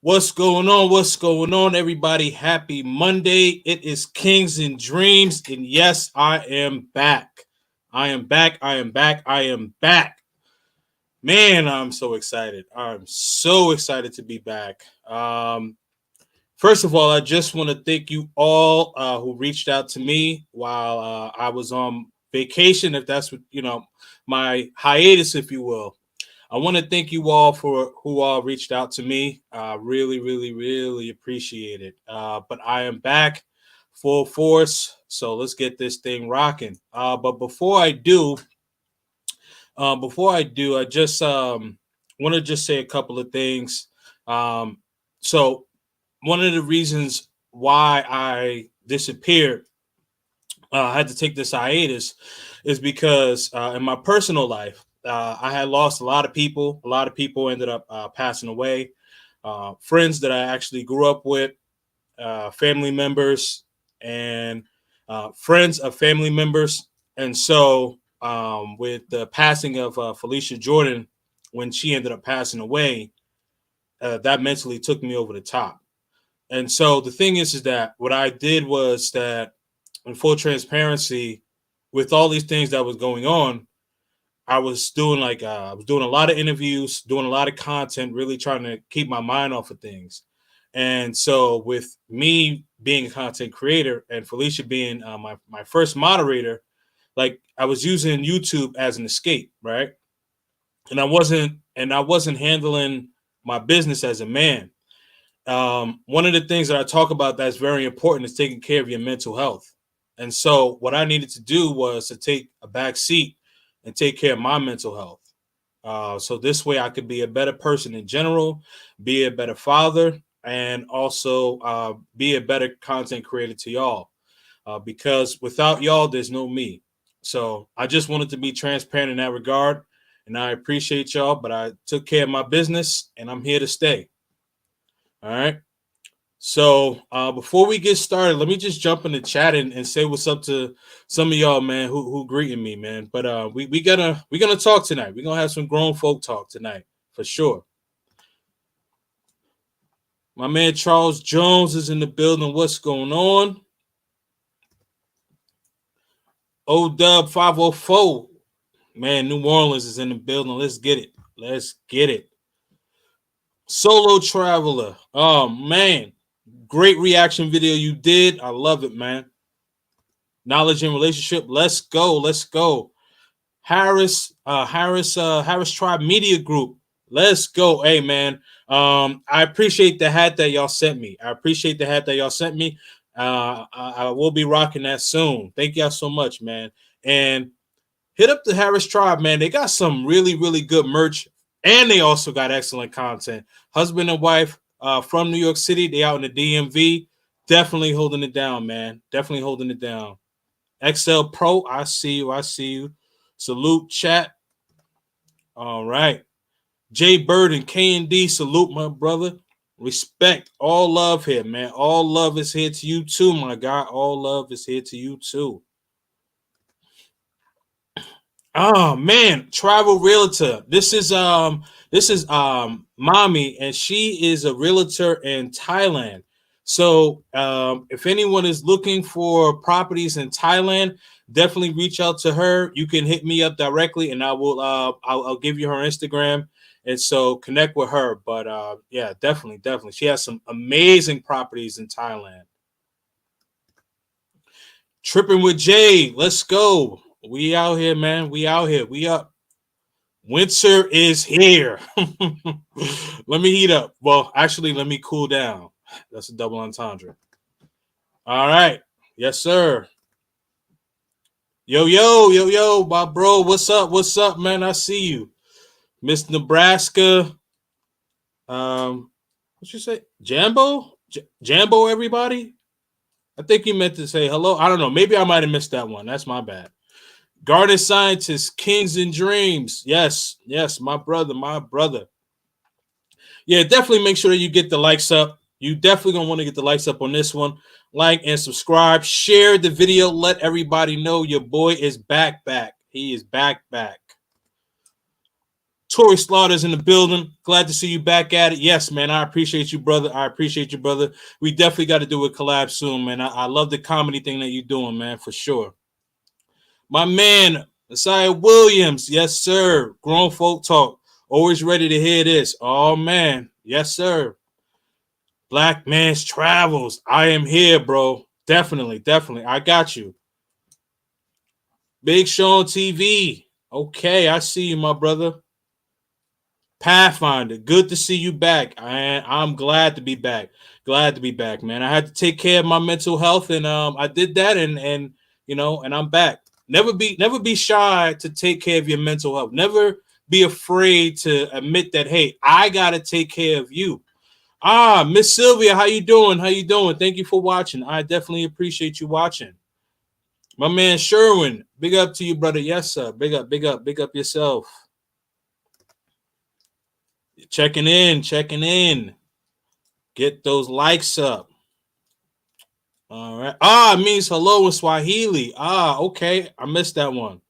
What's going on? What's going on, everybody? Happy Monday. It is Kings and Dreams. And yes, I am back. I am back. I am back. I am back. Man, I'm so excited. I'm so excited to be back. First of all, I just want to thank you all who reached out to me while I was on vacation, if that's what, my hiatus, if you will. I want to thank you all for who all reached out to me. Really, really, really appreciate it. But I am back full force. So let's get this thing rocking. But before I do, I just want to just say a couple of things. So one of the reasons why I disappeared, I had to take this hiatus, is because in my personal life, I had lost a lot of people. A lot of people ended up passing away. Friends that I actually grew up with, family members, and friends of family members. And so, with the passing of Felicia Jordan, when she ended up passing away, that mentally took me over the top. And so the thing is that what I did was that, in full transparency, with all these things that was going on, I was doing a lot of interviews, doing a lot of content, really trying to keep my mind off of things. And so with me being a content creator and Felicia being my first moderator, like I was using YouTube as an escape, right? And I wasn't handling my business as a man. One of the things that I talk about that's very important is taking care of your mental health. And so what I needed to do was to take a back seat and take care of my mental health. So this way I could be a better person in general, be a better father, and also be a better content creator to y'all. Because without y'all, there's no me. So I just wanted to be transparent in that regard. And I appreciate y'all, but I took care of my business and I'm here to stay. All right. So before we get started, let me just jump in the chat and say what's up to some of y'all, man, who greeting me, man. But we're gonna talk tonight. We're gonna have some grown folk talk tonight for sure. My man Charles Jones is in the building. What's going on? O-Dub 504. Man, New Orleans is in the building. Let's get it. Let's get it. Solo Traveler. Oh man. Great reaction video you did. I love it, man. Knowledge and relationship. Let's go. Let's go. Harris Tribe Media Group. Let's go. Hey man. I appreciate the hat that y'all sent me. I will be rocking that soon. Thank y'all so much, man. And hit up the Harris Tribe, man. They got some really, really good merch, and they also got excellent content. Husband and wife from New York City. They out in the DMV. Definitely holding it down, man. Definitely holding it down. XL Pro, I see you. I see you. Salute, chat. All right. Jay Bird and K&D, salute, my brother. Respect. All love here, man. All love is here to you too, my guy. All love is here to you too. Oh man, travel realtor. This is mommy, and she is a realtor in Thailand. So if anyone is looking for properties in Thailand, definitely reach out to her. You can hit me up directly, and I will I'll give you her Instagram, and so connect with her. But yeah, definitely, she has some amazing properties in Thailand. Tripping with Jay, let's go. We out here, man. We out here. We up. Winter is here. Let me heat up. Well, actually, let me cool down. That's a double entendre. All right. Yes, sir. Yo, my bro. What's up? What's up, man? I see you. Miss Nebraska. What you say? Jambo? Jambo, everybody? I think you meant to say hello. I don't know. Maybe I might have missed that one. That's my bad. Garden Scientists, Kings and Dreams. Yes, my brother. Yeah, definitely make sure that you get the likes up. You definitely gonna want to get the likes up on this one. Like and subscribe. Share the video. Let everybody know your boy is back. He is back. Tori Slaughter's in the building. Glad to see you back at it. Yes, man. I appreciate you, brother. I appreciate you, brother. We definitely got to do a collab soon, man. I love the comedy thing that you're doing, man, for sure. My man, Messiah Williams. Yes, sir. Grown folk talk. Always ready to hear this. Oh, man. Yes, sir. Black Man's Travels. I am here, bro. Definitely, definitely. I got you. Big Sean TV. Okay, I see you, my brother. Pathfinder, good to see you back. I'm glad to be back. Glad to be back, man. I had to take care of my mental health, and I did that, and and I'm back. Never be shy to take care of your mental health. Never be afraid to admit that. Hey, I gotta take care of you. Miss Sylvia, how you doing? How you doing? Thank you for watching. I definitely appreciate you watching. My man Sherwin, big up to you, brother. Yes, sir. Big up, big up, big up yourself. Checking in, checking in. Get those likes up. All right. It means hello in Swahili. Okay. I missed that one.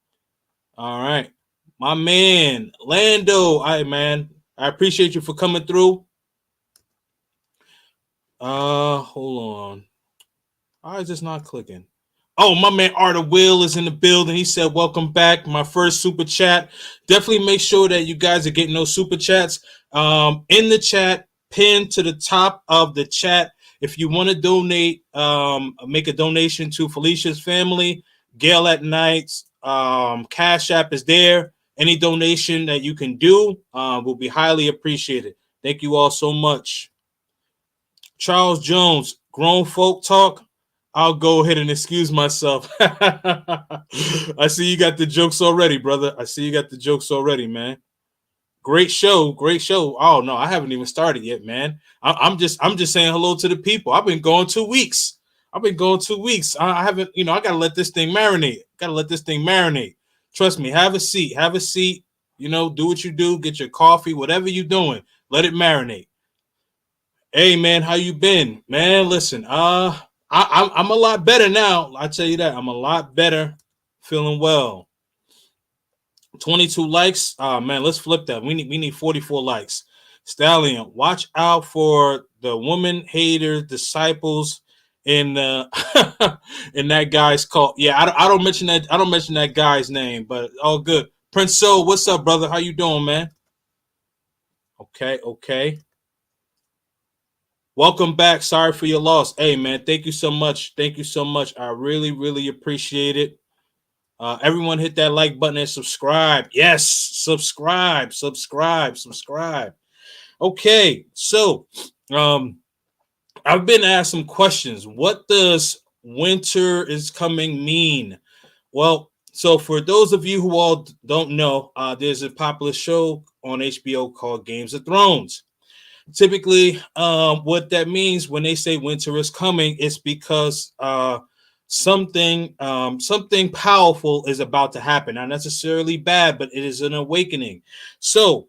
All right. My man, Lando. All right, man. I appreciate you for coming through. Hold on. Why is this not clicking? Oh, my man Arta Will is in the building. He said, welcome back. My first super chat. Definitely make sure that you guys are getting those super chats. In the chat, pinned to the top of the chat. If you want to donate, make a donation to Felicia's family, Gail at Nights, Cash App is there. Any donation that you can do will be highly appreciated. Thank you all so much. Charles Jones, Grown Folk Talk. I'll go ahead and excuse myself. I see you got the jokes already, brother. I see you got the jokes already, man. Great show, great show. Oh no, I haven't even started yet, man. I'm just saying hello to the people. I've been going 2 weeks. I haven't, I gotta let this thing marinate. Trust me. Have a seat. Do what you do. Get your coffee, whatever you're doing. Let it marinate. Hey man, how you been, man? Listen, I'm a lot better now. I tell you that I'm a lot better, feeling well. 22 likes. Man, let's flip that. We need 44 likes. Stallion, watch out for the woman hater disciples in in that guy's cult. Yeah, I don't mention that. I don't mention that guy's name, but all good. Prince So, what's up, brother? How you doing, man? Okay. Welcome back. Sorry for your loss. Hey, man, thank you so much. Thank you so much. I really, really appreciate it. Everyone hit that like button and subscribe. Yes, subscribe. Okay, so I've been asked some questions. What does winter is coming mean? Well, so for those of you who all don't know, there's a popular show on HBO called Games of Thrones. Typically, what that means when they say winter is coming is because something powerful is about to happen. Not necessarily bad, but it is an awakening. So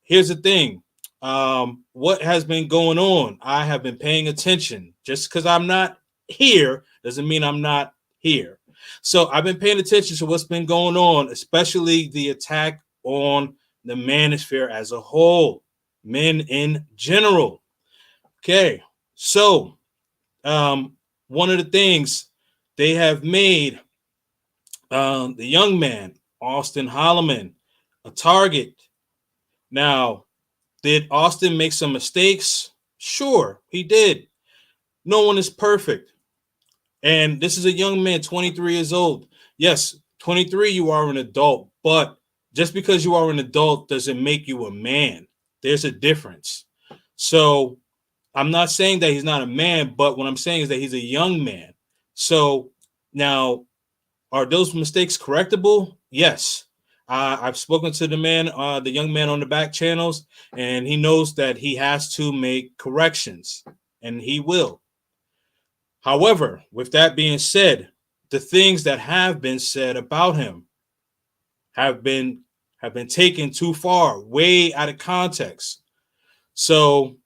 here's the thing. What has been going on? I have been paying attention. Just because I'm not here doesn't mean I'm not here. So I've been paying attention to what's been going on, especially the attack on the manosphere as a whole, men in general. Okay, so one of the things they have made the young man, Austin Holloman, a target. Now, did Austin make some mistakes? Sure, he did. No one is perfect. And this is a young man, 23 years old. Yes, 23, you are an adult, but just because you are an adult doesn't make you a man. There's a difference. So I'm not saying that he's not a man, but what I'm saying is that he's a young man. So now, are those mistakes correctable? Yes. I've spoken to the man, the young man on the back channels, and he knows that he has to make corrections, and he will. However, with that being said, the things that have been said about him have been taken too far, way out of context. So,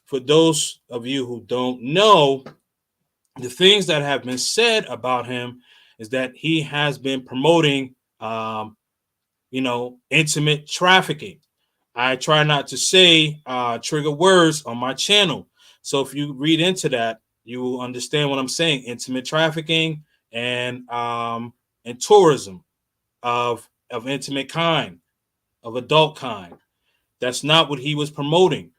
for those of you who don't know, the things that have been said about him is that he has been promoting intimate trafficking. I try not to say trigger words on my channel. So if you read into that, you will understand what I'm saying. Intimate trafficking and tourism of intimate kind, of adult kind. That's not what he was promoting.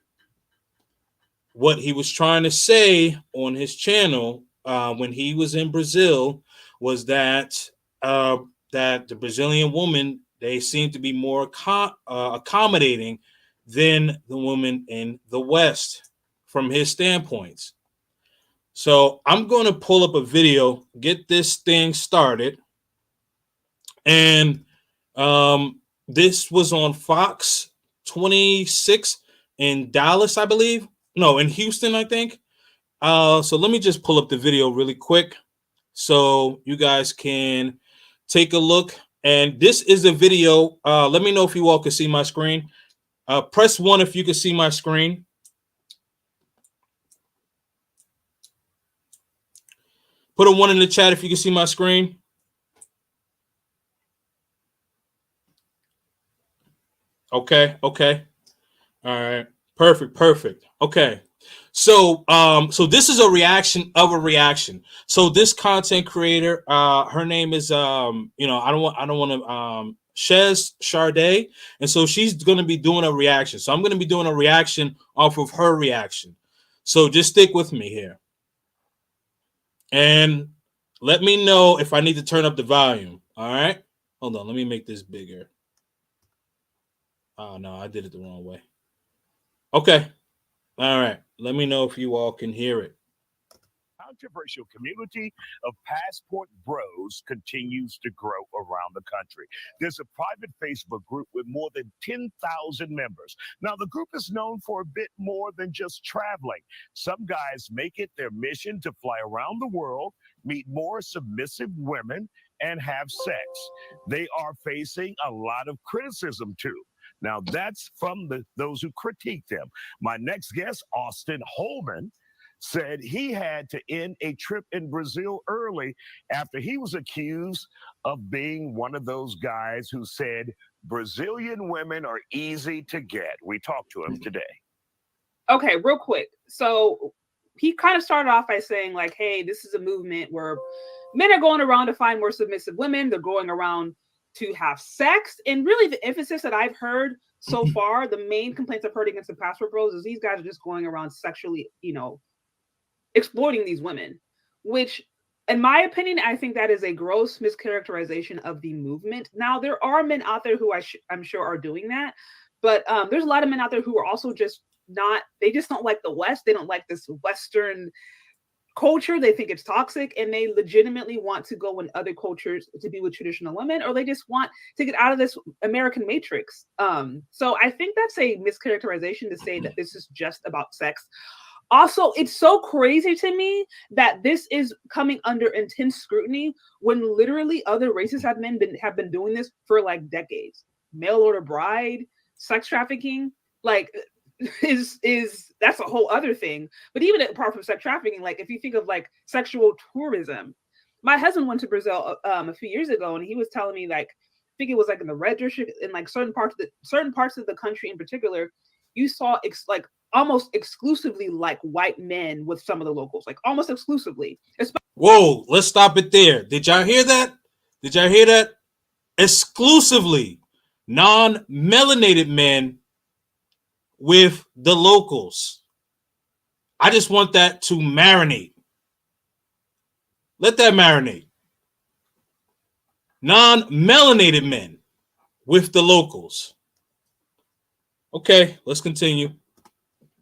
What he was trying to say on his channel when he was in Brazil was that the Brazilian woman, they seem to be more accommodating than the woman in the West from his standpoints. So I'm going to pull up a video, get this thing started, and this was on Fox 26 in Dallas, I believe. No, in Houston, I think. So let me just pull up the video really quick so you guys can take a look. And this is the video. Let me know if you all can see my screen. Press 1 if you can see my screen. Put a 1 in the chat if you can see my screen. Okay. All right. Perfect. Okay. So this is a reaction of a reaction. So this content creator, her name is I don't want to Shez Charday, and so she's going to be doing a reaction. So I'm going to be doing a reaction off of her reaction. So just stick with me here, and let me know if I need to turn up the volume. All right, hold on. Let me make this bigger. Oh no, I did it the wrong way. Okay. All right. Let me know if you all can hear it. Controversial community of passport bros continues to grow around the country. There's a private Facebook group with more than 10,000 members. Now, the group is known for a bit more than just traveling. Some guys make it their mission to fly around the world, meet more submissive women, and have sex. They are facing a lot of criticism, too. Now, that's from those who critique them. My next guest, Austin Holman, said he had to end a trip in Brazil early after he was accused of being one of those guys who said Brazilian women are easy to get. We talked to him today. Okay, real quick. So he kind of started off by saying, like, hey, this is a movement where men are going around to find more submissive women. They're going around to have sex. And really the emphasis that I've heard so far, the main complaints I've heard against the passport bros is these guys are just going around sexually, exploiting these women, which in my opinion, I think that is a gross mischaracterization of the movement. Now, there are men out there who I'm sure are doing that, but there's a lot of men out there who are also just they just don't like the West. They don't like this Western culture. They think it's toxic, and they legitimately want to go in other cultures to be with traditional women, or they just want to get out of this American matrix. So I think that's a mischaracterization to say that this is just about sex. Also, it's so crazy to me that this is coming under intense scrutiny when literally other races have been doing this for like decades. Mail order bride, sex trafficking, like is that's a whole other thing. But even apart from sex trafficking, like if you think of like sexual tourism, my husband went to Brazil a few years ago, and he was telling me, like, I think it was like in the red district, in like certain parts of the country in particular, you saw like almost exclusively like white men with some of the locals, like almost exclusively. Whoa, let's stop it there. Did y'all hear that? Exclusively non-melanated men with the locals. I just want that to marinate. Let that marinate. Non-melanated men with the locals. Okay, let's continue.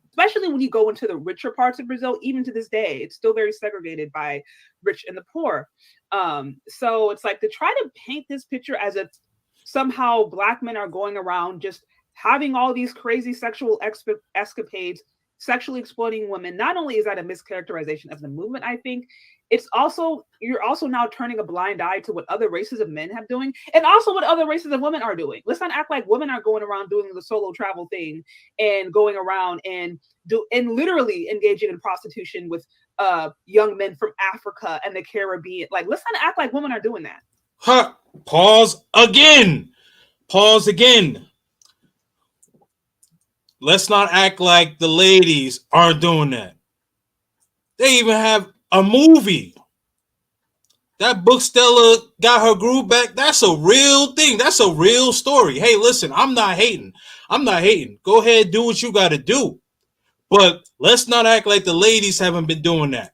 Especially when you go into the richer parts of Brazil, even to this day, it's still very segregated by rich and the poor. So it's like to try to paint this picture as if somehow Black men are going around just having all these crazy sexual escapades, sexually exploiting women. Not only is that a mischaracterization of the movement, I think you're also now turning a blind eye to what other races of men have doing, and also what other races of women are doing. Let's not act like women are going around doing the solo travel thing and going around and literally engaging in prostitution with young men from Africa and the Caribbean. Like, let's not act like women are doing that. Pause again. Pause again. Let's not act like the ladies aren't doing that. They even have a movie. That book Stella got her groove back. That's a real thing. That's a real story. Hey, listen, I'm not hating. I'm not hating. Go ahead, do what you got to do. But let's not act like the ladies haven't been doing that.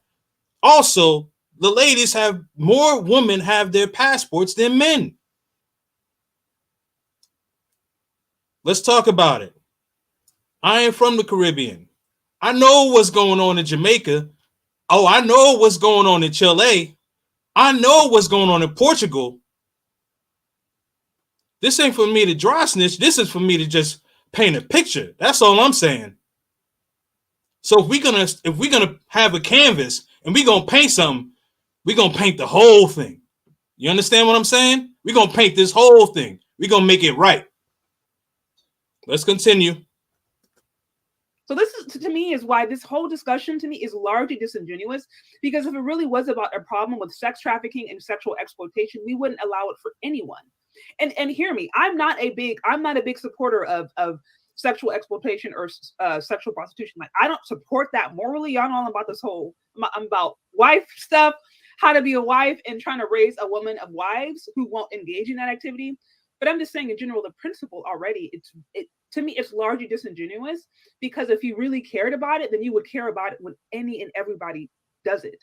Also, the ladies have more women have their passports than men. Let's talk about it. I ain't from the Caribbean. I know what's going on in Jamaica. Oh, I know what's going on in Chile. I know what's going on in Portugal. This ain't for me to dry snitch. This is for me to just paint a picture. That's all I'm saying. So if we're gonna have a canvas and we're gonna paint something, we're gonna paint the whole thing. You understand what I'm saying? We're gonna paint this whole thing. We're gonna make it right. Let's continue. So this is, to me, is why this whole discussion to me is largely disingenuous, because if it really was about a problem with sex trafficking and sexual exploitation, we wouldn't allow it for anyone. And hear me, I'm not a big supporter of sexual exploitation or sexual prostitution. Like, I don't support that morally. Y'all know about this whole, I'm about wife stuff, how to be a wife and trying to raise a woman of wives who won't engage in that activity. But I'm just saying, in general, the principle already, to me, it's largely disingenuous, because if you really cared about it, then you would care about it when any and everybody does it.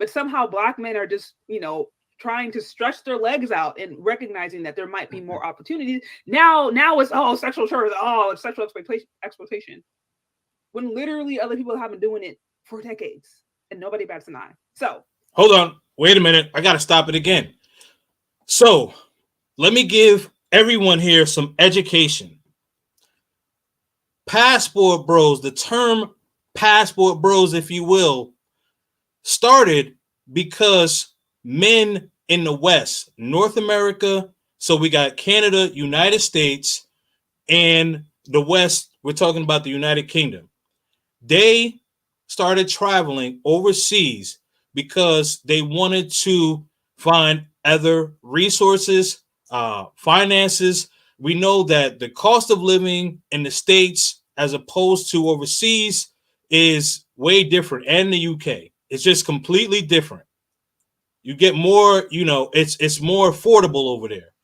But somehow Black men are just, trying to stretch their legs out and recognizing that there might be more opportunities. Now it's sexual tourism, it's sexual exploitation. When literally other people have been doing it for decades and nobody bats an eye. So hold on, wait a minute. I gotta stop it again. So let me give everyone here some education. Passport bros, the term passport bros, if you will, started because men in the West, North America, so we got Canada, United States, and the West, we're talking about the United Kingdom. They started traveling overseas because they wanted to find other resources, finances. We know that the cost of living in the States as opposed to overseas is way different, and the UK. It's just completely different. You get more, it's more affordable over there.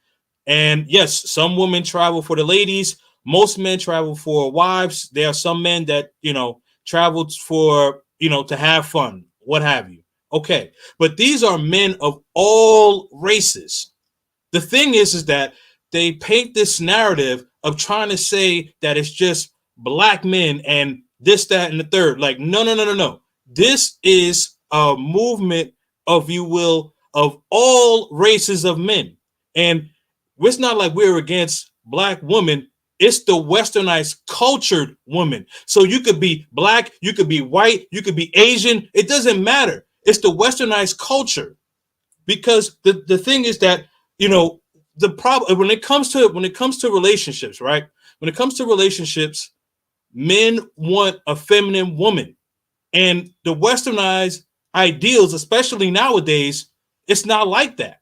And yes, some women travel for the ladies. Most men travel for wives. There are some men that, travel for, to have fun, what have you. Okay. But these are men of all races. The thing is that they paint this narrative of trying to say that it's just Black men and this, that, and the third. Like, no. This is a movement, if you will, of all races of men. And it's not like we're against Black women. It's the westernized cultured woman. So you could be Black, you could be white, you could be Asian. It doesn't matter. It's the westernized culture. Because the thing is that, the problem when it comes to relationships, right? When it comes to relationships, men want a feminine woman. And the westernized ideals, especially nowadays, it's not like that.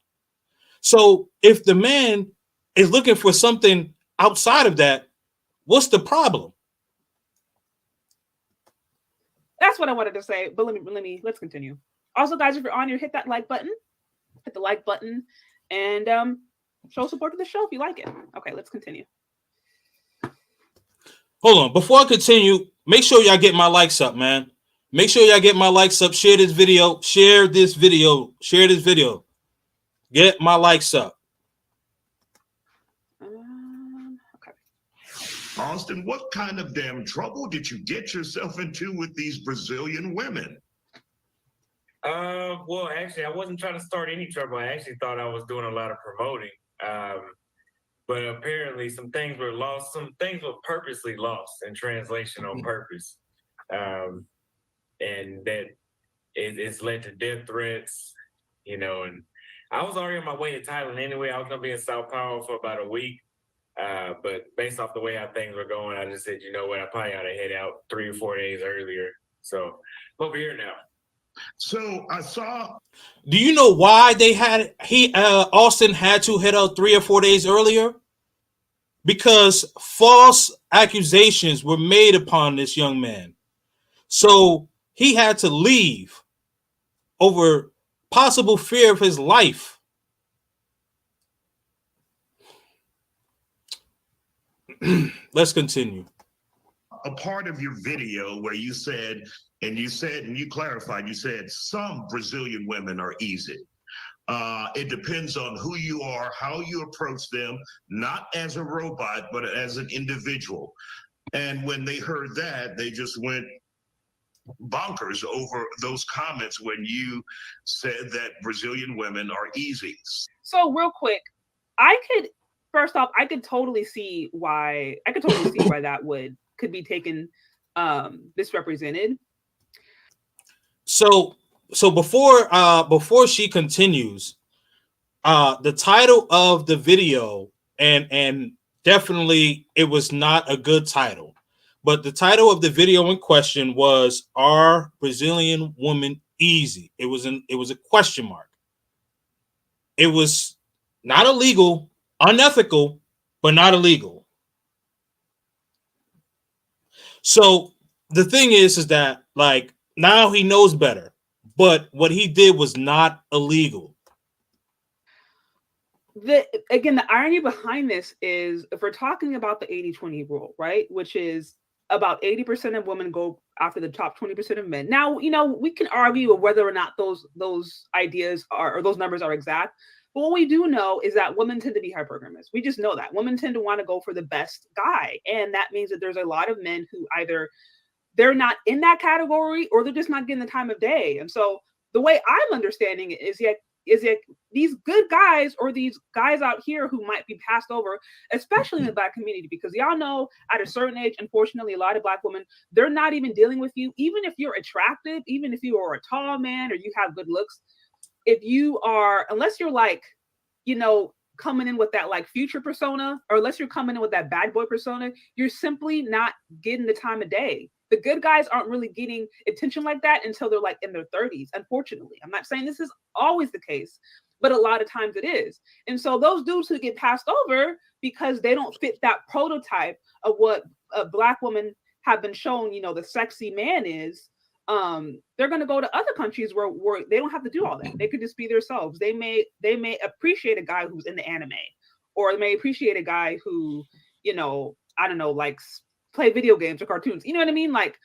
So if the man is looking for something outside of that, what's the problem? that's what I wanted to say. But let's continue. Also, guys, if you're on here, hit that like button. Hit the like button and show support to the show if you like it. Okay, let's continue. Hold on. Before I continue, make sure y'all get my likes up, man. Make sure y'all get my likes up. Share this video. Share this video. Get my likes up. Okay. Austin, what kind of damn trouble did you get yourself into with these Brazilian women? Well, actually, I wasn't trying to start any trouble. I actually thought I was doing a lot of promoting. But apparently some things were lost. Some things were purposely lost in translation on purpose. And that it's led to death threats, and I was already on my way to Thailand anyway. I was going to be in Sao Paulo for about a week. But based off the way how things were going, I just said, you know what, I probably ought to head out 3 or 4 days earlier. So I'm over here now. So I saw. Do you know why Austin had to head out 3 or 4 days earlier? because false accusations were made upon this young man. So he had to leave over possible fear of his life. Let's continue. A part of your video where you said, and you clarified, you said some Brazilian women are easy. It depends on who you are, how you approach them, not as a robot, but as an individual. And when they heard that, they just went bonkers over those comments when you said that Brazilian women are easy. So real quick, first off, I could totally see why that could be taken misrepresented. So before she continues, the title of the video, and definitely it was not a good title, but the title of the video in question was "Are Brazilian Women Easy?" It was a question mark. It was not illegal, unethical, but not illegal. So the thing is that, like, now he knows better, but what he did was not illegal. The irony behind this is, if we're talking about the 80-20 rule, right, which is about 80% of women go after the top 20% of men. Now, we can argue whether or not those ideas or those numbers are exact. But what we do know is that women tend to be hypergamous. We just know that women tend to want to go for the best guy. And that means that there's a lot of men who either they're not in that category or they're just not getting the time of day. And so the way I'm understanding it is that these good guys, or these guys out here who might be passed over, especially in the Black community, because y'all know at a certain age, unfortunately, a lot of Black women, they're not even dealing with you. Even if you're attractive, even if you are a tall man or you have good looks, if you are, unless you're like, coming in with that like future persona, or unless you're coming in with that bad boy persona, you're simply not getting the time of day. The good guys aren't really getting attention like that until they're like in their 30s, unfortunately. I'm not saying this is always the case, but a lot of times it is. And so those dudes who get passed over because they don't fit that prototype of what Black women have been shown, the sexy man is, they're going to go to other countries where they don't have to do all that. They could just be themselves. They may appreciate a guy who's in the anime, or they may appreciate a guy who, I don't know, likes play video games or cartoons. You know what I mean? Like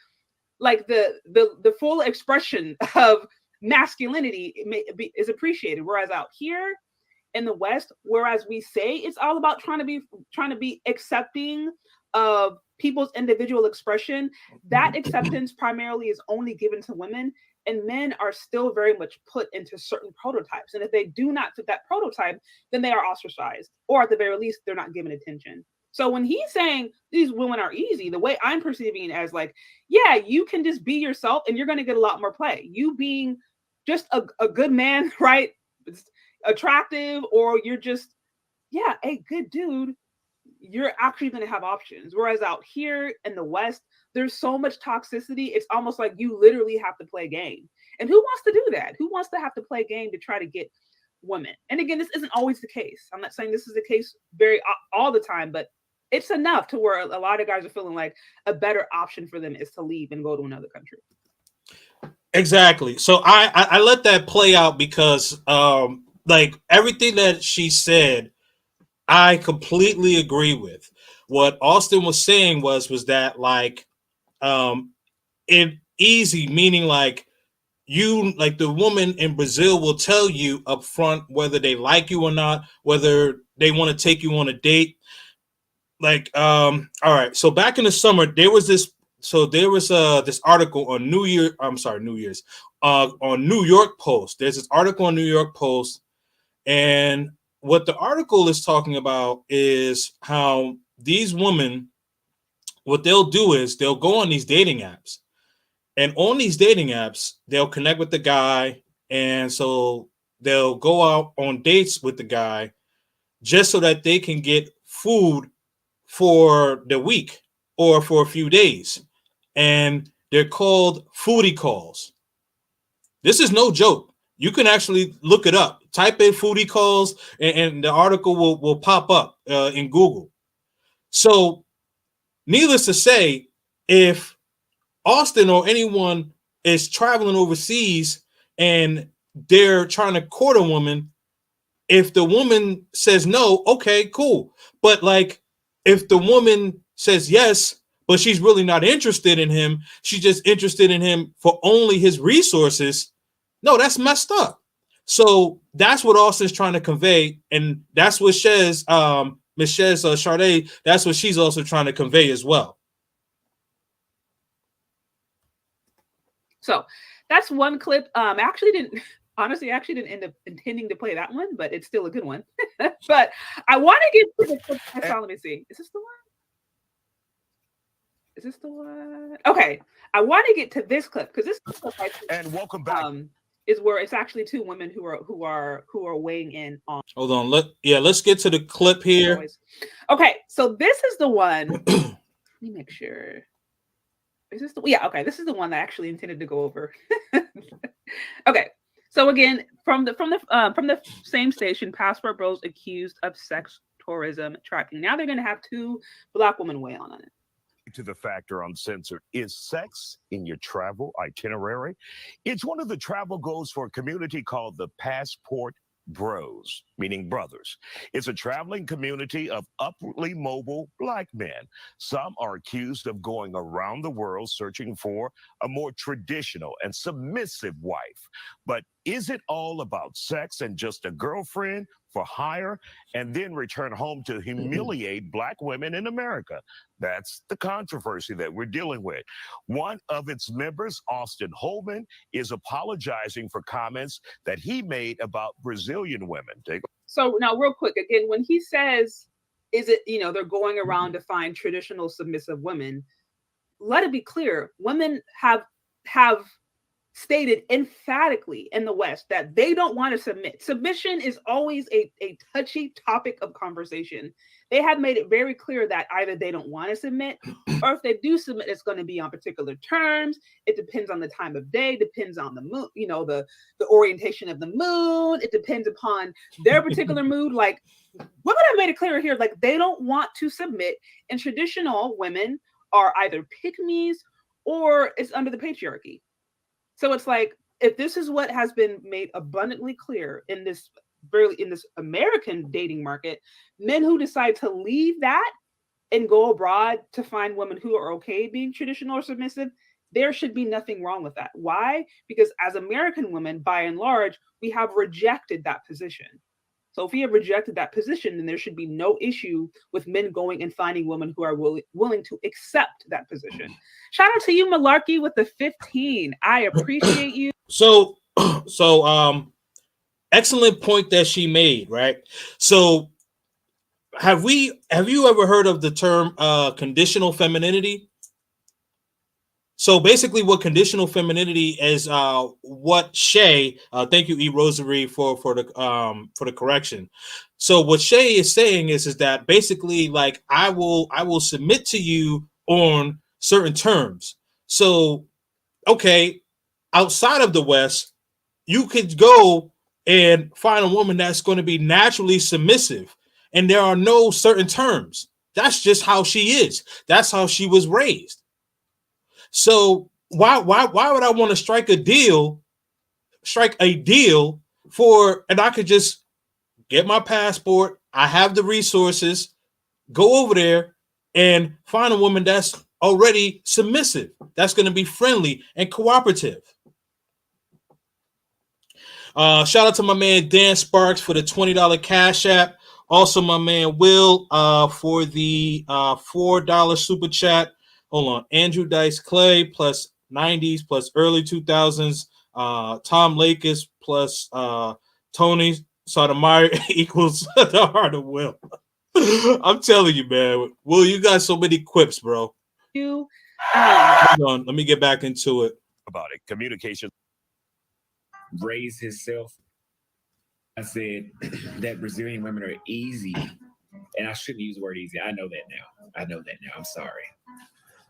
the full expression of masculinity is appreciated. Whereas out here in the West, whereas we say it's all about trying to be accepting of people's individual expression, that acceptance primarily is only given to women, and men are still very much put into certain prototypes. And if they do not fit that prototype, then they are ostracized, or at the very least, they're not given attention. So when he's saying these women are easy, the way I'm perceiving it as like, yeah, you can just be yourself and you're going to get a lot more play. You being just a good man, right? It's attractive, or you're just, yeah, a good dude, you're actually going to have options. Whereas out here in the West, there's so much toxicity. It's almost like you literally have to play game. And who wants to do that? Who wants to have to play game to try to get women? And again, this isn't always the case. I'm not saying this is the case all the time, but it's enough to where a lot of guys are feeling like a better option for them is to leave and go to another country. Exactly. So I let that play out because like everything that she said, I completely agree with. What Austin was saying was that like it easy, meaning like the woman in Brazil will tell you up front whether they like you or not, whether they want to take you on a date. Like all right, so back in the summer there was this article on New Year's on New York Post. There's this article on New York Post, and what the article is talking about is how these women, what they'll do is they'll go on these dating apps, and on these dating apps they'll connect with the guy, and so they'll go out on dates with the guy just so that they can get food for the week or for a few days. And they're called foodie calls. This is no joke. You can actually look it up. Type in foodie calls, and the article will pop up in Google. So, needless to say, if Austin or anyone is traveling overseas and they're trying to court a woman, if the woman says no, okay, cool. But like, if the woman says yes, but she's really not interested in him, she's just interested in him for only his resources, no, that's messed up. So that's what Austin's trying to convey, and that's what Miss Shez Sade, that's what she's also trying to convey as well. So that's one clip. Actually didn't end up intending to play that one, but it's still a good one. But I want to get to the clip. Let me see. Is this the one? Is this the one? Okay. I want to get to this clip because this clip and welcome back. Is where it's actually two women who are weighing in on. Hold on. Let's get to the clip here. Okay, so this is the one. Let me make sure. Is this the okay, this is the one that I actually intended to go over. Okay. So again, from the same station, Passport Bros accused of sex tourism tracking. Now they're going to have two Black women weigh on it. To the factor uncensored, is sex in your travel itinerary? It's one of the travel goals for a community called the Passport Bros, meaning brothers. It's a traveling community of upwardly mobile Black men. Some are accused of going around the world searching for a more traditional and submissive wife. But is it all about sex and just a girlfriend for hire and then return home to humiliate Black women in America? That's the controversy that we're dealing with. One of its members, Austin Holman, is apologizing for comments that he made about Brazilian women. So now real quick, again, when he says, is it, they're going around to find traditional submissive women, let it be clear, women have stated emphatically in the West that they don't want to submit. Submission is always a touchy topic of conversation. They have made it very clear that either they don't want to submit, or if they do submit, it's going to be on particular terms. It depends on the time of day, depends on the moon, the orientation of the moon. It depends upon their particular mood. Like, women have made it clear here, like they don't want to submit, and traditional women are either pick-me's or it's under the patriarchy. So it's like, if this is what has been made abundantly clear in this American dating market, men who decide to leave that and go abroad to find women who are okay being traditional or submissive, there should be nothing wrong with that. Why? Because as American women, by and large, we have rejected that position. So if we have rejected that position, then there should be no issue with men going and finding women who are willing to accept that position. Shout out to you, Malarkey, with the 15. I appreciate you. So excellent point that she made, right? So have you ever heard of the term conditional femininity? So basically what conditional femininity is, what Shay, thank you, E. Rosary, for the correction. So what Shay is saying is that basically, like, I will submit to you on certain terms. So, okay, outside of the West, you could go and find a woman that's going to be naturally submissive, and there are no certain terms. That's just how she is. That's how she was raised. So why would I want to strike a deal for, and I could just get my passport, I have the resources, go over there and find a woman that's already submissive, that's going to be friendly and cooperative. Shout out to my man Dan Sparks for the $20 Cash App. Also, my man Will for the $4 super chat. Hold on, Andrew Dice Clay plus 90s plus early 2000s. Tom Lakis plus Tony Sotomayor equals the heart of Will. I'm telling you, man. Will, you got so many quips, bro. Hold on, let me get back into it. About it, communication. Raise himself. I said that Brazilian women are easy, and I shouldn't use the word easy. I know that now. I'm sorry.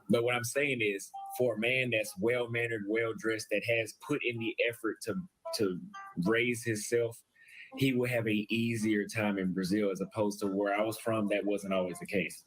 But what I'm saying is, for a man that's well-mannered, well-dressed, that has put in the effort to raise himself, he will have an easier time in Brazil as opposed to where I was from. That wasn't always the case.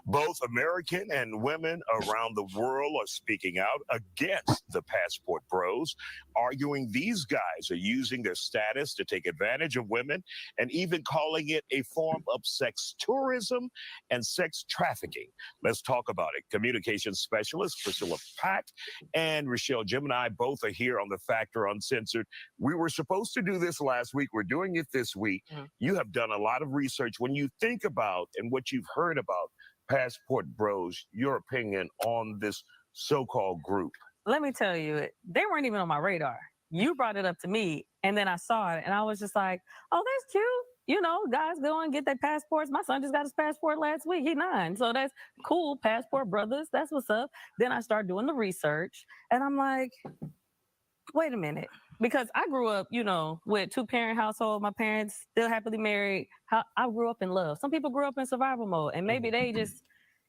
Both American and women around the world are speaking out against the passport bros, arguing these guys are using their status to take advantage of women and even calling it a form of sex tourism and sex trafficking. Let's talk about it. Communications specialist Priscilla Pack and Rochelle Gemini both are here on the Factor Uncensored. We were supposed to do this last week. We're doing it this week. You have done a lot of research. When you think about and what you've heard about passport bros, your opinion on this so-called group? Let me tell you, they weren't even on my radar. You brought it up to me, and then I saw it, and I was just like, oh, that's cute. You know, guys go and get their passports. My son just got his passport last week. He's 9. So that's cool. Passport brothers. That's what's up. Then I started doing the research, and I'm like, wait a minute. Because I grew up, you know, with 2-parent household. My parents still happily married. I grew up in love. Some people grew up in survival mode, and maybe they just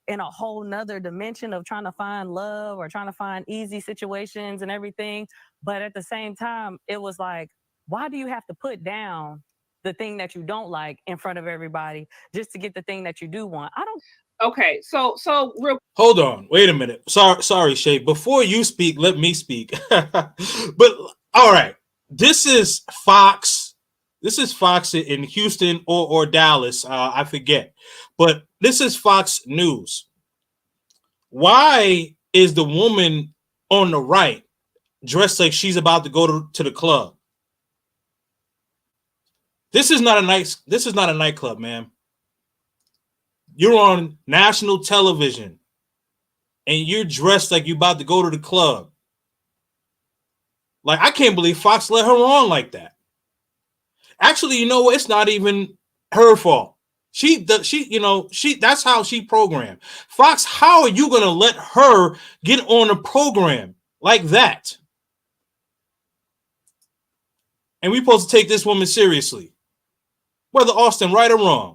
in a whole nother dimension of trying to find love or trying to find easy situations and everything. But at the same time, it was like, why do you have to put down the thing that you don't like in front of everybody just to get the thing that you do want? I don't. Okay, so real. Hold on, wait a minute. Sorry, Shay. Before you speak, let me speak. But all right, this is Fox. This is Fox in Houston or Dallas. I forget, but this is Fox News. Why is the woman on the right dressed like she's about to go to the club? This is not a nightclub, man. You're on national television and you're dressed like you're about to go to the club. Like, I can't believe Fox let her on like that. Actually, you know what? It's not even her fault. That's how she programmed. Fox, how are you going to let her get on a program like that? And we're supposed to take this woman seriously, whether Austin right or wrong.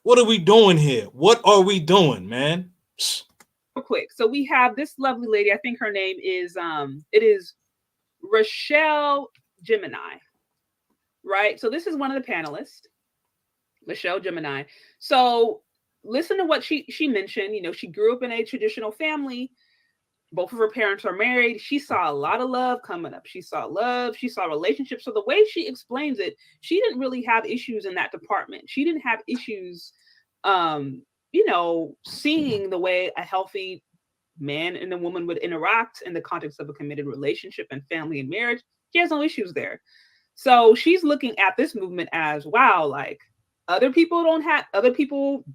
What are we doing here? What are we doing, man? Real quick. So we have this lovely lady. I think her name is it is Rochelle Gemini, right? So this is one of the panelists, Rochelle Gemini. So listen to what she mentioned. You know, she grew up in a traditional family. Both of her parents are married. She saw a lot of love coming up. She saw love. She saw relationships. So the way she explains it, she didn't really have issues in that department. She didn't have issues, seeing the way a healthy man and a woman would interact in the context of a committed relationship and family and marriage. She has no issues there. So she's looking at this movement as, wow, like other people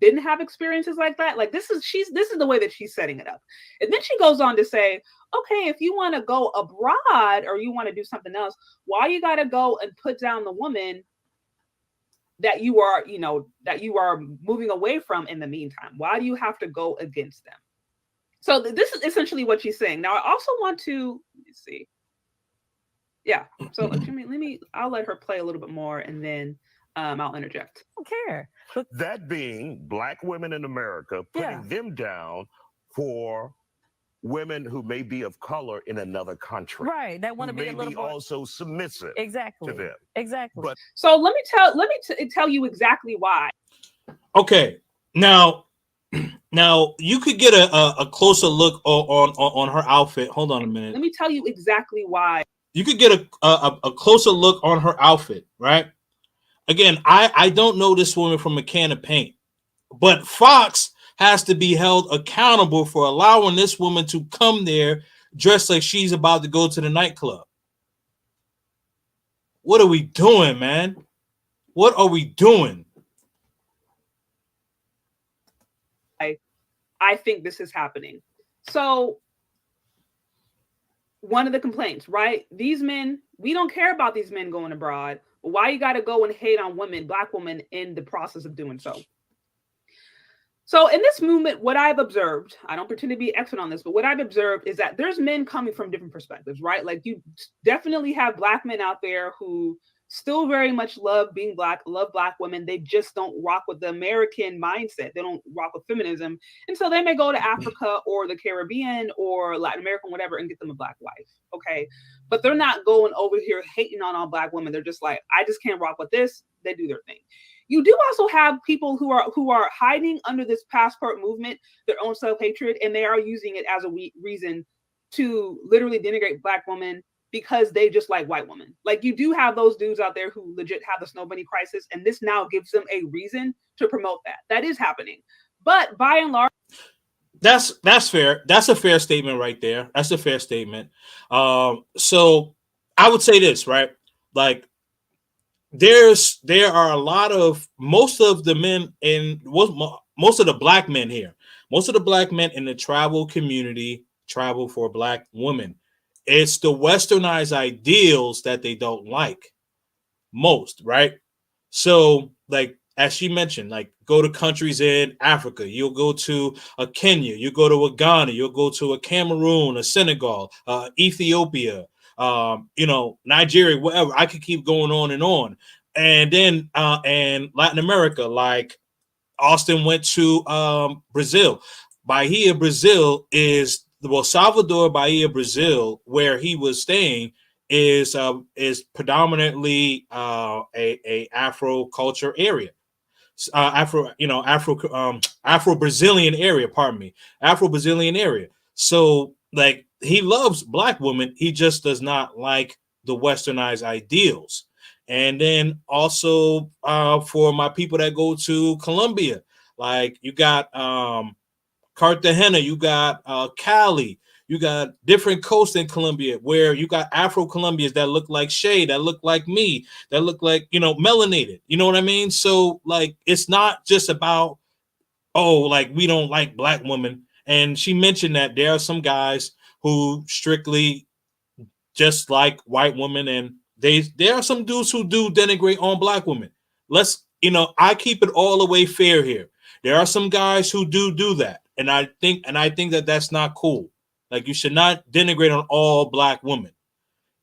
didn't have experiences like that. Like this is the way that she's setting it up. And then she goes on to say, okay, if you want to go abroad or you want to do something else, why you got to go and put down the woman that you are moving away from in the meantime? Why do you have to go against them? So this is essentially what she's saying. Now, I also want to, let me see. Yeah. So I'll let her play a little bit more and then I'll interject. I don't care. That being Black women in America, putting them down for women who may be of color in another country. Right. That want to be a little more also submissive exactly to them. Exactly. But so let me tell you exactly why. Okay. Now you could get a closer look on her outfit. Hold on a minute. Let me tell you exactly why. You could get a closer look on her outfit, right? Again, I don't know this woman from a can of paint, but Fox has to be held accountable for allowing this woman to come there dressed like she's about to go to the nightclub. What are we doing, man? What are we doing? I think this is happening. So one of the complaints, right? These men, we don't care about these men going abroad. Why you got to go and hate on women, Black women, in the process of doing so? So in this movement, what I've observed, I don't pretend to be expert on this, but what I've observed is that there's men coming from different perspectives, right? Like you definitely have Black men out there who still very much love being Black, love Black women. They just don't rock with the American mindset. They don't rock with feminism. And so they may go to Africa or the Caribbean or Latin America, whatever, and get them a Black wife. Okay. But they're not going over here hating on all Black women. They're just like, I just can't rock with this. They do their thing. You do also have people who are hiding under this passport movement, their own self-hatred, and they are using it as a reason to literally denigrate Black women because they just like white women. Like, you do have those dudes out there who legit have the snow bunny crisis, and this now gives them a reason to promote that. That is happening. But by and large, that's fair. That's a fair statement right there. That's a fair statement. So I would say this, right? Like, there are a lot of, most of the men in, most of the Black men here, most of the Black men in the travel community travel for Black women. It's the westernized ideals that they don't like most, right? So, like, as she mentioned, like, go to countries in Africa, you'll go to a Kenya, you go to a Ghana, you'll go to a Cameroon, a Senegal, Ethiopia, Nigeria, whatever. I could keep going on. And then and Latin America, like Austin went to Brazil. Bahia, Brazil is, well, Salvador Bahia, Brazil, where he was staying, is predominantly a Afro culture area. Afro Brazilian area, pardon me, Afro Brazilian area. So, like, he loves Black women, he just does not like the westernized ideals. And then also for my people that go to Colombia, like, you got Cartagena, you got Cali, you got different coasts in Colombia where you got Afro Colombians that look like Shay, that look like me, that look like, melanated. You know what I mean? So, like, it's not just about, oh, like, we don't like Black women. And she mentioned that there are some guys who strictly just like white women, and there are some dudes who do denigrate on Black women. I keep it all the way fair here. There are some guys who do that, and I think that that's not cool. Like, you should not denigrate on all Black women.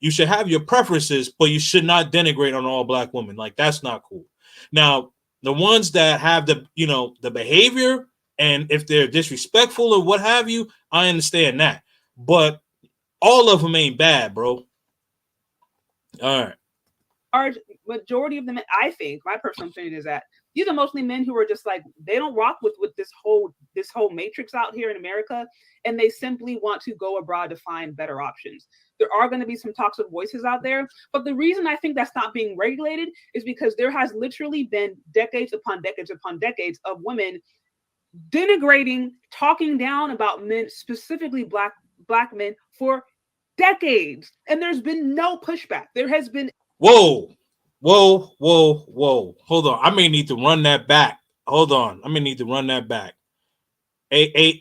You should have your preferences, but you should not denigrate on all Black women. Like, that's not cool. Now, the ones that have the behavior, and if they're disrespectful or what have you, I understand that. But all of them ain't bad, bro. All right. Our majority of them, I think, my personal opinion is that these are mostly men who are just like, they don't rock with this whole matrix out here in America, and they simply want to go abroad to find better options. There are going to be some toxic voices out there, but the reason I think that's not being regulated is because there has literally been decades upon decades upon decades of women denigrating, talking down about men, specifically black men, for decades, and there's been no pushback. There has been Whoa. Hold on. I may need to run that back. Hold on. I may need to run that back. The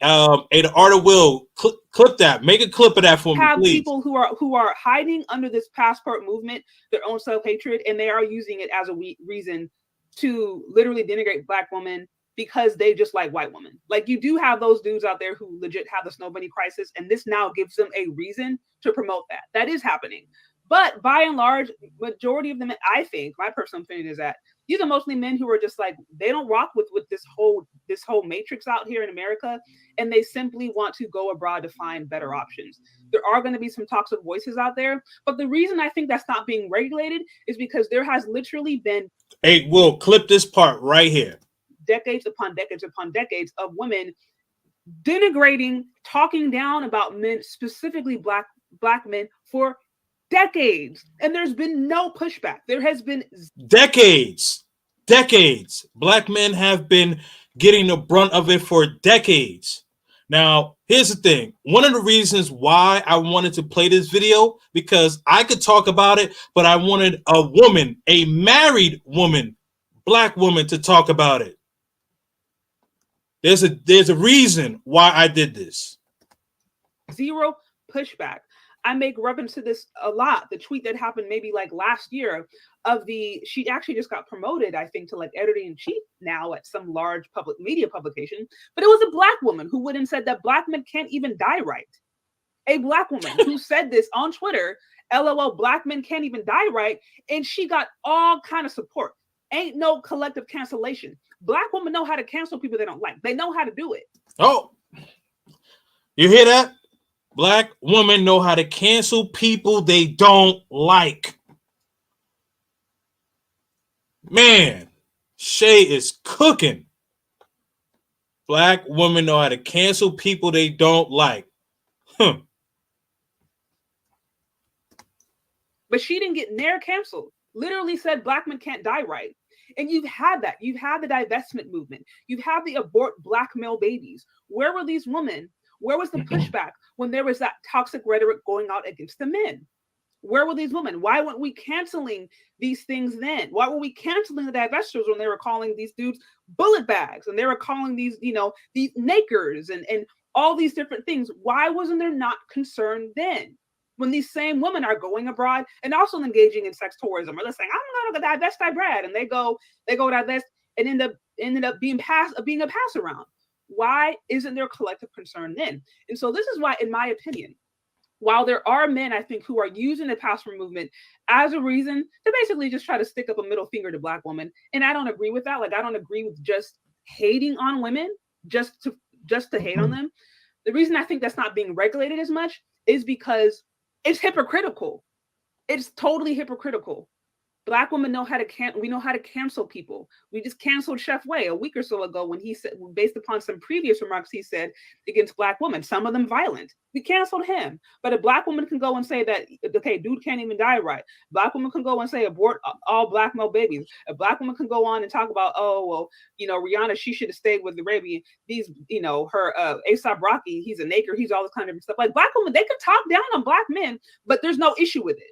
Art of Will, clip that. Make a clip of that for me, please. People who are hiding under this passport movement, their own self-hatred, and they are using it as a reason to literally denigrate Black women because they just like white women. Like, you do have those dudes out there who legit have the snow bunny crisis, and this now gives them a reason to promote that. That is happening. But by and large, majority of them, I think, my personal opinion is that these are mostly men who are just like, they don't rock with this whole matrix out here in America, and they simply want to go abroad to find better options. There are going to be some toxic voices out there, but the reason I think that's not being regulated is because there has literally been, hey, we'll clip this part right here, decades upon decades upon decades of women denigrating, talking down about men, specifically black men, for decades, and there's been no pushback. There has been decades. Black men have been getting the brunt of it for decades. Now, here's the thing. One of the reasons why I wanted to play this video, because I could talk about it, but I wanted a woman, a married woman, Black woman, to talk about it. There's a reason why I did this. Zero pushback. I make reference to this a lot. The tweet that happened maybe like last year she actually just got promoted, I think, to like editor-in-chief now at some large public media publication. But it was a Black woman who went and said that Black men can't even die right. A Black woman who said this on Twitter, LOL, Black men can't even die right. And she got all kind of support. Ain't no collective cancellation. Black women know how to cancel people they don't like. They know how to do it. Oh, you hear that? Black women know how to cancel people they don't like. Man, Shay is cooking. Black women know how to cancel people they don't like. Huh. But she didn't get near canceled. Literally said black men can't die right. And you've had that. You've had the divestment movement. You've had the abort black male babies. Where were these women? Where was the pushback when there was that toxic rhetoric going out against the men? Where were these women? Why weren't we canceling these things then? Why were we canceling the divestors when they were calling these dudes bullet bags and they were calling these, these nakers and all these different things? Why wasn't there not concern then? When these same women are going abroad and also engaging in sex tourism, or they're saying, I'm gonna divest my bread, and they go divest and ended up being a pass around. Why isn't there collective concern then? And so this is why, in my opinion, while there are men, I think, who are using the passport movement as a reason to basically just try to stick up a middle finger to black women, and I don't agree with that. Like, I don't agree with just hating on women just to hate on them. The reason I think that's not being regulated as much is because it's hypocritical. It's totally hypocritical. Black women know how to we know how to cancel people. We just canceled Chef Way a week or so ago when he said, based upon some previous remarks he said against black women, some of them violent. We canceled him. But a black woman can go and say that, okay, dude can't even die right. Black woman can go and say abort all black male babies. A black woman can go on and talk about, oh, well, Rihanna, she should have stayed with the Arabian. These, her A$AP Rocky, he's a naker, he's all this kind of stuff. Like, black women, they can talk down on black men, but there's no issue with it.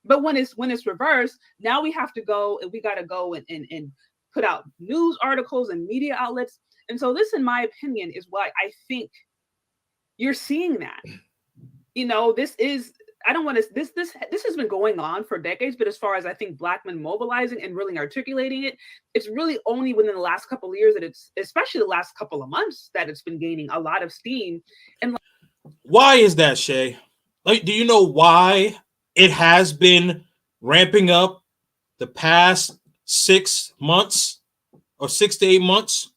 But when it's reversed, now we have to go and we got to go and put out news articles and media outlets. And so this, in my opinion, is why I think you're seeing that. This is, I don't want to, this has been going on for decades, but as far as I think black men mobilizing and really articulating it, it's really only within the last couple of years that it's, especially the last couple of months, that it's been gaining a lot of steam. And why is that, Shay? Like, do you know why it has been ramping up the past 6 months or 6 to 8 months?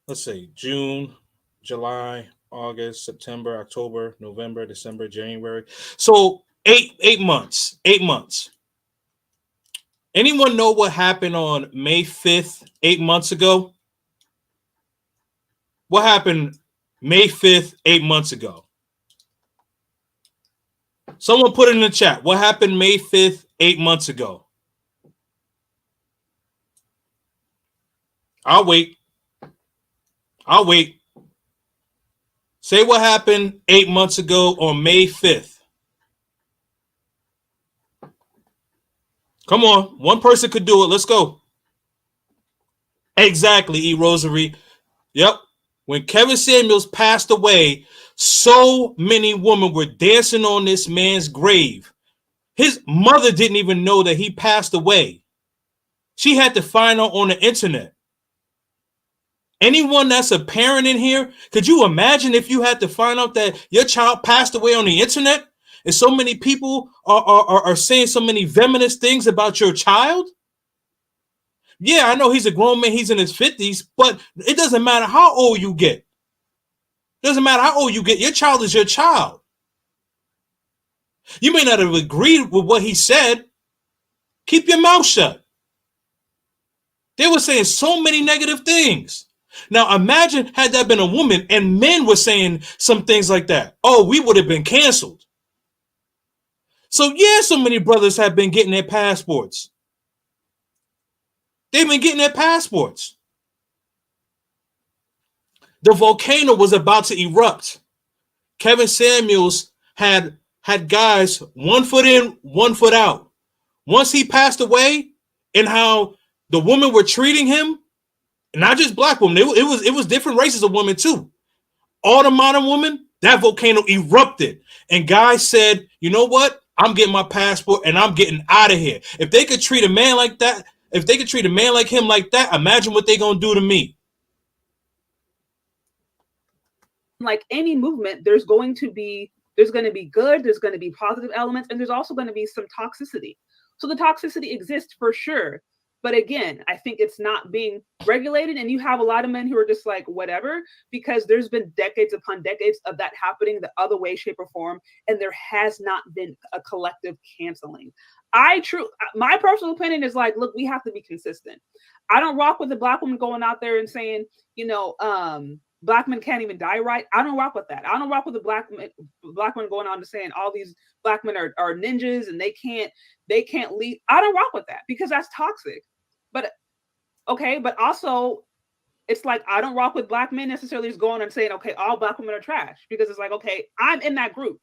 Let's say June, July, August, September, October, November, December, January. So 8 months. 8 months. Anyone know what happened on May 5th, 8 months ago? What happened May 5th, 8 months ago? Someone put it in the chat. What happened May 5th, 8 months ago? I'll wait. Say what happened 8 months ago on May 5th. Come on. One person could do it. Let's go. Exactly, E. Rosary. Yep. When Kevin Samuels passed away, so many women were dancing on this man's grave. His mother didn't even know that he passed away. She had to find out on the internet. Anyone that's a parent in here, could you imagine if you had to find out that your child passed away on the internet and so many people are saying so many venomous things about your child? Yeah, I know he's a grown man. He's in his 50s, but it doesn't matter how old you get. Doesn't matter how old you get. Your child is your child. You may not have agreed with what he said. Keep your mouth shut. They were saying so many negative things. Now imagine had that been a woman and men were saying some things like that. Oh, we would have been canceled. So yeah, so many brothers have been getting their passports. They've been getting their passports. The volcano was about to erupt. Kevin Samuels had guys 1 foot in, 1 foot out. Once he passed away, and how the women were treating him, not just black women, it was different races of women too. All the modern women, that volcano erupted, and guys said, "You know what? I'm getting my passport and I'm getting out of here." If they could treat a man like that, if they could treat a man like him like that, imagine what they're gonna do to me. Like any movement, there's going to be good, there's going to be positive elements, and there's also going to be some toxicity. So the toxicity exists for sure. But again, I think it's not being regulated, and you have a lot of men who are just like, whatever, because there's been decades upon decades of that happening the other way, shape, or form, and there has not been a collective canceling. my personal opinion is like, look, we have to be consistent. I don't rock with the black woman going out there and saying, black men can't even die right. I don't rock with that. I don't rock with the black women going on to saying all these black men are ninjas and they can't lead. I don't rock with that because that's toxic. But also it's like, I don't rock with black men necessarily just going and saying, okay, all black women are trash, because it's like, okay, I'm in that group.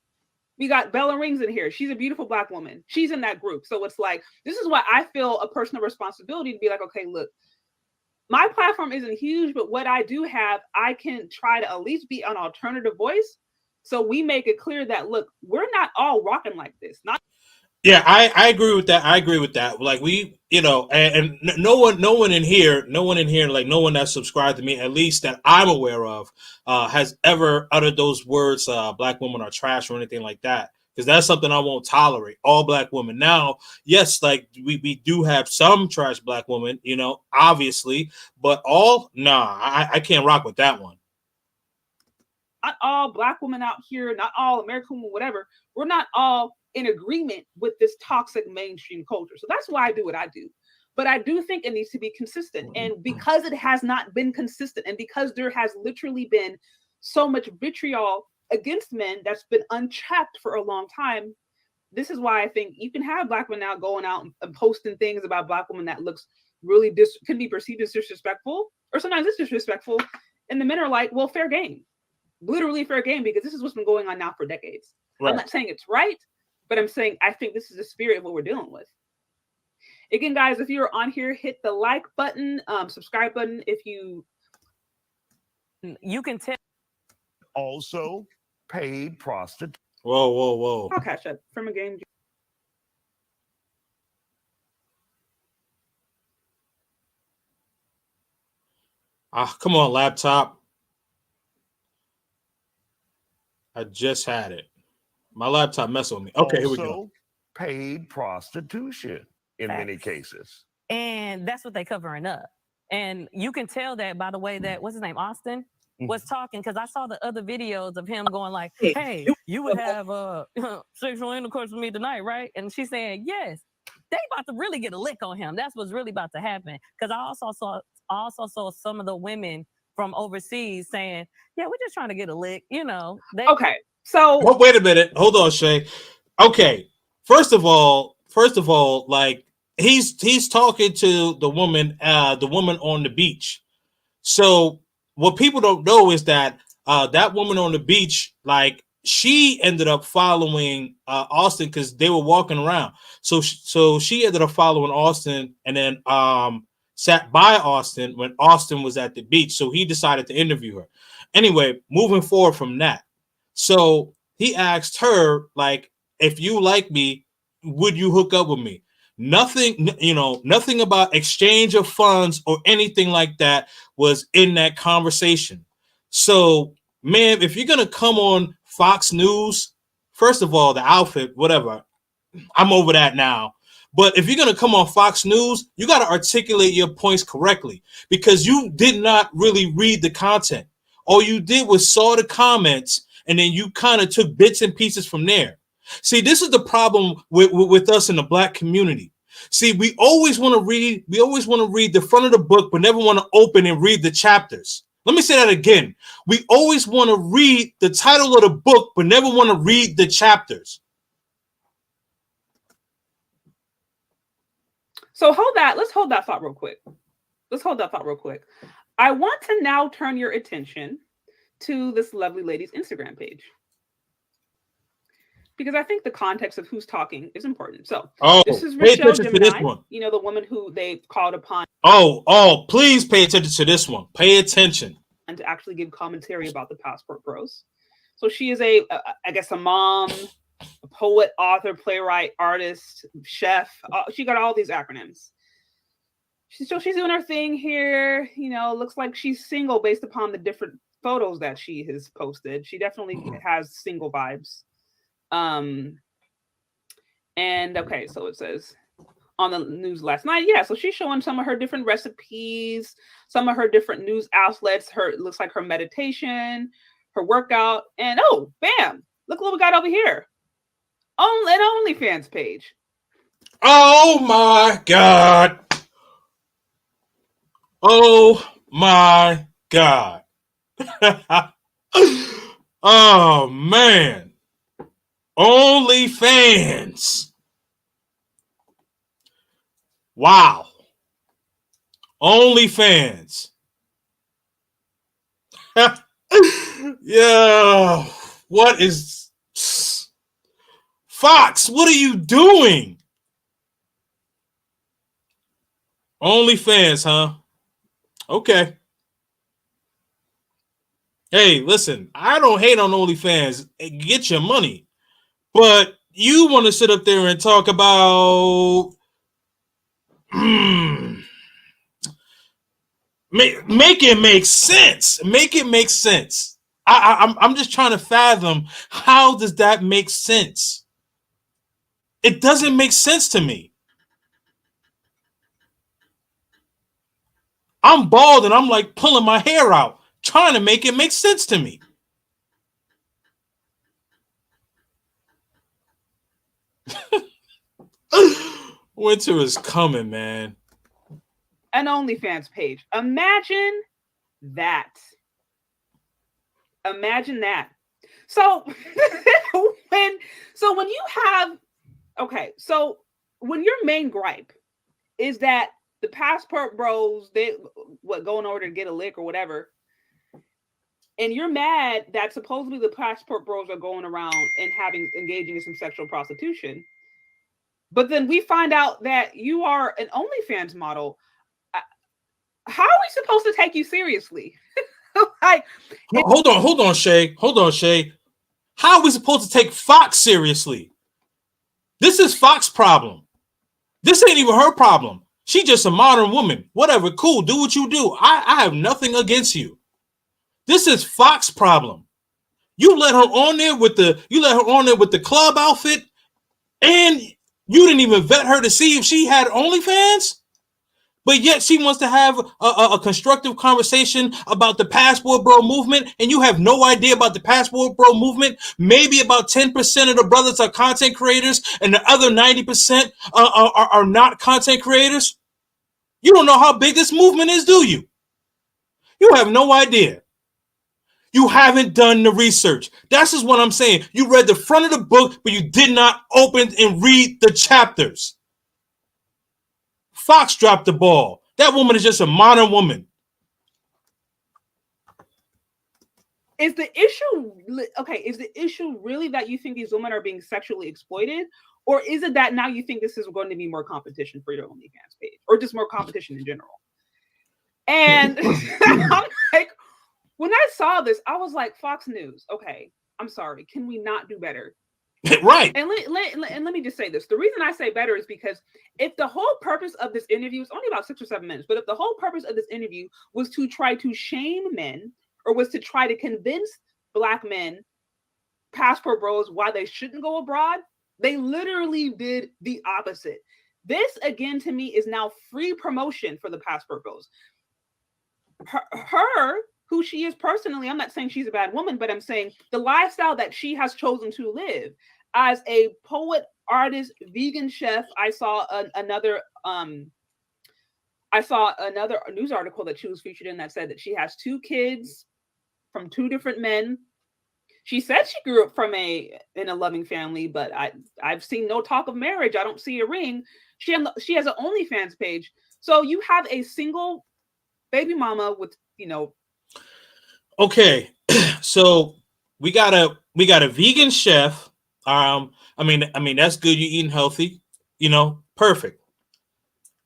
We got Bella Rings in here. She's a beautiful black woman. She's in that group. So it's like, this is why I feel a personal responsibility to be like, okay, look, my platform isn't huge, but what I do have, I can try to at least be an alternative voice. So we make it clear that, look, we're not all rocking like this. Yeah, I agree with that. I agree with that. Like and no one in here, like no one that's subscribed to me, at least that I'm aware of, has ever uttered those words, black women are trash or anything like that. Because that's something I won't tolerate. All black women. Now, yes, like we do have some trash black women, obviously, but I can't rock with that one. Not all black women out here, not all American women, whatever. We're not all in agreement with this toxic mainstream culture. So that's why I do what I do. But I do think it needs to be consistent. And because it has not been consistent, and because there has literally been so much vitriol against men that's been unchecked for a long time, this is why I think you can have black women now going out and posting things about black women that looks really can be perceived as disrespectful, or sometimes it's disrespectful. And the men are like, well, fair game. Literally fair game, because this is what's been going on now for decades. Right. I'm not saying it's right, but I'm saying I think this is the spirit of what we're dealing with. Again, guys, if you're on here, hit the like button, subscribe button. If you can tell. Also, paid prostitute. Whoa. I'll catch up from a game. Come on, laptop. I just had it. My laptop messed with me. Okay, here we go. Paid prostitution in many cases. And that's what they're covering up. And you can tell that by the way that, what's his name, Austin, was talking, because I saw the other videos of him going like, hey, you would have sexual intercourse with me tonight, right? And she's saying, yes. They about to really get a lick on him. That's what's really about to happen. Because I also saw some of the women from overseas saying, yeah, we're just trying to get a lick, Okay, so wait a minute, hold on, Shay. Okay, first of all, like he's talking to the woman on the beach. So what people don't know is that that woman on the beach, like, she ended up following Austin because they were walking around. So she ended up following Austin, and then sat by Austin when Austin was at the beach. So he decided to interview her. Anyway, moving forward from that. So he asked her, like, if you like me, would you hook up with me? Nothing about exchange of funds or anything like that was in that conversation. So, man, if you're going to come on Fox News, first of all, the outfit, whatever, I'm over that now. But if you're going to come on Fox News, you got to articulate your points correctly, because you did not really read the content. All you did was saw the comments, and then you kind of took bits and pieces from there. See, this is the problem with us in the black community. See, we always want to read the front of the book, but never want to open and read the chapters. Let me say that again. We always want to read the title of the book, but never want to read the chapters. So let's hold that thought real quick. I want to now turn your attention to this lovely lady's Instagram page, because I think the context of who's talking is important. So this is Rochelle Gemini, the woman who they called upon. Please pay attention to this one. Pay attention. And to actually give commentary about the Passport Bros. So she is a mom, a poet, author, playwright, artist, chef. She got all these acronyms. She's doing her thing here. Looks like she's single based upon the different photos that she has posted. She definitely has single vibes. And okay, so it says on the news last night. Yeah, so she's showing some of her different recipes, some of her different news outlets. It looks like her meditation, her workout, and bam! Look what we got over here. An OnlyFans page. Oh my God. Oh my God. Oh man. OnlyFans. Wow. OnlyFans. Yeah. What is Fox? What are you doing? OnlyFans, huh? Okay. Hey, listen, I don't hate on OnlyFans. Get your money. But you want to sit up there and talk about make it make sense. Make it make sense. I'm just trying to fathom, how does that make sense? It doesn't make sense to me. I'm bald and I'm like pulling my hair out, trying to make it make sense to me. Winter is coming, man. An OnlyFans page. Imagine that. Imagine that. So when you have, okay, so when your main gripe is that the passport bros, they going over to get a lick or whatever, and you're mad that supposedly the passport bros are going around and engaging in some sexual prostitution, but then we find out that you are an OnlyFans model. How are we supposed to take you seriously? Like, hold on, Shay. Hold on, Shay. How are we supposed to take Fox seriously? This is Fox's problem. This ain't even her problem. She's just a modern woman. Whatever, cool. Do what you do. I have nothing against you. This is Fox's problem. You let her on there with the club outfit, and you didn't even vet her to see if she had OnlyFans. But yet she wants to have a constructive conversation about the passport bro movement, and you have no idea about the passport bro movement. Maybe about 10% of the brothers are content creators, and the other 90% are not content creators. You don't know how big this movement is, do you? You have no idea. You haven't done the research. That's just what I'm saying. You read the front of the book, but you did not open and read the chapters. Fox dropped the ball. That woman is just a modern woman. Is the issue really that you think these women are being sexually exploited? Or is it that now you think this is going to be more competition for your OnlyFans page? Or just more competition in general? And I'm like, when I saw this, I was like, Fox News, okay, I'm sorry. Can we not do better? Right. And let me just say this. The reason I say better is because if the whole purpose of this interview is only about 6 or 7 minutes, but if the whole purpose of this interview was to try to shame men, or was to try to convince Black men, passport bros, why they shouldn't go abroad, they literally did the opposite. This, again, to me, is now free promotion for the passport bros. Her, who she is personally, I'm not saying she's a bad woman, but I'm saying the lifestyle that she has chosen to live as a poet, artist, vegan chef. I saw another news article that she was featured in that said that she has 2 kids from 2 different men. She said she grew up in a loving family, but I've seen no talk of marriage. I don't see a ring. She has an OnlyFans page. So you have a single baby mama with, Okay, so we got a vegan chef. I mean that's good. You're eating healthy, perfect.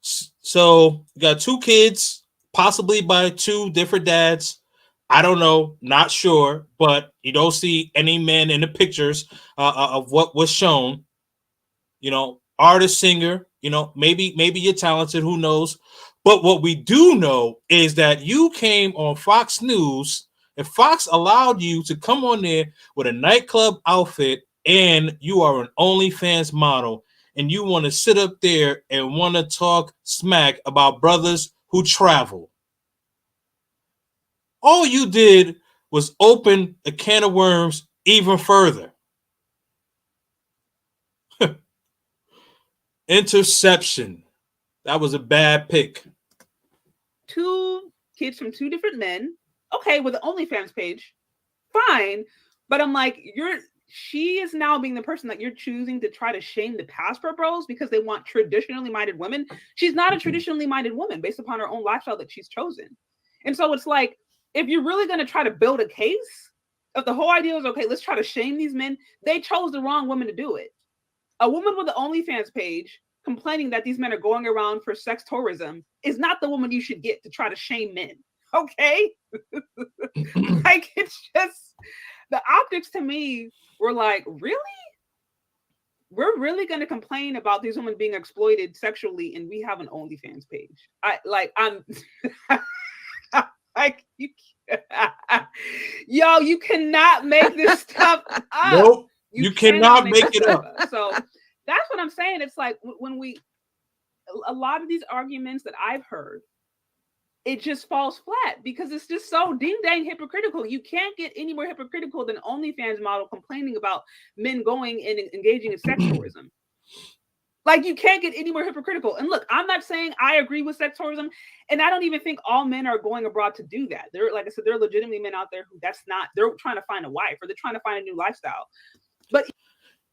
So you got 2 kids, possibly by 2 different dads. I don't know, not sure, but you don't see any men in the pictures of what was shown. Artist, singer. Maybe you're talented. Who knows? But what we do know is that you came on Fox News, and Fox allowed you to come on there with a nightclub outfit, and you are an OnlyFans model, and you want to sit up there and want to talk smack about brothers who travel. All you did was open a can of worms even further. Interception. That was a bad pick. 2 kids from 2 different men. Okay, with the OnlyFans page, fine. But I'm like, she is now being the person that you're choosing to try to shame the passport bros because they want traditionally minded women. She's not a traditionally minded woman based upon her own lifestyle that she's chosen. And so it's like, if you're really going to try to build a case, if the whole idea is, okay, let's try to shame these men, they chose the wrong woman to do it. A woman with the OnlyFans page complaining that these men are going around for sex tourism is not the woman you should get to try to shame men. Okay? Like, it's just, the optics to me were like, really? We're really going to complain about these women being exploited sexually and we have an OnlyFans page? I'm like, yo, you cannot make this stuff up. Nope. You cannot make it up. So that's what I'm saying. It's like when a lot of these arguments that I've heard, it just falls flat because it's just so ding dang hypocritical. You can't get any more hypocritical than OnlyFans model complaining about men going and engaging in sex tourism. Like, you can't get any more hypocritical. And look, I'm not saying I agree with sex tourism, and I don't even think all men are going abroad to do that. There, like I said, there are legitimately men out there who they're trying to find a wife or they're trying to find a new lifestyle. But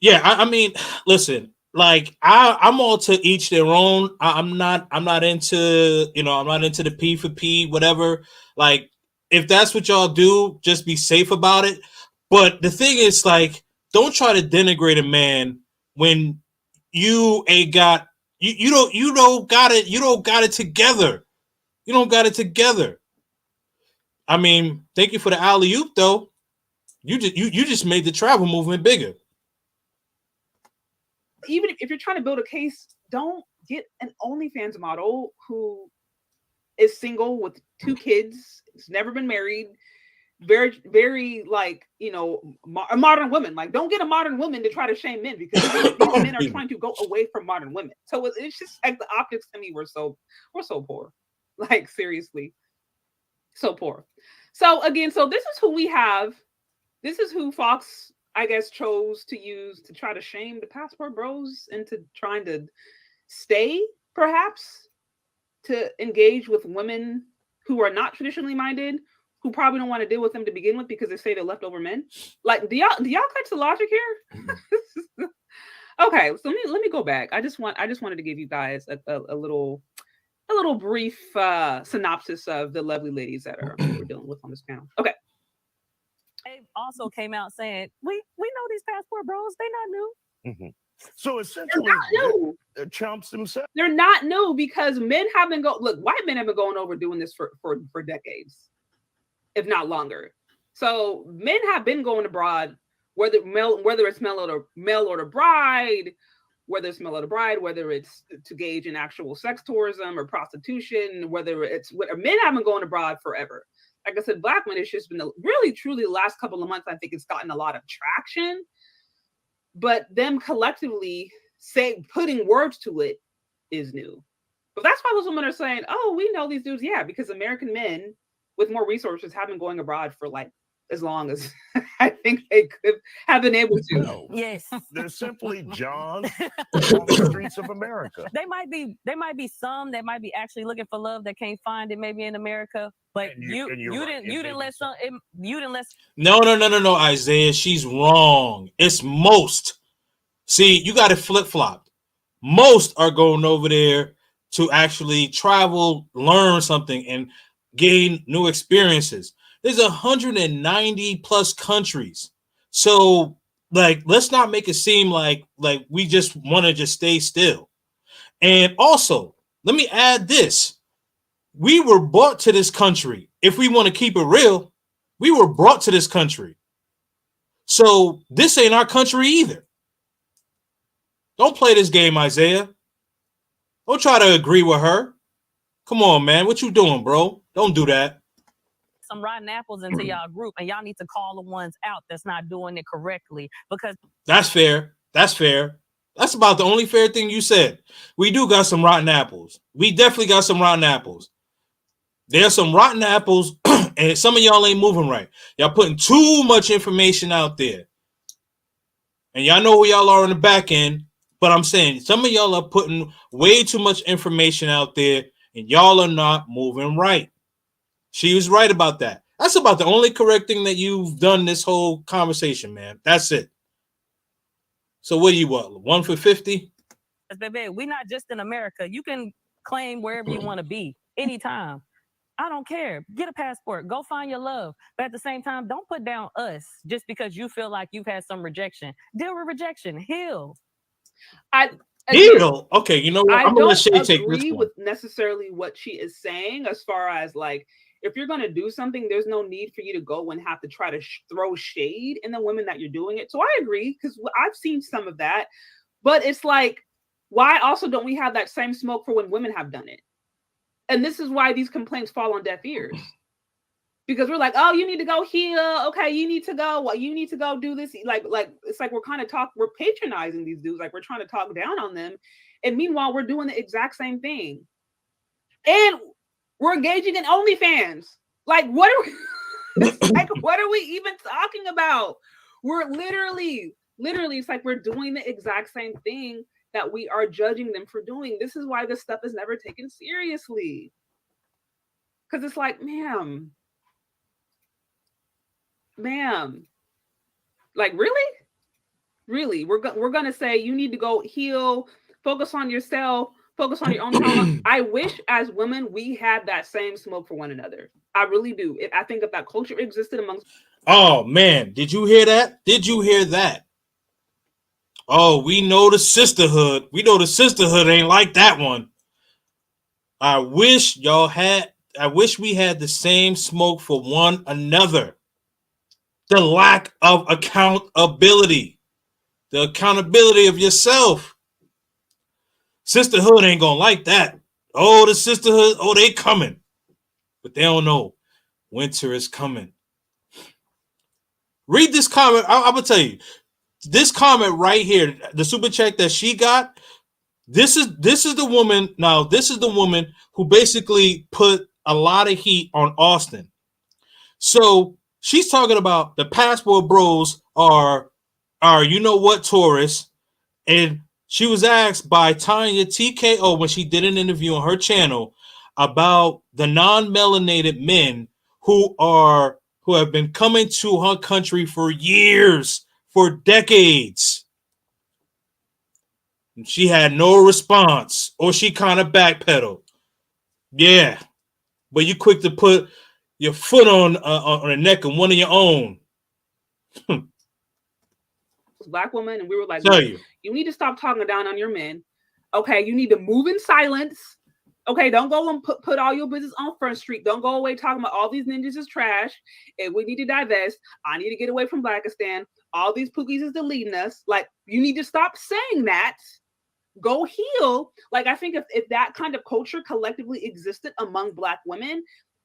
yeah, I mean, listen, like I'm all to each their own. I'm not into, I'm not into the P for P, whatever. Like, if that's what y'all do, just be safe about it. But the thing is, like, don't try to denigrate a man when you ain't got you don't got it together. You don't got it together. I mean, thank you for the alley-oop though. You just made the travel movement bigger. Even if you're trying to build a case, don't get an OnlyFans model who is single with 2 kids, has never been married, very, very, like, a modern woman. Like, don't get a modern woman to try to shame men because these men are trying to go away from modern women. So it's just like the optics to me were so poor. Like, seriously, so poor. So again, this is who we have. This is who Fox, I guess, chose to use to try to shame the passport bros into trying to stay, perhaps, to engage with women who are not traditionally minded, who probably don't want to deal with them to begin with because they say they're leftover men. Like, do y'all catch the logic here? Okay, so let me go back. I just wanted to give you guys a little brief synopsis of the lovely ladies that we're dealing with on this panel. Okay. They also came out saying, we know these passport bros, they not new. Mm-hmm. So essentially, chumps themselves. They're not new because men have been white men have been going over doing this for decades, if not longer. So men have been going abroad, whether it's mail order bride, whether it's to engage in actual sex tourism or prostitution, men have been going abroad forever. Like I said, Black men, it's just been really, truly the last couple of months, I think it's gotten a lot of traction. But them collectively putting words to it is new. But that's why those women are saying, oh, we know these dudes. Yeah, because American men with more resources have been going abroad for like as long as I think they could have been able to. No. Yes. They're simply John on the streets of America. They might be some that might be actually looking for love that can't find it maybe in America. But you didn't let some. No, Isaiah, she's wrong. It's most. See, you got it flip-flopped. Most are going over there to actually travel, learn something, and gain new experiences. There's 190 plus countries. So, like, let's not make it seem like we just want to just stay still. And also, let me add this. We were brought to this country. If we want to keep it real, we were brought to this country. So this ain't our country either. Don't play this game, Isaiah. Don't try to agree with her. Come on, man. What you doing, bro? Don't do that. Some rotten apples into y'all group, and y'all need to call the ones out that's not doing it correctly, because that's fair. That's fair. That's about the only fair thing you said. We do got some rotten apples. We definitely got some rotten apples. There's some rotten apples, and some of y'all ain't moving right. Y'all putting too much information out there. And y'all know where y'all are on the back end, But I'm saying some of y'all are putting way too much information out there, and y'all are not moving right. She was right about that. That's about the only correct thing that you've done this whole conversation, man. That's it. So what do you want? 1 for 50? Baby, we're not just in America. You can claim wherever you want to be anytime. I don't care. Get a passport. Go find your love. But at the same time, don't put down us just because you feel like you've had some rejection. Deal with rejection. Heal. Heal. Okay, you know what? I I'm gonna let Shay don't take this agree one. with necessarily what she is saying as far as like, if you're going to do something, there's no need for you to go and have to try to throw shade in the women that you're doing it. So I agree, because I've seen some of that. But it's like, why also don't we have that same smoke for when women have done it? And this is why these complaints fall on deaf ears. Because we're like, oh, you need to go heal. Okay, you need to go. Well, you need to go do this. Like it's like we're kind of we're patronizing these dudes. Like we're trying to talk down on them. And meanwhile, we're doing the exact same thing. And we're engaging in OnlyFans. Like, what are we like, what are we even talking about? We're literally, it's like we're doing the exact same thing that we are judging them for doing. This is why this stuff is never taken seriously. Because it's like, ma'am, like, really, we're going to say you need to go heal, focus on yourself, focus on your own trauma. I wish as women we had that same smoke for one another. I really do. I think if that culture existed amongst. Oh man, did you hear that? Did you hear that? Oh, we know the sisterhood. We know the sisterhood ain't like that one. I wish we had the same smoke for one another. The lack of accountability. The accountability of yourself. Sisterhood ain't gonna like that. Oh, the sisterhood, oh, they coming. But they don't know. Winter is coming. Read this comment. I'm gonna tell you. This comment right here, the super chat that she got, this is the woman. Now, this is the woman who basically put a lot of heat on Austin. So she's talking about the passport bros are you know what, tourists. And she was asked by Tanya TKO when she did an interview on her channel about the non-melanated men who have been coming to her country for years, for decades. And she had no response, or she kind of backpedaled. Yeah, but you quick to put your foot on the neck of one of your own. Black woman, and we were like, you need to stop talking down on your men. Okay, you need to move in silence. Okay, don't go and put all your business on Front Street. Don't go away talking about all these ninjas is trash. And we need to divest. I need to get away from Blackistan. All these pookies is deleting us. Like, you need to stop saying that. Go heal. Like, I think if that kind of culture collectively existed among Black women,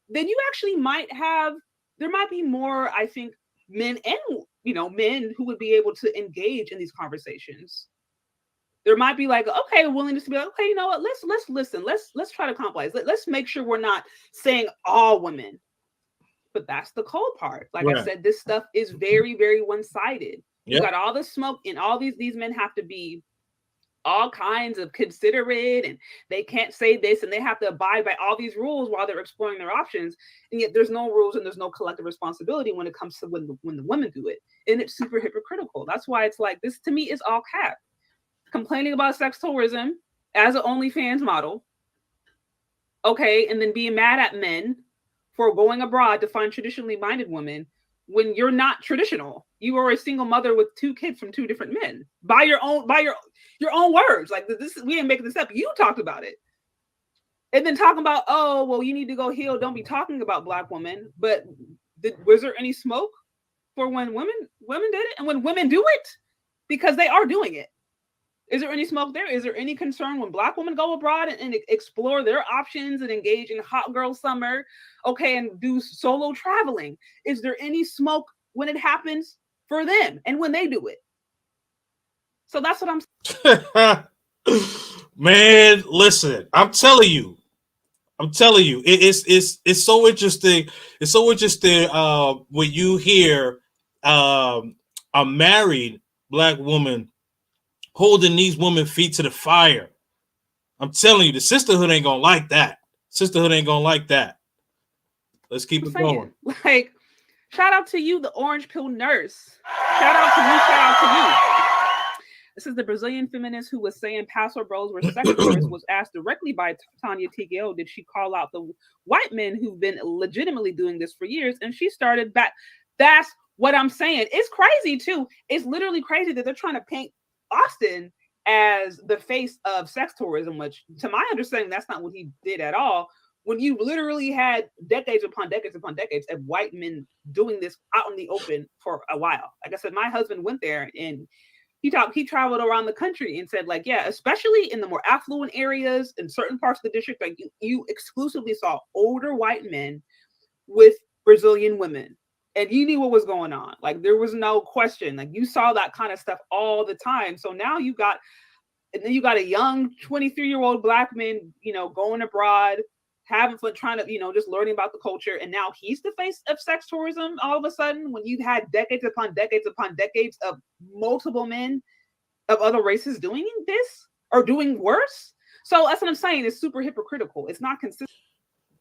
then you actually there might be more, I think, men and men who would be able to engage in these conversations. There might be like, okay, willingness to be like, okay, you know what? Let's listen. Let's try to compromise. Let's make sure we're not saying all women. But that's the cold part. Like I said, this stuff is very, very one-sided. You got all the smoke, and all these men have to be all kinds of considerate, and they can't say this, and they have to abide by all these rules while they're exploring their options. And yet there's no rules and there's no collective responsibility when it comes to when the women do it. And it's super hypocritical. That's why it's like, this to me is all cap. Complaining about sex tourism as an OnlyFans model. Okay, and then being mad at men for going abroad to find traditionally minded women when you're not traditional. You are a single mother with 2 kids from 2 different men. By your own words. Like, this, we ain't making this up. You talked about it. And then talking about, oh, well, you need to go heal. Don't be talking about Black women. But was there any smoke for when women did it? And when women do it? Because they are doing it. Is there any smoke there? Is there any concern when Black women go abroad and explore their options and engage in hot girl summer, okay, and do solo traveling? Is there any smoke when it happens for them and when they do it? So that's what I'm saying. Man, listen, I'm telling you, it's so interesting. It's so interesting when you hear a married Black woman holding these women's feet to the fire. I'm telling you, the sisterhood ain't gonna like that. Sisterhood ain't gonna like that. Let's keep it going. Like, shout out to you, the orange pill nurse. Shout out to you. Shout out to you. This is the Brazilian feminist who was saying password bros were sex tourists, was asked directly by Tanya Tigel, did she call out the white men who've been legitimately doing this for years? And she started back. That's what I'm saying. It's crazy too. It's literally crazy that they're trying to paint Austin as the face of sex tourism, which to my understanding, that's not what he did at all. When you literally had decades upon decades upon decades of white men doing this out in the open for a while. Like I said, my husband went there and he traveled around the country and said, like, yeah, especially in the more affluent areas in certain parts of the district, like you exclusively saw older white men with Brazilian women. And you knew what was going on. Like, there was no question. Like, you saw that kind of stuff all the time. So now you got a young 23-year-old black man, going abroad, having fun, trying to, just learning about the culture. And now he's the face of sex tourism all of a sudden, when you had decades upon decades upon decades of multiple men of other races doing this or doing worse. So that's what I'm saying. It's super hypocritical. It's not consistent.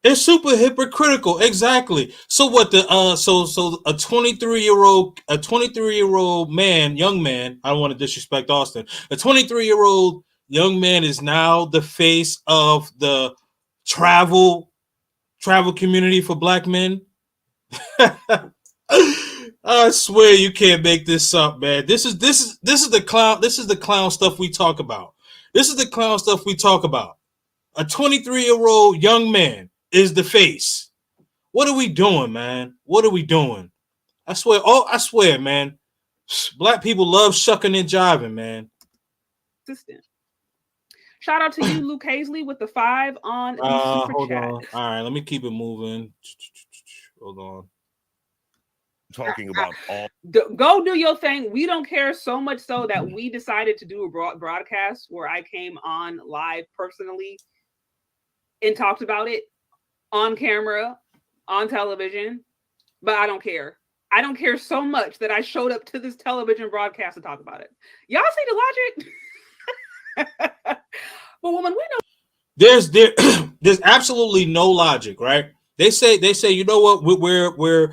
It's super hypocritical, exactly. So what so a 23-year-old young man, I don't want to disrespect Austin. A 23-year-old young man is now the face of the travel community for black men. I swear you can't make this up, man. This is the clown stuff we talk about. This is the clown stuff we talk about. A 23-year-old young man is the face. What are we doing, man? What are we doing? I swear, man. Black people love shucking and jiving, man. Shout out to you, Luke Hazley, with the 5 on the super hold chat. on. All right, let me keep it moving. Hold on. Talking about all. Go do your thing. We don't care, so much so that we decided to do a broadcast where I came on live personally and talked about it on camera, on television. But I don't care. I don't care so much that I showed up to this television broadcast to talk about it. Y'all see the logic? But woman, we know there's absolutely no logic, right? They say, you know what, we're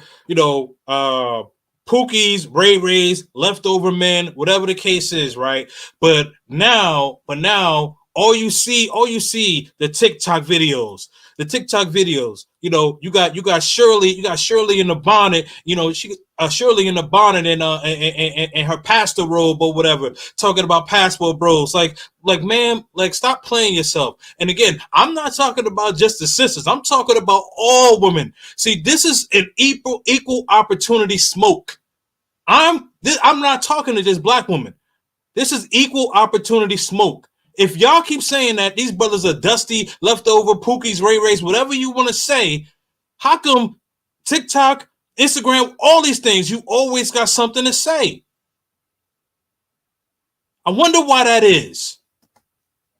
Pookies, Ray Rays, leftover men, whatever the case is, right? But now all you see the TikTok videos. You got Shirley in the bonnet, Shirley in the bonnet and her pastor robe or whatever, talking about passport bros. Like, man, stop playing yourself. And again, I'm not talking about just the sisters. I'm talking about all women. See, this is an equal opportunity smoke. I'm not talking to just black women. This is equal opportunity smoke. If y'all keep saying that these brothers are dusty, leftover, Pookies, Ray Rays, whatever you want to say, how come TikTok, Instagram, all these things, you always got something to say? I wonder why that is.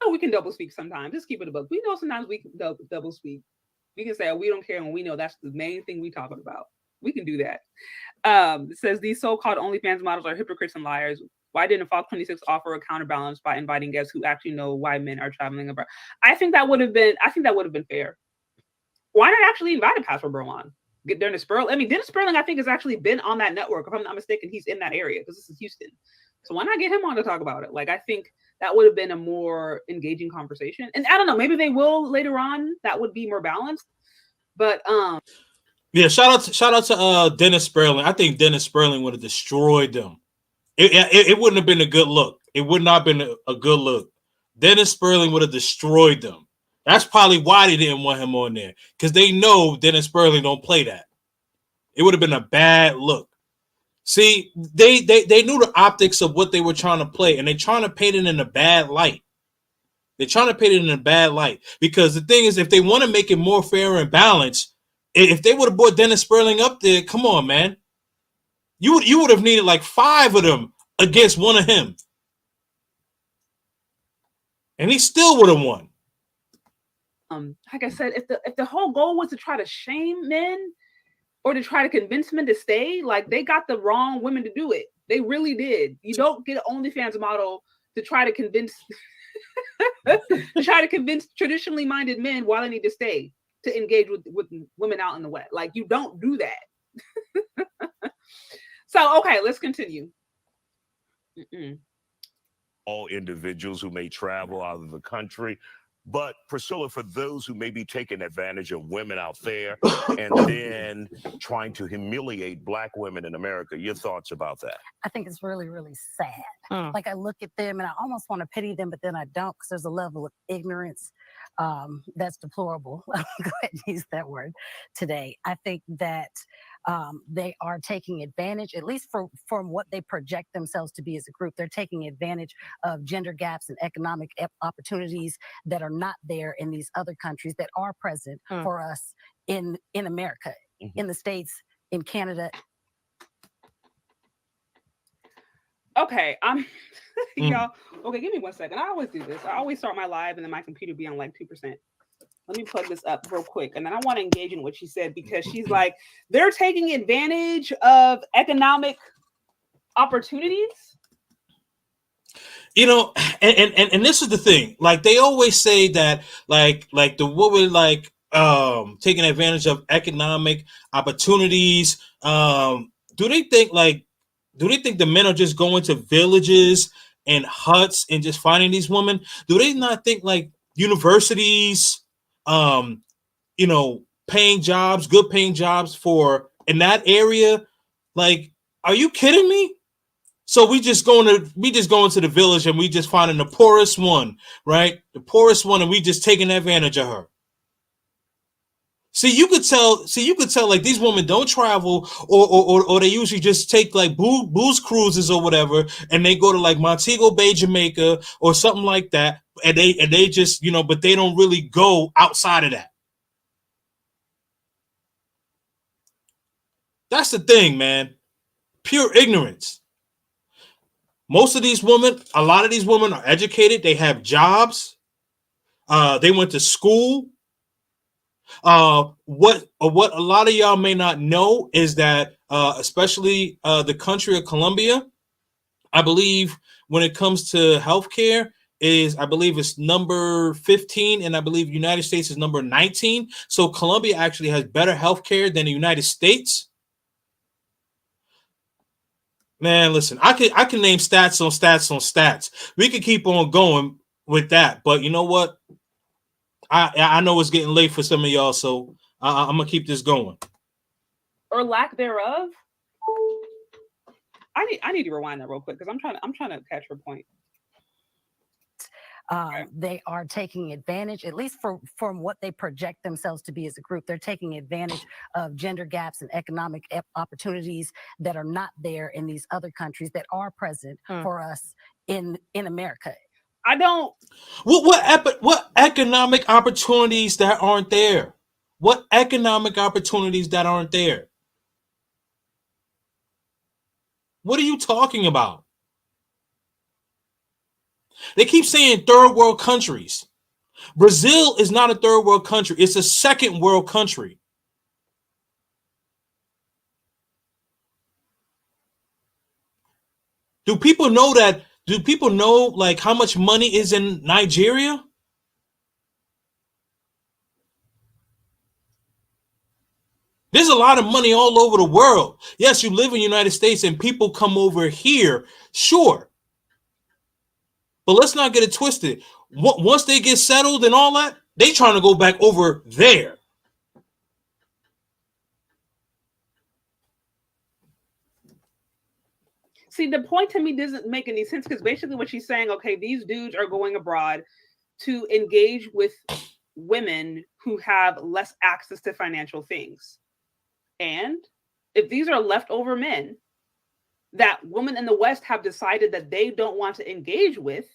We can double speak sometimes. Just keep it a book. We know sometimes we can double speak. We can say, we don't care when we know that's the main thing we talking about. We can do that. It says these so-called OnlyFans models are hypocrites and liars. Why didn't Fox 26 offer a counterbalance by inviting guests who actually know why men are traveling abroad? I think that would have been fair. Why not actually invite a passport bro on? Get Dennis Sperling. I mean, Dennis Sperling, I think, has actually been on that network. If I'm not mistaken, he's in that area because this is Houston. So why not get him on to talk about it? Like, I think that would have been a more engaging conversation. And I don't know, maybe they will later on. That would be more balanced. But yeah, shout out to Dennis Sperling. I think Dennis Sperling would have destroyed them. It wouldn't have been a good look. It would not have been a good look. Dennis Sperling would have destroyed them. That's probably why they didn't want him on there, because they know Dennis Sperling don't play that. It would have been a bad look. See, they knew the optics of what they were trying to play, and they're trying to paint it in a bad light. They're trying to paint it in a bad light, because the thing is, if they want to make it more fair and balanced, if they would have brought Dennis Sperling up there, come on, man. You would have needed like 5 of them against one of him. And he still would have won. Like I said, if the whole goal was to try to shame men or to try to convince men to stay, like, they got the wrong women to do it. They really did. You don't get an OnlyFans model to try to convince traditionally minded men why they need to stay to engage with women out in the West. Like, you don't do that. So, okay, let's continue. All individuals who may travel out of the country. But Priscilla, for those who may be taking advantage of women out there and then trying to humiliate Black women in America, your thoughts about that? I think it's really, really sad. Like, I look at them and I almost want to pity them, but then I don't, because there's a level of ignorance that's deplorable. I'll go ahead and use that word today. I think that they are taking advantage, at least from what they project themselves to be as a group. They're taking advantage of gender gaps and economic opportunities that are not there in these other countries that are present for us in America, in the States, in Canada. Okay, y'all. Okay, give me 1 second. I always do this. I always start my live and then my computer be on like 2%. Let me plug this up real quick. And then I want to engage in what she said, because she's like, they're taking advantage of economic opportunities. You know, and this is the thing. Like, they always say that like the woman taking advantage of economic opportunities. Do they think the men are just going to villages and huts and just finding these women? Do they not think like universities, paying jobs, good paying jobs for in that area? Like, are you kidding me? So we just going to the village and we just finding the poorest one, right? The poorest one, and we just taking advantage of her. See, you could tell like these women don't travel, or they usually just take like booze cruises or whatever, and they go to like Montego Bay, Jamaica, or something like that, and they just, but they don't really go outside of that. That's the thing, man. Pure ignorance. Most of these women, a lot of these women are educated. They have jobs. They went to school. What a lot of y'all may not know is that, especially the country of Colombia, I believe when it comes to healthcare, I believe it's number 15, and I believe United States is number 19. So Colombia actually has better healthcare than the United States. Man, listen, I can name stats on stats on stats. We could keep on going with that, but you know what? I know it's getting late for some of y'all, so I'm gonna keep this going. Or lack thereof. I need to rewind that real quick, because I'm trying to catch her point. They are taking advantage, at least from what they project themselves to be as a group. They're taking advantage of gender gaps and economic opportunities that are not there in these other countries that are present for us in America. I don't. What economic opportunities that aren't there? What economic opportunities that aren't there? What are you talking about? They keep saying third world countries. Brazil is not a third world country. It's a second world country. Do people know that? Do people know like how much money is in Nigeria? There's a lot of money all over the world. Yes, you live in the United States and people come over here, sure. But let's not get it twisted. Once they get settled and all that, they trying to go back over there. See, the point to me doesn't make any sense, because basically what she's saying, okay, these dudes are going abroad to engage with women who have less access to financial things. And if these are leftover men that women in the West have decided that they don't want to engage with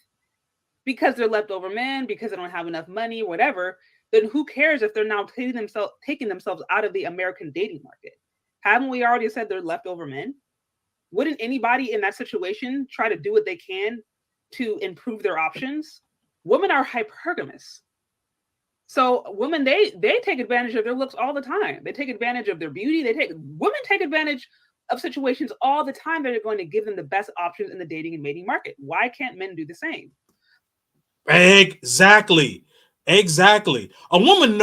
because they're leftover men, because they don't have enough money, whatever, then who cares if they're now taking themselves out of the American dating market? Haven't we already said they're leftover men? Wouldn't anybody in that situation try to do what they can to improve their options? Women are hypergamous. So women, they take advantage of their looks all the time. They take advantage of their beauty. Women take advantage of situations all the time that are going to give them the best options in the dating and mating market. Why can't men do the same? Exactly. A woman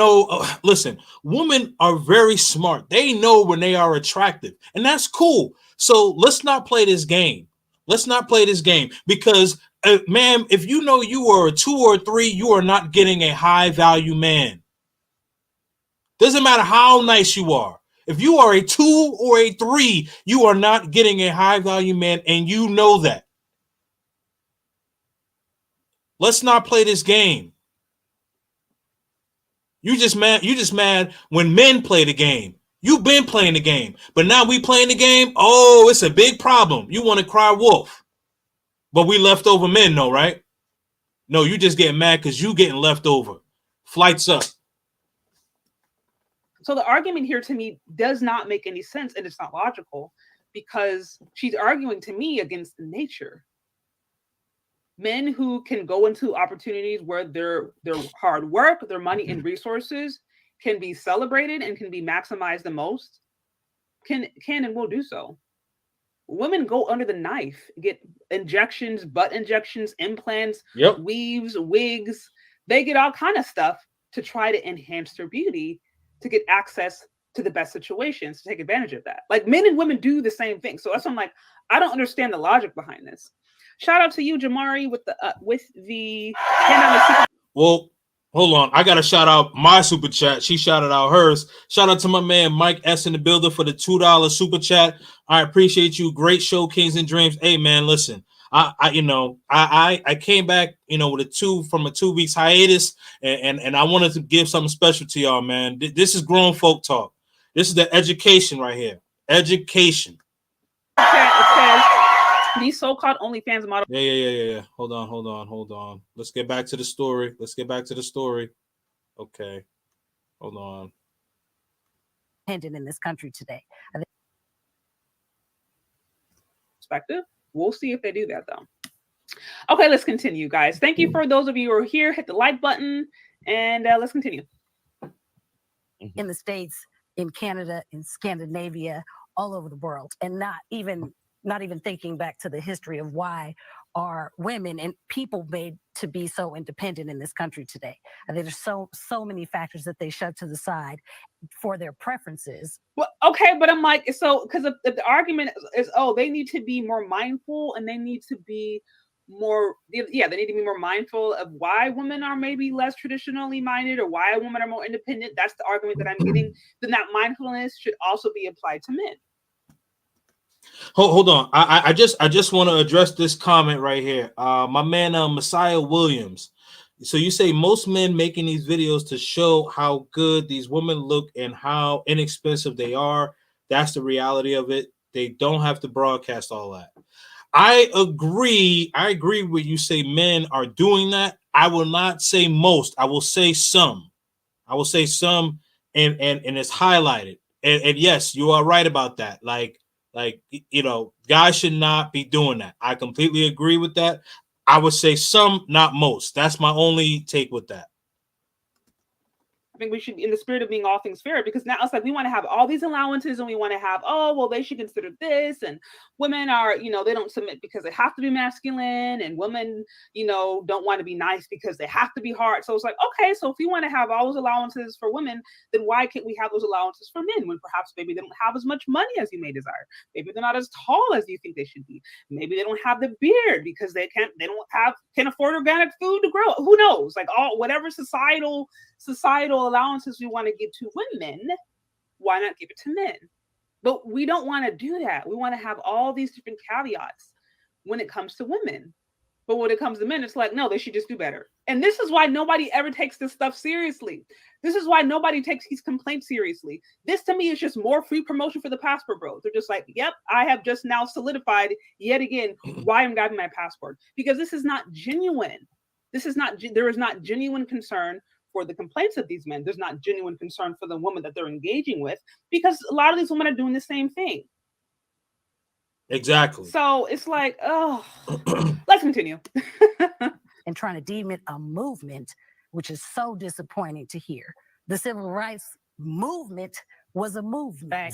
listen, women are very smart. They know when they are attractive, and that's cool. So let's not play this game. Because man, if you know you are a 2 or a 3, you are not getting a high value man. Doesn't matter how nice you are. If you are a 2 or a 3, you are not getting a high value man, and you know that. Let's not play this game. You just mad when men play the game. You've been playing the game, but now we playing the game. Oh, it's a big problem. You want to cry wolf, but we leftover men, no, right? No, you just getting mad because you getting left over. Flights up. So the argument here to me does not make any sense, and it's not logical, because she's arguing to me against nature. Men who can go into opportunities where their hard work, their money and resources can be celebrated and can be maximized the most, can and will do so. Women go under the knife, get injections, butt injections, implants, weaves, wigs. They get all kind of stuff to try to enhance their beauty, to get access to the best situations, to take advantage of that. Like, men and women do the same thing. So that's why I'm like, I don't understand the logic behind this. Shout out to you, Jamari, with the Well, hold on. I gotta shout out my super chat. She shouted out hers. Shout out to my man Mike S in the builder for the $2 super chat. I appreciate you. Great show, Kings and Dreams. Hey man, listen. I came back, with a 2 weeks hiatus, and I wanted to give something special to y'all, man. This is grown folk talk. This is the education right here. Education. It says these so-called OnlyFans models. Yeah. Hold on. Let's get back to the story. Okay. Hold on. In this country today. Perspective. We'll see if they do that, though. Okay, let's continue, guys. Thank you for those of you who are here. Hit the like button, and let's continue. In the States, in Canada, in Scandinavia, all over the world, and not even thinking back to the history of why are women and people made to be so independent in this country today. I think there's so many factors that they shove to the side for their preferences. Well, okay, but I'm like, so because the argument is, they need to be more mindful, and they need to be more, they need to be more mindful of why women are maybe less traditionally minded, or why women are more independent. That's the argument that I'm getting. Then that mindfulness should also be applied to men. Hold on. I just want to address this comment right here. My man Messiah Williams. So you say most men making these videos to show how good these women look and how inexpensive they are. That's the reality of it. They don't have to broadcast all that. I agree with you say men are doing that. I will not say most. I will say some. and it's highlighted. And yes, you are right about that. Like, guys should not be doing that. I completely agree with that. I would say some, not most. That's my only take with that. I think we should, in the spirit of being all things fair, because now it's like we want to have all these allowances, and we want to have, they should consider this, and women are, they don't submit because they have to be masculine, and women, don't want to be nice because they have to be hard. So it's like, okay, so if you want to have all those allowances for women, then why can't we have those allowances for men, when perhaps maybe they don't have as much money as you may desire? Maybe they're not as tall as you think they should be. Maybe they don't have the beard because they can't afford organic food to grow. Who knows? Like, whatever societal allowances we want to give to women, why not give it to men? But we don't want to do that. We want to have all these different caveats when it comes to women. But when it comes to men, it's like, no, they should just do better. And this is why nobody ever takes this stuff seriously. This is why nobody takes these complaints seriously. This, to me, is just more free promotion for the passport bros. They're just like, yep, I have just now solidified yet again why I'm grabbing my passport. Because this is not genuine. There is not genuine concern for the complaints of these men. There's not genuine concern for the woman that they're engaging with, because a lot of these women are doing the same thing. Exactly. So it's like, let's continue. And trying to deem it a movement, which is so disappointing to hear. The civil rights movement was a movement.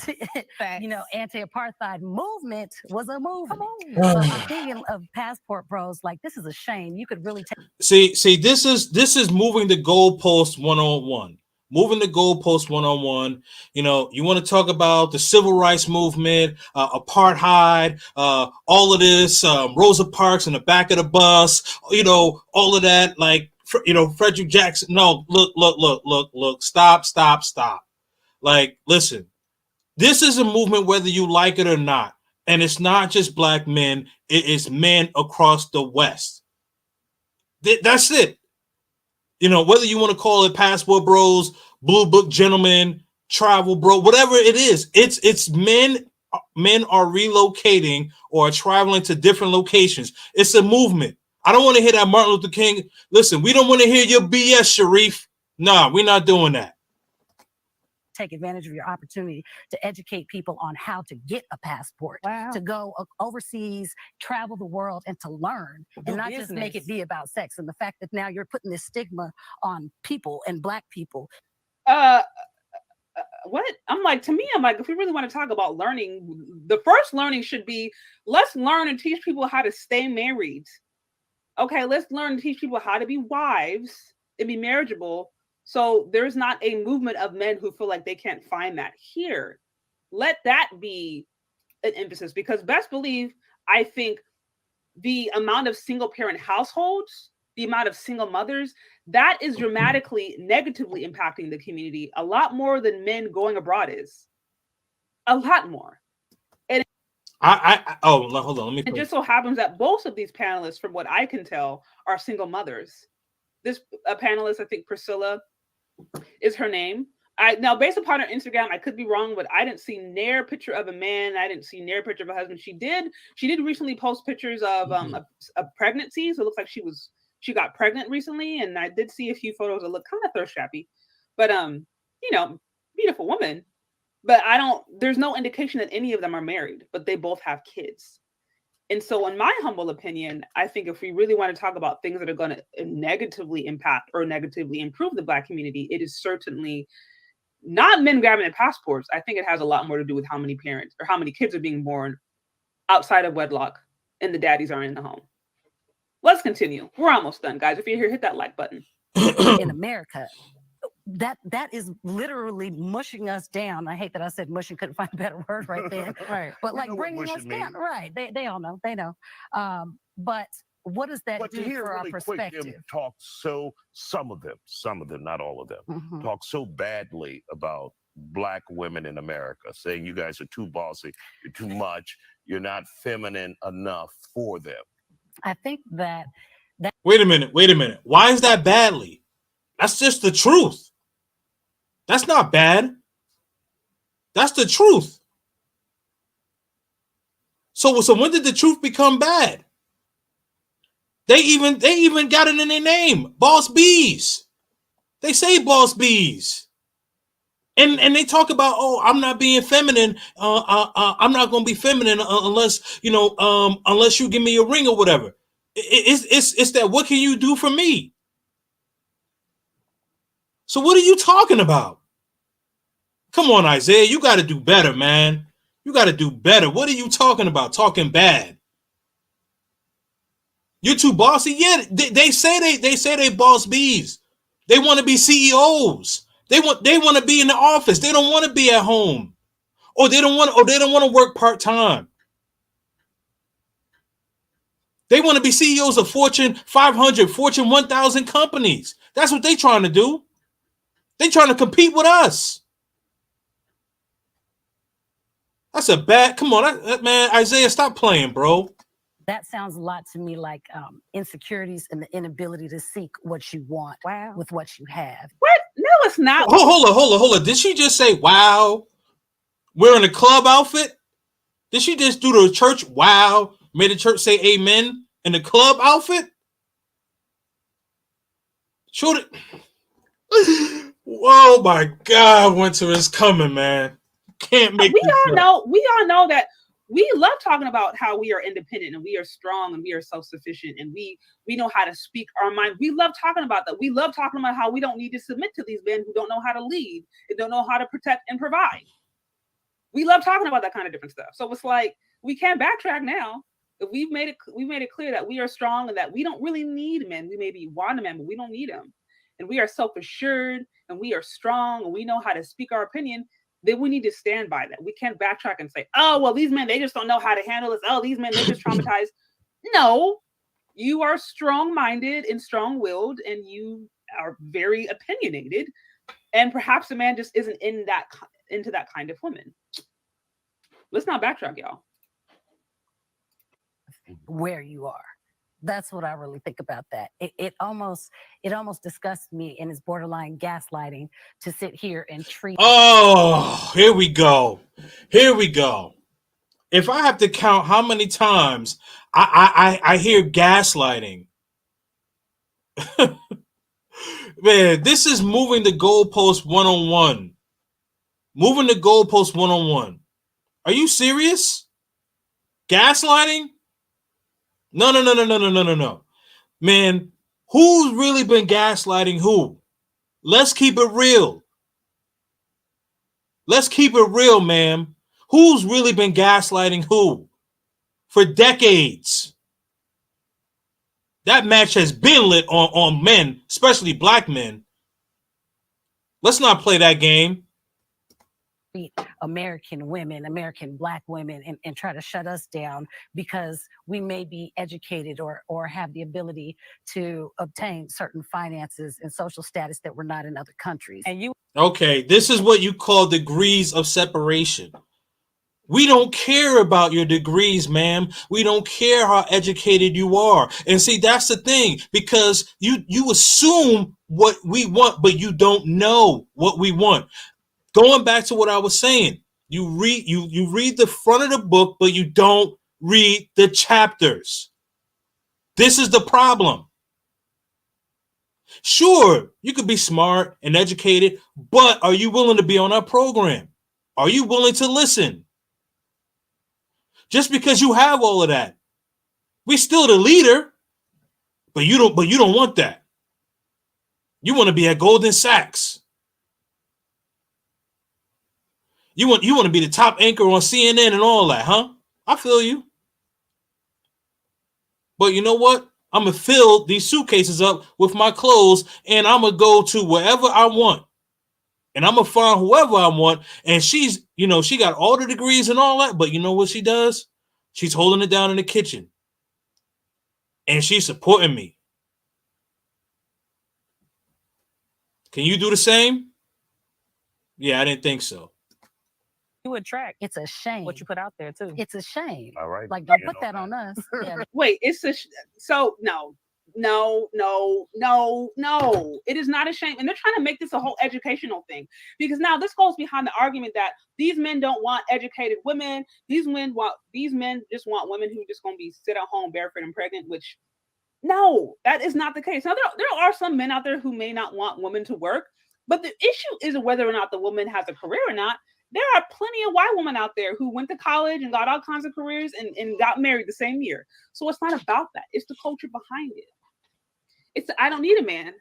Facts. You know, anti-apartheid movement was a movement. Come on. So I'm thinking of passport bros, like, this is a shame. You could really take. See, this is moving the goalpost 101. Moving the goalpost 101. You know, you want to talk about the civil rights movement, apartheid, all of this, Rosa Parks in the back of the bus, you know, all of that, like, you know, Frederick Jackson. No, look, stop. Like, listen, this is a movement whether you like it or not. And it's not just black men, it is men across the West. That's it. You know, whether you want to call it passport bros, blue book gentlemen, travel bro, whatever it is, it's men are relocating or traveling to different locations. It's a movement. I don't want to hear that Martin Luther King. Listen, we don't want to hear your BS, Sharif. Nah, we're not doing that. Take advantage of your opportunity to educate people on how to get a passport, to go overseas, travel the world, and to learn, and not just make it be about sex. And the fact that now you're putting this stigma on people and black people. What? I'm like, if we really want to talk about learning, the first learning should be, let's learn and teach people how to stay married. Okay, let's learn and teach people how to be wives and be marriageable. So there's not a movement of men who feel like they can't find that here. Let that be an emphasis, because best believe, I think the amount of single parent households, the amount of single mothers, that is dramatically negatively impacting the community a lot more than men going abroad is. A lot more. And hold on, let me. It just so happens that both of these panelists, from what I can tell, are single mothers. This panelist, I think Priscilla is her name. Now, based upon her Instagram, I could be wrong, but I didn't see near picture of a man. I didn't see near picture of a husband. She did recently post pictures of a pregnancy. So it looks like she got pregnant recently, and I did see a few photos that look kind of thirst trappy. But you know, beautiful woman. But there's no indication that any of them are married, but they both have kids. And so, in my humble opinion, I think if we really want to talk about things that are going to negatively impact or negatively improve the Black community, it is certainly not men grabbing their passports. I think it has a lot more to do with how many parents or how many kids are being born outside of wedlock and the daddies aren't in the home. Let's continue. We're almost done, guys. If you're here, hit that like button. In America, that is literally mushing us down. I hate that I said mushing, couldn't find a better word right there. Right. But like bringing us down. Right. They all know. They know. But what does that do for our perspective? Some of them, not all of them, talk so badly about Black women in America, saying you guys are too bossy, you're too much, you're not feminine enough for them. I think that Wait a minute. Why is that badly? That's just the truth. That's not bad. That's the truth. So when did the truth become bad? They even got it in their name, boss bees. They say boss bees, and they talk about, oh, I'm not being feminine. I'm not going to be feminine unless unless you give me a ring or whatever. It's that. What can you do for me? So what are you talking about? Come on, Isaiah, you got to do better, man. You got to do better. What are you talking about? Talking bad. You're too bossy. Yeah, they say they boss bees. They want to be CEOs. They want to be in the office. They don't want to be at home, or they don't want to work part-time. They want to be CEOs of Fortune 500, Fortune 1000 companies. That's what they're trying to do. They're trying to compete with us. That's a bad. Come on, man, Isaiah, stop playing, bro. That sounds a lot to me like insecurities and the inability to seek what you want with what you have. What? No, it's not. Hold on. Did she just say, wow, wearing a club outfit? Did she just do the church, wow, made the church say amen in the club outfit? Showed it. Oh my God, winter is coming, man. Can't make we all know that we love talking about how we are independent and we are strong and we are self-sufficient and we know how to speak our mind. We love talking about that. We love talking about how we don't need to submit to these men who don't know how to lead and don't know how to protect and provide. We love talking about that kind of different stuff. So it's like we can't backtrack now. If we've made it clear that we are strong and that we don't really need men. We maybe want a man, but we don't need them. And we are self-assured and we are strong and we know how to speak our opinion. Then we need to stand by that. We can't backtrack and say, oh, well, these men, they just don't know how to handle this. Oh, these men, they're just traumatized. No, you are strong-minded and strong-willed and you are very opinionated. And perhaps a man just isn't into that kind of woman. Let's not backtrack, y'all. Where you are. That's what I really think about that. It almost disgusts me and is borderline gaslighting to sit here and treat. Oh, here we go. If I have to count how many times I hear gaslighting, man, this is moving the goalpost 101. Moving the goalpost 101. Are you serious? Gaslighting? No. Man, who's really been gaslighting who? Let's keep it real. Let's keep it real, man. Who's really been gaslighting who? For decades. That match has been lit on men, especially black men. Let's not play that game. American women, American black women, and try to shut us down because we may be educated or have the ability to obtain certain finances and social status that we're not in other countries. And you Okay, this is what you call degrees of separation. We don't care about your degrees, ma'am. We don't care how educated you are. And see, that's the thing, because you assume what we want, but you don't know what we want. Going back to what I was saying, you read the front of the book, but you don't read the chapters. This is the problem. Sure, you could be smart and educated, but are you willing to be on our program? Are you willing to listen? Just because you have all of that, we still the leader, but you don't want that. You want to be at Goldman Sachs. You want to be the top anchor on CNN and all that, huh? I feel you. But you know what? I'm going to fill these suitcases up with my clothes and I'm going to go to wherever I want. And I'm going to find whoever I want. And she's, she got all the degrees and all that. But you know what she does? She's holding it down in the kitchen. And she's supporting me. Can you do the same? Yeah, I didn't think so. You attract. It's a shame what you put out there too. It's a shame. All right. Like, don't put that on us. Yeah. Wait, so no. It is not a shame. And they're trying to make this a whole educational thing, because now this goes behind the argument that these men don't want educated women. These men just want women who just going to be sit at home barefoot and pregnant, which no, that is not the case. Now there are some men out there who may not want women to work, but the issue isn't whether or not the woman has a career or not. There are plenty of white women out there who went to college and got all kinds of careers and got married the same year. So it's not about that. It's the culture behind it. It's the I don't need a man.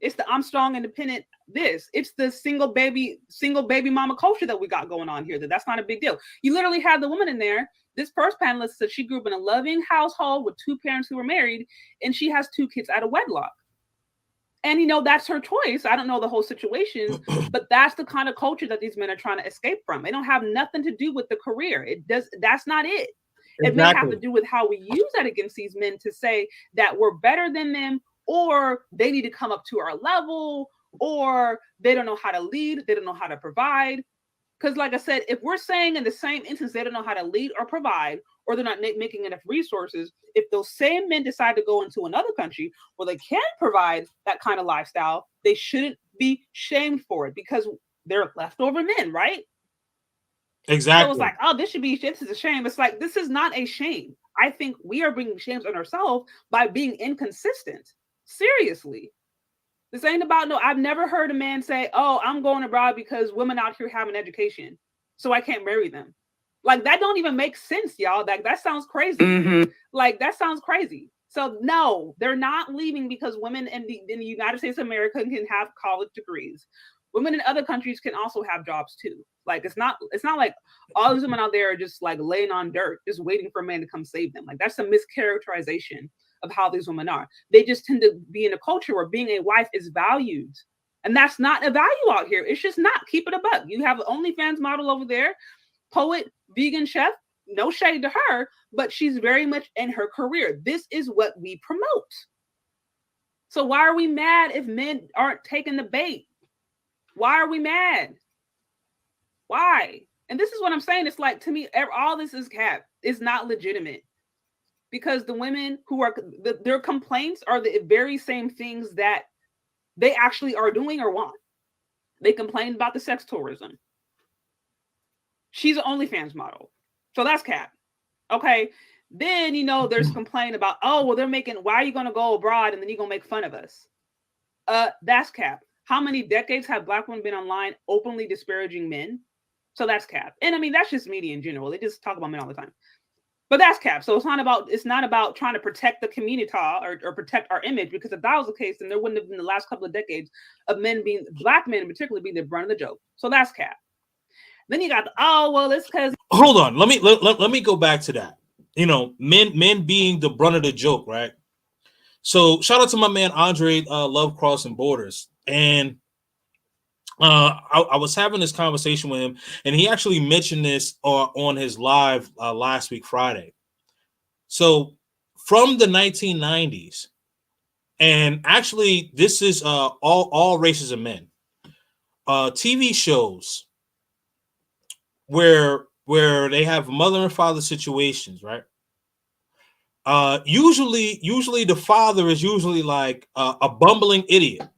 It's the I'm strong, independent. It's the single baby mama culture that we got going on here. That's not a big deal. You literally have the woman in there. This first panelist said she grew up in a loving household with two parents who were married, and she has two kids out of wedlock. And, that's her choice. I don't know the whole situation, but that's the kind of culture that these men are trying to escape from. It don't have nothing to do with the career. That's not it. Exactly. It may have to do with how we use that against these men to say that we're better than them, or they need to come up to our level, or they don't know how to lead. They don't know how to provide. Because like I said, if we're saying in the same instance, they don't know how to lead or provide, or they're not making enough resources, if those same men decide to go into another country where they can provide that kind of lifestyle, they shouldn't be shamed for it because they're leftover men, right? Exactly. So it's like, oh, this is a shame. It's like, this is not a shame. I think we are bringing shame on ourselves by being inconsistent. Seriously. This ain't about I've never heard a man say, oh, I'm going abroad because women out here have an education, so I can't marry them. Like, that don't even make sense, y'all. That sounds crazy. Like, that sounds crazy. So no, they're not leaving because women in the United States of America can have college degrees. Women in other countries can also have jobs too. Like, it's not like all these women out there are just like laying on dirt, just waiting for a man to come save them. Like, that's a mischaracterization of how these women are. They just tend to be in a culture where being a wife is valued. And that's not a value out here. It's just not. Keep it a buck. You have an OnlyFans model over there, poet, vegan chef, no shade to her, but she's very much in her career. This is what we promote. So why are we mad if men aren't taking the bait? Why are we mad? Why? And this is what I'm saying. It's like, to me, all this is cap. It's not legitimate. Because the women who are, their complaints are the very same things that they actually are doing or want. They complain about the sex tourism. She's an OnlyFans model. So that's cap. Okay. Then, there's complaint about, oh, well, why are you going to go abroad and then you're going to make fun of us? That's cap. How many decades have Black women been online openly disparaging men? So that's cap. And I mean, that's just media in general. They just talk about men all the time. But that's cap. So it's not about trying to protect the community or protect our image, because if that was the case, then there wouldn't have been the last couple of decades of Black men particularly being the brunt of the joke. So that's cap. Then you got it's because. Hold on. Let me go back to that. Men being the brunt of the joke, right? So shout out to my man Andre, Love Crossing Borders, and I was having this conversation with him, and he actually mentioned this on his live last week Friday. So from the 1990s, and actually this is all races of men, TV shows where they have mother and father situations, right? Usually the father is usually like a bumbling idiot.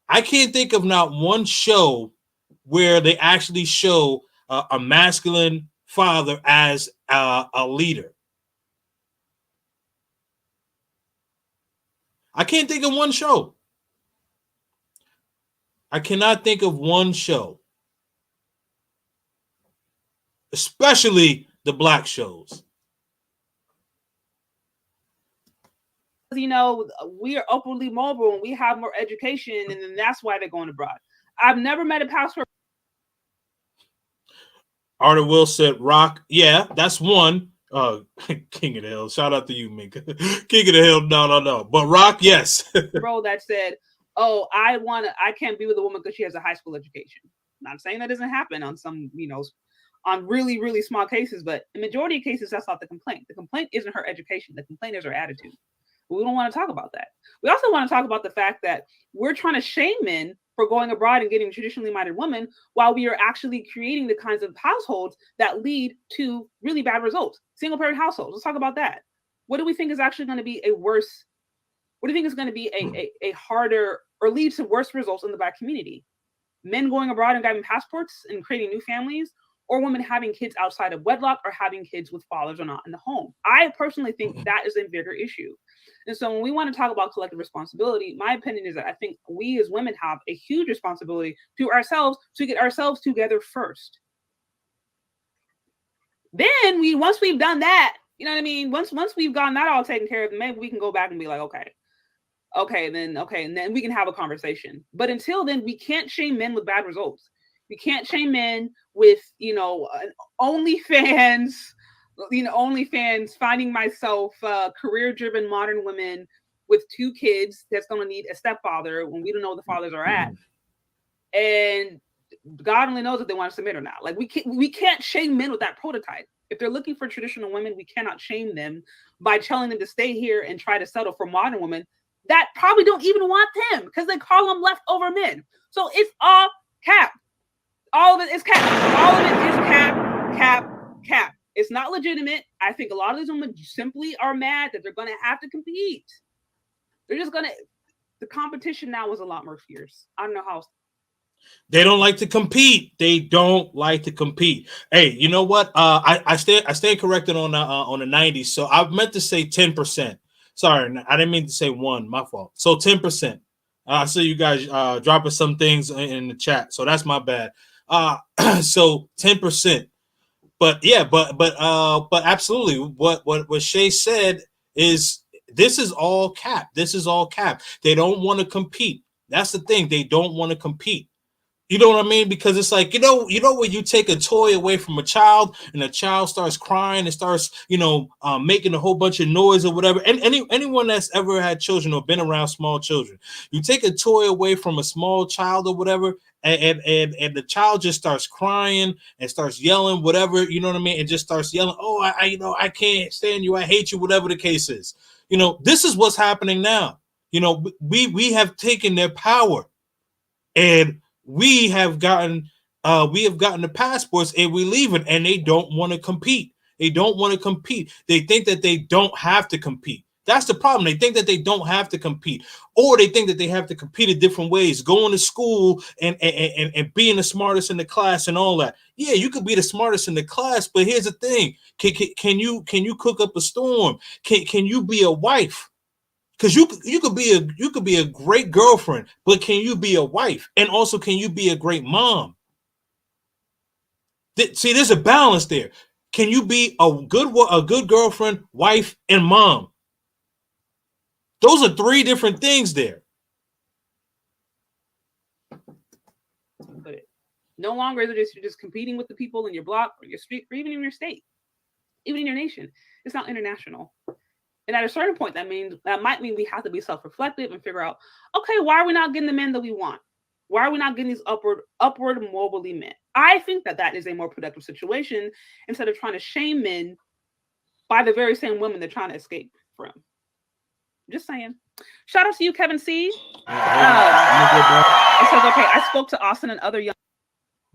I can't think of not one show where they actually show a masculine father as a leader. I can't think of one show. I cannot think of one show, especially the Black shows. We are upwardly mobile and we have more education, and then that's why they're going abroad. I've never met a pastor. Arthur Will said, "Rock, yeah, that's one." King of the Hill, shout out to you, Minka. King of the Hill, no, but Rock, yes. Bro, that said, "Oh, I can't be with a woman because she has a high school education." Not saying that doesn't happen on some, on really, really small cases, but in majority of cases, that's not the complaint. The complaint isn't her education. The complaint is her attitude. We don't want to talk about that. We also want to talk about the fact that we're trying to shame men for going abroad and getting traditionally minded women, while we are actually creating the kinds of households that lead to really bad results. Single parent households. Let's talk about that. What do we think is actually going to be what do you think is going to be a harder or lead to worse results in the Black community? Men going abroad and getting passports and creating new families, or women having kids outside of wedlock or having kids with fathers or not in the home? I personally think that is a bigger issue. And so when we want to talk about collective responsibility, my opinion is that I think we as women have a huge responsibility to ourselves to get ourselves together first. Then once we've done that, you know what I mean? Once we've gotten that all taken care of, maybe we can go back and be like, okay, and then we can have a conversation. But until then, we can't shame men with bad results. We can't shame men with, OnlyFans, finding myself career-driven modern women with 2 kids that's going to need a stepfather when we don't know where the fathers are at. And God only knows if they want to submit or not. Like, we can't shame men with that prototype. If they're looking for traditional women, we cannot shame them by telling them to stay here and try to settle for modern women that probably don't even want them because they call them leftover men. So it's all cap. All of it is cap. All of it is cap. It's not legitimate. I think a lot of these women simply are mad that they're going to have to compete. They're just going to. The competition now is a lot more fierce. I don't know how. They don't like to compete. They don't like to compete. Hey, you know what? I stand corrected on the 90s. So I meant to say 10%. Sorry, I didn't mean to say 1. My fault. So 10%. I see you guys dropping some things in the chat. So that's my bad. So 10%. but absolutely, what Shay said is this is all cap. This is all cap. They don't want to compete. That's the thing. They don't want to compete. You know what I mean? Because it's like, when you take a toy away from a child and a child starts crying and starts, making a whole bunch of noise or whatever. And anyone that's ever had children or been around small children, you take a toy away from a small child or whatever, and the child just starts crying and starts yelling, whatever, you know what I mean? And just starts yelling, oh, I can't stand you. I hate you, whatever the case is. This is what's happening now. We have taken their power, and we have gotten the passports, and we leave it, and they don't want to compete. They don't want to compete. They think that they don't have to compete. That's the problem. They think that they don't have to compete, or they think that they have to compete in different ways, going to school and being the smartest in the class and all that. Yeah, you could be the smartest in the class, but here's the thing: can you cook up a storm? Can you be a wife? Because you could be a great girlfriend, but can you be a wife? And also, can you be a great mom? See, there's a balance there. Can you be a good girlfriend, wife, and mom? Those are three different things there. But no longer is it you're just competing with the people in your block or your street or even in your state, even in your nation. It's not international. And at a certain point, that might mean we have to be self-reflective and figure out, okay, why are we not getting the men that we want? Why are we not getting these upward mobility men? I think that is a more productive situation instead of trying to shame men by the very same women they're trying to escape from. Just saying. Shout out to you, Kevin C. It says, okay, I spoke to Austin and other young.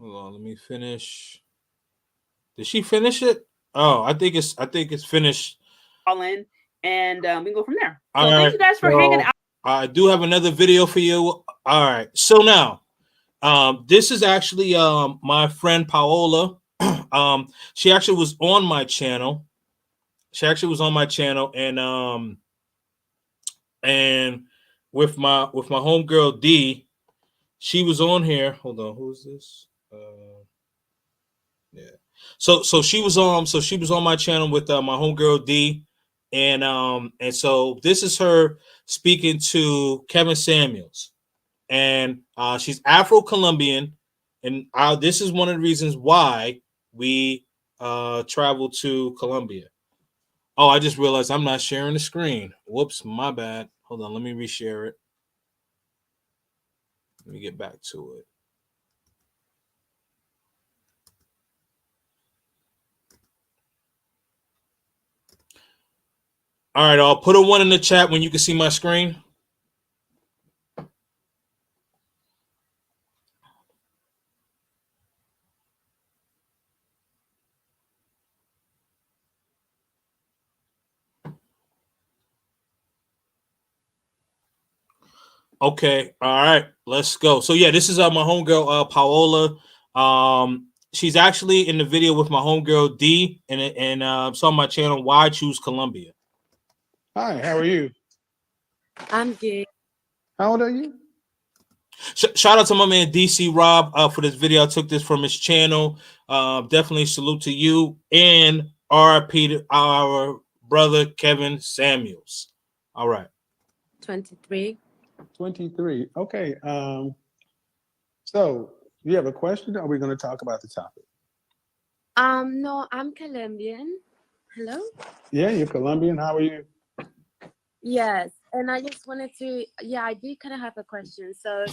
Hold on, let me finish. Did she finish it? Oh, I think it's finished. All in. And we can go from there. So all thank right, you guys for hanging out. I do have another video for you. All right. So now, this is actually my friend Paola. She actually was on my channel. And with my homegirl D, she was on here. Hold on, who is this? Yeah. So she was on my channel with my homegirl D. And so this is her speaking to Kevin Samuels, and she's Afro-Colombian, and this is one of the reasons why we traveled to Colombia. Oh, I just realized I'm not sharing the screen. Whoops, my bad. Hold on, let me reshare it. Let me get back to it. All right, I'll put a 1 in the chat when you can see my screen. Okay, all right, let's go. So yeah, this is my homegirl Paola. She's actually in the video with my homegirl D, and it's on my channel. Why Choose Colombia? Hi, how are you? I'm good. How old are you? Shout out to my man DC Rob for this video. I took this from his channel. Definitely salute to you, and RIP to our brother Kevin Samuels. All right. 23. 23. Okay. So you have a question, or are we going to talk about the topic? No, I'm Colombian. Hello? Yeah, you're Colombian. How are you? Yes. And I just wanted to, I do kind of have a question. So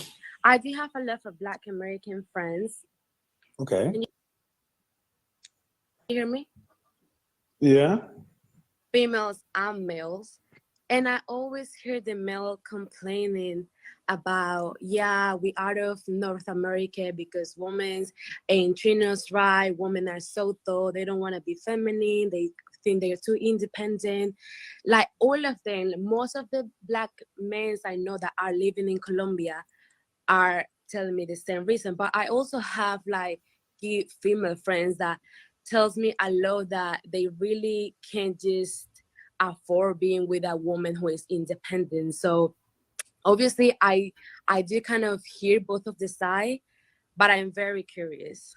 I do have a lot of Black American friends. Okay. Can you hear me? Yeah. Females and males. And I always hear the male complaining about, we out of North America because women ain't treating us right. Women are so tall. They don't want to be feminine. They think they're too independent. Like all of them, most of the Black men I know that are living in Colombia are telling me the same reason. But I also have like female friends that tells me a lot that they really can't just afford being with a woman who is independent. So obviously I do kind of hear both of the side, but I'm very curious.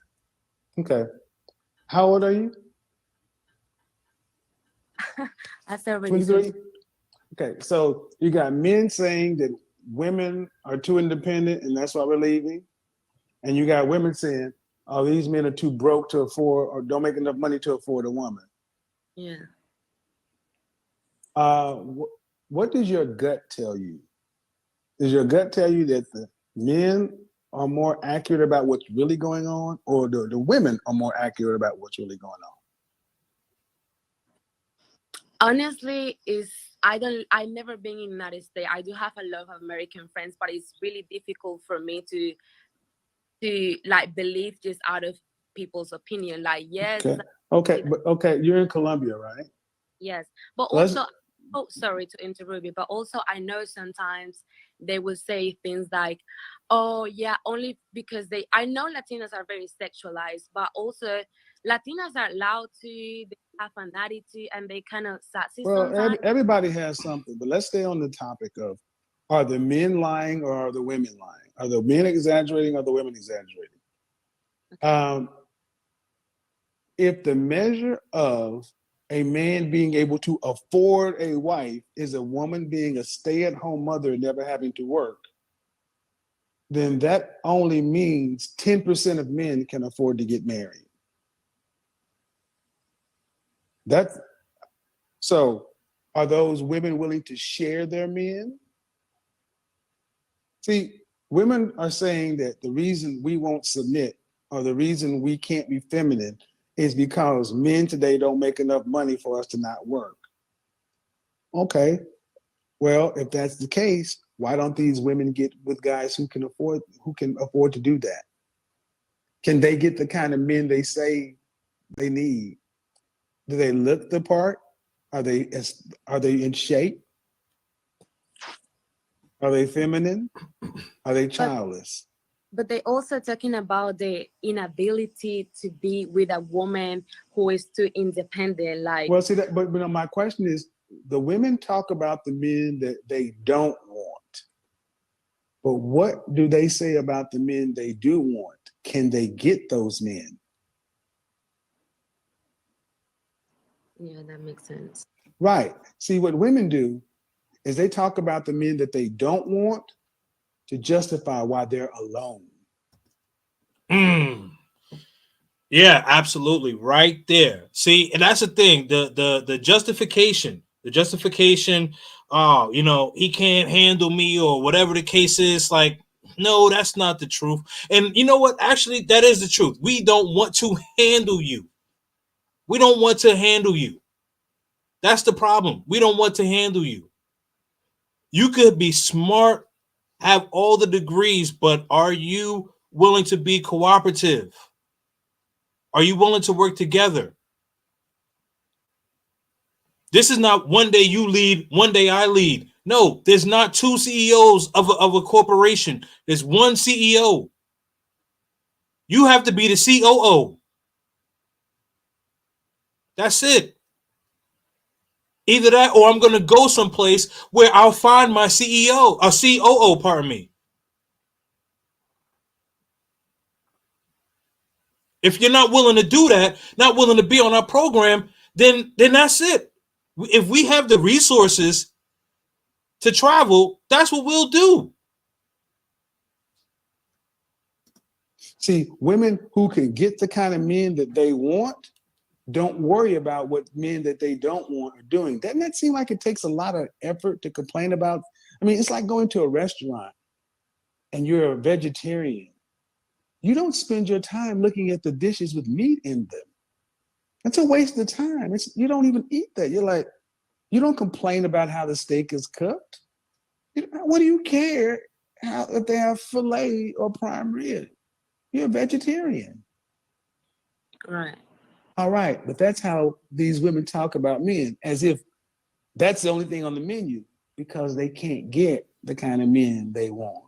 Okay. How old are you? I said already 23? Okay, so you got men saying that women are too independent and that's why we're leaving. And you got women saying, oh, these men are too broke to afford or don't make enough money to afford a woman. Yeah. What does your gut tell you? Does your gut tell you that the men are more accurate about what's really going on, or the women are more accurate about what's really going on? Honestly, I never been in the United States. I do have a lot of American friends, but it's really difficult for me to like believe just out of people's opinion. Like, yes, Okay, you're in Colombia, right? yes, but Let's- also, oh, sorry to interrupt you, but also I know sometimes they will say things like, oh yeah, only because I know Latinas are very sexualized, but also Latinas are allowed to, they have an attitude and they kind of sassy sometimes. Everybody has something, but let's stay on the topic of, are the men lying or are the women lying? Are the men exaggerating or are the women exaggerating? Okay. If the measure of a man being able to afford a wife is a woman being a stay-at-home mother and never having to work, then that only means 10% of men can afford to get married. So are those women willing to share their men? See, women are saying that the reason we won't submit or the reason we can't be feminine is because men today don't make enough money for us to not work. Okay, well, if that's the case, why don't these women get with guys who can afford to do that? Can they get the kind of men they say they need? Do they look the part? Are they in shape? Are they feminine? Are they childless? But they also talking about the inability to be with a woman who is too independent. Like, well, see that, but my question is, the women talk about the men that they don't want, but what do they say about the men they do want? Can they get those men? yeah, that makes sense. Right. See, what women do is they talk about the men that they don't want to justify why they're alone. Yeah, absolutely. Right there. See, and that's the thing. The justification, oh, he can't handle me or whatever the case is, like, no, that's not the truth. And you know what? Actually, that is the truth. We don't want to handle you. We don't want to handle you. That's the problem. We don't want to handle you. You could be smart, have all the degrees, but are you willing to be cooperative? Are you willing to work together? This is not one day you lead, one day I lead. No, there's not two CEOs of a corporation. There's one CEO. You have to be the COO. That's it. Either that or I'm going to go someplace where I'll find my CEO, a COO, pardon me. If you're not willing to do that, not willing to be on our program, then that's it. If we have the resources to travel, that's what we'll do. See, women who can get the kind of men that they want don't worry about what men that they don't want are doing. Doesn't that seem like it takes a lot of effort to complain about? I mean, it's like going to a restaurant and you're a vegetarian. You don't spend your time looking at the dishes with meat in them. That's a waste of time. You don't even eat that. You're like, you don't complain about how the steak is cooked. What do you care if they have filet or prime rib? You're a vegetarian. Right. All right, but that's how these women talk about men, as if that's the only thing on the menu, because they can't get the kind of men they want.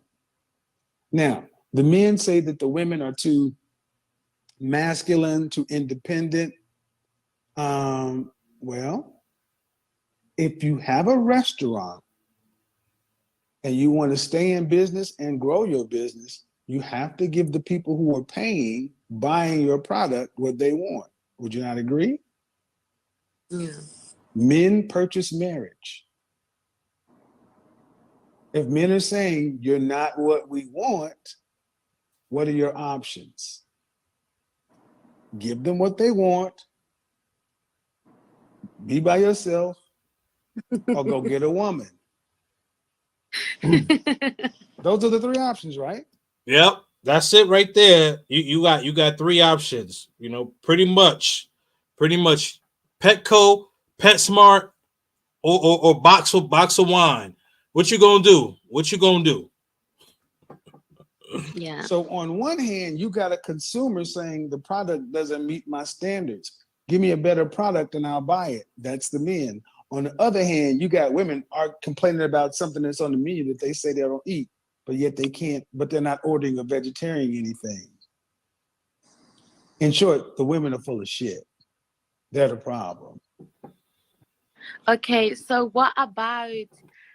Now, the men say that the women are too masculine, too independent. Well, if you have a restaurant and you want to stay in business and grow your business, you have to give the people who are buying your product what they want. Would you not agree? Yeah. Men purchase marriage. If men are saying you're not what we want, what are your options? Give them what they want, be by yourself, or go get a woman. Those are the three options, right? Yep, that's it right there. You got three options. You know, pretty much Petco, PetSmart, or box of wine. What you gonna do? What you gonna do? Yeah. So on one hand, you got a consumer saying the product doesn't meet my standards. Give me a better product and I'll buy it. That's the men. On the other hand, you got women are complaining about something that's on the menu that they say they don't eat, but yet they can't, but they're not ordering a vegetarian anything. In short, the women are full of shit. They're the problem. Okay, so what about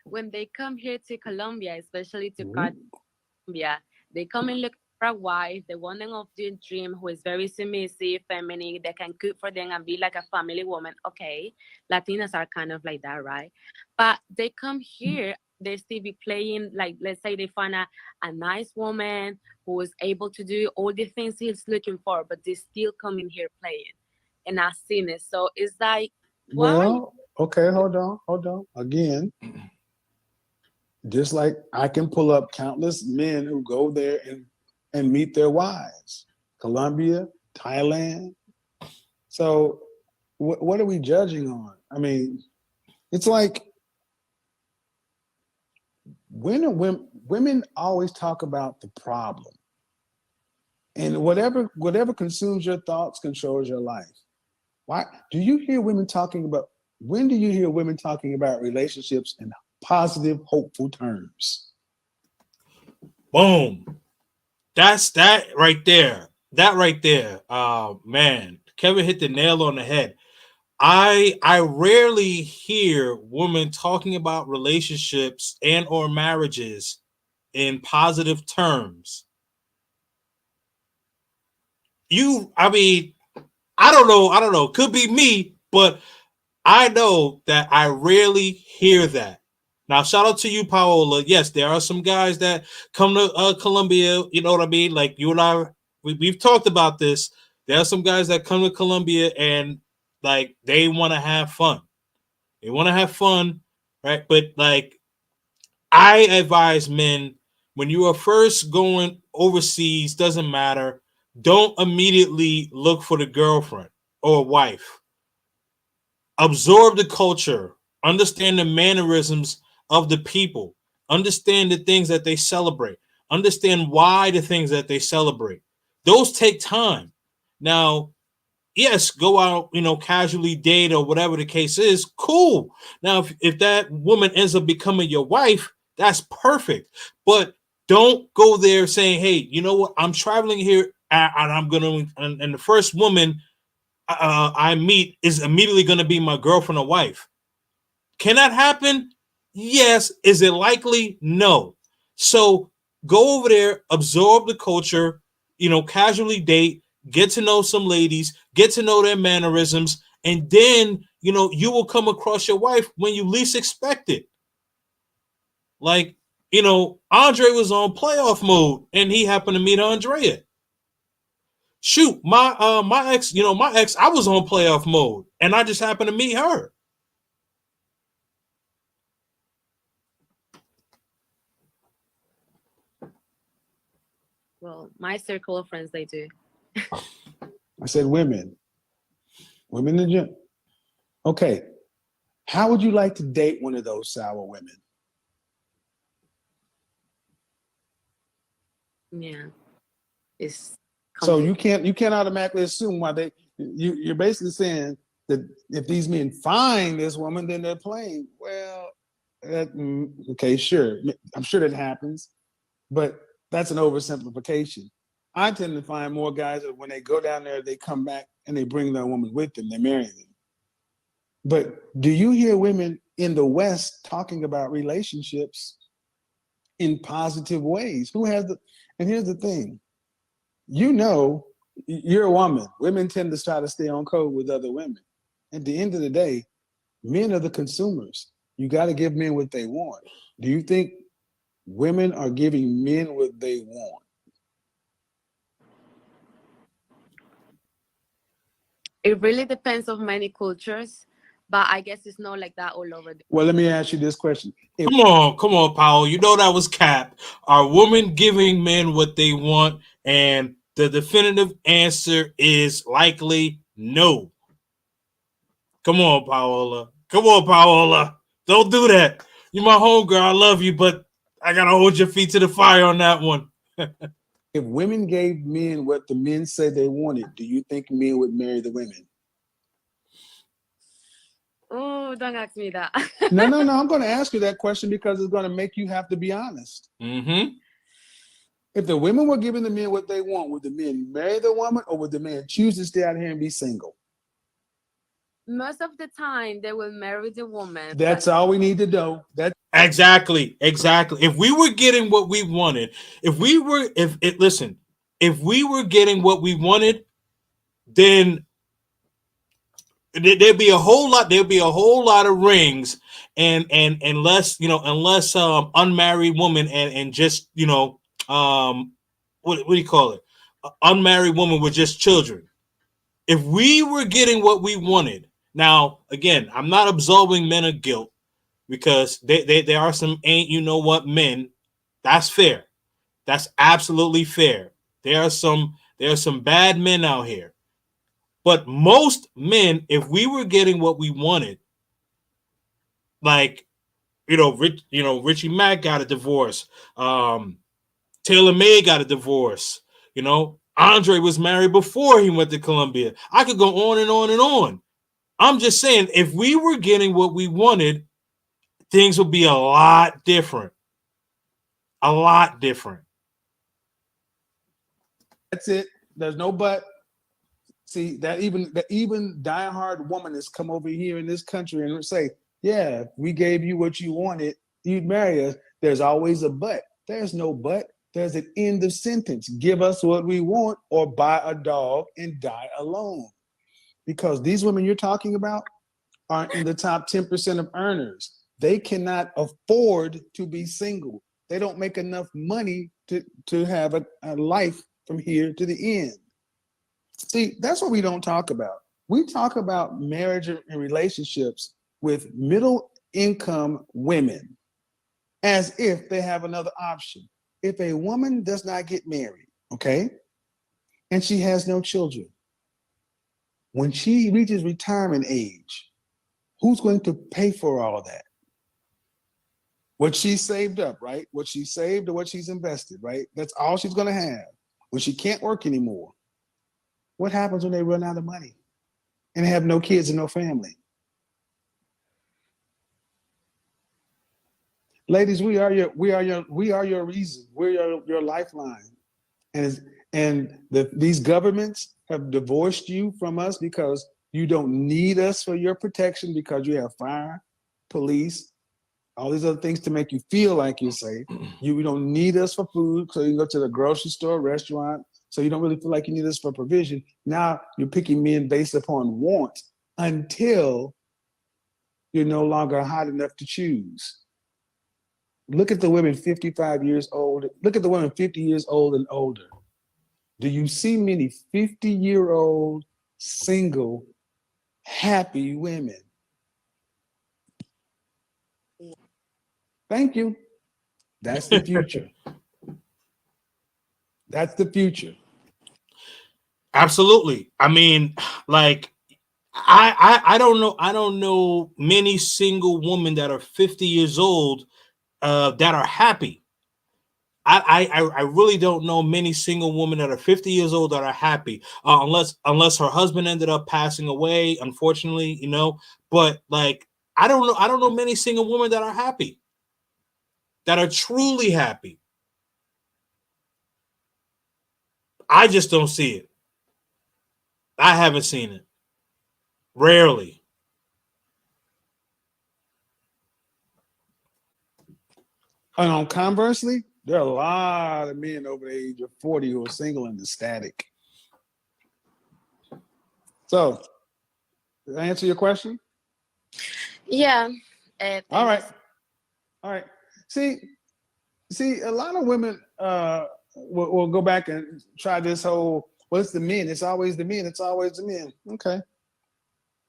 when they come here to Colombia, especially to Colombia? They come and look for a wife, the woman of their dream who is very submissive, feminine, that can cook for them and be like a family woman. Okay, Latinas are kind of like that, right? But they come here, they still be playing, like, let's say they find a nice woman who is able to do all the things he's looking for, but they still come in here playing. And I've seen it. So it's like, why? Well, okay, hold on. Again, just like I can pull up countless men who go there and meet their wives. Colombia, Thailand. So what are we judging on? I mean, it's like women always talk about the problem. And whatever consumes your thoughts controls your life. Why do you hear women talking about, when do you hear women talking about relationships in positive, hopeful terms? Boom. That's that right there. That right there. Man, Kevin hit the nail on the head. I rarely hear women talking about relationships and or marriages in positive terms. I mean, I don't know. Could be me, but I know that I rarely hear that. Now, shout out to you, Paola. Yes, there are some guys that come to Colombia. You know what I mean? Like you and I, we've talked about this. There are some guys that come to Colombia and like they want to have fun. They want to have fun, right? But like I advise men, when you are first going overseas, doesn't matter. Don't immediately look for the girlfriend or wife. Absorb the culture, understand the mannerisms of the people, understand the things that they celebrate, understand why the things that they celebrate. Those take time. Now, yes, go out, casually date or whatever the case is. Cool. Now, if that woman ends up becoming your wife, that's perfect. But don't go there saying, hey, you know what? I'm traveling here and I'm going to, and the first woman I meet is immediately going to be my girlfriend or wife. Can that happen? Yes. Is it likely? No. So go over there, absorb the culture, casually date, get to know some ladies, get to know their mannerisms, and then, you will come across your wife when you least expect it. Like, Andre was on playoff mode and he happened to meet Andrea. Shoot, my ex, I was on playoff mode and I just happened to meet her. Well, my circle of friends, they do. I said women in the gym. Okay, how would you like to date one of those sour women? Yeah, it's so you can't automatically assume why you're basically saying that if these men find this woman, then they're playing. Well, okay, sure, I'm sure that happens, but that's an oversimplification. I tend to find more guys that when they go down there, they come back and they bring their woman with them, they marry them. But do you hear women in the West talking about relationships in positive ways? And here's the thing, You're a woman. Women tend to try to stay on code with other women. At the end of the day, men are the consumers. You got to give men what they want. Do you think women are giving men what they want? It really depends on many cultures, but I guess it's not like that all over. Well, let me ask you this question. Come on, Powell. You know that was cap. Are women giving men what they want? And the definitive answer is likely no. Come on, Paola. Come on, Paola. Don't do that. You're my homegirl. I love you, but I gotta hold your feet to the fire on that one. If women gave men what the men said they wanted, do you think men would marry the women? Oh, don't ask me that. No. I'm going to ask you that question because it's going to make you have to be honest. Mm-hmm. If the women were giving the men what they want, would the men marry the woman or would the man choose to stay out here and be single? Most of the time, they will marry the woman. That's all we need to know. Exactly. If we were getting what we wanted, if we were getting what we wanted, then there'd be a whole lot of rings and unless unmarried woman and just what do you call it, unmarried woman with just children. If we were getting what we wanted, now again, I'm not absolving men of guilt because there are some ain't you know what men. That's fair. That's absolutely fair. There are some bad men out here. But most men, if we were getting what we wanted, like Richie Mack got a divorce, Taylor May got a divorce, Andre was married before he went to Columbia. I could go on and on and on. I'm just saying, if we were getting what we wanted, things would be a lot different. A lot different. That's it. There's no but. See, that even diehard woman has come over here in this country and say, yeah, if we gave you what you wanted, you'd marry us. There's always a but. There's no but. There's an end of sentence. Give us what we want or buy a dog and die alone. Because these women you're talking about aren't in the top 10% of earners. They cannot afford to be single. They don't make enough money to have a life from here to the end. See, that's what we don't talk about. We talk about marriage and relationships with middle income women as if they have another option. If a woman does not get married, okay, and she has no children, when she reaches retirement age, who's going to pay for all that? What she saved up, right? What she saved or what she's invested, right? That's all she's going to have. When she can't work anymore, what happens when they run out of money and have no kids and no family? Ladies, we are your reason. We're your lifeline. And these governments have divorced you from us because you don't need us for your protection because you have fire, police, all these other things to make you feel like you're safe. You don't need us for food, so you can go to the grocery store, restaurant, so you don't really feel like you need us for provision. Now you're picking men based upon want until you're no longer hot enough to choose. Look at the women 55 years old. Look at the women 50 years old and older. Do you see many 50-year-old, single, happy women? Thank you. That's the future. That's the future. Absolutely. I mean, like, I don't know many single women that are 50 years old that are happy. I really don't know many single women that are 50 years old that are happy, unless her husband ended up passing away, unfortunately, But like, I don't know many single women that are happy, that are truly happy. I just don't see it. I haven't seen it. Rarely. And conversely, there are a lot of men over the age of 40 who are single and ecstatic. So, did I answer your question? Yeah. All right. See, a lot of women will go back and try this whole, well, it's the men. It's always the men. It's always the men. Okay.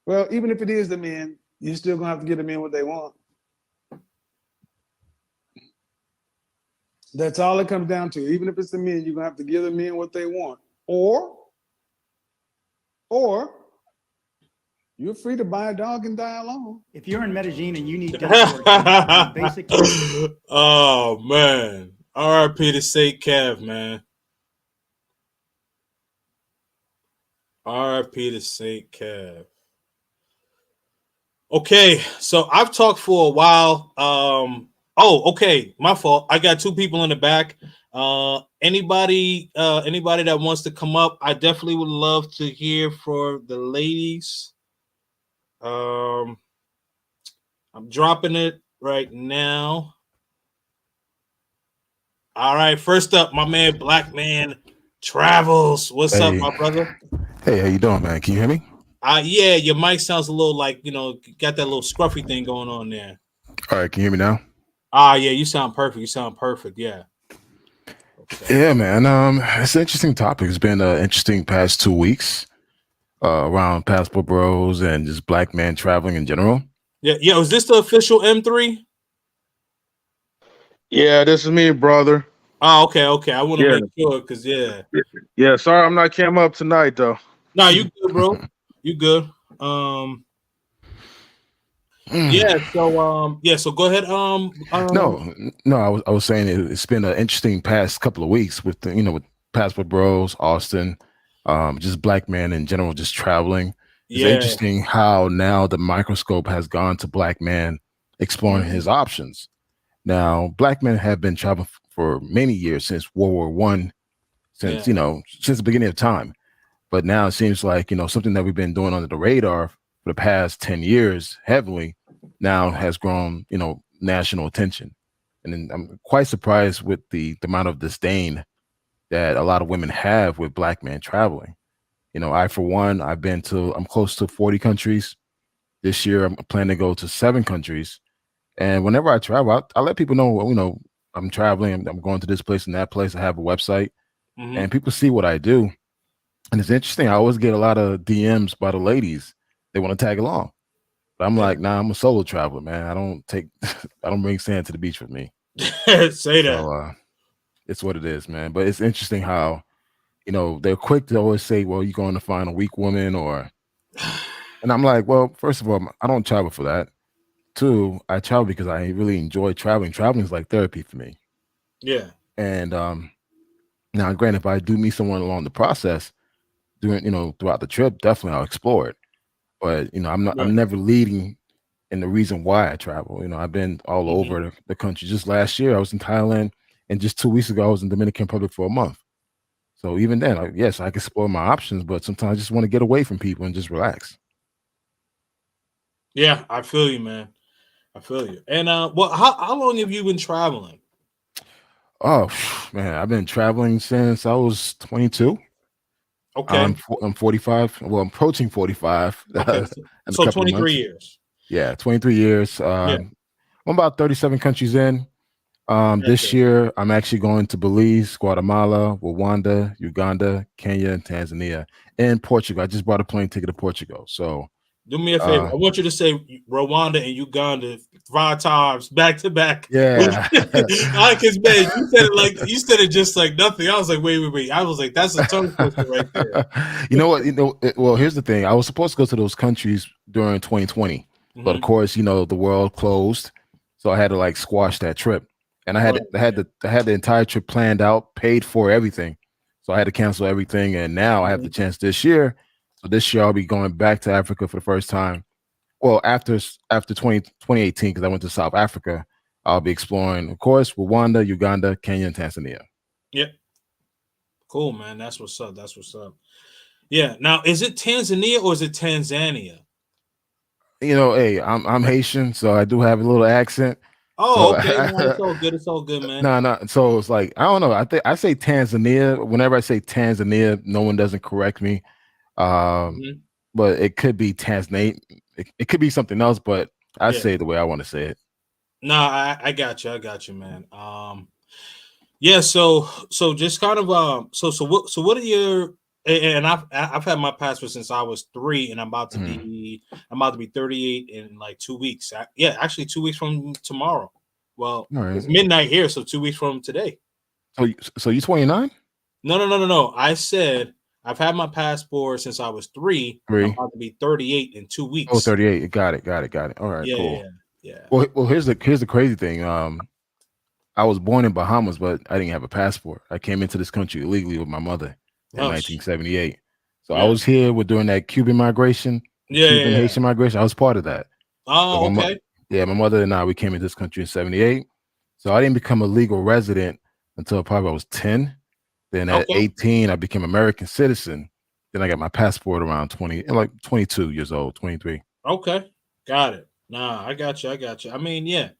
Well, even if it is the men, you're still going to have to give the men what they want. That's all it comes down to. Even if it's the men, you're going to have to give the men what they want. Or you're free to buy a dog and die alone. If you're in Medellin and you need dental basically. Oh man. R.I.P. to Saint Kev, man. R.I.P. to Saint Kev. Okay, so I've talked for a while. Okay, my fault. I got two people in the back. Anybody that wants to come up, I definitely would love to hear for the ladies. I'm dropping it right now. All right, first up, my man Black Man Travels. What's up, my brother? Hey, how you doing, man? Can you hear me? Yeah, your mic sounds a little like, got that little scruffy thing going on there. All right, can you hear me now? Yeah, you sound perfect. Yeah. Okay. Yeah, man. It's an interesting topic. It's been an interesting past 2 weeks around passport bros and just black men traveling in general. Yeah. Was this the official M3? Yeah, this is me, brother. Oh, okay. I want to make sure because Yeah, sorry I'm not came up tonight though. No, you good, bro. You good. So go ahead. No, I was saying it's been an interesting past couple of weeks with with passport bros, Austin, just black men in general, just traveling. It's interesting how now the microscope has gone to black men exploring his options. Now, black men have been traveling for many years since World War I, since the beginning of time. But now it seems like something that we've been doing under the radar for the past 10 years heavily now has grown national attention. And then I'm quite surprised with the amount of disdain that a lot of women have with black men traveling. I, for one, I'm close to 40 countries. This year, I'm planning to go to 7 countries. And whenever I travel, I let people know, I'm traveling, I'm going to this place and that place. I have a website and people see what I do. And it's interesting. I always get a lot of DMs by the ladies. They want to tag along. But I'm like, nah, I'm a solo traveler, man. I don't bring sand to the beach with me. Say that. So, it's what it is, man. But it's interesting how, they're quick to always say, well, you're going to find a weak woman and I'm like, well, first of all, I don't travel for that. 2, I travel because I really enjoy traveling. Traveling is like therapy for me. Yeah. And now, granted, if I do meet someone along the process, throughout the trip, definitely I'll explore it. But I'm never leading in the reason why I travel. I've been all over the country. Just last year, I was in Thailand, and just 2 weeks ago, I was in Dominican Republic for a month. So even then, yes, I can explore my options, but sometimes I just want to get away from people and just relax. Yeah, I feel you, man. I feel you. And how long have you been traveling? Oh man, I've been traveling since I was 22. Okay. I'm 45. Well, I'm approaching 45. Okay. So 23 years. Yeah, 23 years. I'm about 37 countries in. This year, I'm actually going to Belize, Guatemala, Rwanda, Uganda, Kenya, and Tanzania, and Portugal. I just bought a plane ticket to Portugal. So do me a favor. I want you to say Rwanda and Uganda 5 times back to back. Yeah. Because man, you said it just like nothing. I was like, wait. I was like, that's a tongue twister right there. You know what? Well, here's the thing. I was supposed to go to those countries during 2020, but of course, the world closed, so I had to squash that trip. And I had the entire trip planned out, paid for everything. So I had to cancel everything. And now I have the chance this year. So this year I'll be going back to Africa for the first time. Well, after 2018, because I went to South Africa, I'll be exploring, of course, Rwanda, Uganda, Kenya, and Tanzania. Yep. Cool, man. That's what's up. Yeah. Now, is it Tanzania or is it Tanzania? Hey, I'm Haitian, so I do have a little accent. Oh, okay. No, it's all good, man. No. So it's like, I don't know. I say Tanzania. Whenever I say Tanzania, no one doesn't correct me. But but it could be Tanzania. It could be something else, but I Yeah. say it the way I want to say it. No, I got you, man. Yeah, so just kind of so what are your, and I've had my passport since I was 3, and I'm about to be 38 in like 2 weeks. Yeah, actually 2 weeks from tomorrow. Well, All right. it's midnight here, so 2 weeks from today. So you 29? No. I said I've had my passport since I was 3. I'm about to be 38 in 2 weeks. Oh, 38. Got it. All right, cool. Yeah. Well, here's the crazy thing. I was born in Bahamas, but I didn't have a passport. I came into this country illegally with my mother in 1978. So I was here during that Cuban migration, Cuban Haitian migration. I was part of that. Oh, so okay. My mother and I, we came into this country in 78. So I didn't become a legal resident until probably I was 10. Then at 18, I became an American citizen. Then I got my passport around 22 years old, 23. Okay, got it. Nah, I got you. I mean, yeah,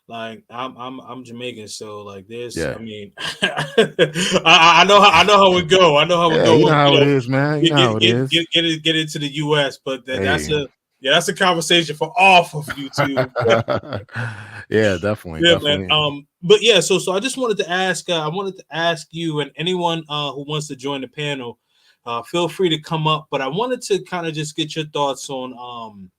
like I'm Jamaican, so like this. Yeah. I mean, I know how it go. I know how it go. You know how it is, man. You know how it is. Get into the U.S., but that's a conversation for off of YouTube. Yeah, definitely. Yeah, man. But yeah, so I just wanted to ask. I wanted to ask you and anyone who wants to join the panel. Feel free to come up, but I wanted to kind of just get your thoughts on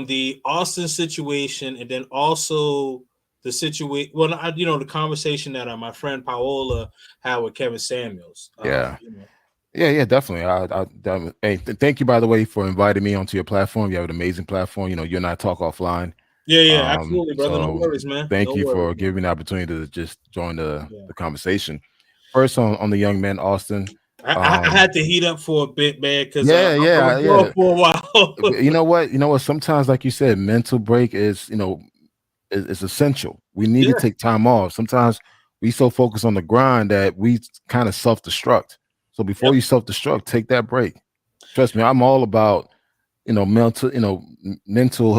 the Austin situation, and then also the situation. Well, the conversation that my friend Paola had with Kevin Samuels. Yeah, definitely. Hey, thank you, by the way, for inviting me onto your platform. You have an amazing platform. You and I talk offline. Yeah, absolutely, brother. So no worries, man. Thank you for giving me the opportunity to just join the conversation. First, on the young man, Austin. I had to heat up for a bit, man, because I was gone for a while. You know what? Sometimes, like you said, mental break is is essential. We need to take time off. Sometimes we so focus on the grind that we kind of self-destruct. So before you self-destruct, take that break. Trust me, I'm all about mental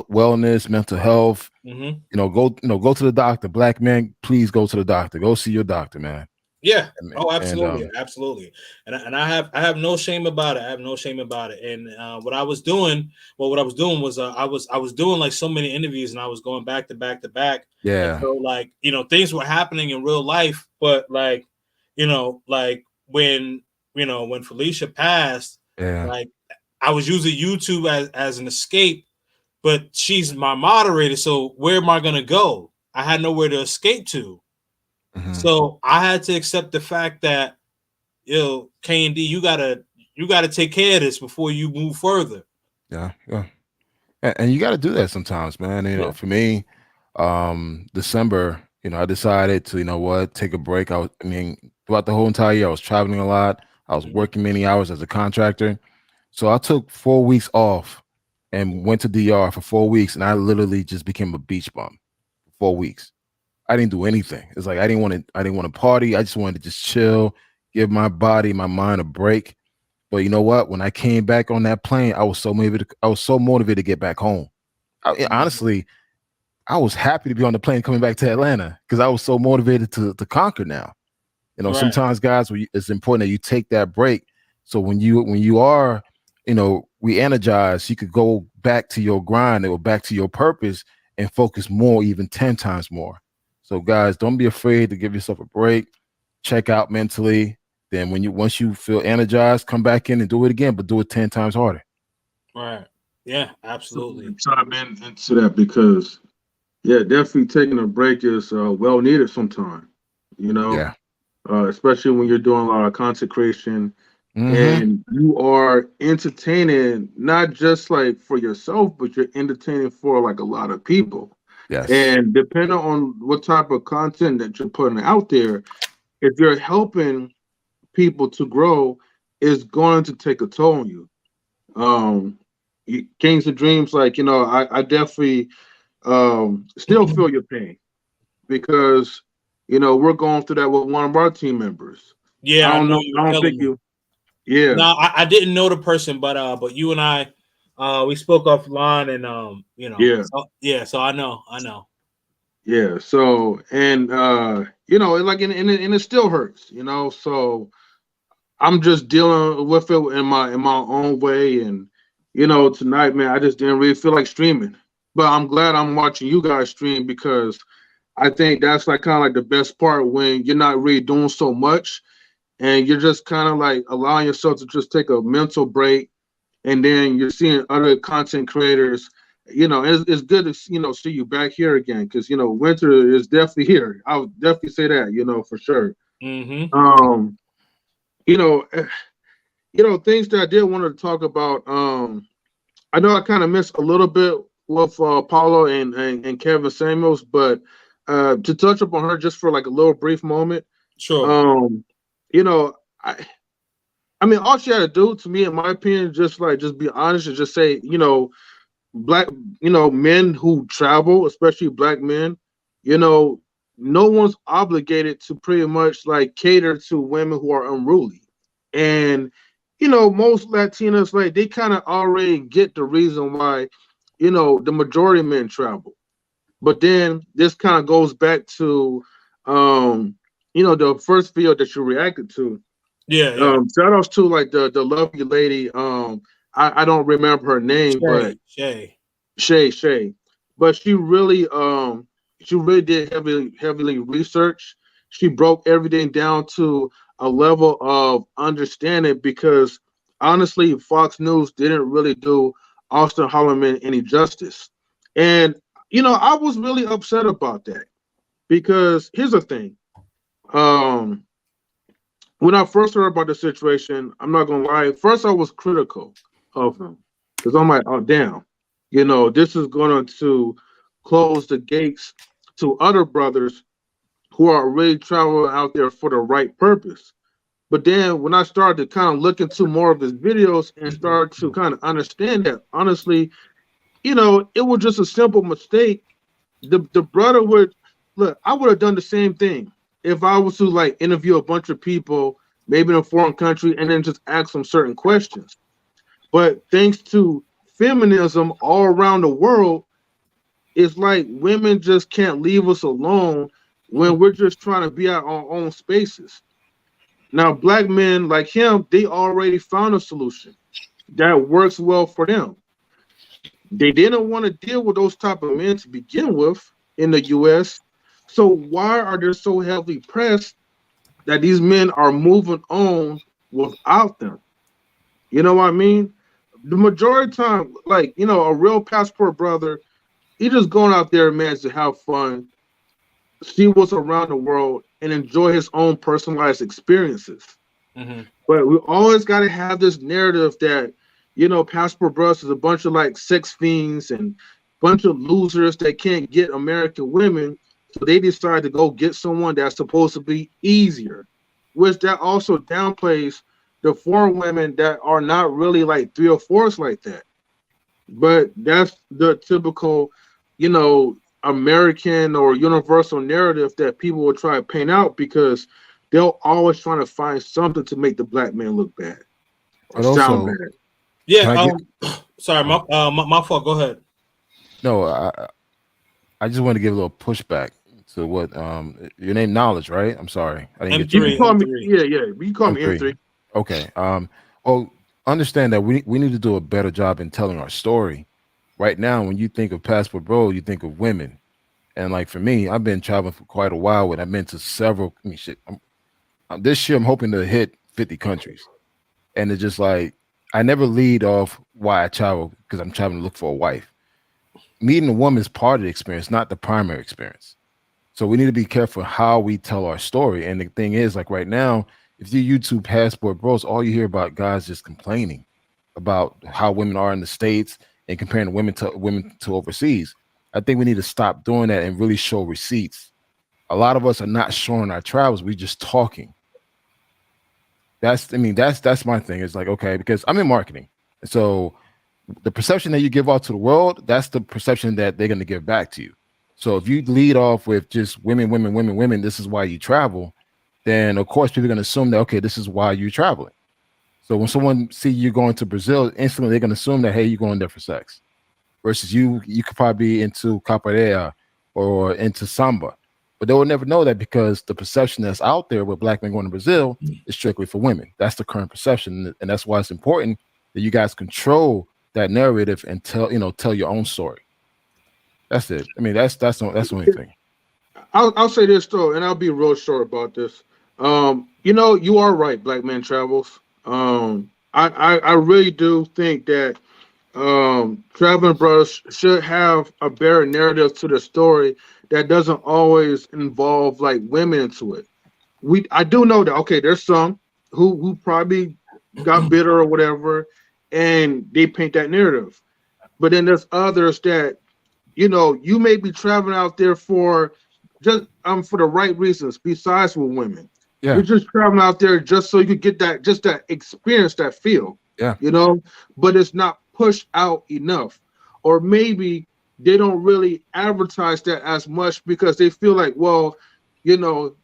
wellness, mental health. Go to the doctor. Black man, please go to the doctor. Go see your doctor, man. Yeah. Absolutely, absolutely. And I have no shame about it. And what I was doing was I was doing like so many interviews, and I was going back to back to back. Yeah. And so like things were happening in real life, but like when Felicia passed, like I was using YouTube as an escape, but she's my moderator. So where am I gonna go? I had nowhere to escape to. So I had to accept the fact that K&D, you gotta take care of this before you move further. Yeah. And you got to do that sometimes, man. For me, December, I decided to, take a break. Throughout the whole entire year, I was traveling a lot. I was working many hours as a contractor. So I took 4 weeks off and went to DR for 4 weeks, and I literally just became a beach bum for 4 weeks. I didn't do anything. It's like I didn't want to party. I just wanted to just chill, give my body, my mind a break. But you know what? When I came back on that plane, I was so motivated to get back home. Honestly, I was happy to be on the plane coming back to Atlanta because I was so motivated to conquer now. Sometimes, guys, it's important that you take that break. So when you are, re-energized, you could go back to your grind or back to your purpose and focus more, even 10 times more. So guys, don't be afraid to give yourself a break, check out mentally. Then once you feel energized, come back in and do it again, but do it 10 times harder. Right. Yeah, absolutely. Chime in into that because definitely taking a break is well needed sometimes, especially when you're doing a lot of content creation and you are entertaining not just like for yourself, but you're entertaining for like a lot of people. Yes. And depending on what type of content that you're putting out there, if you're helping people to grow, it's going to take a toll on you. Kings of Dreams, I definitely still feel your pain because we're going through that with one of our team members. Yeah, I don't think you. Yeah. No, I didn't know the person, but you and I, we spoke offline, and Yeah. So I know. Yeah. So and and it still hurts. So I'm just dealing with it in my own way. And you know, tonight, man, I just didn't really feel like streaming. But I'm glad I'm watching you guys stream because I think that's like kind of like the best part when you're not really doing so much and you're just kind of like allowing yourself to just take a mental break, and then you're seeing other content creators. You know, it's good to see you back here again because winter is definitely here. I would definitely say that, for sure. Mm-hmm. You know, things that I did want to talk about. I know I kind of missed a little bit with Paulo and Kevin Samuels, but to touch upon her just for like a little brief moment. Sure. You know, I mean, all she had to do, to me, in my opinion, just be honest and just say, black, men who travel, especially black men, no one's obligated to pretty much like cater to women who are unruly. And, most Latinas, like they kind of already get the reason why, the majority of men travel. But then this kind of goes back to, the first video that you reacted to. Yeah. Shout outs to like the lovely lady. I don't remember her name, but Shay. But she really did heavily research. She broke everything down to a level of understanding because honestly, Fox News didn't really do Austin Holloman any justice. And I was really upset about that because here's the thing. When I first heard about the situation, I'm not gonna lie. First, I was critical of him because I'm like, oh damn, this is going to close the gates to other brothers who are really traveling out there for the right purpose. But then when I started to kind of look into more of his videos and start to kind of understand that, honestly, it was just a simple mistake. The brother would look. I would have done the same thing if I was to like interview a bunch of people, maybe in a foreign country, and then just ask them certain questions. But thanks to feminism all around the world, it's like women just can't leave us alone when we're just trying to be at our own spaces. Now, black men like him, they already found a solution that works well for them. They didn't want to deal with those type of men to begin with in the U.S. So why are they so heavily pressed that these men are moving on without them? You know what I mean? The majority of the time, like, a real passport brother, he just going out there, man, to have fun, see what's around the world, and enjoy his own personalized experiences. Mm-hmm. But we always got to have this narrative that, passport brothers is a bunch of like sex fiends and bunch of losers that can't get American women. So they decide to go get someone that's supposed to be easier, which that also downplays the foreign women that are not really like 3 or 4s like that. But that's the typical, American or universal narrative that people will try to paint out because they'll always trying to find something to make the black man look bad or But sound also, bad. Yeah. Sorry, my fault. Go ahead. No, I just want to give a little pushback to what your name, Knowledge, right? I'm sorry, I didn't get your You name. can call me, yeah. You call me M3. M3. Okay. Well, understand that we need to do a better job in telling our story. Right now, when you think of Passport Bro, you think of women, and like for me, I've been traveling for quite a while, and I've been to several. I mean, shit. This year, I'm hoping to hit 50 countries, and it's just like I never lead off why I travel because I'm traveling to look for a wife. Meeting a woman is part of the experience, not the primary experience. So we need to be careful how we tell our story. And the thing is, like right now, if you YouTube Passport Bros, all you hear about guys just complaining about how women are in the States and comparing women to overseas. I think we need to stop doing that and really show receipts. A lot of us are not showing our travels, we're just talking. That's my thing. It's like, okay, because I'm in marketing. So the perception that you give out to the world, that's the perception that they're going to give back to you. So if you lead off with just women, this is why you travel, then of course people are going to assume that, okay, this is why you're traveling. So when someone see you going to Brazil, instantly they're going to assume that, hey, you're going there for sex. Versus you could probably be into capoeira or into samba. But they will never know that because the perception that's out there with black men going to Brazil is strictly for women. That's the current perception, and that's why it's important that you guys control that narrative and tell your own story. That's it. I mean, that's the only thing. I'll say this though, and I'll be real short about this. You are right, Black Man Travels. I really do think that traveling brothers should have a better narrative to the story that doesn't always involve like women into it. I do know that there's some who probably got bitter or whatever, and they paint that narrative. But then there's others that, you may be traveling out there for just for the right reasons besides with women. Yeah. You're just traveling out there just so you could get that experience, that feel. Yeah. But it's not pushed out enough. Or maybe they don't really advertise that as much because they feel like, well,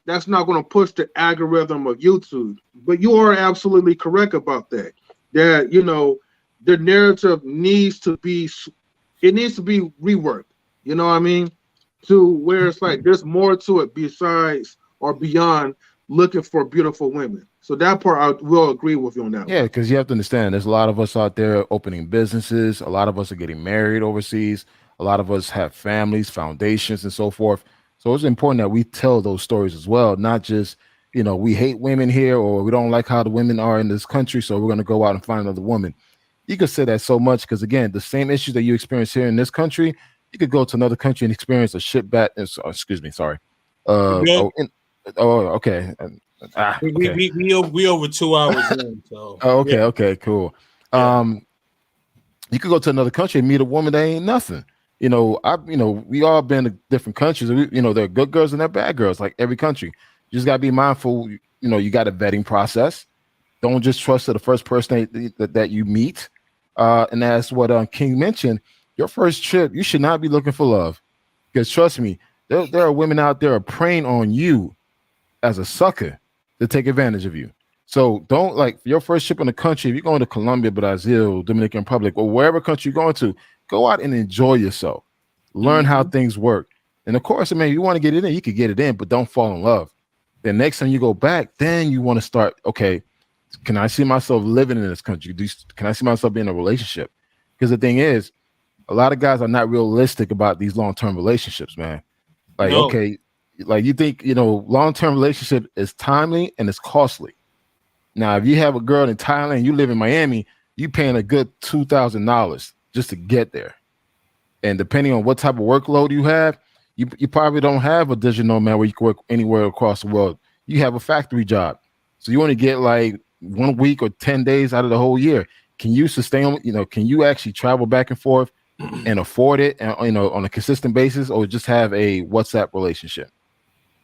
that's not going to push the algorithm of YouTube. But you are absolutely correct about that. That, the narrative needs to be reworked. You know what I mean? To where it's like there's more to it besides or beyond looking for beautiful women. So that part I will agree with you on that. Yeah, because you have to understand there's a lot of us out there opening businesses. A lot of us are getting married overseas. A lot of us have families, foundations, and so forth. So it's important that we tell those stories as well, not just, we hate women here or we don't like how the women are in this country, so we're going to go out and find another woman. You could say that so much because, again, the same issues that you experience here in this country, you could go to another country and experience a shit bat. Excuse me, sorry. Okay. We over 2 hours in. So. Okay, okay, cool. Yeah. You could go to another country and meet a woman that ain't nothing. We all been to different countries. There are good girls and there are bad girls, like every country. You just gotta be mindful. You got a vetting process. Don't just trust the first person that you meet. And that's what King mentioned. Your first trip, you should not be looking for love, because trust me, there are women out there preying on you as a sucker to take advantage of you. So don't, like, your first trip in the country, if you're going to Colombia, Brazil, Dominican Republic, or wherever country you're going to, go out and enjoy yourself. Learn how things work. And of course, you want to get it in, you could get it in, but don't fall in love. Then next time you go back, then you want to start, okay, can I see myself living in this country? Can I see myself being in a relationship? Because the thing is, a lot of guys are not realistic about these long-term relationships, man. Like, okay, like you think, long-term relationship is timely and it's costly. Now, if you have a girl in Thailand, you live in Miami, you paying a good $2,000 just to get there. And depending on what type of workload you have, you probably don't have a digital nomad where you can work anywhere across the world. You have a factory job. So you want to get like 1 week or 10 days out of the whole year. Can you sustain, can you actually travel back and forth and afford it, on a consistent basis, or just have a WhatsApp relationship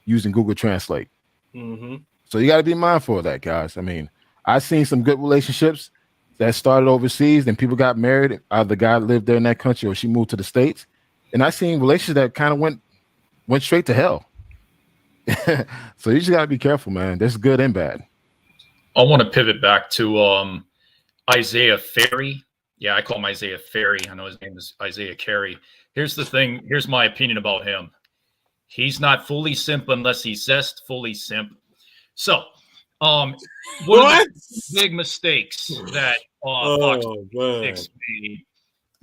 using Google Translate? Mm-hmm. So you got to be mindful of that, guys. I've seen some good relationships that started overseas, then people got married. Either the guy lived there in that country or she moved to the States. And I've seen relationships that kind of went straight to hell. So you just got to be careful, man. There's good and bad. I want to pivot back to Isaiah Ferry. Yeah, I call him Isaiah Ferry. I know his name is Isaiah Carey. Here's the thing. Here's my opinion about him. He's not fully simp unless he's zest fully simp. So, one of the big mistakes that Fox 6 made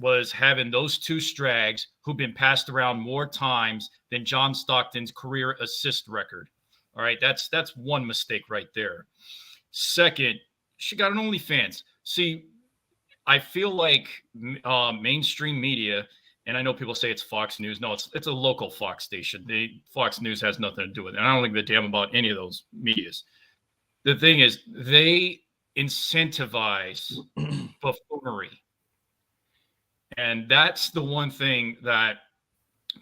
was having those two strags who've been passed around more times than John Stockton's career assist record. All right, that's one mistake right there. Second, she got an OnlyFans. See, I feel like mainstream media, and I know people say it's Fox News. No, it's a local Fox station. Fox News has nothing to do with it. And I don't think a damn about any of those medias. The thing is, they incentivize buffoonery. And that's the one thing that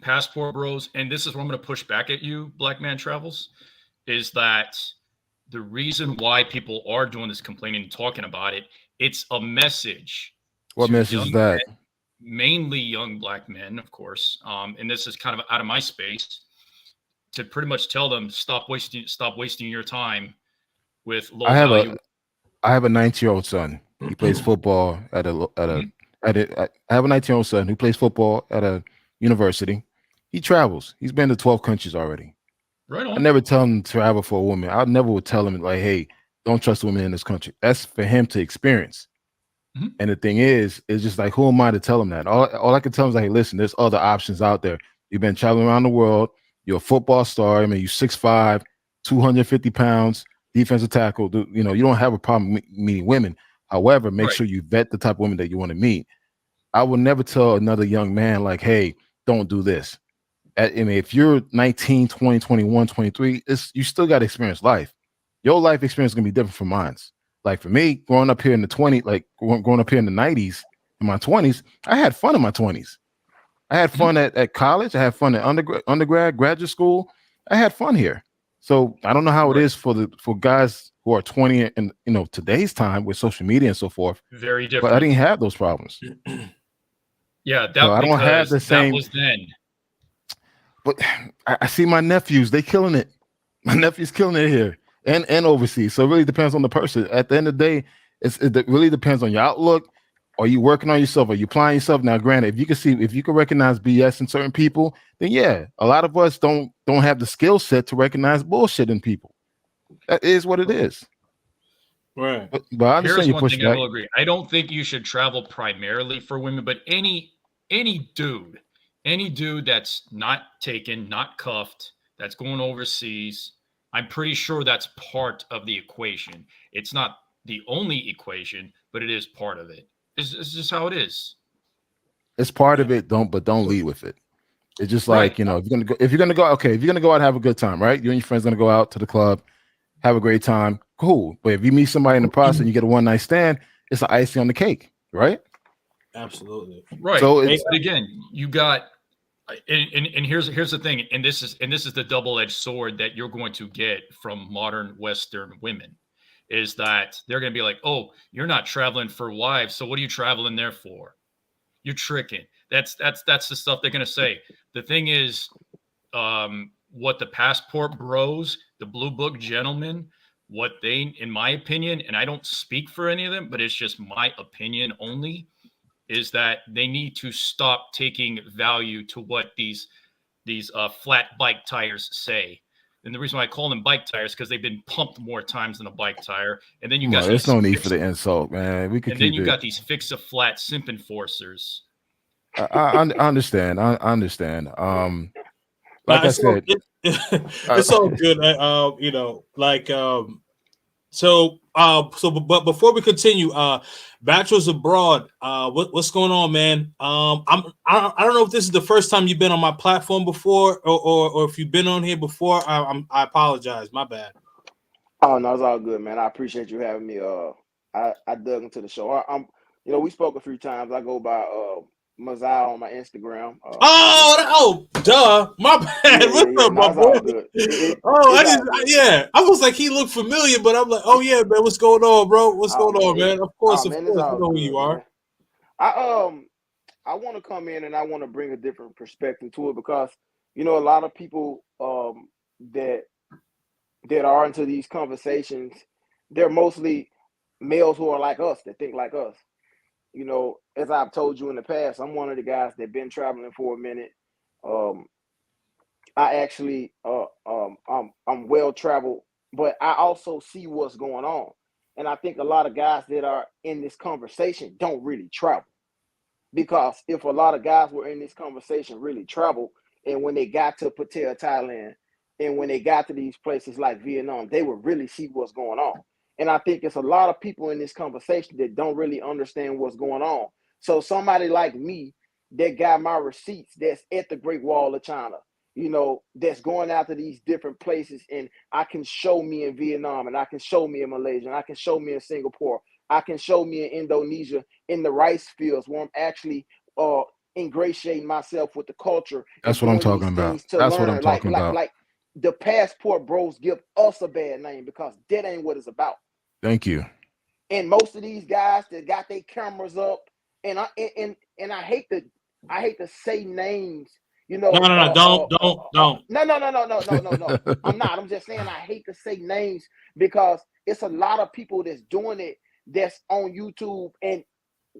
Passport Bros, and this is where I'm going to push back at you, Black Man Travels, is that the reason why people are doing this, complaining and talking about it, it's a message. What message is that? Men, mainly young Black men, of course. And this is kind of out of my space, to pretty much tell them, stop wasting your time with low value. I have a 19-year-old son. He plays football I have a 19-year-old son who plays football at a university. He travels. He's been to 12 countries already. Right on. I never tell him to travel for a woman. I never would tell him like, hey, don't trust women in this country. That's for him to experience. Mm-hmm. And the thing is, it's just like, who am I to tell him that? All I can tell him is like, hey, listen, there's other options out there. You've been traveling around the world. You're a football star. I mean, you're 6'5", 250 pounds, defensive tackle. You know, you don't have a problem meeting women. However, make sure you vet the type of women that you want to meet. I will never tell another young man like, hey, don't do this. I mean, if you're 19, 20, 21, 23, you still got to experience life. Your life experience is going to be different from mine's. Like for me, growing up here in the 20s, like growing up here in the 90s, in my 20s, I had fun in my 20s. I had fun at college. I had fun at undergrad, graduate school. I had fun here. So I don't know how it is for guys who are 20 and today's time with social media and so forth. Very different. But I didn't have those problems. Yeah, so I don't have the same. That was then. But I see my nephews; they killing it. My nephew's killing it here and overseas. So it really depends on the person. At the end of the day, it really depends on your outlook. Are you working on yourself? Are you applying yourself? Now, granted, if you can recognize BS in certain people, then yeah, a lot of us don't have the skill set to recognize bullshit in people. That is what it is. Right. But I understand Here's your one thing I pushback. will agree. I don't think you should travel primarily for women, but any dude that's not taken, not cuffed, that's going overseas, I'm pretty sure that's part of the equation. It's not the only equation, but it is part of it. It's just how it is. It's part of it. Don't lead with it. It's just like, if you're gonna go out and have a good time, right? You and your friends gonna go out to the club, have a great time, cool. But if you meet somebody in the process and you get a one night stand, it's an icing on the cake, right? Absolutely. Right. So again, you got, and here's the thing, and this is the double-edged sword that you're going to get from modern Western women, is that they're going to be like, oh, you're not traveling for wives, so what are you traveling there for? You're tricking. That's the stuff they're going to say. The thing is, what the passport bros, the blue book gentlemen, what they, in my opinion, and I don't speak for any of them, but it's just my opinion only, is that they need to stop taking value to what these flat bike tires say. And the reason why I call them bike tires because they've been pumped more times than a bike tire. And then you got there's no need for the insult, man. We could and keep then you it. got these fix a flat simp enforcers. I understand. I understand. Like I said, it's all good. But before we continue, bachelors abroad, what's going on, man? I don't know if this is the first time you've been on my platform before, or if you've been on here before. I apologize. My bad. Oh no, it's all good, man. I appreciate you having me. I dug into the show. We spoke a few times. I go by Mazal on my Instagram. Duh. My bad. What's up, my boy? I was like, he looked familiar, but I'm like, oh yeah, man, what's going on, bro? What's going on, man? Of course, you know who you are. I want to come in and I want to bring a different perspective to it because a lot of people that are into these conversations, they're mostly males who are like us, that think like us. As I've told you in the past, I'm one of the guys that been traveling for a minute. I actually, I'm well traveled, but I also see what's going on. And I think a lot of guys that are in this conversation don't really travel. Because if a lot of guys were in this conversation really traveled, and when they got to Pattaya, Thailand, and when they got to these places like Vietnam, they would really see what's going on. And I think it's a lot of people in this conversation that don't really understand what's going on. So somebody like me that got my receipts that's at the Great Wall of China, that's going out to these different places, and I can show me in Vietnam, and I can show me in Malaysia, and I can show me in Singapore, I can show me in Indonesia in the rice fields where I'm actually ingratiating myself with the culture. That's what I'm talking about. That's what I'm talking about. Like the passport bros give us a bad name because that ain't what it's about. Thank you. And most of these guys that got their cameras up, and I hate to say names. No, don't. No. I'm not. I'm just saying I hate to say names because it's a lot of people that's doing it that's on YouTube, and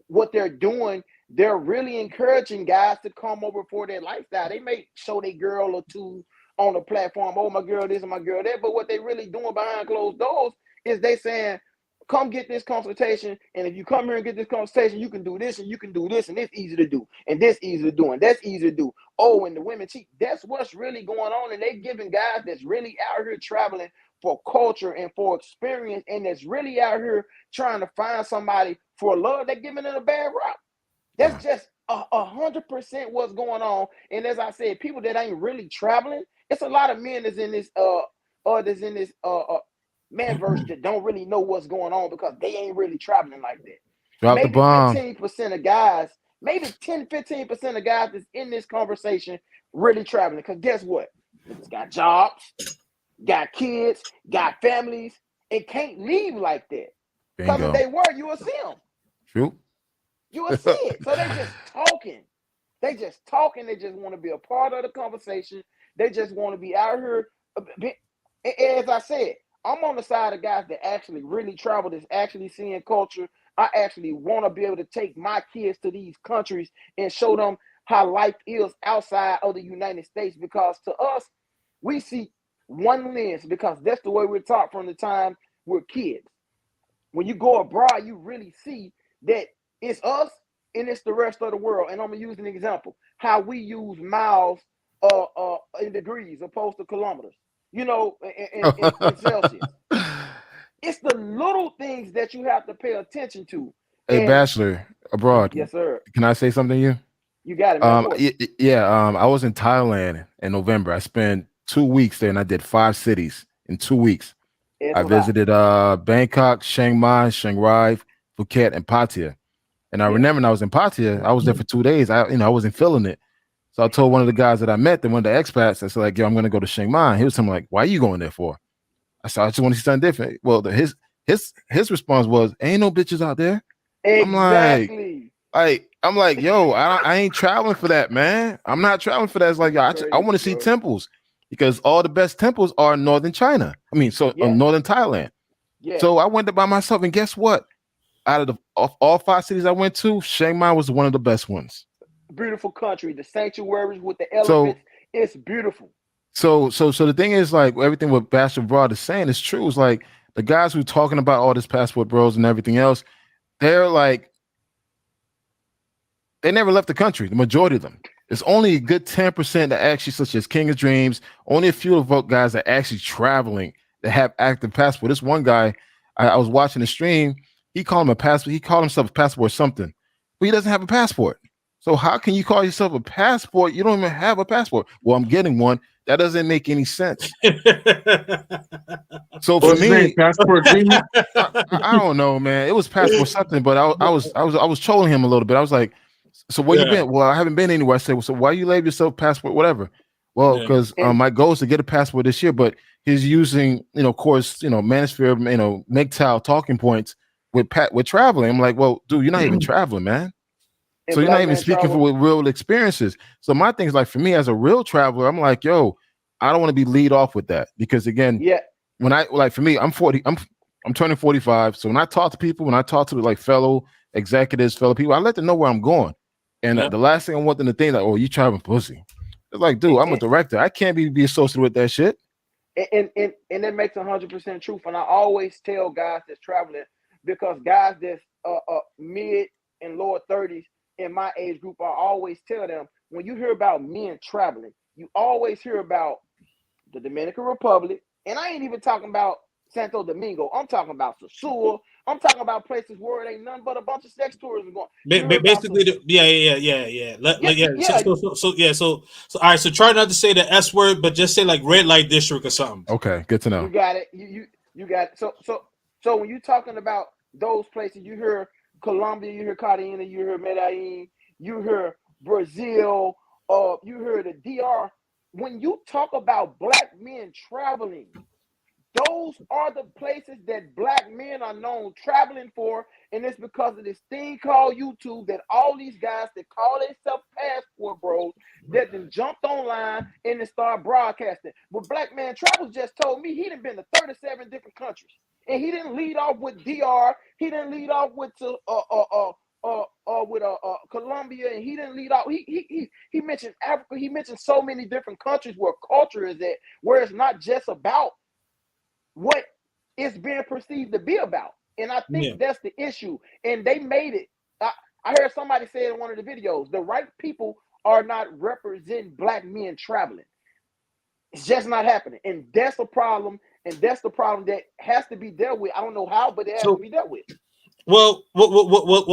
what they're doing, they're really encouraging guys to come over for their lifestyle. They may show their girl or two on the platform, oh, my girl this and my girl that. But what they really doing behind closed doors is they saying, come get this consultation, and if you come here and get this consultation, you can do this and you can do this, and it's easy to do, and this easy to do, and that's easy to do. Oh, and the women cheat. That's what's really going on, and they giving guys that's really out here traveling for culture and for experience, and that's really out here trying to find somebody for love. They're giving it a bad rap. That's just 100% what's going on. And as I said, people that ain't really traveling, it's a lot of men that's in this manverse that don't really know what's going on because they ain't really traveling like that. Drop the bomb. 15% of guys, maybe 10-15% of guys that's in this conversation really traveling. Because guess what? Niggas got jobs, got kids, got families, and can't leave like that. Because if they were, you will see them. True. You will see it. So they just talking. They just talking. They just want to be a part of the conversation. They just want to be out here. As I said, I'm on the side of guys that actually really travel, that's actually seeing culture. I actually want to be able to take my kids to these countries and show them how life is outside of the United States, because to us, we see one lens because that's the way we're taught from the time we're kids. When you go abroad, you really see that it's us and it's the rest of the world. And I'm going to use an example, how we use miles in degrees opposed to kilometers. You know, in Celsius. It's the little things that you have to pay attention to. Hey, Bachelor abroad. Yes, sir. Can I say something to you? You got it, man. I was in Thailand in November. I spent 2 weeks there, and I did 5 cities in 2 weeks. I visited Bangkok, Chiang Mai, Chiang Rai, Phuket, and Pattaya. And I remember when I was in Pattaya, I was there for 2 days. I wasn't feeling it. So I told one of the guys that I met, one of the expats, I said, like, yo, I'm going to go to Chiang Mai. He was telling me, like, why are you going there for? I said, I just want to see something different. Well, his response was, ain't no bitches out there. Exactly. I'm like, yo, I ain't traveling for that, man. I'm not traveling for that. It's like, yo, I want to see temples, because all the best temples are in northern China. Northern Thailand. Yeah. So I went there by myself, and guess what? Out of all 5 cities I went to, Chiang Mai was one of the best ones. Beautiful country, the sanctuaries with the elephants, it's beautiful. So the thing is, like, everything what Bachelor Broad is saying is true. It's like the guys who are talking about all this passport bros and everything else, they're like, they never left the country. The majority of them. It's only a good 10% that actually, such as King of Dreams, only a few of the guys that are actually traveling that have active passport. This one guy, I was watching the stream, he called him a passport. He called himself a passport something, but he doesn't have a passport. So how can you call yourself a passport? You don't even have a passport. Well, I'm getting one. That doesn't make any sense. So for me, passport agreement. I don't know, man. It was passport something, but I was trolling him a little bit. I was like, so where you been? Well, I haven't been anywhere. I said, well, so why you label yourself passport, whatever? Well, because my goal is to get a passport this year, but he's using, of course, manosphere, MGTOW talking points with traveling. I'm like, well, dude, you're not even traveling, man. So you're not even speaking for real experiences. So my thing is, like, for me as a real traveler, I'm like, yo, I don't want to be lead off with that, because again, when for me, I'm 40, I'm turning 45. So when I talk to people, when I talk to like fellow executives, fellow people, I let them know where I'm going. And the last thing I want them to think, like, oh, you traveling pussy. It's like, dude, I'm a director. I can't be associated with that shit. And that makes 100% truth. And I always tell guys that's traveling, because guys that's mid and lower 30s in my age group, I always tell them, when you hear about men traveling, you always hear about the Dominican Republic. And I ain't even talking about Santo Domingo. I'm talking about Sosúa. I'm talking about places where it ain't nothing but a bunch of sex tourism going. Basically, So all right. So try not to say the S word, but just say like red light district or something. Okay, good to know. You got it. You got it. So when you're talking about those places, you hear Colombia, you hear Cartagena, you hear Medellin, you hear Brazil, you hear the DR. When you talk about black men traveling, those are the places that black men are known traveling for, and it's because of this thing called YouTube that all these guys that call themselves passport bros that then jumped online and then start broadcasting. But Black Man Travels just told me he done been to 37 different countries, and he didn't lead off with DR. He didn't lead off with with Colombia, and he didn't lead off. He mentioned Africa. He mentioned so many different countries where culture is at, where it's not just about what it's being perceived to be about. And I think that's the issue. And they made it. I heard somebody say in one of the videos, the right people are not representing black men traveling. It's just not happening. And that's a problem. And that's the problem that has to be dealt with. I don't know how, but it has to be dealt with. Well,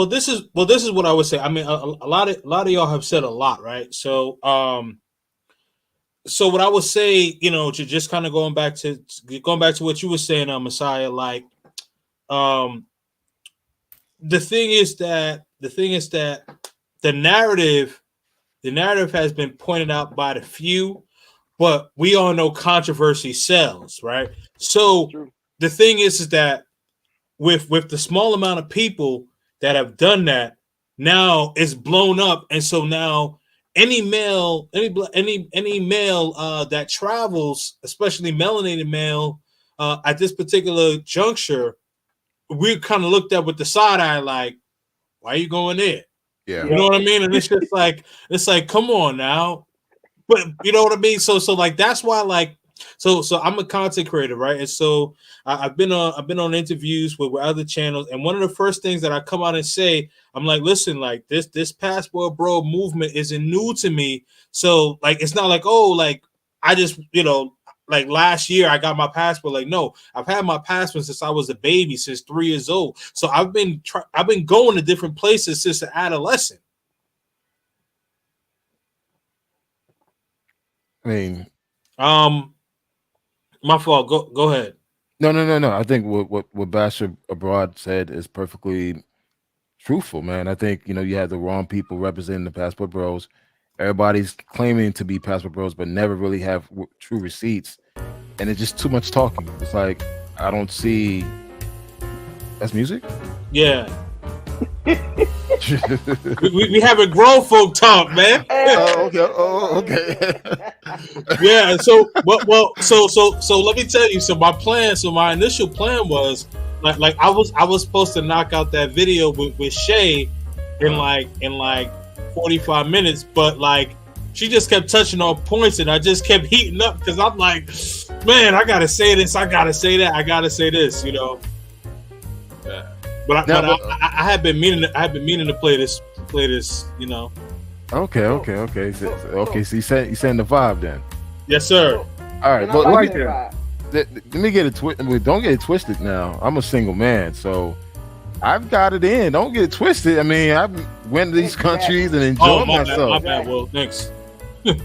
this is what I would say. I mean, a lot of y'all have said a lot, right? So, so what I would say, you know, just kind of going back to what you were saying, Messiah, like, the thing is that the narrative has been pointed out by the few, but we all know controversy sells, right? So the thing is that with the small amount of people that have done that, now it's blown up, and so now any male that travels, especially melanated male, at this particular juncture, we're kind of looked at with the side eye, like, why are you going there? Yeah, you know what I mean. And it's just like, come on now, but you know what I mean. So like that's why, like, so I'm a content creator, right? And so I've been on interviews with other channels, and one of the first things that I come out and say, I'm like, listen, like this passport bro movement isn't new to me. So like, it's not like, oh, like I just, you know, like last year I got my passport. Like, no, I've had my passport since I was a baby, since 3 years old. So I've been going to different places since an adolescent. I mean, my fault. Go ahead. No. I think what Bashar Abroad said is perfectly truthful, man. I think, you know, you have the wrong people representing the passport bros. Everybody's claiming to be passport bros, but never really have true receipts, and it's just too much talking. It's like, I don't see. That's music. Yeah. we have a grown folk talk, man. Okay. Yeah. So, so let me tell you. So my initial plan was like I was supposed to knock out that video with Shay in like 45 minutes, but like she just kept touching on points, and I just kept heating up because I'm like, man, I gotta say this, I gotta say that, I gotta say this, you know. Yeah. But I have been meaning to play this, you know. Okay. So you send the vibe then. Yes, sir. All right, but let me get it twisted. Don't get it twisted now. I'm a single man, so I've got it in. Don't get it twisted. I mean, I've went to these countries and enjoyed myself. My bad. Well, thanks. and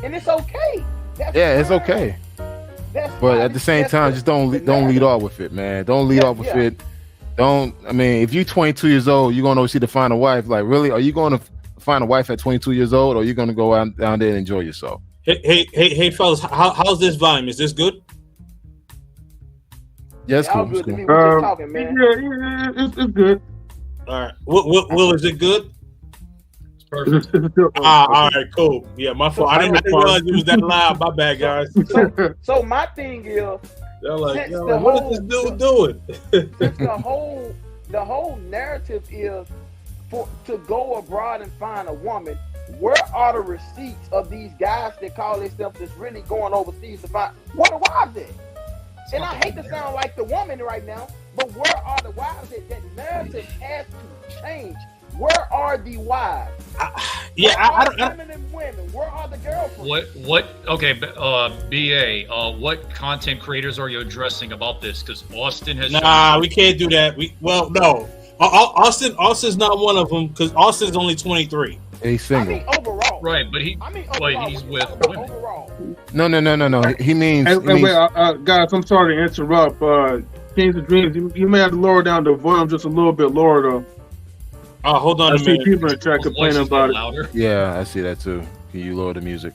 it's okay. It's okay. But at the same time, just don't lead off with it, man. Don't lead off with it. I mean, if you're 22 years old, you're gonna see to find a wife. Like, really, are you going to find a wife at 22 years old, or are you gonna go out down there and enjoy yourself? Hey, fellas, how's this volume? Is this good? Yeah, it's cool. Good to me. We're just talking, man. Yeah, it's good. All right. Will, is it good? Perfect. All right, cool. Yeah, my fault. I didn't realize it was that loud. My bad, guys. So my thing is, they're like, what is this dude doing? Since the whole narrative is to go abroad and find a woman. Where are the receipts of these guys that call themselves just really going overseas to find? What are the wives at? And I hate to sound like the woman right now, but where are the wives at? That narrative has to change. Where are the wives? I don't. Feminine women. Where are the girlfriends? BA, what content creators are you addressing about this? Because Austin has. We can't do that. No. Austin's not one of them because Austin's only 23. He's single. I mean overall. Right, but he's with women. Overall. No. He means. Wait, guys, I'm sorry to interrupt. Kings of Dreams, you may have to lower down the volume just a little bit lower though. Hold on a minute. I see people in the chat complaining about it. Yeah, I see that too. Can you lower the music?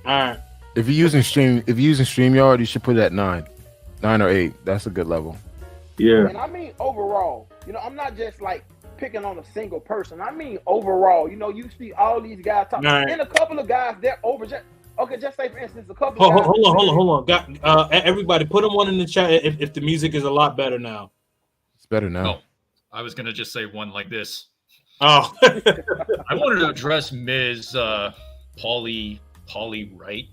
All right. If you're using StreamYard, you should put it at 9 or 8. That's a good level. Yeah. And I mean overall, I'm not just like picking on a single person. I mean overall, you see all these guys talking, right. And a couple of guys they're over. Just say for instance, a couple. Of guys hold on. Everybody, put them one in the chat if the music is a lot better now. It's better now. No, I was gonna just say one like this. Oh, I wanted to address Ms. Polly Wright.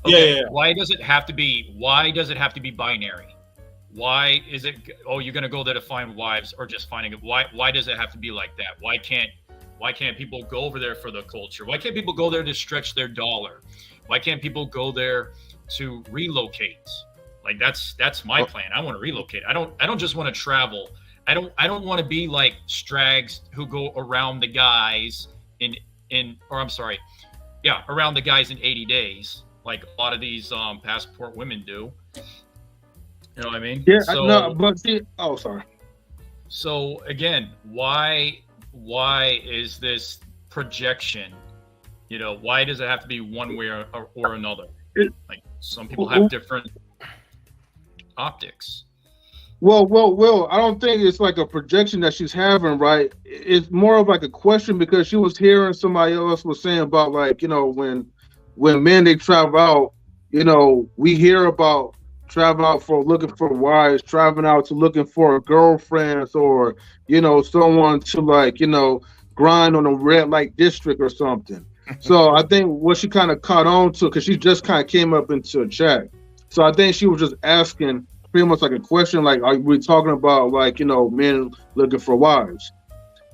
Yeah. Why does it have to be binary? Why is it? Oh, you're gonna go there to find wives, or just finding it? Why does it have to be like that? Why can't people go over there for the culture? Why can't people go there to stretch their dollar? Why can't people go there to relocate? Like that's my plan. I want to relocate. I don't just want to travel. I don't want to be like strags who go around the guys around the guys in 80 days, like a lot of these passport women do. You know what I mean? Yeah, So, no, but see, sorry. So again, why is this projection? You know, why does it have to be one way or another? Like some people have different optics. Well, I don't think it's like a projection that she's having, right? It's more of like a question because she was hearing somebody else was saying about like, you know, when men they travel out, you know, we hear about travel out for looking for wives, traveling out to looking for girlfriends or, you know, someone to like, you know, grind on a red light district or something. So I think what she kind of caught on to, because she just kind of came up into a chat. So I think she was just asking pretty much like a question, like, are we talking about like, you know, men looking for wives?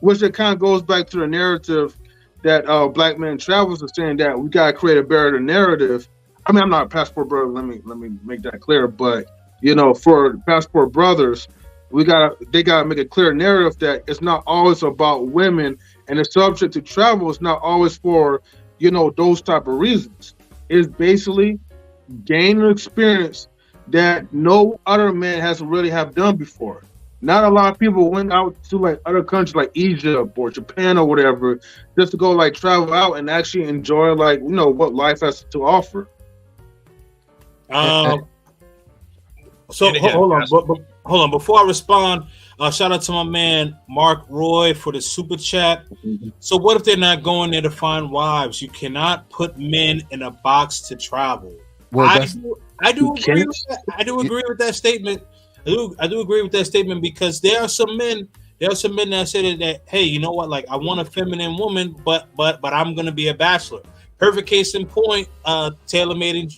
Which it kind of goes back to the narrative that Black Men Travels is saying that we gotta create a better narrative. I mean, I'm not a passport brother. Let me make that clear. But you know, for passport brothers, they gotta make a clear narrative that it's not always about women, and the subject to travel is not always for, you know, those type of reasons. It's basically gaining experience that no other man has really have done before. Not a lot of people went out to like other countries like Egypt or Japan or whatever just to go like travel out and actually enjoy like, you know, what life has to offer. So hold on. Before I respond, shout out to my man Mark Roy for the super chat. So what if they're not going there to find wives? You cannot put men in a box to travel. Well, I do agree with that statement. I do agree with that statement because there are some men that say that hey, you know what? Like I want a feminine woman, but I'm gonna be a bachelor. Perfect case in point. Tailor-made and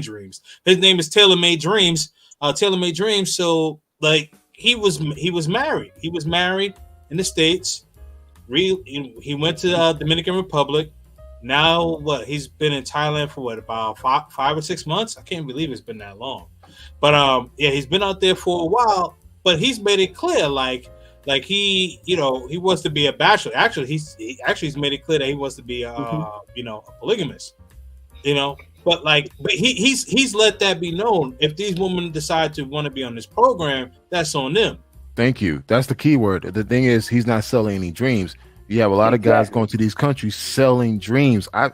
Dreams. His name is Tailor-Made Dreams. Tailor-Made Dreams. So like he was married. He was married in the States. He went to Dominican Republic. Now what? He's been in Thailand for about 5 or 6 months. I can't believe it's been that long. But he's been out there for a while. But he's made it clear, like he, you know, he wants to be a bachelor. Actually, he's made it clear that he wants to be a polygamist. You know, but he's let that be known. If these women decide to want to be on this program, that's on them. Thank you. That's the key word. The thing is, he's not selling any dreams. You have a lot of guys going to these countries selling dreams. I've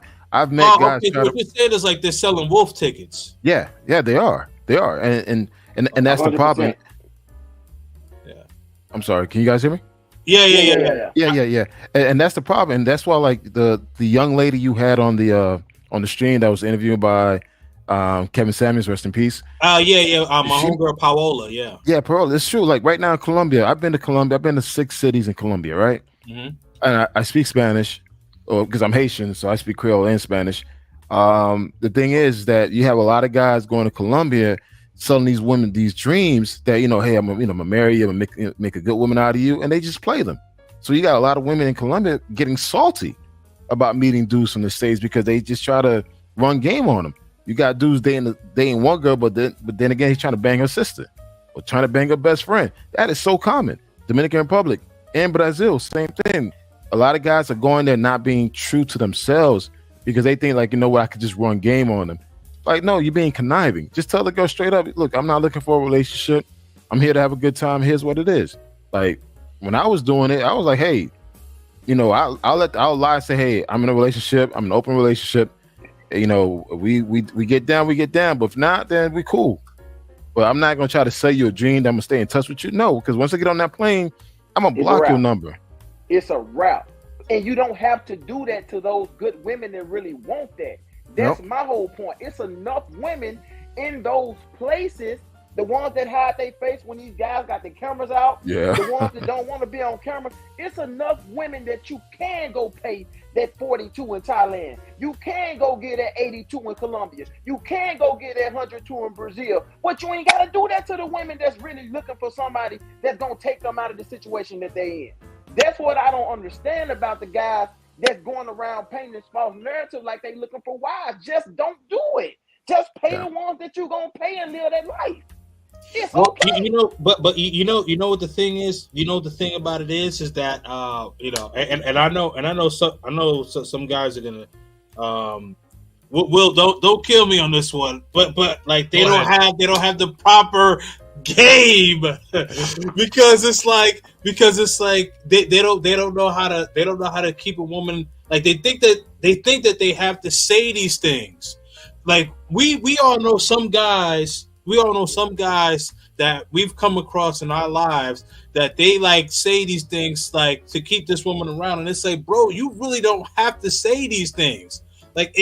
met guys. What you're saying is like they're selling wolf tickets. Yeah, they are, and that's 100%. The problem. Yeah, I'm sorry. Can you guys hear me? Yeah. And that's the problem, and that's why like the young lady you had on the stream that was interviewed by Kevin Samuels, rest in peace. My homegirl Paola. Yeah, Paola. It's true. Like right now in Colombia, I've been to Colombia. I've been to 6 cities in Colombia, right? Mm-hmm. And I speak Spanish, because I'm Haitian, so I speak Creole and Spanish. The thing is that you have a lot of guys going to Colombia selling these women these dreams that, you know, hey, I'm gonna marry you, I'm gonna make a good woman out of you, and they just play them. So you got a lot of women in Colombia getting salty about meeting dudes from the States because they just try to run game on them. You got dudes dating one girl, but then again he's trying to bang her sister or trying to bang her best friend. That is so common. Dominican Republic and Brazil, same thing. A lot of guys are going there not being true to themselves because they think like, you know what, I could just run game on them. Like, no, you're being conniving. Just tell the girl straight up, look, I'm not looking for a relationship. I'm here to have a good time. Here's what it is. Like when I was doing it, I was like, hey, you know, I'll lie and say, hey, I'm in a relationship. I'm in an open relationship. You know, we get down, but if not, then we cool. But I'm not gonna try to sell you a dream that I'm gonna stay in touch with you. No, because once I get on that plane, I'm gonna block your number. It's a wrap. And you don't have to do that to those good women that really want that. That's my whole point. It's enough women in those places The ones that hide their face when these guys got the cameras out. Yeah. The ones that don't want to be on camera. It's enough women that you can go pay that 42 in Thailand. You can go get that 82 in Colombia. You can go get that 102 in Brazil. But you ain't got to do that to the women that's really looking for somebody that's going to take them out of the situation that they in. That's what I don't understand about the guys that's going around painting this false narrative like they looking for wives. Just don't do it. Just pay the ones that you're going to pay and live that life. It's okay. You know, but you know what the thing is. You know the thing about it is that you know, and I know some guys are gonna Will don't kill me on this one, but like they don't have the proper game because it's like they don't know how to keep a woman, like they think that they have to say these things. Like we all know some guys that we've come across in our lives that they like say these things like to keep this woman around, and it's like, bro, you really don't have to say these things. Like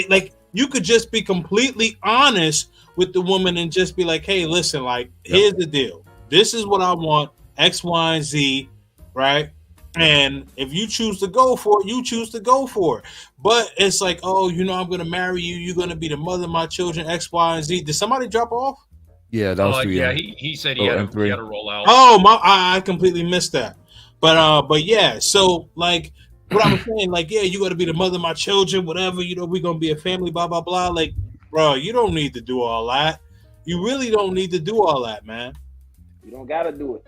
you could just be completely honest with the woman and just be like, hey, listen, like, here's the deal. This is what I want, X, Y, and Z, right? And if you choose to go for it, you choose to go for it. But it's like, oh, you know, I'm going to marry you. You're going to be the mother of my children, X, Y, and Z. Did somebody drop off? Yeah, that was he said he had to roll out. Oh, I completely missed that. But yeah, so like what I was saying, like, yeah, you got to be the mother of my children, whatever, you know, we're going to be a family, blah, blah, blah. Like, bro, you don't need to do all that. You really don't need to do all that, man. You don't got to do it.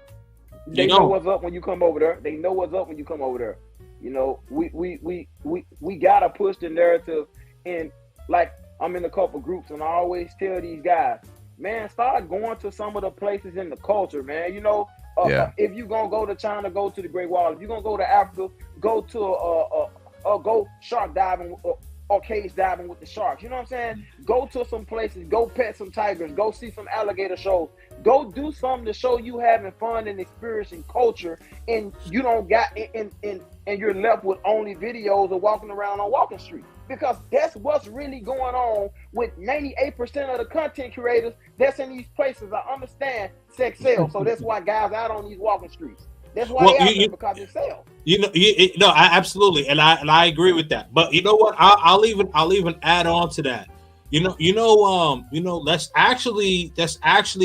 They know what's up when you come over there. They know what's up when you come over there. You know, we got to push the narrative. And like, I'm in a couple groups and I always tell these guys, man, start going to some of the places in the culture, man. You know, if you're going to go to China, go to the Great Wall. If you're going to go to Africa, go to go shark diving or cage diving with the sharks. You know what I'm saying? Go to some places, go pet some tigers, go see some alligator shows, go do something to show you having fun and experiencing culture, and you don't got and you're left with only videos of walking around on Walking Street. Because that's what's really going on with 98% of the content creators that's in these places. I understand sex sells, so that's why guys out on these walking streets. That's why they out there, because it sells. You know, absolutely, and I agree with that. But you know what? I'll even add on to that. You know, that's actually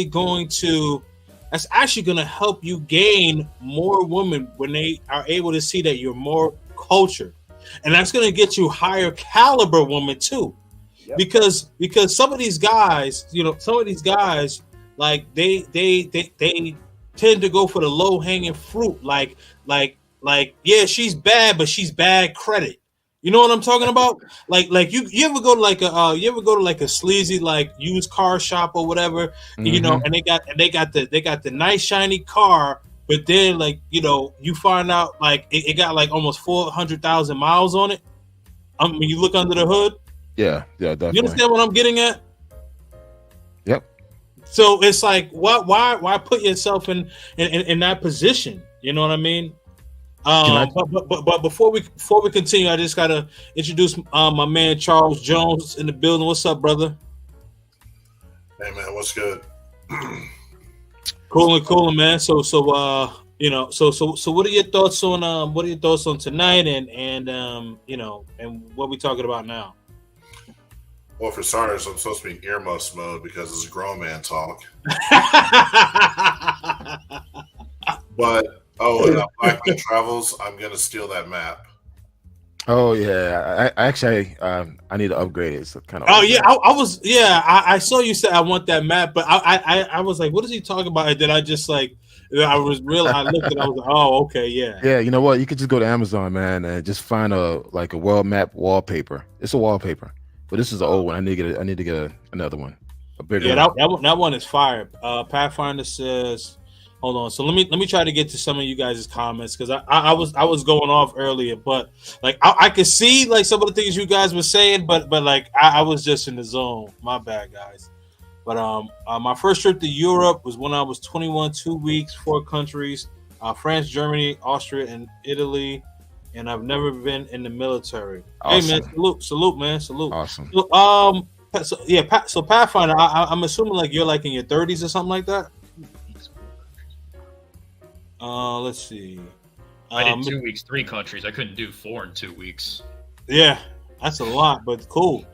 going to help you gain more women when they are able to see that you're more cultured. And that's going to get you higher caliber women too. Yep. Because some of these guys, like they tend to go for the low hanging fruit. Like, yeah, she's bad, but she's bad credit. You know what I'm talking about? Like you ever go to like a sleazy like used car shop or whatever, mm-hmm. You know, and they got the nice shiny car. But then, like, you know, you find out, like, it got, like, almost 400,000 miles on it. When you look under the hood. Yeah, definitely. You understand what I'm getting at? Yep. So it's like, why put yourself in that position? You know what I mean? But before we continue, I just gotta introduce my man Charles Jones in the building. What's up, brother? Hey man, what's good? Cool, man. So you know, so what are your thoughts on tonight and you know, and what we talking about now? Well, for starters, I'm supposed to be in earmuffs mode because it's grown man talk. But and Black Man Travels, I'm gonna steal that map. Oh yeah, I actually I need to upgrade it. So kind of. Oh yeah, I saw you say I want that map, but I was like, what is he talking about? And then I just like I looked and I was like, oh okay, yeah. Yeah, you know what? You could just go to Amazon, man, and just find a world map wallpaper. It's a wallpaper, but this is the old one. I need to get another one, a bigger. Yeah, that one is fire. Pathfinder says. Hold on. So let me try to get to some of you guys' comments because I was going off earlier, but like I could see like some of the things you guys were saying, but like I was just in the zone. My bad, guys. But my first trip to Europe was when I was 21, 2 weeks, 4 countries, France, Germany, Austria, and Italy, and I've never been in the military. Awesome. Hey man, salute, man, salute. Awesome. So, So Pathfinder, I'm assuming like you're like in your 30s or something like that. Let's see. I did 2 weeks, 3 countries. I couldn't do 4 in 2 weeks. Yeah, that's a lot, but cool.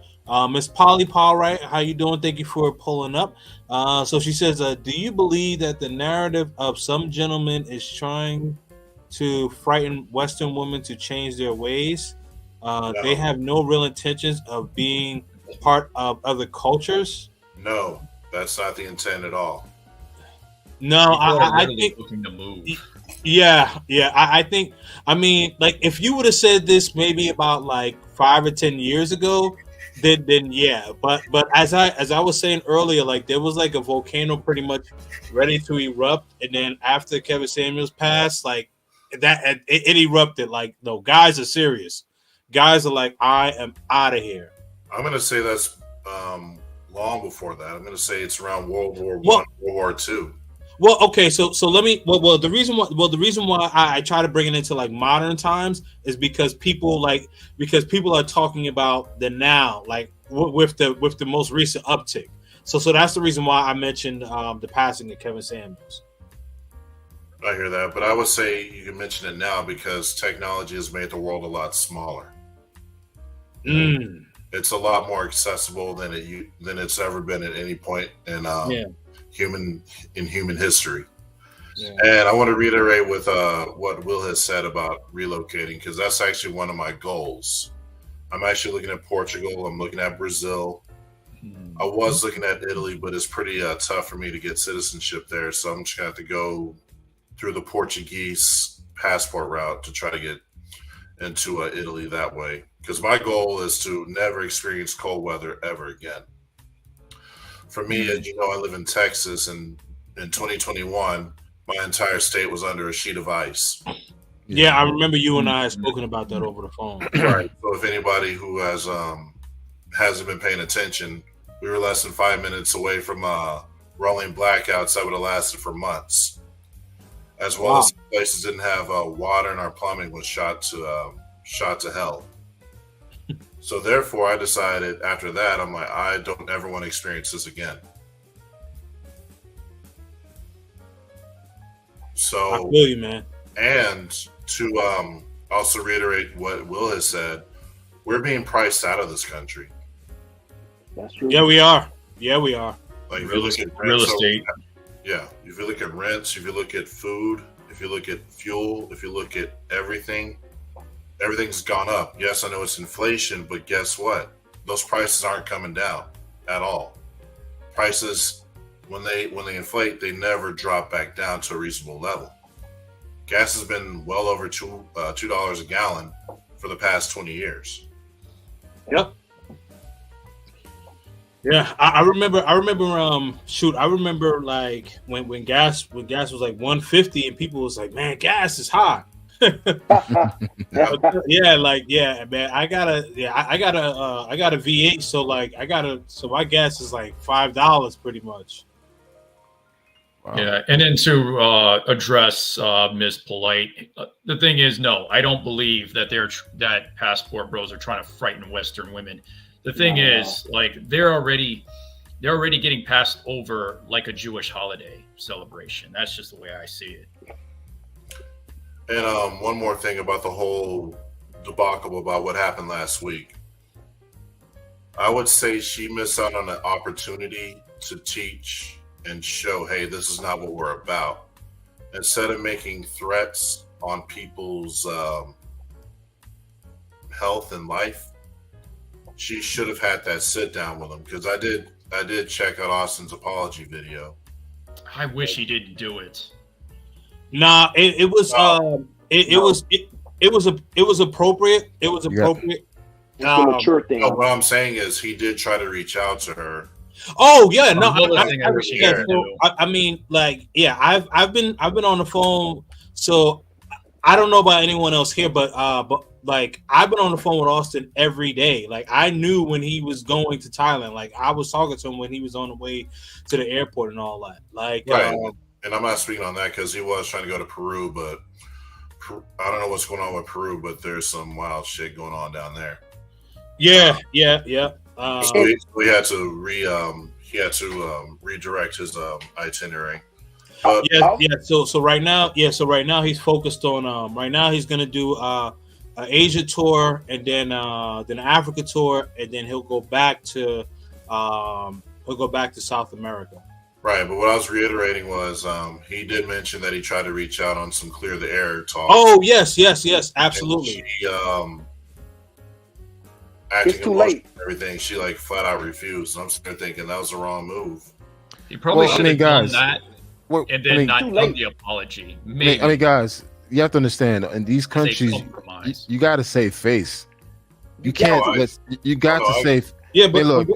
Miss Polly Paul, right? How you doing? Thank you for pulling up. So she says, do you believe that the narrative of some gentlemen is trying to frighten Western women to change their ways? No. They have no real intentions of being part of other cultures. No, that's not the intent at all. No, I think looking to move. Yeah. I think. I mean, like, if you would have said this maybe about like 5 or 10 years ago, then yeah. But as I was saying earlier, like there was like a volcano pretty much ready to erupt, and then after Kevin Samuels passed, like that it erupted. Like, no, guys are serious. Guys are like, I am out of here. I'm gonna say that's long before that. I'm gonna say it's around World War I, World War II. Well, okay, so let me. Well, the reason why I try to bring it into like modern times is because people are talking about the now, like with the most recent uptick. So that's the reason why I mentioned the passing of Kevin Samuels. I hear that, but I would say you can mention it now because technology has made the world a lot smaller. It's a lot more accessible than it's ever been at any point in human history. Yeah. And I want to reiterate with what Will has said about relocating, because that's actually one of my goals. I'm actually looking at Portugal. I'm looking at Brazil. I was looking at Italy, but it's pretty tough for me to get citizenship there. So I'm just going to have to go through the Portuguese passport route to try to get into Italy that way. Because my goal is to never experience cold weather ever again. For me, as you know, I live in Texas, and in 2021, my entire state was under a sheet of ice. Yeah, I remember you and I had spoken about that over the phone. Right. So if anybody who hasn't been paying attention, we were less than 5 minutes away from rolling blackouts that would have lasted for months. As well as places didn't have water, and our plumbing was shot to hell. So therefore, I decided after that, I'm like, I don't ever want to experience this again. So I feel you, man. And to also reiterate what Will has said, we're being priced out of this country. That's true. Yeah, we are. Like if you look at real estate. Yeah, if you look at rents, if you look at food, if you look at fuel, if you look at everything, everything's gone up. Yes, I know it's inflation, but guess what? Those prices aren't coming down at all. Prices, when they inflate, they never drop back down to a reasonable level. Gas has been well over $2 a gallon for the past 20 years. Yep. Yeah, I remember. I remember like when gas was like $1.50 and people was like, man, gas is high. Man. I got a V8, so my gas is like $5 pretty much. Wow. Yeah, and then to address Ms. Polite, the thing is, no, I don't believe that that passport bros are trying to frighten Western women. The thing is, like, they're already getting passed over like a Jewish holiday celebration. That's just the way I see it. And one more thing about the whole debacle about what happened last week. I would say she missed out on an opportunity to teach and show, hey, this is not what we're about. Instead of making threats on people's health and life, she should have had that sit down with them. Because I did check out Austin's apology video. I wish he didn't do it. Nah, it was appropriate. It was appropriate. It's a mature thing. No, what I'm saying is he did try to reach out to her. Oh yeah, no. I mean, like, yeah, I've been on the phone. So I don't know about anyone else here, but like I've been on the phone with Austin every day. Like I knew when he was going to Thailand. Like I was talking to him when he was on the way to the airport and all that. Like, right. And I'm not speaking on that because he was trying to go to Peru, but I don't know what's going on with Peru, but there's some wild shit going on down there. Yeah. So he had to redirect his itinerary. So right now he's focused on right now he's gonna do an Asia tour and then an Africa tour, and then he'll go back to South America. Right, but what I was reiterating was he did mention that he tried to reach out on some clear the air talk. Oh yes, absolutely. She, acting emotional and everything, she like flat out refused. And I'm sitting there thinking that was the wrong move. He probably should have done that and then not done the apology. Maybe. I mean, guys, you have to understand, in these countries, you got to save face. You can't. You got to save. Yeah, but look,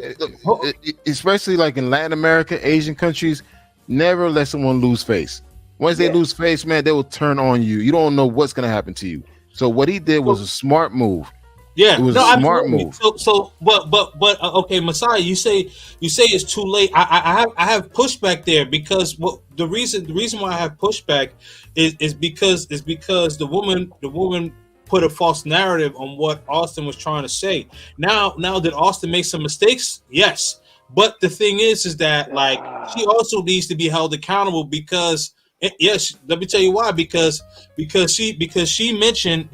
especially like in Latin America, Asian countries, never let someone lose face. Once they lose face, man, they will turn on you. You don't know what's gonna happen to you. So what he did was a smart move. Yeah, it was a smart move. But okay, Messiah, you say it's too late. I have pushback there because the reason why I have pushback is because the woman put a false narrative on what Austin was trying to say. Now did Austin make some mistakes? Yes, but the thing is that like she also needs to be held accountable because yes, let me tell you why. Because she mentioned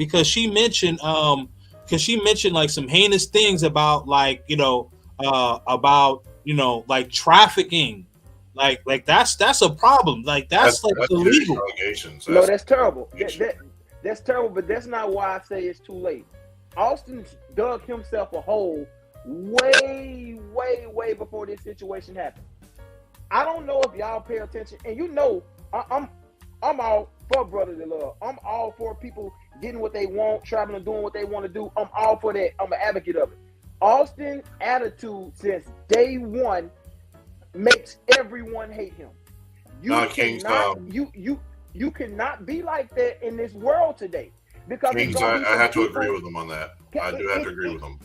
like some heinous things about like like trafficking, like that's a problem. Like that's illegal. No, that's terrible. That's terrible, but that's not why I say it's too late. Austin dug himself a hole way before this situation happened. I don't know if y'all pay attention, and I'm all for brotherly love. I'm all for people getting what they want, traveling, doing what they want to do. I'm all for that. I'm an advocate of it. Austin's attitude since day one makes everyone hate him. You cannot be like that in this world today. Because I have to agree with him on that. I do have to agree with him.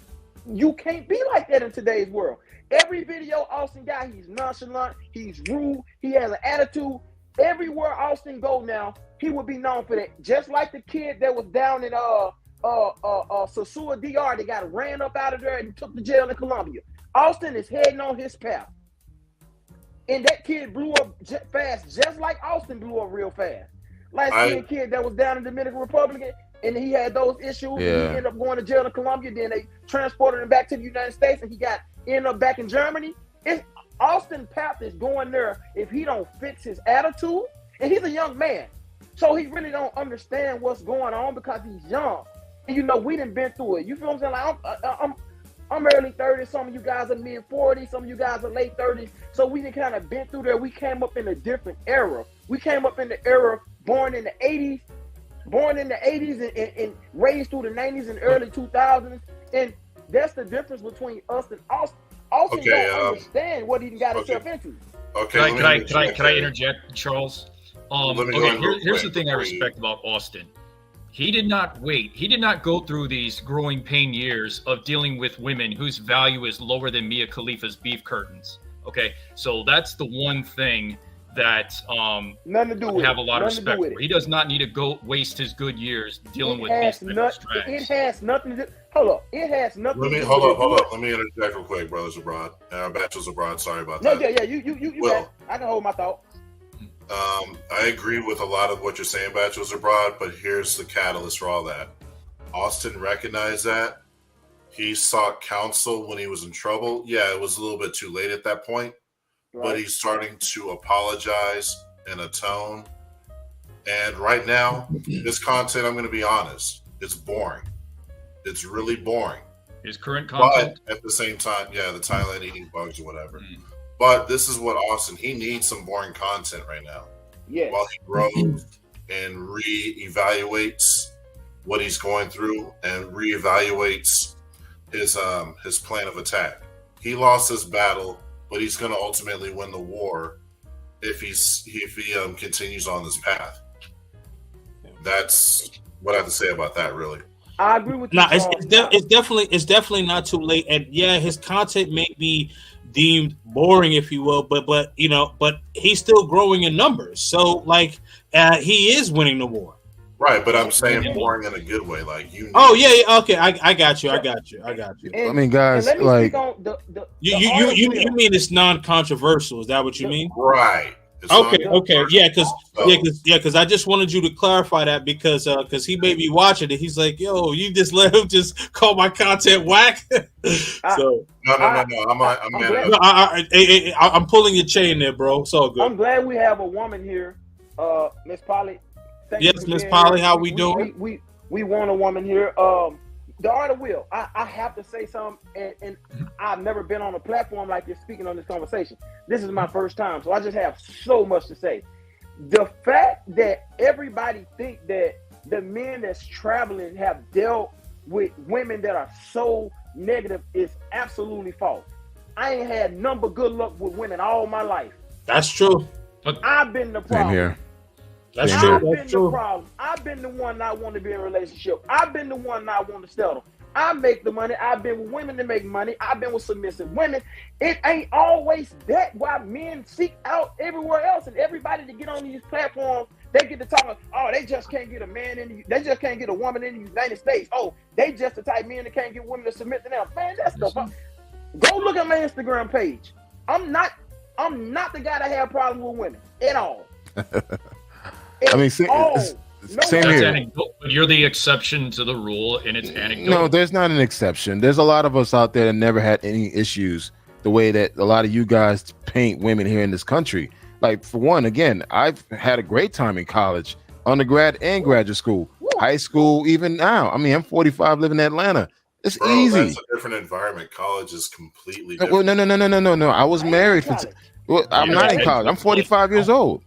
You can't be like that in today's world. Every video Austin got, he's nonchalant, he's rude, he has an attitude. Everywhere Austin go now, he would be known for that. Just like the kid that was down in Sosua DR that got ran up out of there and took to jail in Colombia. Austin is heading on his path. And that kid blew up fast, just like Austin blew up real fast. Like the kid that was down in the Dominican Republic, and he had those issues, and he ended up going to jail in Colombia. Then they transported him back to the United States, and he ended up back in Germany. Austin path is going there if he don't fix his attitude, and he's a young man, so he really don't understand what's going on because he's young. And we done been through it. You feel what I'm saying? Like I'm early 30s. Some of you guys are mid 40s. Some of you guys are late 30s. So we done kind of been through there. We came up in a different era. We came up in the era born in the 80s and raised through the 90s and early 2000s. And that's the difference between us and Austin. Austin don't understand what he got himself into. Okay. Can I interject, Charles? Here's the thing I respect about Austin. He did not wait. He did not go through these growing pain years of dealing with women whose value is lower than Mia Khalifa's beef curtains. Okay, so that's the one thing that nothing to do with have a lot of respect for. He does not need to go waste his good years dealing with these drags. It has nothing to do. Hold up. It has nothing. Hold up. Let me interject real quick, brothers abroad, bachelors abroad. Sorry about that. Yeah. You I can hold my thought. I agree with a lot of what you're saying, bachelors abroad, but here's the catalyst for all that. Austin recognized that. He sought counsel when he was in trouble. Yeah, it was a little bit too late at that point, but he's starting to apologize and atone. And right now, this content, I'm going to be honest, it's boring. It's really boring. His current content? But at the same time, the Thailand eating bugs or whatever. But this is what Austin, he needs some boring content right now. Yeah. While he grows and reevaluates what he's going through and reevaluates his plan of attack. He lost his battle, but he's going to ultimately win the war if he continues on this path. That's what I have to say about that, really. I agree with you. It's definitely not too late. And yeah, his content may be deemed boring, if you will, but he's still growing in numbers. So like he is winning the war. Right, but I'm saying boring in a good way. Like you. Oh yeah, okay. I got you. I got you. I mean, guys, let me like speak on you mean it's non-controversial? Is that what you mean? Right. Okay, yeah, because I just wanted you to clarify that because he made me watch it and he's like, yo, you just let him just call my content whack. So no. I'm pulling your chain there, bro. It's all good. I'm glad we have a woman here, Miss Polly. Yes, Miss Polly, how we doing? We want a woman here. The art of will. I have to say something, and I've never been on a platform like this speaking on this conversation. This is my first time, so I just have so much to say. The fact that everybody think that the men that's traveling have dealt with women that are so negative is absolutely false. I ain't had none but good luck with women all my life. That's true. I've been the problem. Same here. That's I've true. been That's true. the problem. I've been the one not want to be in a relationship. I've been the one not want to settle. I make the money. I've been with women that make money. I've been with submissive women. It ain't always that why men seek out everywhere else and everybody to get on these platforms. They get to talk. Oh, they just can't get a man in. They just can't get a woman in the United States. Oh, they just the type of men that can't get women to submit to them. Man, that's the fuck. Go look at my Instagram page. I'm not the guy that have problems with women at all. I mean, same here. Anecdotal, but you're the exception to the rule, and it's anecdotal. No, there's not an exception. There's a lot of us out there that never had any issues the way that a lot of you guys paint women here in this country. Like, for one, again, I've had a great time in college, undergrad and graduate school, high school, even now. I mean, I'm 45, living in Atlanta. It's easy. That's a different environment. College is completely different. Well, no. I was married for. I'm not in college. I'm 45 years old.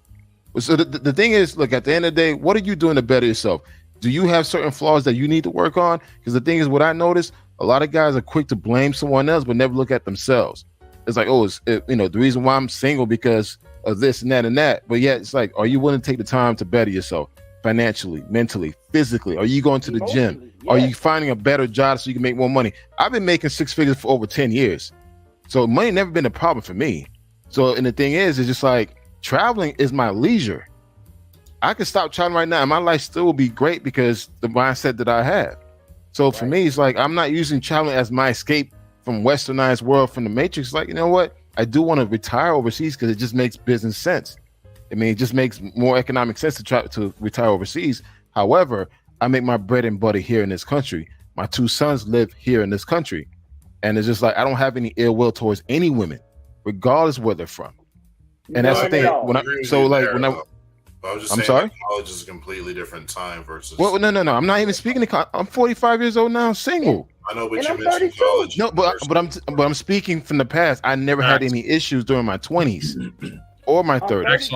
So the thing is, look, at the end of the day, what are you doing to better yourself? Do you have certain flaws that you need to work on? Because the thing is, what I noticed, a lot of guys are quick to blame someone else, but never look at themselves. It's like, the reason why I'm single because of this and that and that. But yet, it's like, are you willing to take the time to better yourself financially, mentally, physically? Are you going to the gym? Yes. Are you finding a better job so you can make more money? I've been making 6 figures for over 10 years. So money never been a problem for me. So, and the thing is, it's just like, traveling is my leisure. I could stop traveling right now and my life still will be great because the mindset that I have. So for me, it's like I'm not using traveling as my escape from westernized world, from the matrix. Like, you know what? I do want to retire overseas because it just makes business sense. I mean, it just makes more economic sense to retire overseas. However, I make my bread and butter here in this country. My 2 sons live here in this country. And it's just like, I don't have any ill will towards any women, regardless where they're from. And that's the thing. I was just I'm saying sorry. College is a completely different time versus. Well, no. I'm not even speaking to. I'm 45 years old now, single. I know, but you mentioned college. No, but I'm speaking from the past. I never had any issues during my 20s or my 30s.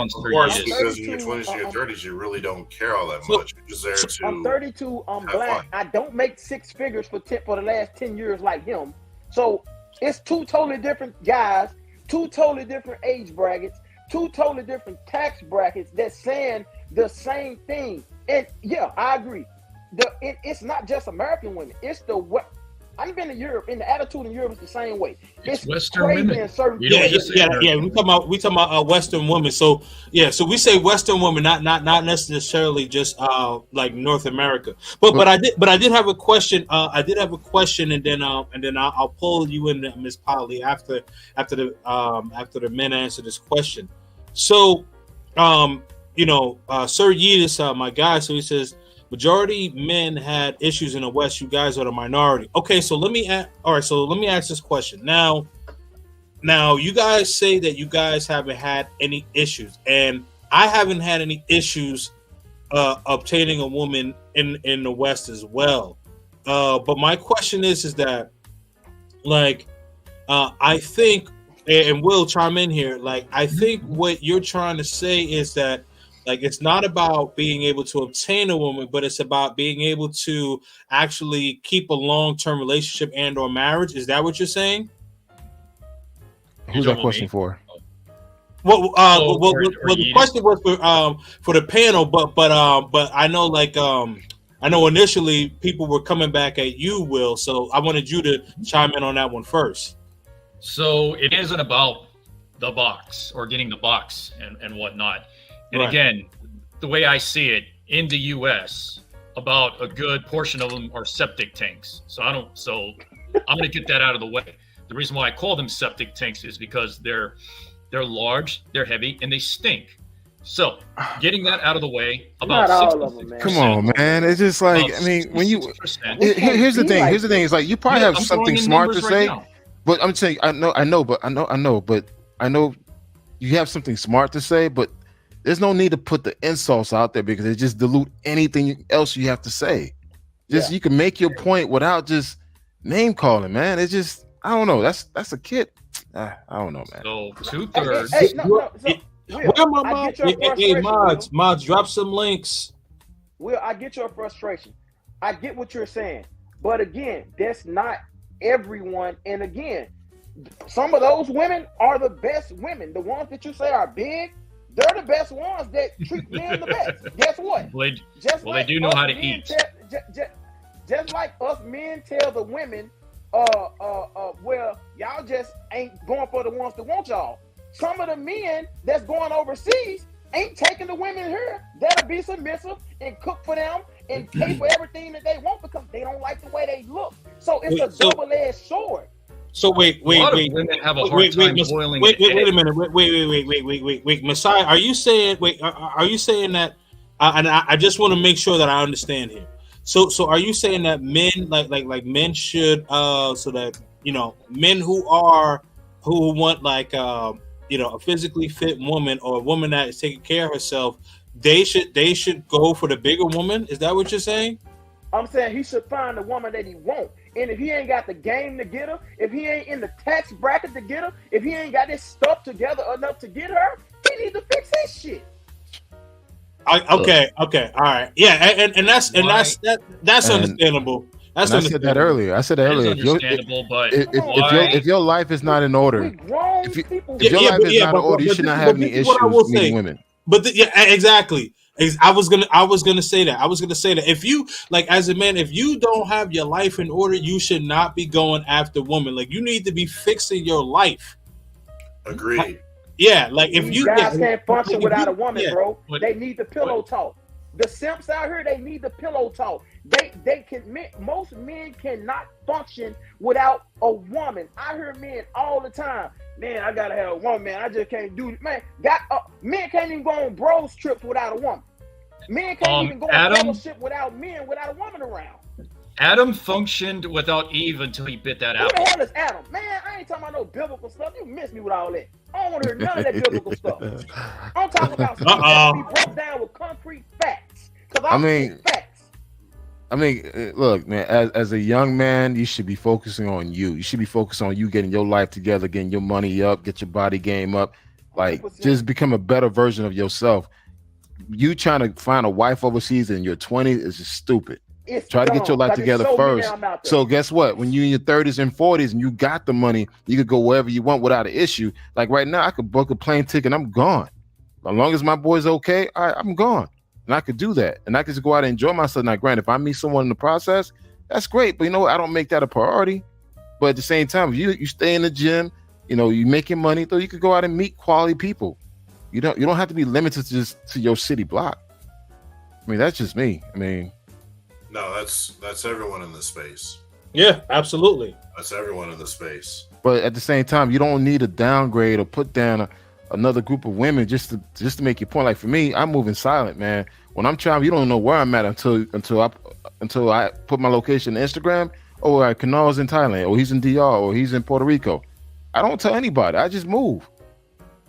Because in your 20s and your 30s, you really don't care all that much. You're just there to. I'm 32. I'm black. I don't make 6 figures for the last 10 years like him. So it's 2 totally different guys. 2 totally different age brackets, 2 totally different tax brackets that's saying the same thing. And yeah, I agree. It's not just American women. It's I've been to Europe, and the attitude in Europe is the same way. It's Western women. We talking about Western women. So so we say Western women, not necessarily just like North America. But I did have a question. And then I'll pull you in, Ms. Polly, after the men answer this question. So Sir Hiatus, my guy, so he says, majority men had issues in the West. You guys are the minority. Okay, so let me ask this question. Now you guys say that you guys haven't had any issues, and I haven't had any issues obtaining a woman in the West as well. But my question is that, like, I think, and Will chime in here, like, I think what you're trying to say is that, like, it's not about being able to obtain a woman, but it's about being able to actually keep a long-term relationship and or marriage. Is that what you're saying? Who's that question for? Well, the question was for the panel, but I know, like, I know initially people were coming back at you, Will. So I wanted you to chime in on that one first. So it isn't about the box or getting the box and whatnot. And again, the way I see it, in the U.S., about a good portion of them are septic tanks. So I'm going to get that out of the way. The reason why I call them septic tanks is because they're large, they're heavy, and they stink. So, getting that out of the way, about Not all of them, man. Come on, man. It's just like, I mean, when you here's the thing. Here's the thing. It's like you probably have something smart to say, but I'm saying I know, but I know you have something smart to say, but there's no need to put the insults out there because it just dilute anything else you have to say. Just you can make your point without just name calling, man. It's just I don't know. That's a kid. I don't know, man. So 2/3. Hey, no. Hey, mods, drop some links. Will, I get your frustration. I get what you're saying. But again, that's not everyone. And again, some of those women are the best women. The ones that you say are big, they're the best ones that treat men the best. Guess what? They do know how to eat. Just like us men tell the women, well, y'all just ain't going for the ones that want y'all. Some of the men that's going overseas ain't taking the women here that'll be submissive and cook for them and pay for everything that they want because they don't like the way they look. So it's a double-edged sword. So wait. Women have a hard time boiling. Wait a minute. Wait, Messiah. Are you saying? Are you saying that? And I just want to make sure that I understand here. So are you saying that men like men should so that men who want a physically fit woman or a woman that is taking care of herself, they should go for the bigger woman? Is that what you're saying? I'm saying he should find the woman that he wants. And if he ain't got the game to get her, if he ain't in the tax bracket to get her, if he ain't got his stuff together enough to get her, he need to fix his shit. Okay, all right, yeah, and that's understandable. That's I said that earlier. If your life is not in order, if your life is not in order, you should not have any issues meeting women. But exactly. I was gonna say that. If you as a man, if you don't have your life in order, you should not be going after women. Like you need to be fixing your life. Agreed. Yeah, like if you guys can't function without a woman, bro. They need the pillow talk. The simps out here, they need the pillow talk. Most men cannot function without a woman. I hear men all the time. Man, I gotta have a woman, man. I just can't do it. Man, men can't even go on bros trips without a woman. Men can't even go on fellowship without a woman around. Adam functioned without Eve until he bit that apple. Who the hell is Adam? Man, I ain't talking about no biblical stuff. You miss me with all that. I don't want to hear none of that biblical stuff. I'm talking about stuff that be broke down with concrete facts. I mean, look, man, as a young man, you should be focusing on you. You should be focused on you getting your life together, getting your money up, get your body game up. Like, 100%. Just become a better version of yourself. You trying to find a wife overseas in your 20s is just stupid. Try to get your life together first. So guess what? When you're in your 30s and 40s and you got the money, you could go wherever you want without an issue. Like right now, I could book a plane ticket and I'm gone. As long as my boy's okay, I'm gone. And I could do that. And I could just go out and enjoy myself. Now, granted, if I meet someone in the process, that's great. But you know what? I don't make that a priority. But at the same time, if you stay in the gym, you making money, though, you could go out and meet quality people. You don't have to be limited to your city block. I mean, that's just me. I mean, no, that's everyone in the space. Yeah, absolutely. That's everyone in the space. But at the same time, you don't need to downgrade or put down another group of women just to make your point. Like for me, I'm moving silent, man. When I'm traveling, you don't know where I'm at until I put my location on Instagram. Oh, Kanal's in Thailand, or he's in DR, or he's in Puerto Rico. I don't tell anybody. I just move.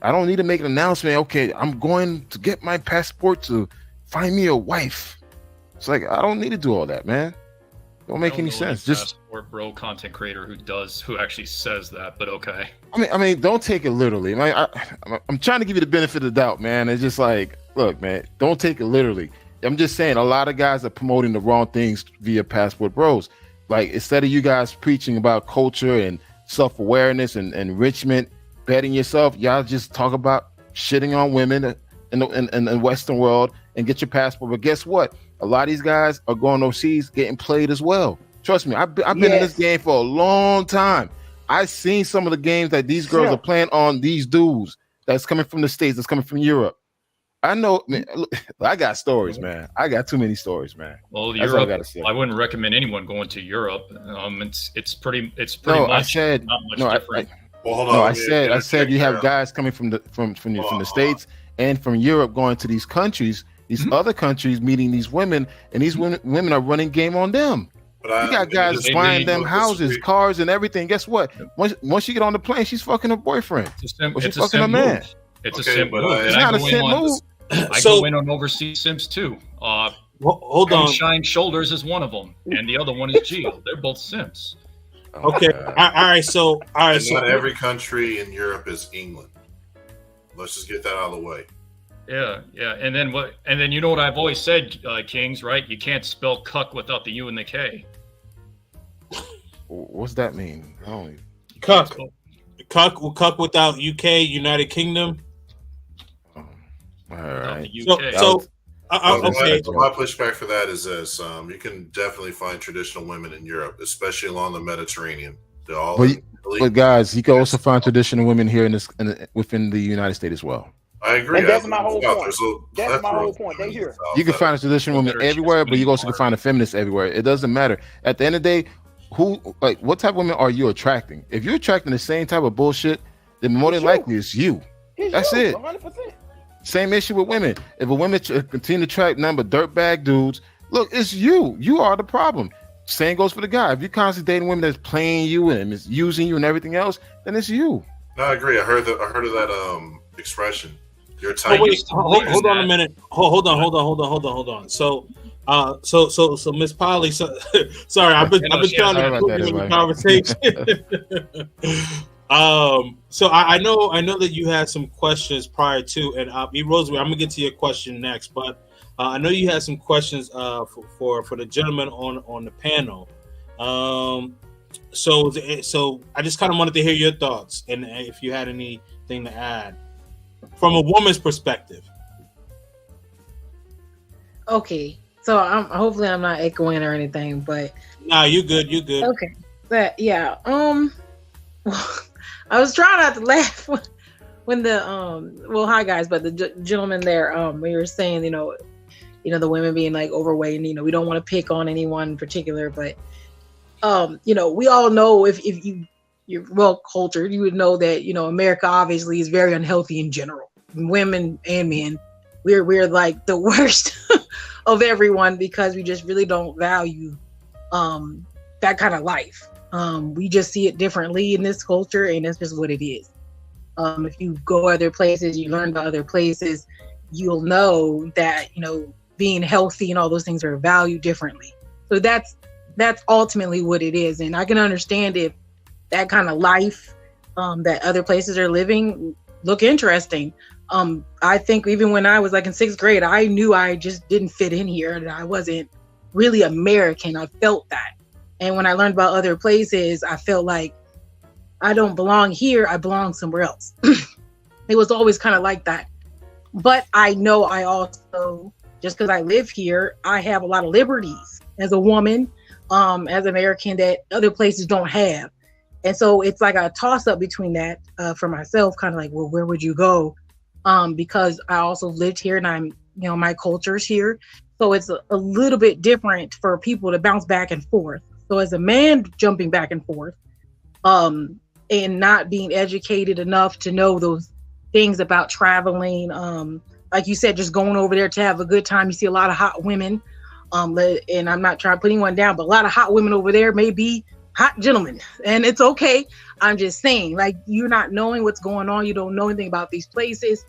I don't need to make an announcement. Okay, I'm going to get my passport to find me a wife. It's like I don't need to do all that, man. Don't make any sense. Just passport bro content creator who actually says that, but okay. I mean, don't take it literally. I'm trying to give you the benefit of the doubt, man. It's just like, look, man, don't take it literally. I'm just saying a lot of guys are promoting the wrong things via passport bros. Like instead of you guys preaching about culture and self-awareness and enrichment, betting yourself, y'all just talk about shitting on women in the Western world and get your passport. But guess what? A lot of these guys are going overseas getting played as well. Trust me, I've been in this game for a long time. I've seen some of the games that these girls are playing on these dudes that's coming from the States, that's coming from Europe. I know, man. Look, I got stories, man. I got too many stories, man. Well, That's all I Europe, gotta say. I wouldn't recommend anyone going to Europe. It's pretty No, much I said not much no. different. Well, hold No, on. I said you have guys coming from the States and from Europe going to these countries, these other countries, meeting these women, and these women are running game on them. But you got guys buying them houses, cars, and everything. Guess what? Once you get on the plane, she's fucking her boyfriend. Or she's fucking her man. It's a simp move. It's not a simp move. I go in on overseas simps too. Hold on. Shine Shoulders is one of them, and the other one is Gio. They're both simps. Okay. All right. So not every country in Europe is England. Let's just get that out of the way. Yeah. And then what? And then you know what I've always said, Kings, right? You can't spell cuck without the U and the K. What's that mean? Cuck without UK, United Kingdom. All right. So okay. My pushback for that is this: you can definitely find traditional women in Europe, especially along the Mediterranean. They're all. But guys, you can also find traditional women here within the United States as well. I agree. And that's my whole point. That's my whole point. They here. You can find a traditional woman everywhere, but you also can find a feminist everywhere. It doesn't matter. At the end of the day, what type of women are you attracting? If you're attracting the same type of bullshit, then more than likely it's you. That's it. 100%. Same issue with women. If a woman continue to attract number dirtbag dudes, look, it's you. You are the problem. Same goes for the guy. If you're constantly dating women that's playing you and is using you and everything else, then it's you. No, I agree. I heard of that expression. You're tight. Hold on a minute. Hold on. So Miss Polly. Sorry, I've been trying to put you in the conversation. So I know that you had some questions prior to, and Rosemary, I'm gonna get to your question next, but I know you had some questions for the gentleman on the panel. So I just kind of wanted to hear your thoughts and if you had anything to add from a woman's perspective. Okay, so hopefully I'm not echoing or anything, but nah, you good. Okay, but yeah, I was trying not to laugh when the hi guys, but the gentleman there, we were saying, you know, the women being like overweight, and we don't want to pick on anyone in particular, but we all know if you're well cultured, you would know that America obviously is very unhealthy in general, women and men. We're like the worst of everyone because we just really don't value that kind of life. We just see it differently in this culture, and that's just what it is. If you go other places, you learn about other places, you'll know that being healthy and all those things are valued differently. So that's ultimately what it is, and I can understand if that kind of life that other places are living look interesting. I think even when I was like in 6th grade, I knew I just didn't fit in here, and I wasn't really American. I felt that. And when I learned about other places, I felt like I don't belong here. I belong somewhere else. It was always kind of like that. But I know I also, just because I live here, I have a lot of liberties as a woman, as American, that other places don't have. And so it's like a toss up between that for myself, kind of like, well, where would you go? Because I also lived here and I'm, my culture's here. So it's a little bit different for people to bounce back and forth. So as a man jumping back and forth, and not being educated enough to know those things about traveling, like you said, just going over there to have a good time. You see a lot of hot women, and I'm not trying to put anyone down, but a lot of hot women over there may be hot gentlemen, and it's okay. I'm just saying, like, you're not knowing what's going on. You don't know anything about these places,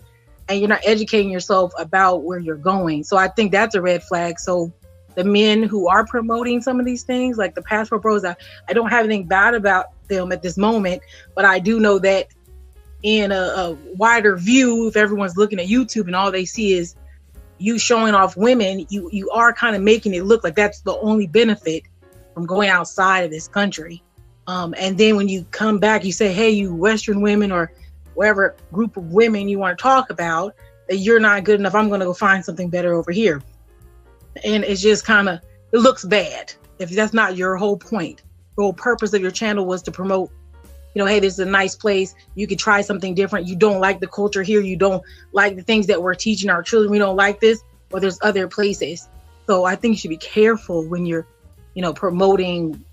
and you're not educating yourself about where you're going. So I think that's a red flag. So the men who are promoting some of these things, like the Passport Bros, I don't have anything bad about them at this moment, but I do know that in a wider view, if everyone's looking at YouTube and all they see is you showing off women, you are kind of making it look like that's the only benefit from going outside of this country. And then when you come back, you say, hey, you Western women or whatever group of women you want to talk about, that you're not good enough. I'm going to go find something better over here. And it's just kind of, it looks bad if that's not your whole point. The whole purpose of your channel was to promote you know, hey, this is a nice place. You could try something different. You don't like the culture here. You don't like the things that we're teaching our children. We don't like this, or there's other places. So I think you should be careful when you're, you know, promoting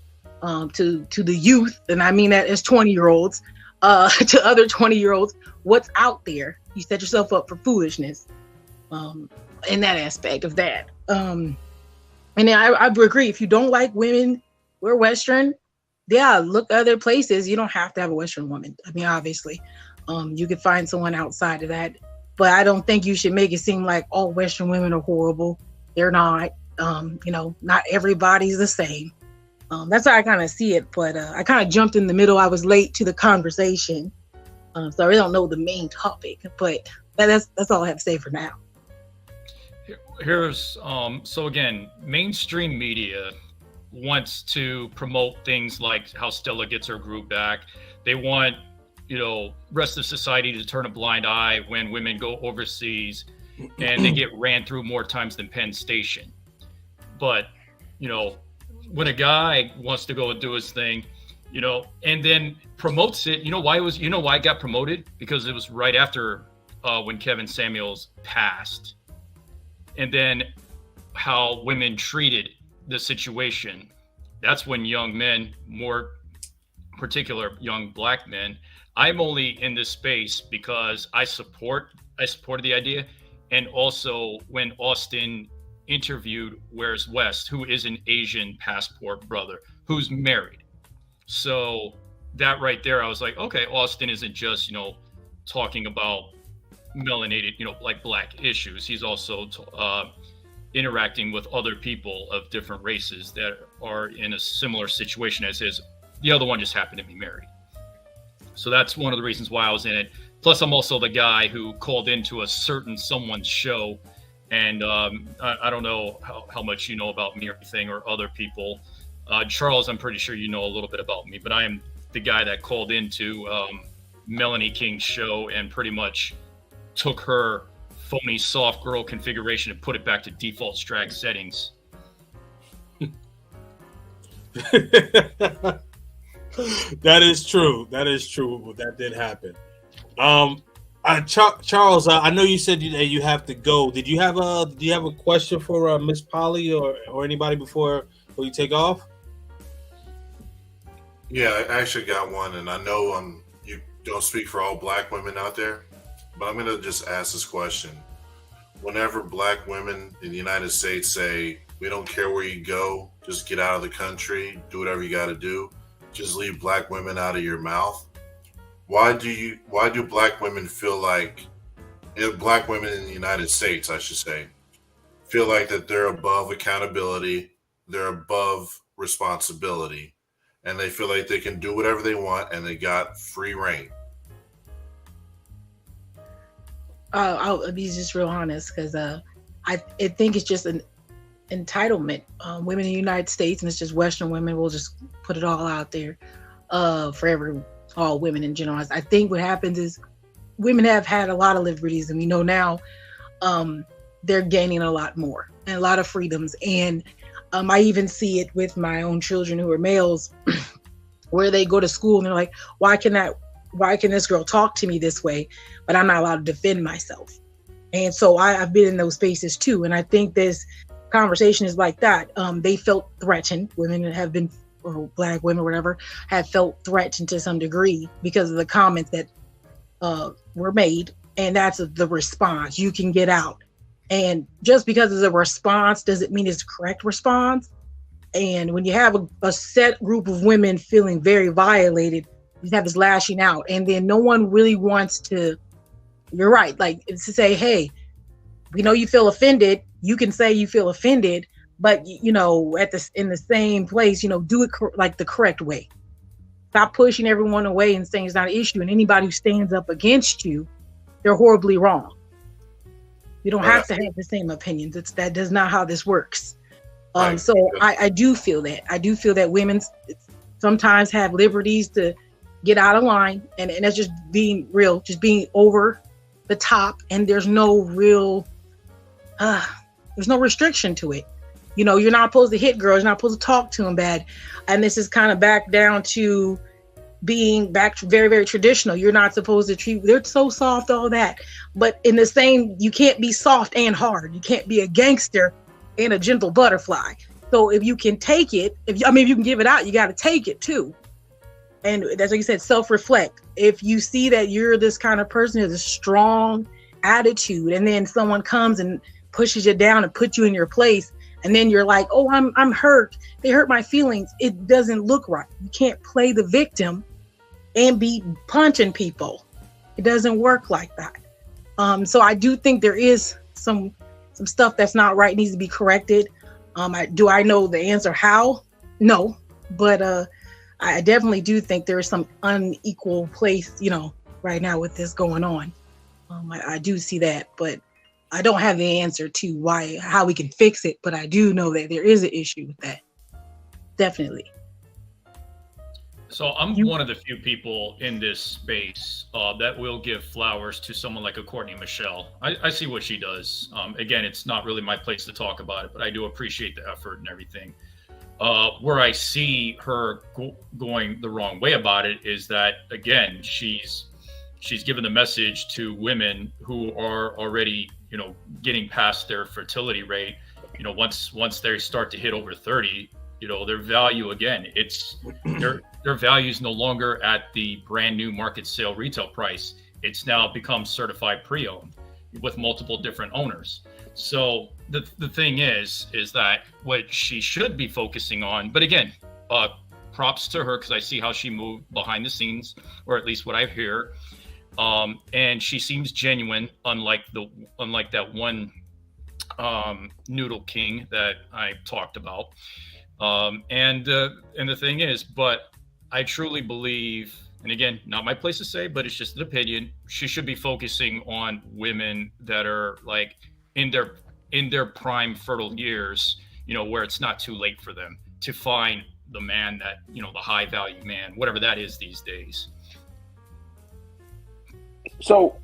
to the youth, and I mean that as 20-year-olds, to other 20-year-olds, what's out there. You set yourself up for foolishness in that aspect of that. And then I agree, if you don't like women, we're Western, yeah, look other places. You don't have to have a Western woman. I mean, obviously, you could find someone outside of that, but I don't think you should make it seem like all Western women are horrible. They're not. You know, not everybody's the same. That's how I kind of see it, but I kind of jumped in the middle. I was late to the conversation, so I really don't know the main topic, but that's all I have to say for now. Here's so again, mainstream media wants to promote things like how Stella gets her group back. They want, you know, rest of society to turn a blind eye when women go overseas and they get ran through more times than Penn Station. But, you know, when a guy wants to go and do his thing, you know, and then promotes it, you know why it got promoted? Because it was right after when Kevin Samuels passed. And then how women treated the situation. That's when young men, more particular young black men, I'm only in this space because I supported the idea. And also when Austin interviewed Where's West, who is an Asian passport brother who's married. So that right there, I was like, okay, Austin isn't just, you know, talking about melanated, you know, like black issues. He's also interacting with other people of different races that are in a similar situation as his. The other one just happened to be married. So that's one of the reasons why I was in it. Plus, I'm also the guy who called into a certain someone's show. And I don't know how much you know about me or anything, or other people. Charles, I'm pretty sure you know a little bit about me, but I am the guy that called into Melanie King's show and pretty much took her phony soft girl configuration and put it back to default strag settings. That is true. That is true. That did happen. Charles, I know you said that you have to go. Do you have a question for Miss Polly or anybody before you take off? Yeah, I actually got one, and I know you don't speak for all black women out there, but I'm gonna just ask this question. Whenever black women in the United States say, "We don't care where you go, just get out of the country, do whatever you got to do, just leave black women out of your mouth," why do black women feel like, black women in the United States, I should say, feel like that they're above accountability, they're above responsibility, and they feel like they can do whatever they want and they got free reign? I'll be just real honest, because I think it's just an entitlement. Women in the United States, and it's just Western women, we'll just put it all out there for all women in general. I think what happens is women have had a lot of liberties, and we know now they're gaining a lot more and a lot of freedoms. And I even see it with my own children who are males, where they go to school and they're like, why can this girl talk to me this way, but I'm not allowed to defend myself? And so I've been in those spaces too. And I think this conversation is like that. They felt threatened. Women have been, or black women, or whatever, have felt threatened to some degree because of the comments that were made. And that's the response. You can get out. And just because it's a response doesn't mean it's the correct response. And when you have a set group of women feeling very violated, you have this lashing out, and then no one really wants to, you're right, like, it's to say, hey, we know you feel offended, you can say you feel offended, but you know, in the same place, you know, do it like the correct way. Stop pushing everyone away and saying it's not an issue, and anybody who stands up against you, they're horribly wrong. You don't have to have the same opinions. That does not how this works. So I do feel that. I do feel that women sometimes have liberties to get out of line, and that's just being real, just being over the top, and there's no real there's no restriction to it. You know, you're not supposed to hit girls, you're not supposed to talk to them bad. And this is kind of back down to being back very, very traditional. You're not supposed to treat, they're so soft, all that. But in the same, you can't be soft and hard. You can't be a gangster and a gentle butterfly. So if you can take it, if you can give it out, you got to take it too. And that's like you said, self-reflect. If you see that you're this kind of person with a strong attitude, and then someone comes and pushes you down and puts you in your place, and then you're like, oh, I'm hurt. They hurt my feelings. It doesn't look right. You can't play the victim and be punching people. It doesn't work like that. So I do think there is some stuff that's not right, needs to be corrected. Do I know the answer how? No, but I definitely do think there is some unequal place, right now with this going on. I do see that, but I don't have the answer to how we can fix it, but I do know that there is an issue with that. Definitely. So I'm one of the few people in this space that will give flowers to someone like a Courtney Michelle. I see what she does. Again, it's not really my place to talk about it, but I do appreciate the effort and everything. Where I see her going the wrong way about it is that, again, she's given the message to women who are already, getting past their fertility rate. Once they start to hit over 30, their value, again, it's their value is no longer at the brand new market sale retail price. It's now become certified pre-owned with multiple different owners. So the thing is that what she should be focusing on, but again, props to her, because I see how she moved behind the scenes, or at least what I hear. And she seems genuine, unlike that one noodle king that I talked about. And the thing is, but I truly believe, and again, not my place to say, but it's just an opinion, she should be focusing on women that are like in their prime fertile years, where it's not too late for them to find the man that, the high value man, whatever that is these days. So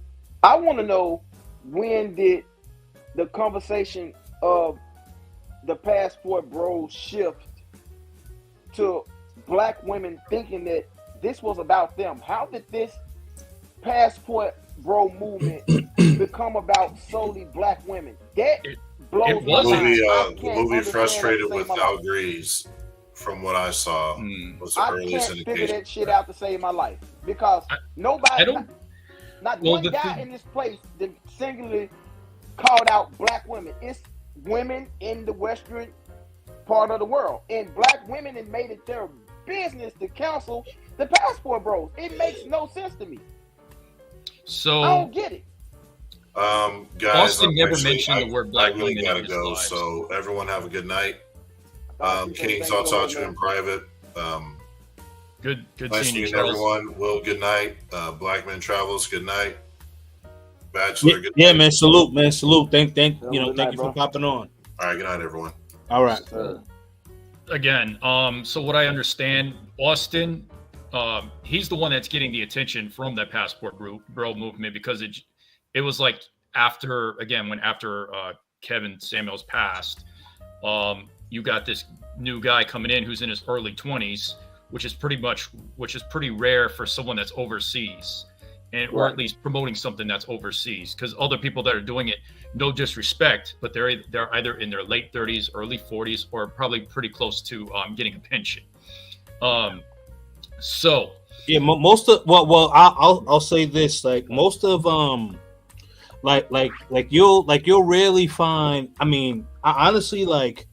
I want to know, when did the conversation of the passport bros shift to Black women thinking that this was about them? How did this passport bro movement become about solely Black women? That blows my mind. The movie Frustrated with Al Grease, from what I saw, was the earliest I can't indication. figure that shit out to save my life, because nobody, not one guy in this place that singularly called out Black women. It's women in the Western part of the world, and Black women have made it their business to counsel the passport bros. It makes no sense to me. So I don't get it. Guys, Austin never mentioned the word Black I really women gotta in his go. lives. So everyone have a good night. Kings, I'll talk to you in private. Good nice seeing you, meeting Charles. everyone. Will, good night. Black Men Travels, good night. Bachelor, good yeah, night. man. Salute. Thank Good you night, for bro. popping on. All right, good night, everyone. All right. Again, so what I understand, Austin, he's the one that's getting the attention from that passport bro movement, because it was like after Kevin Samuels passed, you got this new guy coming in who's in his early 20s, which is pretty rare for someone that's overseas, or at least promoting something that's overseas. Because other people that are doing it, no disrespect, but they're either in their late 30s, early 40s, or probably pretty close to getting a pension. So yeah, most of I'll say this, like most of like you'll rarely find. I mean, I honestly like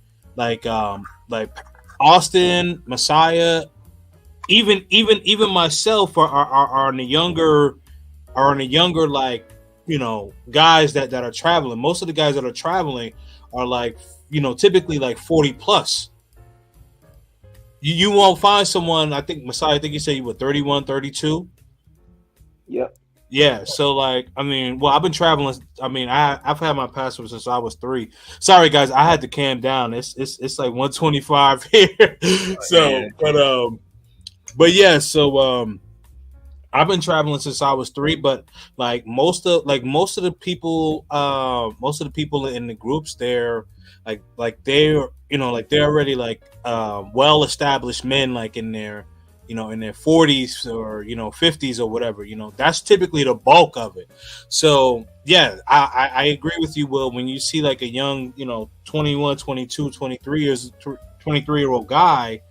Austin, Messiah, even myself are in the younger like, guys that are traveling. Most of the guys that are traveling are like, typically like 40 plus. You won't find someone, I think Messiah, I think you said you were 31, 32. Yep. Yeah, so like, I mean, well, I've been traveling. I mean, I've had my passport since I was 3. Sorry, guys, I had to calm down. It's like 125 here. So, but yeah, so I've been traveling since I was 3. But like most of the people in the groups, they're they're already like well established men, like in their in their 40s or 50s or whatever. That's typically the bulk of it. So yeah, I agree with you, Will. When you see like a young 21, 22, 23-year-old guy,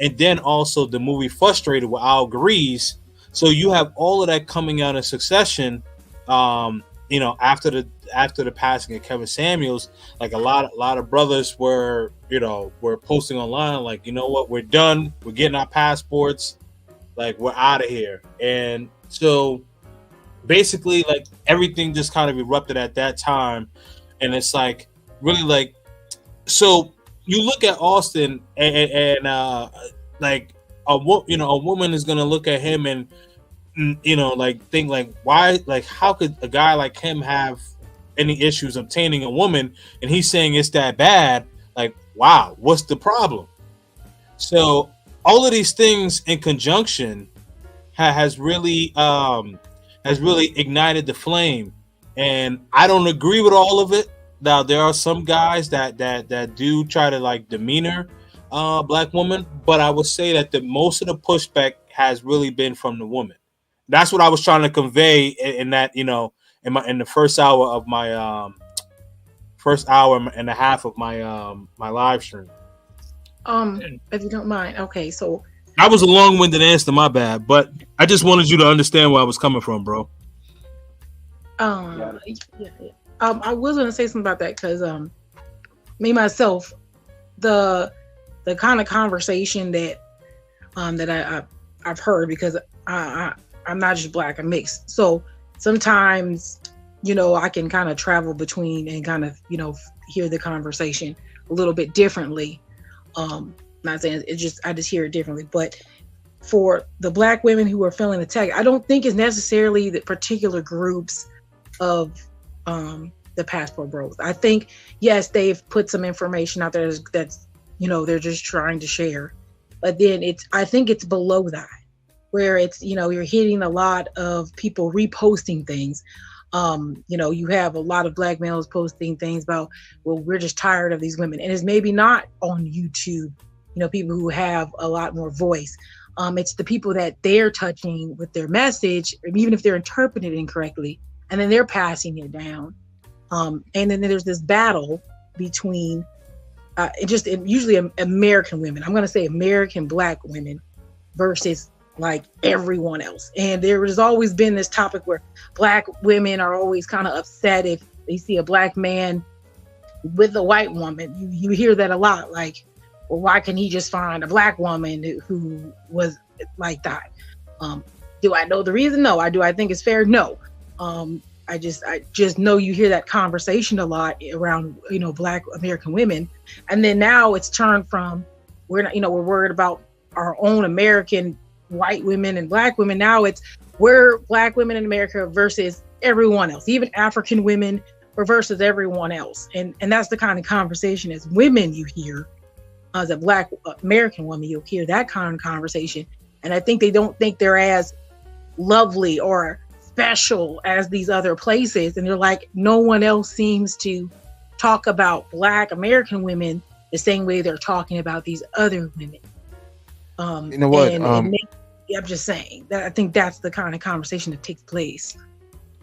and then also the movie Frustrated with Al Grease, so you have all of that coming out in succession. After the passing of Kevin Samuels, like a lot of brothers were posting online like, you know what, we're done, we're getting our passports, like we're out of here. And so basically like everything just kind of erupted at that time. And it's like really like, so you look at Austin and like a woman is gonna look at him and like think like, why, like how could a guy like him have any issues obtaining a woman, and he's saying it's that bad? Like, wow, what's the problem? So all of these things in conjunction has really ignited the flame, and I don't agree with all of it. Now there are some guys that do try to like demeanor black women, but I would say that most of the pushback has really been from the woman. That's what I was trying to convey in that, in the first hour of my first hour and a half of my my live stream. If you don't mind, okay. So that was a long-winded answer, my bad, but I just wanted you to understand where I was coming from, bro. I was gonna say something about that because me myself, the kind of conversation that I've heard, because I'm not just black, I'm mixed. So sometimes, I can kind of travel between and kind of, hear the conversation a little bit differently. Not saying I just hear it differently. But for the black women who are feeling attacked, I don't think it's necessarily the particular groups of the passport bros. I think, yes, they've put some information out there that's they're just trying to share. But then I think it's below that, where it's, you're hitting a lot of people reposting things. You have a lot of black males posting things about, well, we're just tired of these women. And it's maybe not on YouTube, people who have a lot more voice. It's the people that they're touching with their message, even if they're interpreting it incorrectly, and then they're passing it down. And then there's this battle between usually American women. I'm going to say American black women versus like everyone else. And there has always been this topic where black women are always kind of upset if they see a black man with a white woman. You hear that a lot, like, well, why can he just find a black woman who was like that? Do I know the reason? No. I think it's fair? No. I just know you hear that conversation a lot around, black American women. And then now it's turned from, we're worried about our own American white women and black women. Now it's, we're black women in America versus everyone else, even African women versus everyone else. And that's the kind of conversation as women you hear. As a black American woman, you'll hear that kind of conversation. And I think they don't think they're as lovely or special as these other places. And they're like, no one else seems to talk about black American women the same way they're talking about these other women. You know what? I'm just saying that I think that's the kind of conversation that takes place.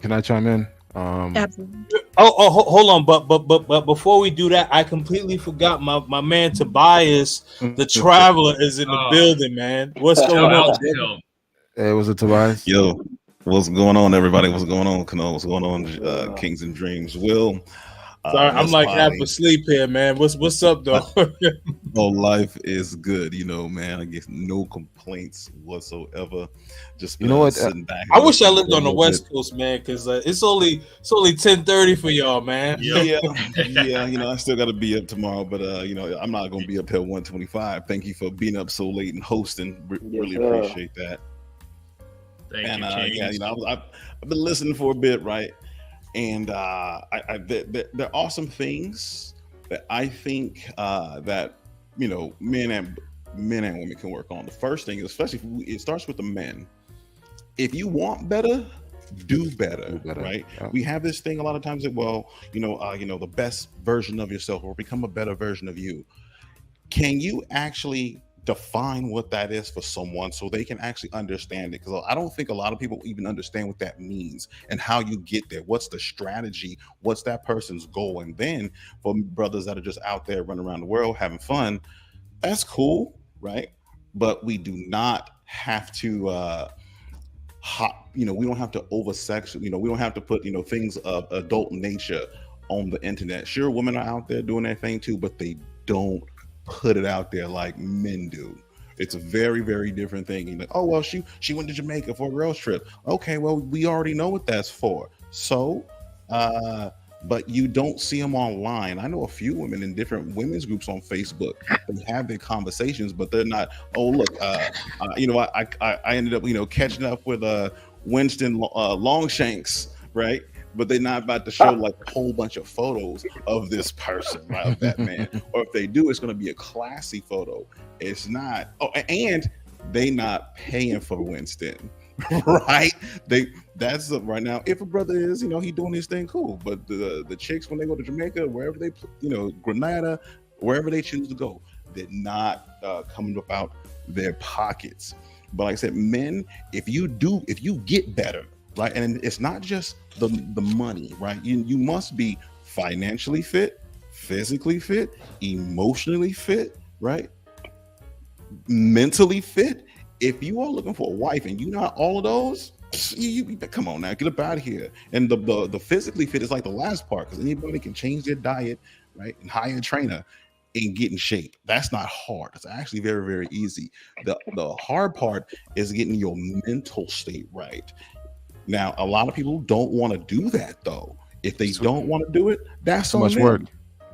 Can I chime in? Absolutely. Hold on, but before we do that, I completely forgot my man Tobias, the traveler, is in the building, man. What's going on? Hey, was it Tobias? Yo, what's going on, everybody? What's going on, Kano? What's going on, Kings and Dreams? Will. Sorry, I'm like half asleep here, man. What's up, though? Oh, life is good, man. I get no complaints whatsoever. Just sitting back. I wish I lived on the West Coast, man, because it's only 10:30 for y'all, man. Yeah. I still got to be up tomorrow, but I'm not gonna be up till 1:25. Thank you for being up so late and hosting. Really appreciate that. Thank you. I've been listening for a bit, right? And there are some things that I think that men and women can work on. The first thing, especially it starts with the men. If you want better, do better. Right? Yeah. We have this thing a lot of times that, the best version of yourself or become a better version of you. Can you actually define what that is for someone so they can actually understand it, because I don't think a lot of people even understand what that means and how you get there. What's the strategy? What's that person's goal? And then for brothers that are just out there running around the world having fun, that's cool, right? But we do not have to we don't have to over-sex, we don't have to put things of adult nature on the internet. Sure, women are out there doing their thing too, but they don't put it out there like men do. It's a very, very different thing. You're like, oh well, she went to Jamaica for a girls trip. Okay, well, we already know what that's for. So but you don't see them online. I know a few women in different women's groups on Facebook. They have their conversations, but they're not, oh look, I ended up catching up with Winston Longshanks, right? But they're not about to show like a whole bunch of photos of this person, right, of that man. Or if they do, it's going to be a classy photo. It's not. Oh, and they not paying for Winston, right? That's right now. If a brother is, he doing his thing, cool. But the chicks, when they go to Jamaica, wherever they, Grenada, wherever they choose to go, they're not coming about their pockets. But like I said, men, if you get better, right, and it's not just the money, right? You must be financially fit, physically fit, emotionally fit, right? Mentally fit. If you are looking for a wife and you're not all of those, you come on now, get up out of here. And the physically fit is like the last part, because anybody can change their diet, right, and hire a trainer and get in shape. That's not hard. It's actually very, very easy. The hard part is getting your mental state right. Now, a lot of people don't want to do that though. If they don't want to do it, that's too much work.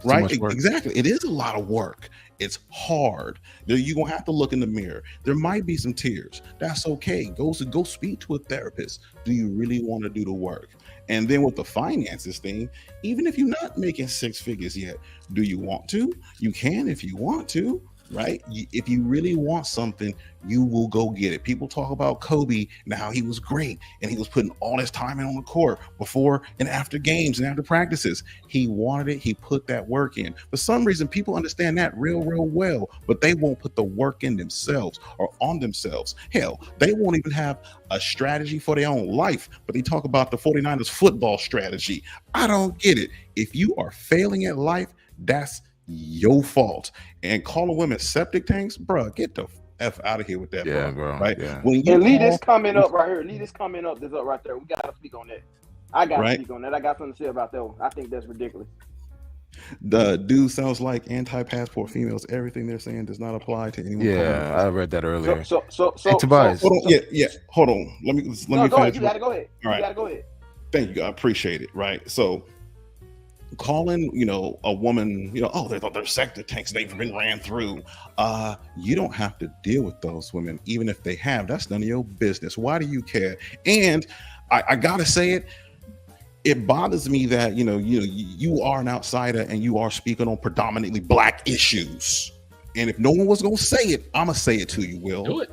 Right? Exactly. It is a lot of work. It's hard. You're gonna have to look in the mirror. There might be some tears. That's okay. Go speak to a therapist. Do you really want to do the work? And then with the finances thing, even if you're not making six figures yet, do you want to? You can if you want to, right? If you really want something, you will go get it. People talk about Kobe and how he was great and he was putting all his time in on the court before and after games and after practices. He wanted it. He put that work in. For some reason, people understand that real well, but they won't put the work in themselves or on themselves. Hell, they won't even have a strategy for their own life, but they talk about the 49ers football strategy. I don't get it. If you are failing at life, that's your fault. And calling women septic tanks, bro, get the F out of here with that, bro. Right? Yeah. When you leave this comment up right here, leave this comment up that's up right there. We gotta speak on that. I gotta speak on that. I got something to say about that one. I think that's ridiculous. The dude sounds like anti-passport females. Everything they're saying does not apply to anyone. Yeah, I read that earlier. So Tobias. Hold on. Yeah. Hold on. Let me finish. Go ahead. You gotta go ahead. All right. You gotta go ahead. Thank you. I appreciate it. Right. So calling, a woman, oh, they're sector tanks, they've been ran through. You don't have to deal with those women, even if they have. That's none of your business. Why do you care? And I gotta say it. It bothers me that you are an outsider and you are speaking on predominantly Black issues. And if no one was gonna say it, I'm gonna say it to you, Will. Do it.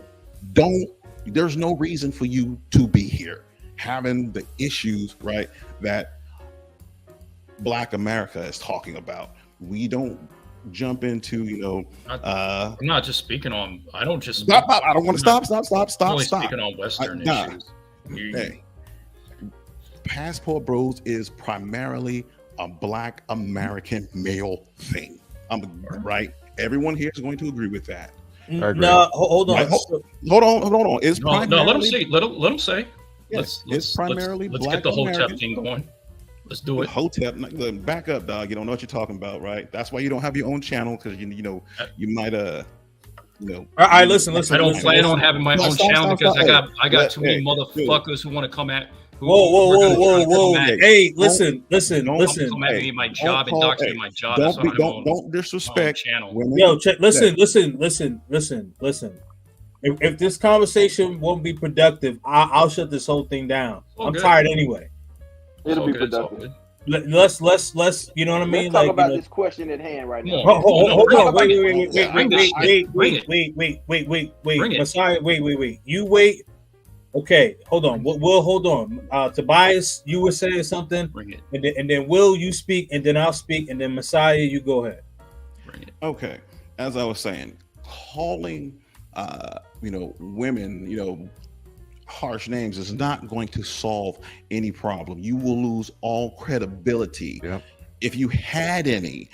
There's no reason for you to be here having the issues, right, that Black America is talking about. We don't jump into, I'm not just speaking on. I don't just. Stop! I don't want to stop. I'm only speaking on Western issues. Hey, Passport Bros is primarily a Black American male thing. Right. Everyone here is going to agree with that. No, hold on. Right? Hold on. It's primarily, let him say. Let him say. Yes, it's primarily let's Black get the whole American. thing going. Let's do it. Hotep, back up, dog. You don't know what you're talking about, right? That's why you don't have your own channel, because you might All right, listen. I don't plan on having my own channel because I got too many motherfuckers who want to come at. Whoa! Hey, listen. Come at me, my job, and dox me my job. Don't disrespect women. Yo, check. Listen. If this conversation won't be productive, I'll shut this whole thing down. I'm tired anyway. It'll be productive. Let's you know what I mean? Let's talk about this question at hand right now. Hold on. Wait. Messiah, wait. You wait. Okay, hold on. Will, hold on. Tobias, you were saying something. Bring it. And then Will, you speak, and then I'll speak, and then Messiah, you go ahead. Bring it. Okay. As I was saying, calling women, harsh names is not going to solve any problem. You will lose all credibility if you had any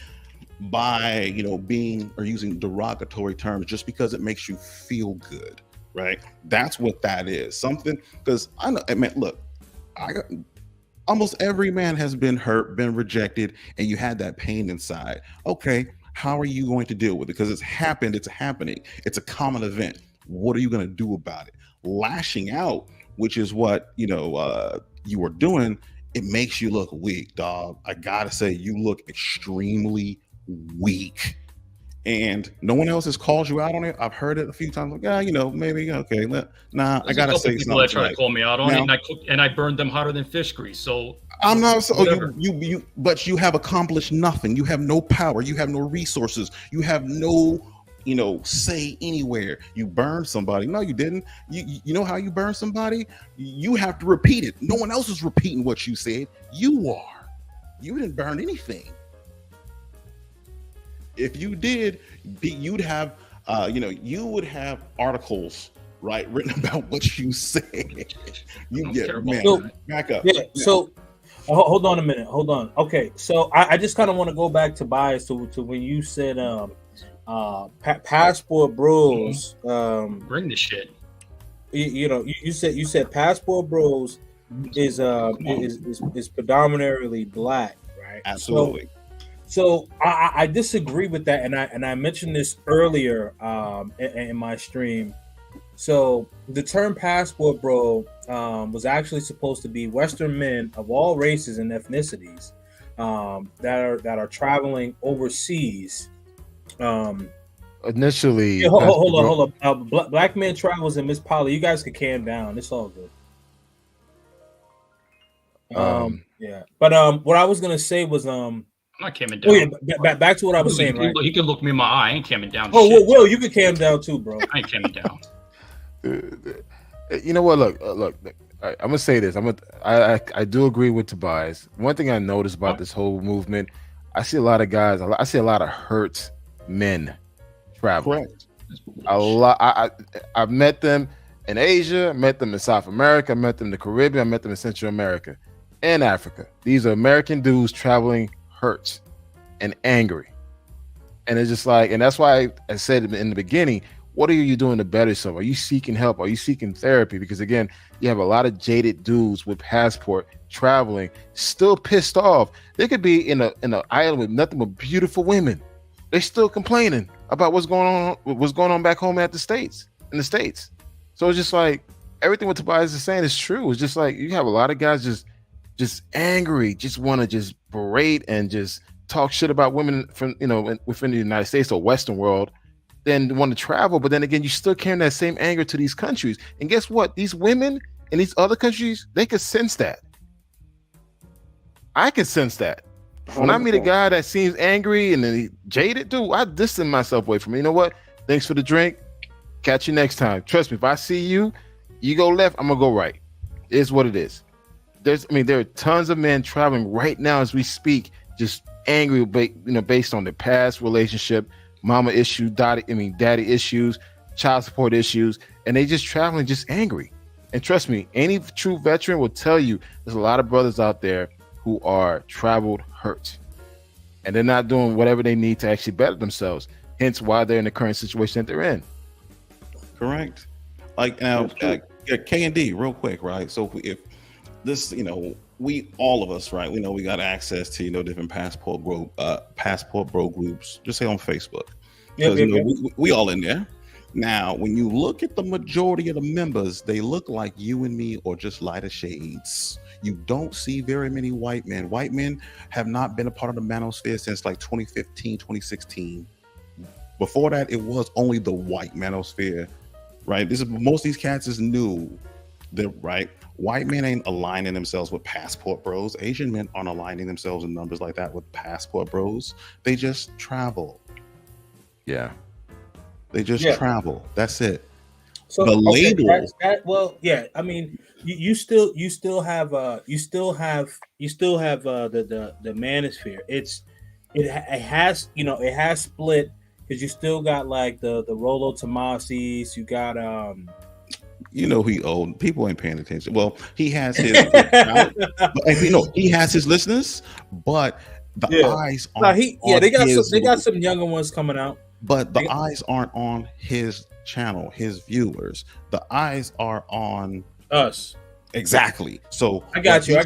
by being or using derogatory terms just because it makes you feel good, right? That's what that is. Something, because I know, look, almost every man has been hurt, been rejected, and you had that pain inside. Okay, how are you going to deal with it? Because it's happened, it's happening, it's a common event. What are you going to do about it? Lashing out, which is what you were doing, it makes you look weak, dog. I gotta say, you look extremely weak, and no one else has called you out on it. I've heard it a few times. Like, maybe okay. I gotta say people that try something. to call me out on it, and I burned them hotter than fish grease. So I'm not so whatever. but you have accomplished nothing. You have no power. You have no resources. You have no say anywhere. You burned somebody. No, you didn't. You know how you burn somebody? You have to repeat it. No one else is repeating what you said. You are. You didn't burn anything. If you did, you'd have you would have articles, right, written about what you said. Back up. Yeah. So hold on a minute. Hold on. Okay. So I just kind of want to go back to bias to when you said passport bros. Bring the shit. You said passport bros is predominantly black, right? Absolutely. So I disagree with that, and I mentioned this earlier in my stream. So the term passport bro was actually supposed to be Western men of all races and ethnicities that are traveling overseas. Initially, hold on. Black Man Travels and Miss Polly, you guys can calm down. It's all good. Yeah, but what I was gonna say was I'm not calming down. Oh yeah, back to what I was saying. Right? He can look me in my eye. I ain't calming down. Oh, Will, you can calm down too, bro. I ain't calming down. You know what? Look. I'm gonna say this. I do agree with Tobias. One thing I noticed about this whole movement, I see a lot of guys. I see a lot of hurt men traveling. Correct. A lot. I've met them in Asia. I met them in South America. I met them in the Caribbean. I met them in Central America and Africa. These are American dudes traveling hurt and angry, and it's just like, and that's why I said in the beginning, what are you doing to better yourself? Are you seeking help? Are you seeking therapy? Because again, you have a lot of jaded dudes with passport traveling, still pissed off. They could be in an island with nothing but beautiful women. They're still complaining about what's going on back home in the States. So it's just like everything what Tobias is saying is true. It's just like you have a lot of guys just angry, just want to just berate and just talk shit about women from within the United States or Western world, then want to travel. But then again, you still carrying that same anger to these countries. And guess what? These women in these other countries, they could sense that. I can sense that. When I meet a guy that seems angry and then he jaded, dude, I distance myself away from him. You know what? Thanks for the drink. Catch you next time. Trust me, if I see you, you go left, I'm gonna go right. It is what it is. There are tons of men traveling right now as we speak, just angry, based on their past relationship, mama issue, daddy issues, child support issues, and they just traveling just angry. And trust me, any true veteran will tell you there's a lot of brothers out there who are traveled hurt, and they're not doing whatever they need to actually better themselves. Hence why they're in the current situation that they're in. Correct. Like now, K and D, real quick, right? So if this, we all of us, right? We know we got access to different passport bro groups. Just say on Facebook, because we all in there. Now, when you look at the majority of the members, they look like you and me, or just lighter shades. You don't see very many white men. White men have not been a part of the manosphere since like 2015, 2016. Before that, it was only the white manosphere, right? Most of these cats is new. They're right. White men ain't aligning themselves with passport bros. Asian men aren't aligning themselves in numbers like that with passport bros. They just travel. Yeah. They just travel. That's it. So the label. I mean, you still have the manosphere. It has split because you still got like the Rolo Tomasis. You got You know he old. People ain't paying attention. Well, he has his he has his listeners, but the eyes aren't they got some younger ones coming out. But the eyes aren't on his channel, his viewers. The eyes are on us. Exactly. So I got you. I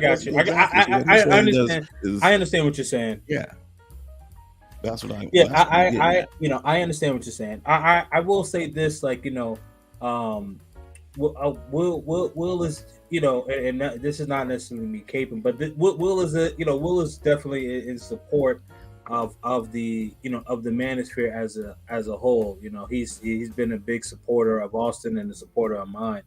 understand. I understand what you're saying. Yeah. That's what I. Yeah, I understand what you're saying. I will say this, like, Will is, and this is not necessarily me caping, but Will is definitely in support of the manosphere as a whole. He's been a big supporter of Austin and a supporter of mine.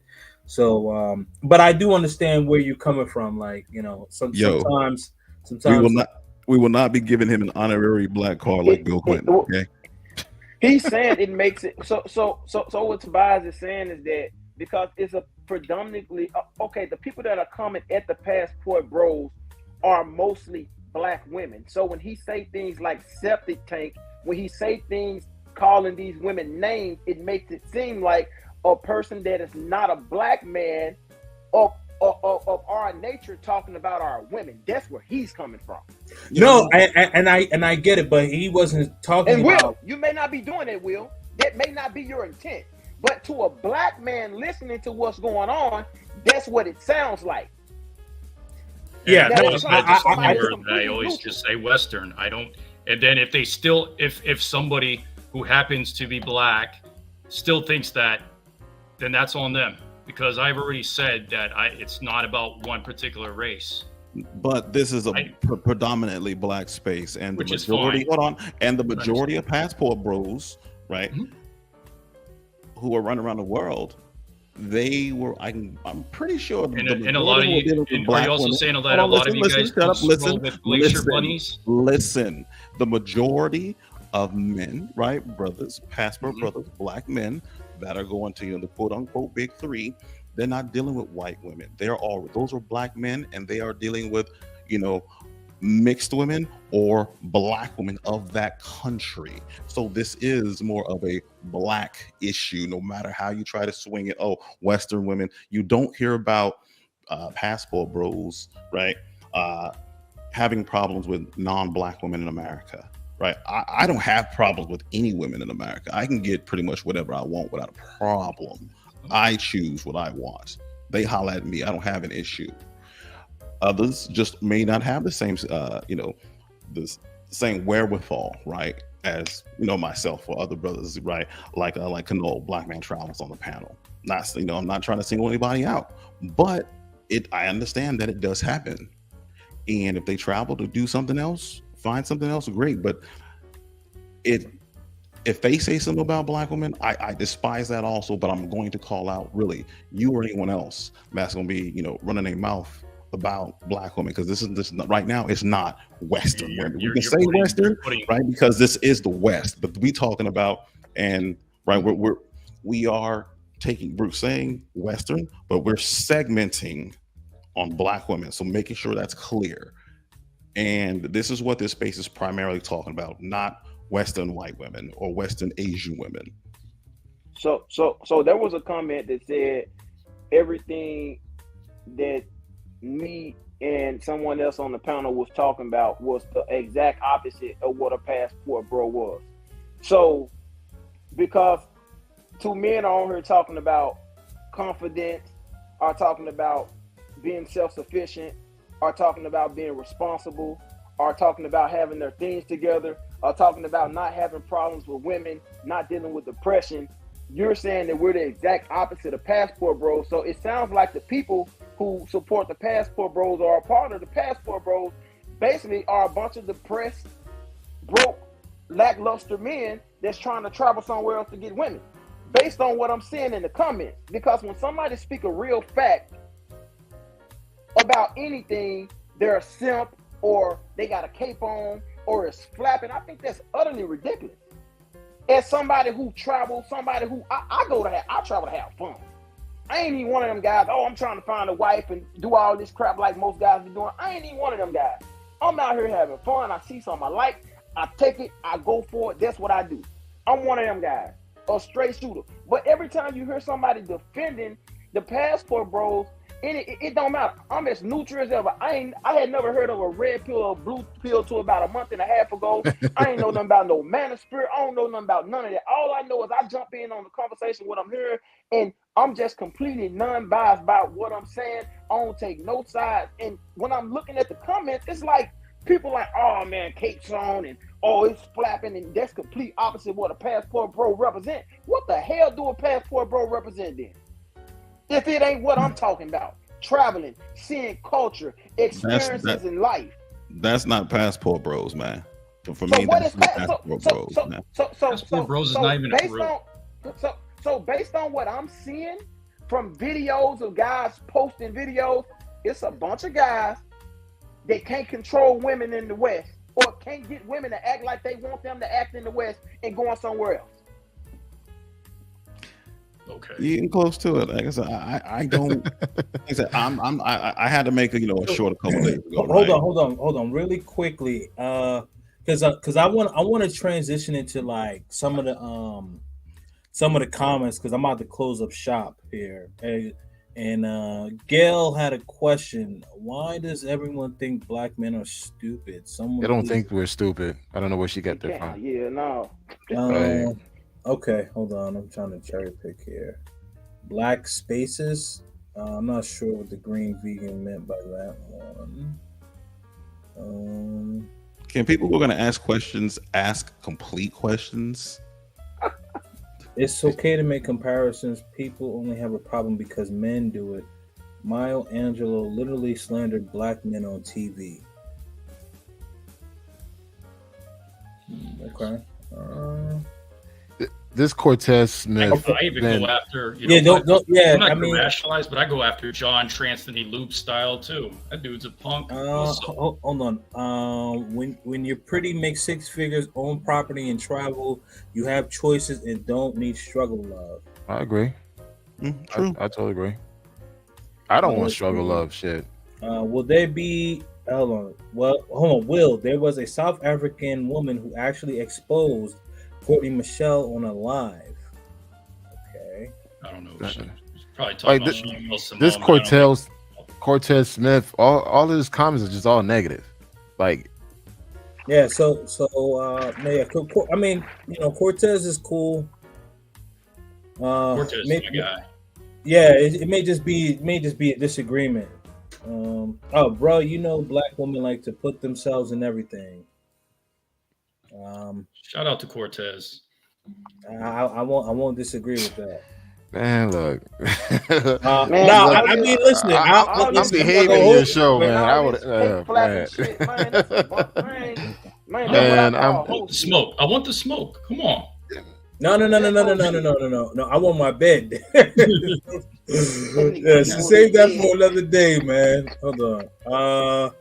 So, but I do understand where you're coming from. Like, sometimes we will not be giving him an honorary black card like Bill Clinton. Okay. He's saying it makes it so what Tobias is saying is that because it's a predominantly the people that are coming at the Passport Bros are mostly black women. So when he say things like septic tank, when he say things calling these women names, it makes it seem like a person that is not a black man of our nature talking about our women. That's where he's coming from. I get it, but he wasn't talking and Will, about. You may not be doing it, Will. That may not be your intent. But to a black man listening to what's going on, that's what it sounds like. Yeah, I always just say Western. I don't. And then if they still, if somebody who happens to be black still thinks that, then that's on them, because I've already said that it's not about one particular race. But this is a predominantly black space, and the majority. And the majority of Passport Bros, right, who are running around the world, they were. I'm pretty sure. And a lot of you. Are you also saying that a lot of you guys listen with glacier bunnies? Listen, the majority of men, right, brothers, Passport brothers, black men that are going to the quote unquote big three, they're not dealing with white women. Those are black men, and they are dealing with, mixed women or black women of that country. So this is more of a black issue, no matter how you try to swing it. Oh, Western women. You don't hear about Passport Bros, right, having problems with non-black women in America. Right, I don't have problems with any women in America. I can get pretty much whatever I want without a problem. I choose what I want. They holler at me. I don't have an issue. Others just may not have the same, the same wherewithal, right, as myself or other brothers, right, like Canole, Black Man Travels on the panel. I'm not trying to single anybody out, but I understand that it does happen, and if they travel to do something else, find something else, great. But if they say something about black women, I despise that also. But I'm going to call out, really, you or anyone else that's going to be, running their mouth about black women, because this is right now. It's not Western women. We can say Western, right, because this is the West. But we talking about, and right, we're saying Western, but we're segmenting on black women. So making sure that's clear. And this is what this space is primarily talking about, not Western white women or Western Asian women. So there was a comment that said everything that me and someone else on the panel was talking about was the exact opposite of what a Passport Bro was. So, because two men are on here talking about confidence, are talking about being self-sufficient, are talking about being responsible, are talking about having their things together, are talking about not having problems with women, not dealing with depression. You're saying that we're the exact opposite of Passport Bros. So it sounds like the people who support the Passport Bros or are part of the Passport Bros basically are a bunch of depressed, broke, lackluster men that's trying to travel somewhere else to get women, based on what I'm seeing in the comments. Because when somebody speak a real fact about anything, they're a simp, or they got a cape on, or it's flapping. I think that's utterly ridiculous. As somebody who travels, somebody who I travel to have fun. I ain't even one of them guys, I'm trying to find a wife and do all this crap like most guys are doing. I ain't even one of them guys. I'm out here having fun. I see something I like, I take it, I go for it. That's what I do. I'm one of them guys, a straight shooter. But every time you hear somebody defending the passport bros, it don't matter. I'm as neutral as ever. I had never heard of a red pill or blue pill till about a month and a half ago. I ain't know nothing about no manosphere. I don't know nothing about none of that. All I know is I jump in on the conversation, what I'm hearing, and I'm just completely non-biased about what I'm saying. I don't take no sides. And when I'm looking at the comments, it's like people like, oh man, Kate's on, and oh, it's flapping, and that's complete opposite what a passport bro represent. What the hell do a passport bro represent then? If it ain't what I'm talking about, traveling, seeing culture, experiences in life. That's not passport bros, man. For me, that's not passport bros, man. Passport bros is not even a group. So based on what I'm seeing from videos of guys posting videos, it's a bunch of guys that can't control women in the West or can't get women to act like they want them to act in the West and going somewhere else. Okay. You're getting close to it. Like I said, I don't. Like I said, I had to make a a short a couple days ago. Hold on, really quickly, because I want to transition into like some of the comments because I'm about to close up shop here. And Gail had a question. Why does everyone think black men are stupid? They don't think we're stupid. I don't know where she got that from. Yeah, no. Okay, hold on. I'm trying to cherry pick here. Black spaces. I'm not sure what the green vegan meant by that one. Can people who are going to ask questions ask complete questions? It's okay to make comparisons. People only have a problem because men do it. Maya Angelou literally slandered black men on TV. Okay. This Cortez Smith. I even go after. I'm not gonna rationalize, but I go after John Anthony Loop style too. That dude's a punk. Hold on. When you're pretty, make six figures, own property, and travel, you have choices and don't need struggle love. I agree. True. I totally agree. I don't want struggle love shit. Will there be? Hold on. Well, hold on. Will there was a South African woman who actually exposed Courtney Michelle on a live? Okay. I don't know. Probably talking about this Cortez Smith. All of his comments are just all negative. Like, yeah. So yeah. I mean, Cortez is cool. Cortez is my guy. Yeah, it may just be a disagreement. Bro, black women like to put themselves in everything. Shout out to Cortez. I won't disagree with that. Man, look. I mean, listen. I'm behaving in your show, man. I would. Man, I want the smoke. I want the smoke. Come on. No. I want my bed. Save that for another day, man. Hold on.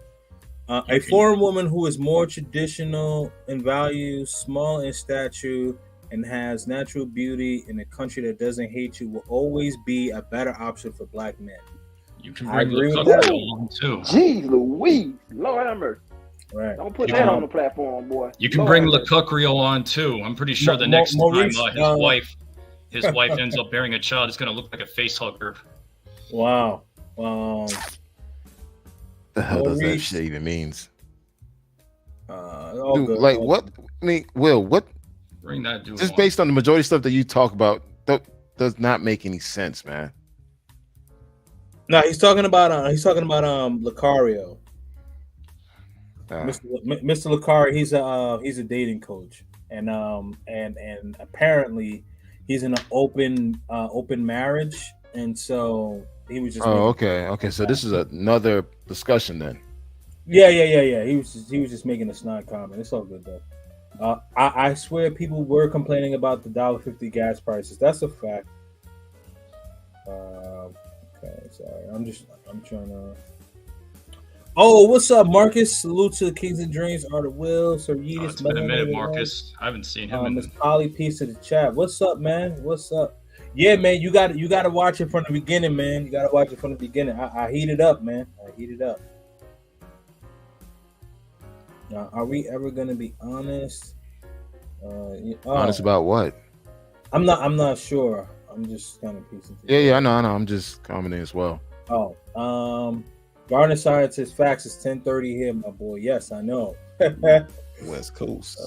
A foreign woman who is more traditional in values, small in stature, and has natural beauty in a country that doesn't hate you will always be a better option for black men. You can bring the country along too. Jeez Louise, Lord have mercy. Right. Don't put that on the platform, boy. You can bring LeCucrio on too. I'm pretty sure the next time his wife ends up bearing a child, it's gonna look like a face hugger. Wow. The hell does that shit even means? Dude, like what? I mean, Will, what? Bring that dude. Just based on the majority of stuff that you talk about, that does not make any sense, man. No, he's talking about Lucario. Mr. Lucario, he's a dating coach, and apparently he's in an open marriage, and so he was just. Oh, okay. So this is another discussion then. Yeah. He was just making a snide comment. It's all good though. I swear people were complaining about the $1.50 gas prices. That's a fact. Okay, sorry. I'm trying to. Oh, what's up, Marcus? Salute to the Kings and Dreams, Art of Will, Sir Yeetus. It's been a minute, Marcus. I haven't seen him. Miss Polly, peace to the chat. What's up, man? What's up? Yeah, man, you got to watch it from the beginning, man. You got to watch it from the beginning. I heat it up, man. I heat it up. Now, are we ever gonna be honest? Honest about what? I'm not sure. I'm just kind of piecing together. Yeah, I know. I'm just commenting as well. Garden Scientist Facts is 10:30 here, my boy. Yes, I know. West Coast.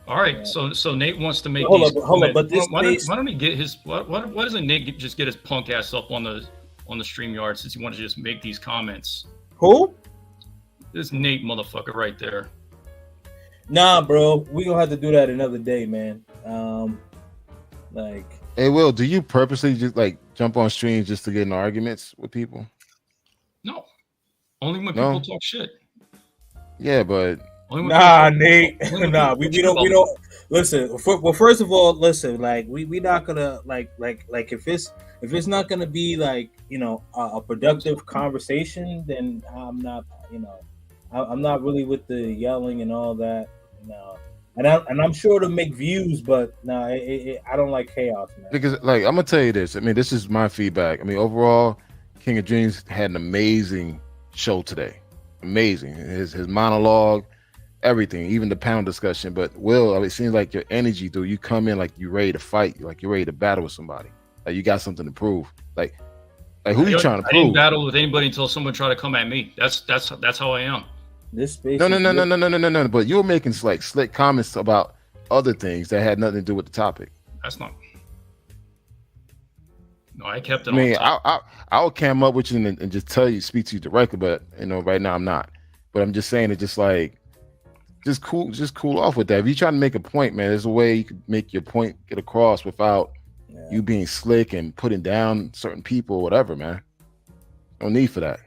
All right, so Nate wants to make Hold these. up, but this why don't he get his? Why doesn't Nate just get his punk ass up on the StreamYard since he wanted to just make these comments? Who? This Nate motherfucker right there. Nah, bro, we gonna have to do that another day, man. Hey, Will, do you purposely just like jump on streams just to get in arguments with people? No, only when people talk shit. Yeah, but nah, Nate. Nah, we don't listen. Well, first of all, listen. Like we not gonna like if it's not gonna be like a productive conversation, then I'm not I'm not really with the yelling and all that. No, and I'm sure to make views, but no, I don't like chaos, man. Because like I'm gonna tell you this. I mean, this is my feedback. I mean, overall, King of Dreams had an amazing show today. Amazing. His monologue, everything, even the panel discussion. But Will, it seems like your energy, dude. You come in like you're ready to fight, like you're ready to battle with somebody. Like you got something to prove. Like who you trying to prove? I didn't battle with anybody until someone tried to come at me. That's how I am. This space. No. But you were making like slick comments about other things that had nothing to do with the topic. That's not. No, I kept it. I mean, I'll come up with you and just speak to you directly, but right now I'm not. But I'm just saying, it's just like, just cool off with that. If you're trying to make a point, man, there's a way you could make your point get across without you being slick and putting down certain people or whatever, man. No need for that.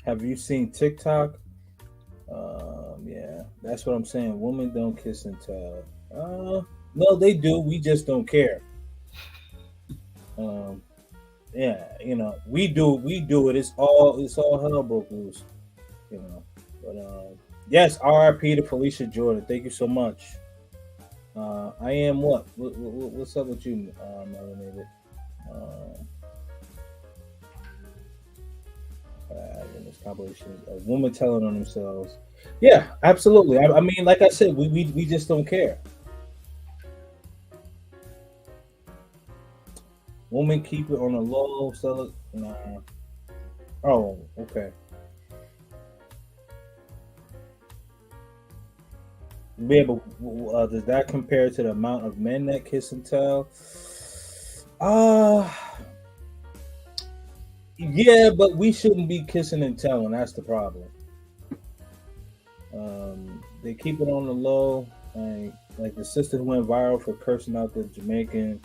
Have you seen TikTok? Yeah, that's what I'm saying. Women don't kiss and tell. No, they do. We just don't care. Yeah, we do it. It's all hell broke loose. But yes, R.I.P. to Felicia Jordan. Thank you so much. I am what? What's up with you, Melanated? This compilation of women telling on themselves. Yeah, absolutely. I mean, like I said, we just don't care. Women keep it on the low, sell it. Nah. Oh, okay. Yeah, but does that compare to the amount of men that kiss and tell? Yeah, but we shouldn't be kissing and telling. That's the problem. They keep it on the low. Like the sister who went viral for cursing out the Jamaican.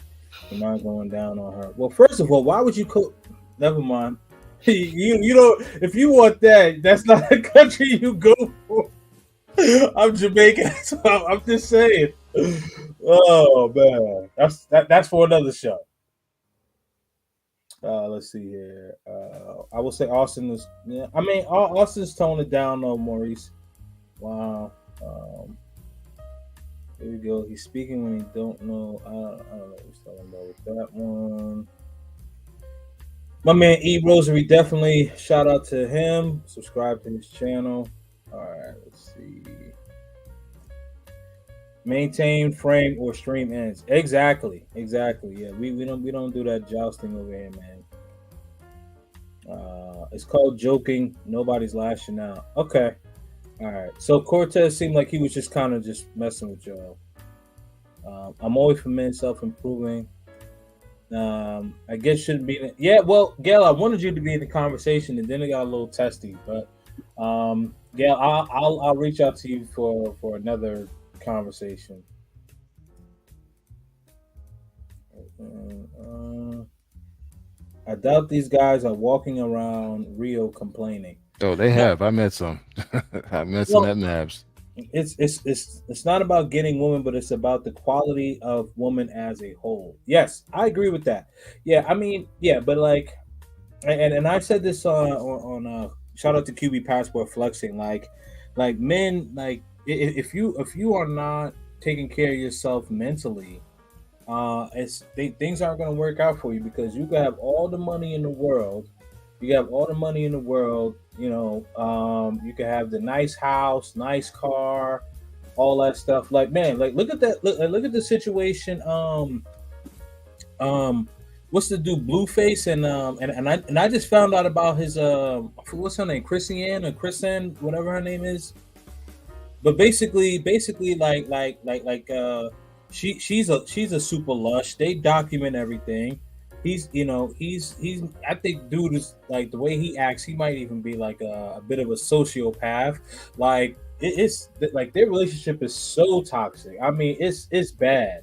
You're not going down on her. Well, first of all, why would you never mind. You don't. If you want that, that's not the country you go for. I'm Jamaican, so I'm just saying. Oh man, that's for another show. Let's see here. I will say Austin is. Yeah, I mean, Austin's toned it down though, Maurice. Wow. Here we go. He's speaking when he don't know. I don't know what he's talking about with that one. My man E Rosary, definitely shout out to him. Subscribe to his channel. All right, let's see. Maintain frame or stream ends. Exactly. Yeah, we don't do that jousting over here, man. It's called joking. Nobody's lashing out. Okay. All right. So Cortez seemed like he was just kind of just messing with y'all. I'm always for men self-improving. I guess shouldn't be. Yeah. Well, Gail, I wanted you to be in the conversation, and then it got a little testy. But Gail, I'll reach out to you for another conversation. I doubt these guys are walking around Rio complaining. Oh, they have. I met some. I met some at Nabs. It's not about getting women, but it's about the quality of woman as a whole. Yes, I agree with that. Yeah, I mean, yeah, but like, and I said this on shout out to QB Passport Flexing. Like men, like if you are not taking care of yourself mentally, things aren't going to work out for you, because you can have all the money in the world. You have all the money in the world, You you can have the nice house, nice car, all that stuff. Like, man, like look at that. Look at the situation. What's the dude Blueface and I just found out about his what's her name, Christiane or Kristen, whatever her name is. But basically she's a super lush. They document everything. He's I think dude is like the way he acts, he might even be like a bit of a sociopath. Like it's like their relationship is so toxic. I mean, it's bad.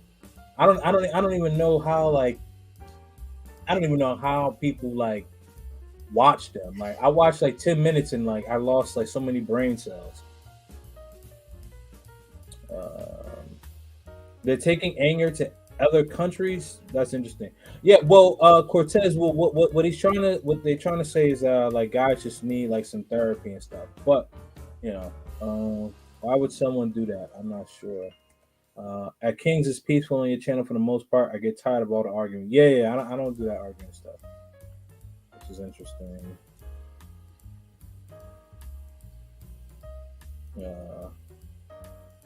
I don't even know how people like watch them. Like I watched like 10 minutes and like I lost like so many brain cells. They're taking anger to other countries. That's interesting. Yeah, well, Cortez, what they're trying to say is like guys just need like some therapy and stuff. But why would someone do that? I'm not sure. At Kings is peaceful on your channel for the most part. I get tired of all the arguing. Yeah, I don't do that arguing stuff, which is interesting.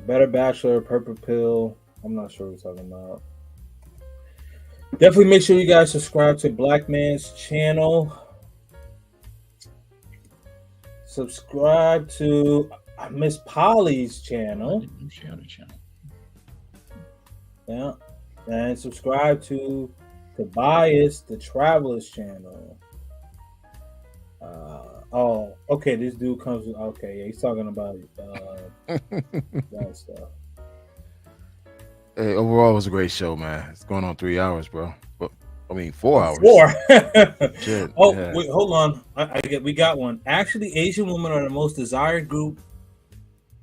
Better Bachelor, Purple Pill. I'm not sure what we're talking about. Definitely make sure you guys subscribe to Black Man's channel. Subscribe to Miss Polly's channel. Yeah. And subscribe to Tobias, the Traveler's channel. Oh, okay. This dude comes with, okay, yeah, he's talking about that stuff. Hey, overall, it was a great show, man. It's going on 3 hours, bro. But I mean, 4 hours. 4. Shit, oh, yeah. Wait, hold on. We got one. Actually, Asian women are the most desired group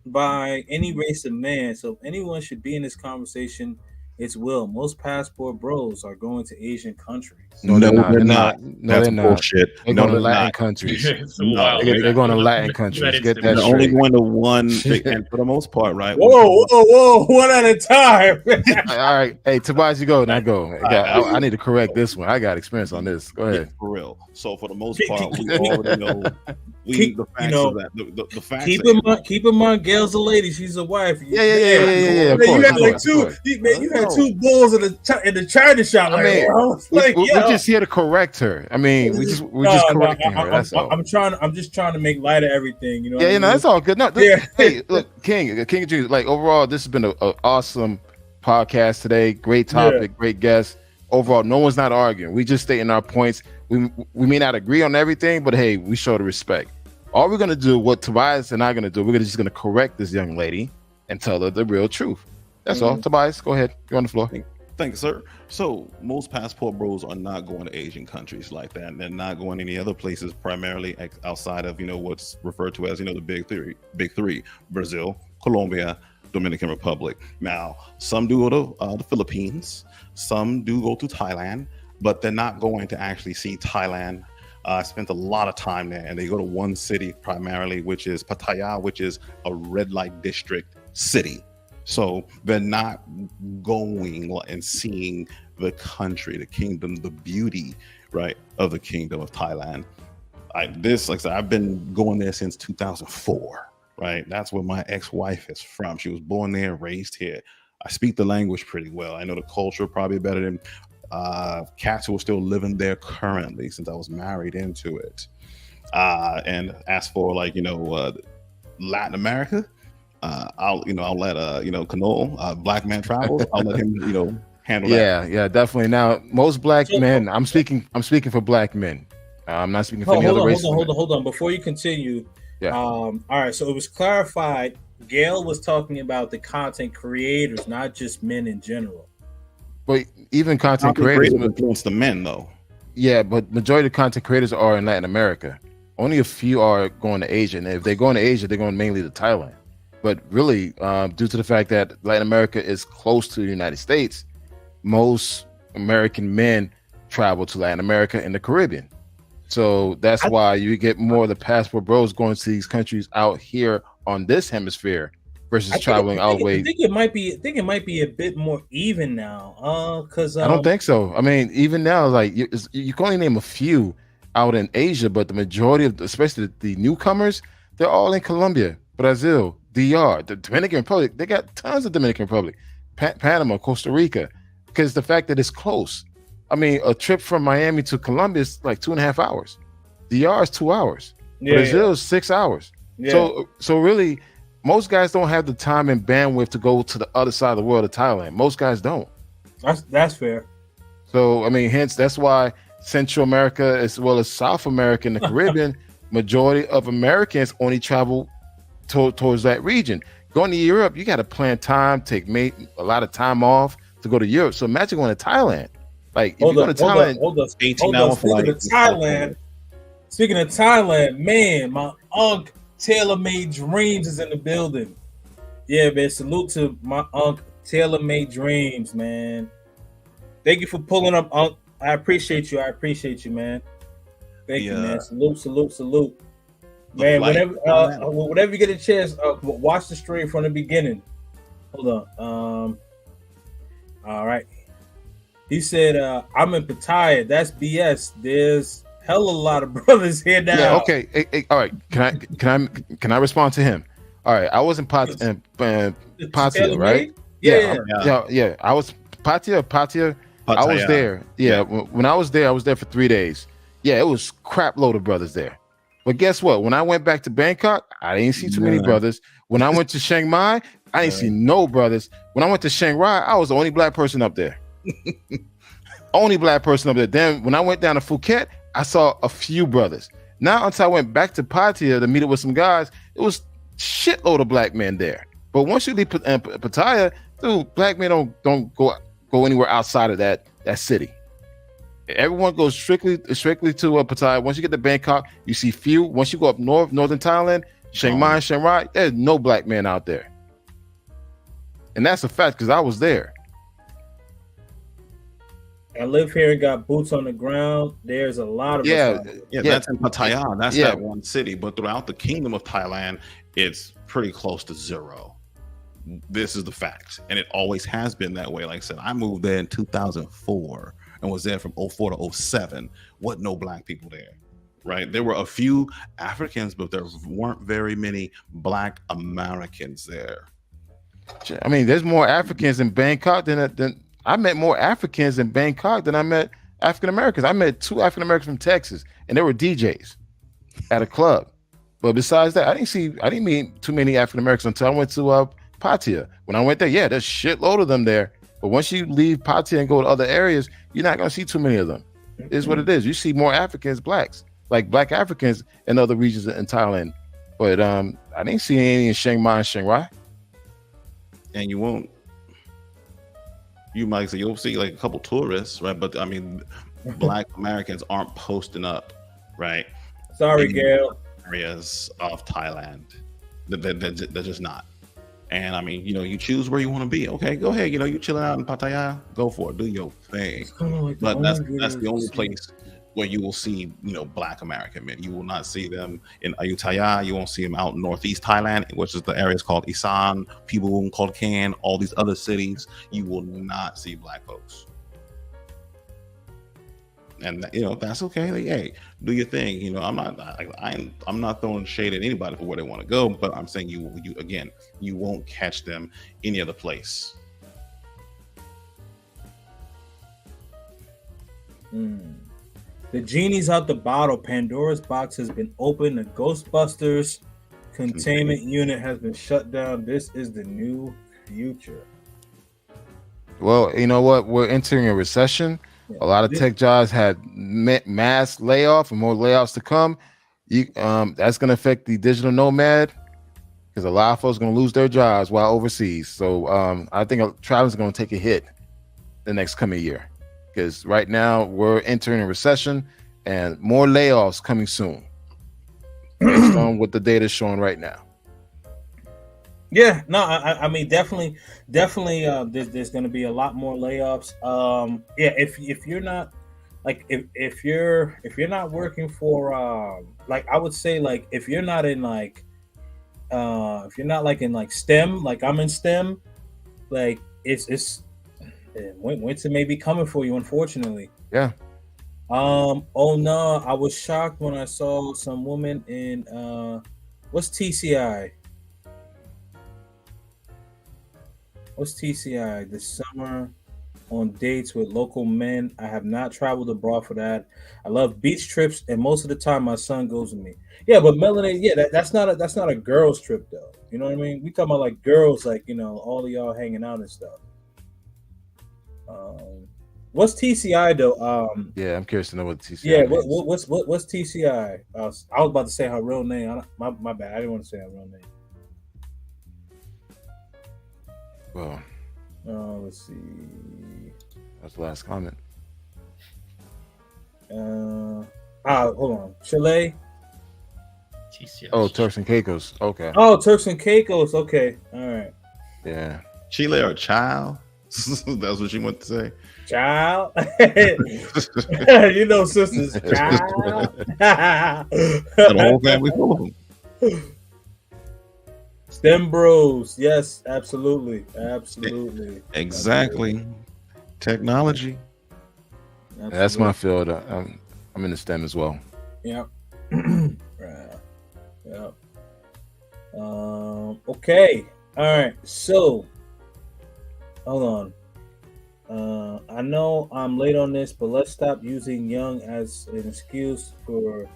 by any race of man. So if anyone should be in this conversation, it's Will. Most passport bros are going to Asian countries. No, they're not. No, That's they're not. bullshit. They're No, going to they're Latin not. countries. No, They're going to Latin countries. Get that they're straight. only going to one, and for the most part, right? Whoa, one at a time. All right. Hey, Tobias, you go. Now go. I need to correct this one. I got experience on this. Go ahead. For real. So for the most part, we already know. The facts of that. The facts. Keep in mind, Gail's a lady. She's a wife. Yeah. You had like two. You had two bulls in the China shop. I mean, we're just here to correct her. I mean, we're just correcting her. That's all. I'm just trying to make light of everything. You know. Yeah, that's all good. No, hey, look, King of Jews. Like overall, this has been an awesome podcast today. Great topic, great guest. Overall, no one's not arguing. We just stating our points. We may not agree on everything, but hey, we show the respect. All we're gonna do, what Tobias and I are gonna do, we're just gonna correct this young lady and tell her the real truth. That's all. Tobias, go ahead. You're on the floor. Thanks, sir. So most passport bros are not going to Asian countries like that. They're not going any other places, primarily outside of what's referred to as the big three: Brazil, Colombia, Dominican Republic. Now, some do go to the Philippines, some do go to Thailand, but they're not going to actually see Thailand. I spent a lot of time there, and they go to one city primarily, which is Pattaya, which is a red light district city. So they're not going and seeing the country, the kingdom, the beauty, right, of the kingdom of Thailand. Like I said, I've been going there since 2004, right? That's where my ex-wife is from. She was born there, raised here. I speak the language pretty well. I know the culture probably better than cats who are still living there currently, since I was married into it. And as for Latin America, I'll let Canole, Black Man Travels, I'll let him handle that. Yeah, definitely. Now, most black men, I'm speaking for black men. I'm not speaking for any other race. Hold on. Before you continue, all right. So it was clarified. Gail was talking about the content creators, not just men in general. But even content creators influence the men, though. Yeah, but majority of content creators are in Latin America. Only a few are going to Asia, and if they're going to Asia, they're going mainly to Thailand. But really, due to the fact that Latin America is close to the United States, most American men travel to Latin America and the Caribbean. So that's why you get more of the passport bros going to these countries out here on this hemisphere versus traveling all the way. I think it might be a bit more even now. Because I don't think so. I mean, even now, like you can only name a few out in Asia, but the majority of, especially the newcomers, they're all in Colombia, Brazil, DR, the Dominican Republic. They got tons of Dominican Republic, Panama, Costa Rica, because the fact that it's close. I mean, a trip from Miami to Colombia is like 2.5 hours. DR is 2 hours. Brazil is 6 hours. So really, most guys don't have the time and bandwidth to go to the other side of the world of Thailand. Most guys don't. That's fair. So I mean, hence that's why Central America as well as South America and the Caribbean, majority of Americans only travel towards that region. Going to Europe, you got to plan time, take a lot of time off to go to Europe. So imagine going to Thailand. Like if you go to Thailand, 18-hour flight. Speaking of Thailand, man, my Unc Tailor-Made Dreams is in the building. Yeah, man. Salute to my Unc Tailor-Made Dreams, man. Thank you for pulling up, Unc. I appreciate you. Man. Thank you, man. Salute. Man, whenever you get a chance, watch the stream from the beginning. Hold on. All right. He said, I'm in Pattaya. That's BS. There's hell a lot of brothers here now. Yeah, okay. Hey, all right. Can I respond to him? All right. I was in Pattaya, right? Yeah. I was Pattaya. I was there. Yeah. When I was there, I was there for 3 days. Yeah, it was crap load of brothers there. But guess what? When I went back to Bangkok, I didn't see too many brothers. When I went to Chiang Mai, I didn't see no brothers. When I went to Chiang Rai, I was the only black person up there. Only black person up there. Then when I went down to Phuket, I saw a few brothers. Now until I went back to Pattaya to meet up with some guys, it was shitload of black men there. But once you leave Pattaya, dude, black men don't go anywhere outside of that city. Everyone goes strictly to Pattaya. Once you get to Bangkok, you see few. Once you go up northern Thailand, Chiang Mai, Chiang Rai, there's no black men out there. And that's a fact because I was there. I live here and got boots on the ground. There's a lot of that's in Pattaya. That's that one city. But throughout the kingdom of Thailand, it's pretty close to zero. This is the fact. And it always has been that way. Like I said, I moved there in 2004 and was there from 04 to 07. Wasn't no black people there, right? There were a few Africans, but there weren't very many black Americans there. I mean, there's more Africans in Bangkok than I met more Africans in Bangkok than I met African Americans. I met 2 African Americans from Texas, and they were DJs at a club. But besides that, I didn't meet too many African Americans until I went to Pattaya. When I went there, there's shitload of them there. But once you leave Pattaya and go to other areas, you're not gonna see too many of them. It is what it is. You see more Africans, blacks, like black Africans in other regions in Thailand. But I didn't see any in Chiang Mai and Chiang Rai. And you won't. You might say you'll see like a couple tourists, right? But I mean, black Americans aren't posting up, right? Sorry, Gail. Areas of Thailand, they're just not. And I mean, you choose where you want to be. Okay, go ahead. You chilling out in Pattaya, go for it. Do your thing. But that's the only place where you will see, black American men. You will not see them in Ayutthaya. You won't see them out in northeast Thailand, which is the areas called Isan, Pibung, called Kan, all these other cities. You will not see black folks. And that's okay. Like, hey, do your thing. I'm not throwing shade at anybody for where they want to go, but I'm saying you won't catch them any other place. The genie's out the bottle. Pandora's box has been opened. The Ghostbusters containment unit has been shut down. This is the new future. Well, you know what? We're entering a recession. A lot of tech jobs had mass layoff and more layoffs to come. That's going to affect the digital nomad because a lot of folks are going to lose their jobs while overseas. So I think travel is going to take a hit the next coming year because right now we're entering a recession and more layoffs coming soon based on what the data is showing right now. Yeah, no, I mean definitely. There's going to be a lot more layoffs. If you're not like if you're not working for like I would say like if you're not in like if you're not like in like STEM, like I'm in STEM, like it's winter may be coming for you, unfortunately. Yeah. Oh no, I was shocked when I saw some woman in what's TCI? What's TCI? This summer on dates with local men. I have not traveled abroad for that. I love beach trips, and most of the time my son goes with me. Yeah, but Melanie, yeah, that's not a girls trip though. You know what I mean? We talking about like girls, like all of y'all hanging out and stuff. What's TCI though? Yeah, I'm curious to know what TCI Yeah, means. what's TCI? I was about to say her real name. My bad. I didn't want to say her real name. Well, let's see. That's the last comment. Hold on. Chile. Oh, Turks and Caicos. Okay. Oh, Turks and Caicos. Okay. All right. Yeah. Chile or child? That's what you want to say. Child. Sisters. Child. The whole family full of them. STEM bros. Yes, absolutely. Absolutely. Exactly. Absolutely. Technology. Absolutely. That's my field. I'm in the STEM as well. Yep. Yep. Okay. All right. So, hold on. I know I'm late on this, but let's stop using young as an excuse for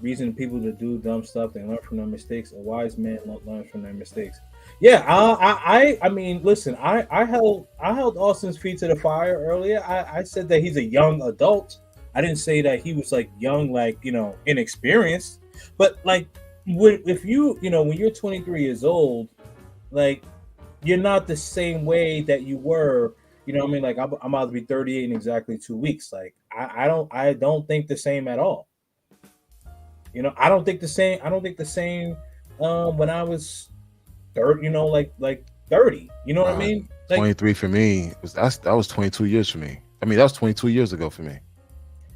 reason people to do dumb stuff. They learn from their mistakes. A wise man learns from their mistakes. Yeah, I mean, listen, I held Austin's feet to the fire earlier. I said that he's a young adult. I didn't say that he was like young, like inexperienced. But like, if you when you're 23 years old, like you're not the same way that you were. You know what I mean? Like I'm about to be 38 in exactly 2 weeks. Like I don't think the same at all. I don't think the same. I don't think the same when I was 30. Like 30. You know what I mean? Like, 23 for me that was 22 years for me. I mean, that was 22 years ago for me.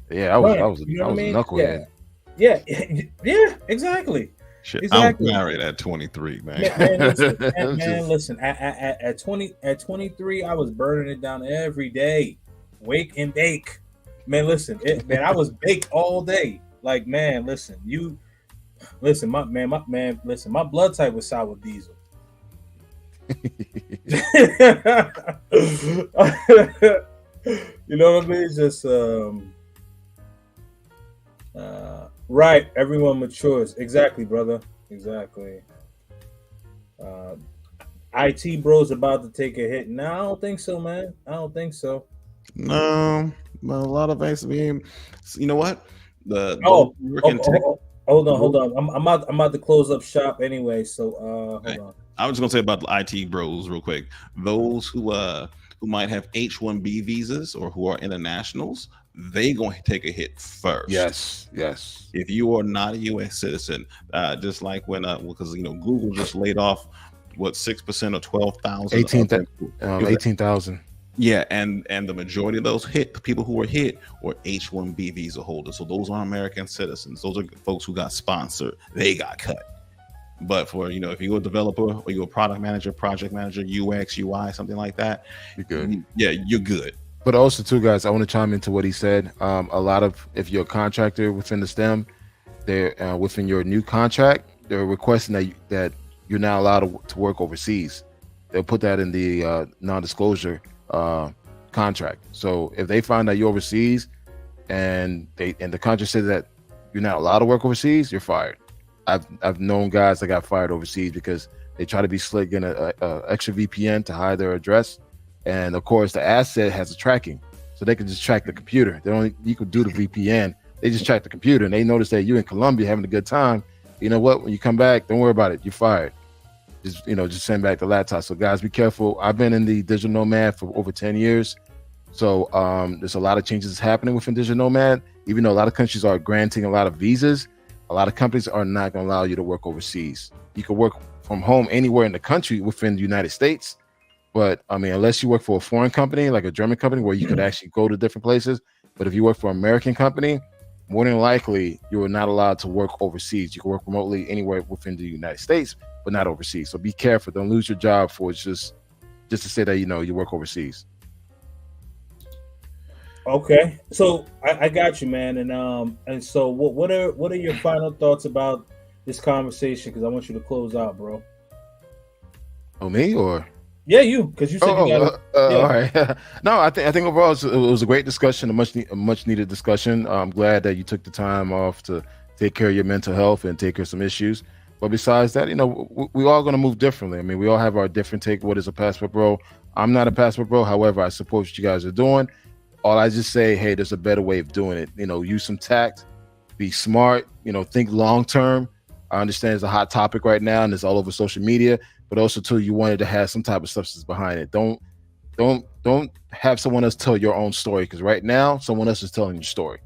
Yeah, I was a knucklehead. Yeah, exactly. Shit, exactly. I was married at 23, man. Listen. At 23, I was burning it down every day, wake and bake. Man, listen, I was baked all day. Like, man, listen, my blood type was sour diesel. You know what I mean? Just right. Everyone matures. Exactly, brother. Exactly. IT bros about to take a hit. No, I don't think so, man. I don't think so. No, a lot of us. You know what? Hold on. I'm about to close up shop anyway. So hold on. I was just gonna say about the IT bros real quick. Those who might have H-1B visas or who are internationals, they going to take a hit first. Yes. If you are not a U.S. citizen, just like when because Google just laid off 6% or 12,000, 18,000. Yeah, and the majority of those people who were hit were H-1B visa holders. So those aren't American citizens. Those are folks who got sponsored. They got cut. But for if you're a developer or you're a product manager, project manager, UX, UI, something like that, you're good. Yeah, you're good. But also, too, guys, I want to chime into what he said. A lot of, if you're a contractor within the STEM, they're within your new contract, they're requesting that you're not allowed to work overseas. They'll put that in the non-disclosure contract. So if they find that you're overseas and the contract says that you're not allowed to work overseas, you're fired. I've known guys that got fired overseas because they try to be slick in a extra VPN to hide their address, and of course the asset has a tracking, so they can just track the computer. You could do the VPN. They just track the computer, and they notice that you're in Colombia having a good time. You know what? When you come back, don't worry about it. You're fired. Just send back the laptop. So guys, be careful. I've been in the digital nomad for over 10 years. So there's a lot of changes happening within digital nomad. Even though a lot of countries are granting a lot of visas, a lot of companies are not going to allow you to work overseas. You can work from home anywhere in the country within the United States. But I mean, unless you work for a foreign company, like a German company, where you could actually go to different places. But if you work for an American company, more than likely, you are not allowed to work overseas. You can work remotely anywhere within the United States, but not overseas. So be careful. Don't lose your job for just to say that, you work overseas. Okay, so I got you, man, and so what are your final thoughts about this conversation? Because I want you to close out, bro. Oh, me or? Yeah, you, because you said you got it. Yeah. All right. No, I think overall it was a great discussion, a much needed discussion. I'm glad that you took the time off to take care of your mental health and take care of some issues. But besides that, we all going to move differently. I mean, we all have our different take. What is a passport bro? I'm not a passport bro. However, I support what you guys are doing. All I just say, hey, there's a better way of doing it. Use some tact, be smart. Think long term. I understand it's a hot topic right now, and it's all over social media. But also, too, you wanted to have some type of substance behind it. Don't have someone else tell your own story, because right now someone else is telling your story,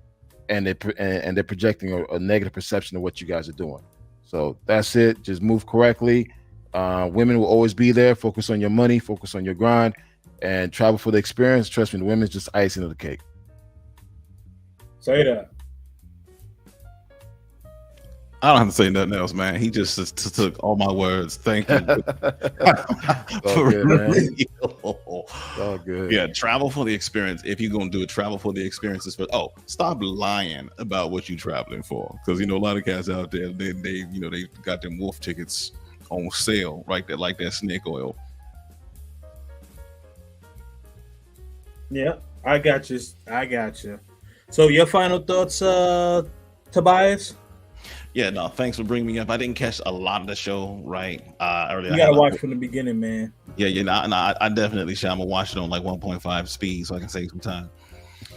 and they're projecting a negative perception of what you guys are doing. So that's it. Just move correctly. Women will always be there. Focus on your money. Focus on your grind, and travel for the experience. Trust me, the women's just icing on the cake. Say that. I don't have to say nothing else, man. He just took all my words. Thank you. All good, man. All good. Yeah, travel for the experience. If you're gonna do it, travel for the experiences. But stop lying about what you're traveling for, because a lot of guys out there they got them wolf tickets on sale right there, like that snake oil. Yeah, I got you. So your final thoughts, Tobias? Yeah, no, thanks for bringing me up. I didn't catch a lot of the show right earlier. You gotta watch from the beginning, man. Yeah, I definitely shall. I'm gonna watch it on like 1.5 speed so I can save some time.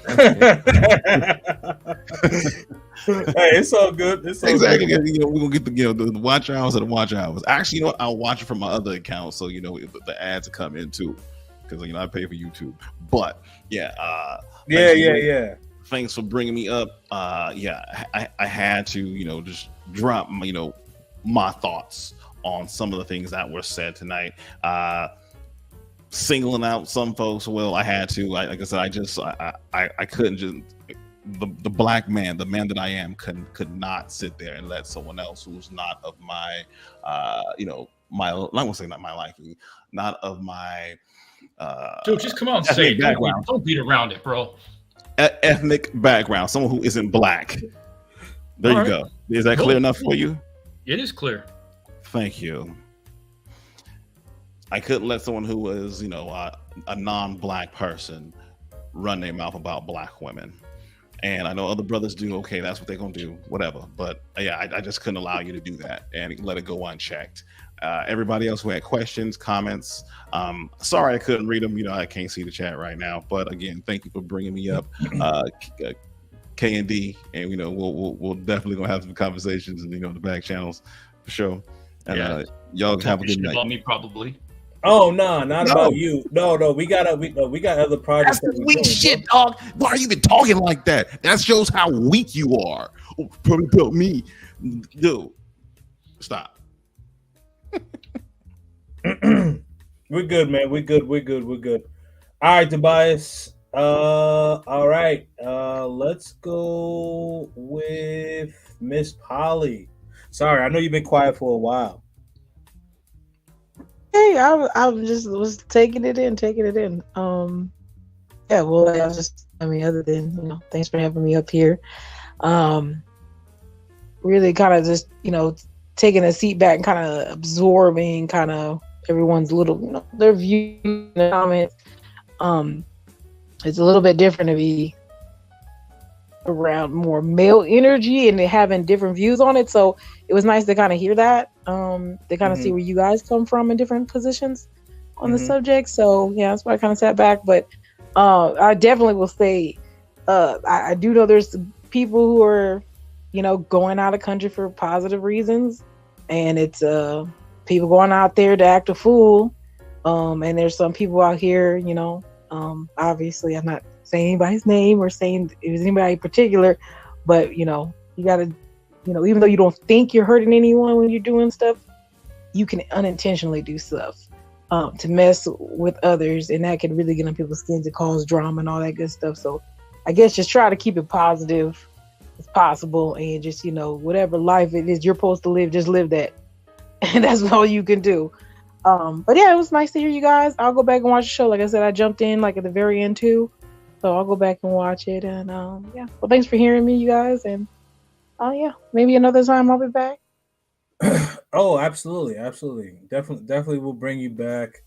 Hey, it's all good. It's all exactly. good. We're gonna get the watch hours and the watch hours. Actually, I'll watch it from my other account, so the ads come in too, because I pay for YouTube. But yeah, yeah. Thanks for bringing me up. I had to just drop my thoughts on some of the things that were said tonight. Singling out some folks, well, I had to. Like I said, I couldn't just. The black man, the man that I am, could not sit there and let someone else who's not of my, my, I won't say not my liking, not of my. Dude, just come on and say it. Don't beat around it, bro. Ethnic background, someone who isn't black. There you go. Is that clear enough for you? It is clear. Thank you. I couldn't let someone who was, a non-black person run their mouth about black women. And I know other brothers do. Okay, that's what they're gonna do, whatever. But yeah, I just couldn't allow you to do that and let it go unchecked. Everybody else who had questions, comments, sorry I couldn't read them. I can't see the chat right now. But again, thank you for bringing me up, K and D, and we'll definitely gonna have some conversations in the back channels for sure. And y'all have a good night. About me, probably. Oh no, not about you. No, we got other projects. That's weak shit, dog. Why are you even talking like that? That shows how weak you are. Oh, probably about me, dude. Stop. We're good, man. We're good. All right, Tobias. All right. Let's go with Miss Polly. Sorry, I know you've been quiet for a while. Hey, I was taking it in. Yeah, well, other than, thanks for having me up here. Really kind of just, taking a seat back and kind of absorbing kind of everyone's little, their views and comments. It's a little bit different to be around more male energy and having different views on it. So it was nice to kind of hear that, to kind of see where you guys come from in different positions on the subject. So yeah, that's why I kind of sat back. But I definitely will say, I do know there's people who are, going out of country for positive reasons, and it's people going out there to act a fool. And there's some people out here, obviously I'm not saying anybody's name or saying it was anybody in particular, but you gotta, even though you don't think you're hurting anyone when you're doing stuff, you can unintentionally do stuff to mess with others, and that can really get on people's skin to cause drama and all that good stuff. So I guess just try to keep it positive as possible, and just whatever life it is you're supposed to live, just live that. And that's all you can do. But yeah, it was nice to hear you guys. I'll go back and watch the show. Like I said, I jumped in like at the very end too. So I'll go back and watch it. And yeah, well, thanks for hearing me, you guys. And yeah, maybe another time I'll be back. Oh, absolutely, absolutely, definitely, we'll bring you back.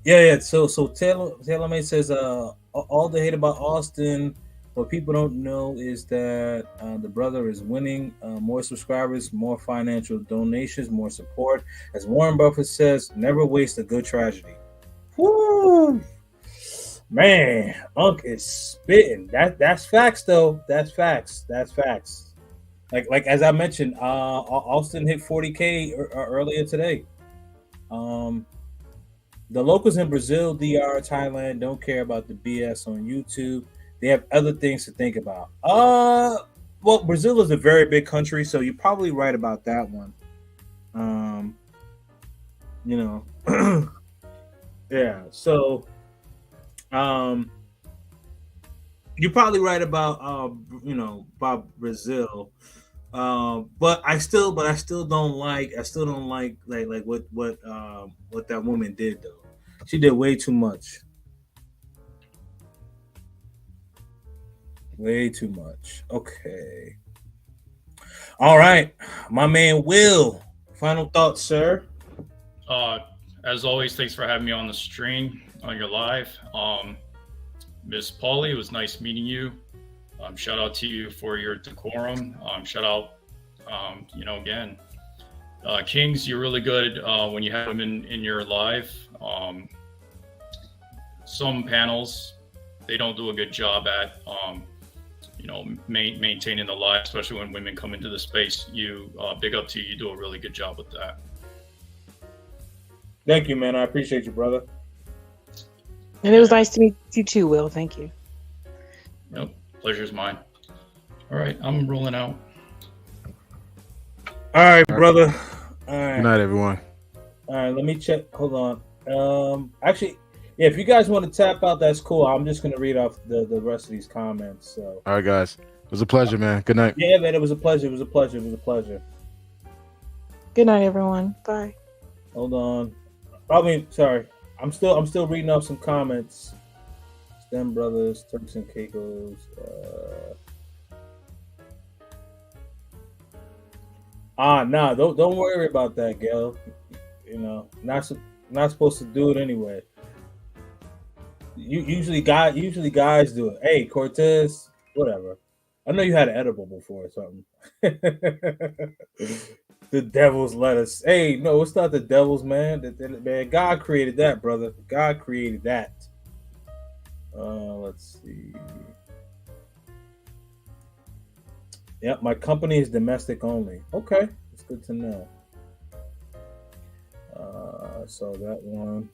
Yeah. So Taylor May says, all the hate about Austin, what people don't know is that the brother is winning, more subscribers, more financial donations, more support. As Warren Buffett says, never waste a good tragedy. Woo! Man, Unc is spitting. That's facts though. That's facts. Like as I mentioned, Austin hit 40K earlier today. The locals in Brazil, DR, Thailand don't care about the BS on YouTube. They have other things to think about. Well, Brazil is a very big country, so you're probably right about that one. Yeah. So, you're probably right about about Brazil. But I still don't like what that woman did though. She did way too much. Way too much. Okay. All right, my man Will. Final thoughts, sir. As always, thanks for having me on the stream on your live. Miss Polly, it was nice meeting you. Shout out to you for your decorum. Shout out, again, Kings, you're really good when you have them in your live. Some panels, they don't do a good job at, maintaining the live, especially when women come into the space. You, big up to you. You do a really good job with that. Thank you, man. I appreciate you, brother. And it was nice to meet you too, Will. Thank you. Yep. Pleasure's mine. All right, I'm rolling out. All right, brother. All right. Good night, everyone. All right, let me check. Hold on. Actually, yeah, if you guys want to tap out, that's cool. I'm just gonna read off the rest of these comments. So. All right, guys. It was a pleasure, man. Good night. Yeah, man. It was a pleasure. It was a pleasure. Good night, everyone. Bye. Hold on. Sorry. I'm still reading off some comments. STEM Brothers, Turks and Caicos. Nah, don't worry about that, Gail. Not supposed to do it anyway. Usually guys do it. Hey, Cortez, whatever. I know you had an edible before or something. The devil's lettuce. Hey, no, it's not the devil's, man. Man, God created that, brother. God created that. Let's see. Yep, my company is domestic only. Okay, it's good to know. So that one.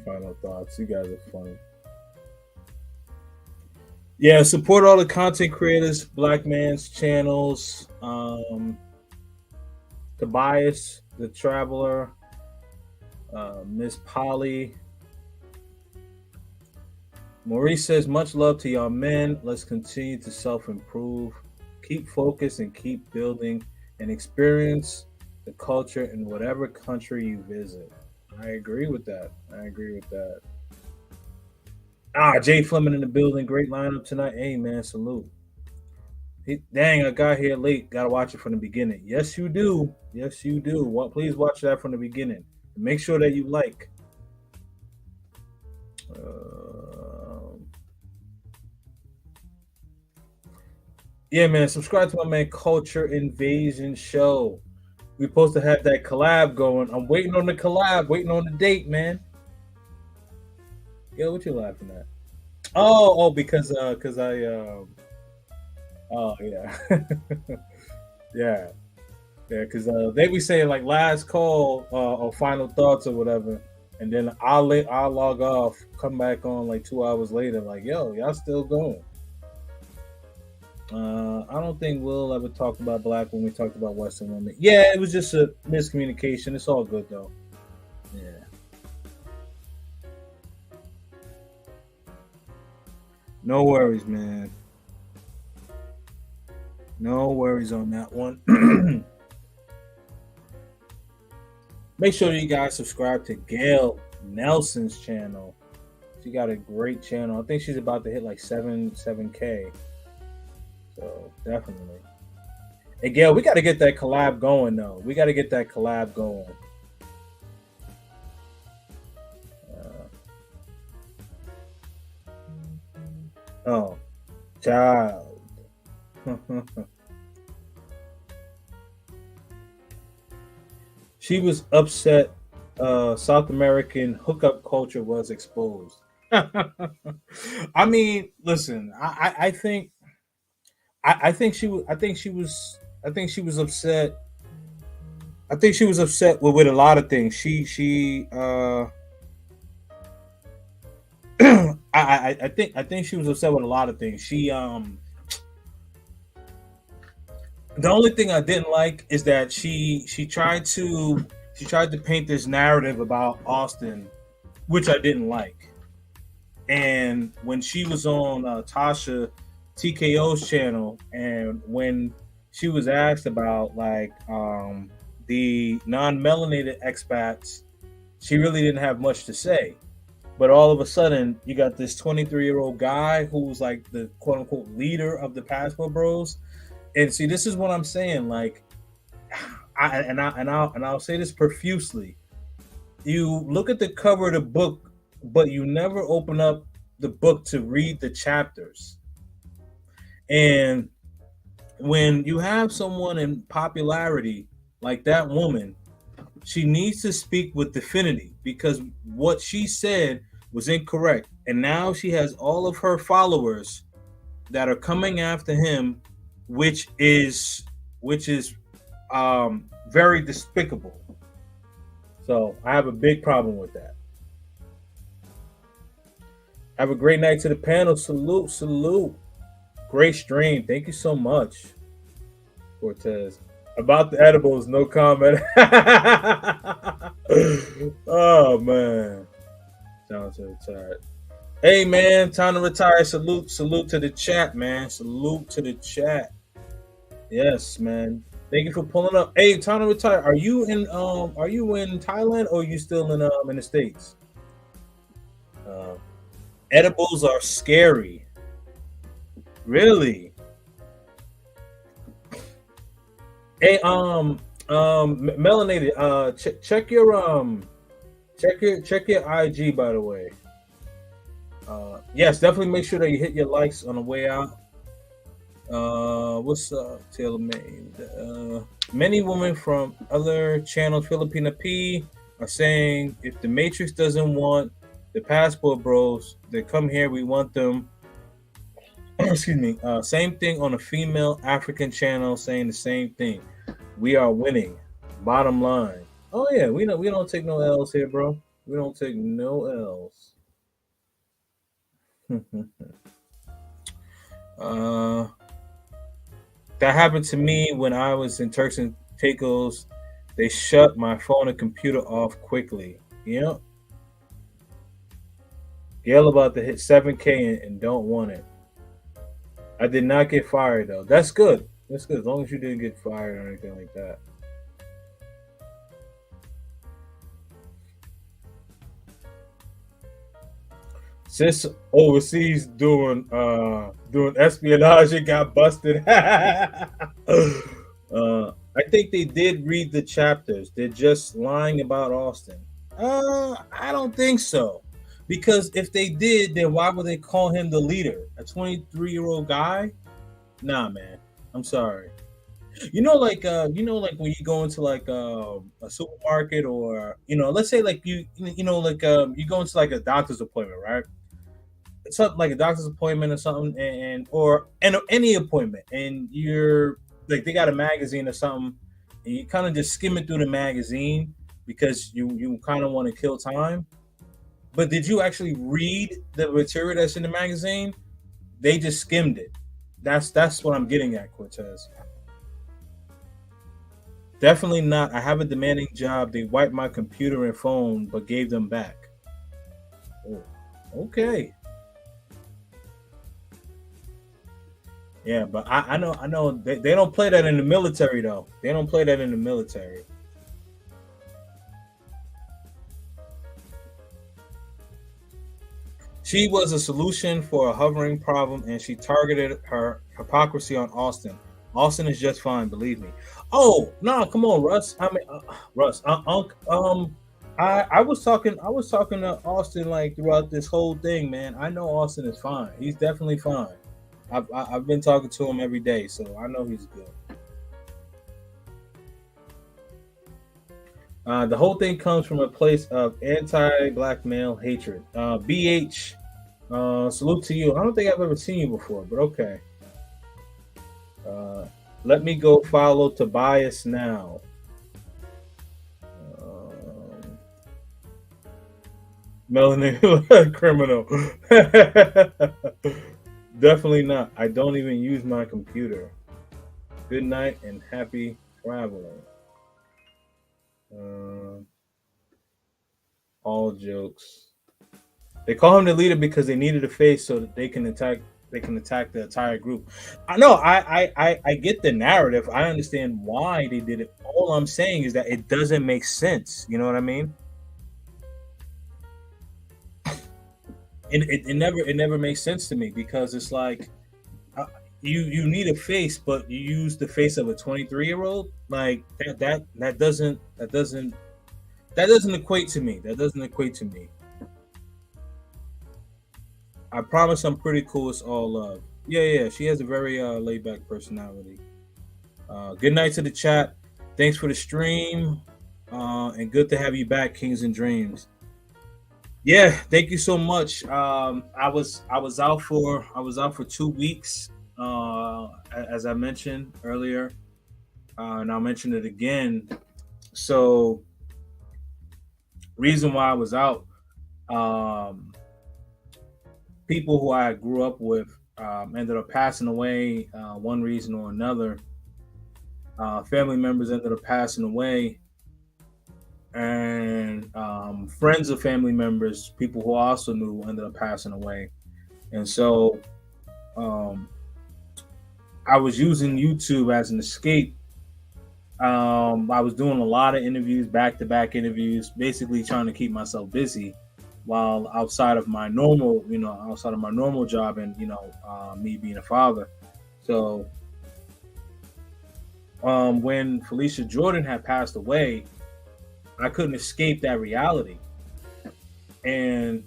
Final thoughts. You guys are funny. Yeah, support all the content creators, Black Man's channels. Tobias, the Traveler, Miss Polly. Maurice says, much love to y'all men. Let's continue to self-improve. Keep focused and keep building and experience the culture in whatever country you visit. I agree with that. Jay Fleming in the building. Great lineup tonight. Hey, man, salute. Dang, I got here late. Got to watch it from the beginning. Yes, you do. Please watch that from the beginning. Make sure that you like. Yeah, man. Subscribe to my man Culture Invasion Show. We're supposed to have that collab going. I'm waiting on the collab. Waiting on the date, man. Yo, what you laughing at? Oh, because I oh yeah. yeah, because they be saying like last call or final thoughts or whatever, and then I'll log off, come back on like 2 hours later, like, yo, y'all still going. I don't think Will ever talked about black when we talked about Western women. Yeah, it was just a miscommunication. It's all good though. Yeah. No worries, man. No worries on that one. Make sure you guys subscribe to Gail Nelson's channel. She got a great channel. I think she's about to hit like 7K. So definitely. And Gail, we got to get that collab going though. We got to get that collab going. Oh, child. She was upset South American hookup culture was exposed. I mean, listen, I think she was upset. I think she was upset with a lot of things. I think she was upset with a lot of things. The only thing I didn't like is that she tried to paint this narrative about Austin, which I didn't like. And when she was on Tasha TKO's channel, and when she was asked about like the non-melanated expats, she really didn't have much to say. But all of a sudden, you got this 23-year-old guy who's like the quote-unquote leader of the Passport Bros. And see, this is what I'm saying. Like, I'll say this profusely. You look at the cover of the book, but you never open up the book to read the chapters. And when you have someone in popularity like that woman, she needs to speak with definity, because what she said was incorrect. And now she has all of her followers that are coming after him, which is very despicable. So I have a big problem with that. Have a great night to the panel. Salute. Great stream. Thank you so much, Cortez. About the edibles, no comment. Oh man. Time to retire. Hey man, time to retire. Salute to the chat, man. Salute to the chat. Yes, man. Thank you for pulling up. Hey, time to retire. Are you in Thailand, or are you still in the States? Edibles are scary. Really? Hey, melanated. Check your IG, by the way. Yes, definitely make sure that you hit your likes on the way out. What's up, Taylor Made? Many women from other channels, Filipina P, are saying if the Matrix doesn't want the Passport Bros, they come here. We want them. Excuse me. Same thing on a female African channel, saying the same thing. We are winning. Bottom line. Oh yeah, we don't take no L's here, bro. We don't take no L's. That happened to me when I was in Turks and Caicos. They shut my phone and computer off quickly. Yep. Gail about to hit 7K and don't want it. I did not get fired though. That's good. That's good. As long as you didn't get fired or anything like that. Sis overseas doing espionage and got busted. I think they did read the chapters. They're just lying about Austin. I don't think so. Because if they did, then why would they call him the leader? A 23-year-old guy? Nah, man. I'm sorry. Like when you go into like a supermarket, or let's say like you go into like a doctor's appointment, right? Something like a doctor's appointment or something, or any appointment, and you're like, they got a magazine or something, and you kind of just skimming through the magazine because you kind of want to kill time. But did you actually read the material that's in the magazine? They just skimmed it. That's what I'm getting at, Cortez. Definitely not. I have a demanding job. They wiped my computer and phone, but gave them back. Oh, okay. Yeah, but I know they don't play that in the military though. They don't play that in the military. She was a solution for a hovering problem, and she targeted her hypocrisy on Austin. Austin is just fine, believe me. Oh no, come on, Russ. I mean, Russ. I was talking to Austin like throughout this whole thing, man. I know Austin is fine. He's definitely fine. I've been talking to him every day, so I know he's good. The whole thing comes from a place of anti-black male hatred. BH, salute to you. I don't think I've ever seen you before, but okay. Let me go follow Tobias now. Melanin criminal. Definitely not. I don't even use my computer. Good night and happy traveling. All jokes. They call him the leader because they needed a face so that they can attack the entire group. I know. I get the narrative. I understand why they did it. All I'm saying is that it doesn't make sense. You know what I mean? It never makes sense to me, because it's like you need a face, but you use the face of a 23-year-old. Like that doesn't equate to me. That doesn't equate to me. I promise I'm pretty cool. It's all love. Yeah. She has a very laid back personality. Good night to the chat. Thanks for the stream. And good to have you back, Kings and Dreams. Yeah, thank you so much. I was out for 2 weeks, as I mentioned earlier, and I'll mention it again. So, reason why I was out, people who I grew up with ended up passing away, one reason or another. Family members ended up passing away. And friends of family members, people who I also knew, ended up passing away. And so I was using YouTube as an escape. I was doing a lot of interviews, back-to-back interviews, basically trying to keep myself busy while outside of my normal job and, me being a father. So when Felicia Jordan had passed away, I couldn't escape that reality, and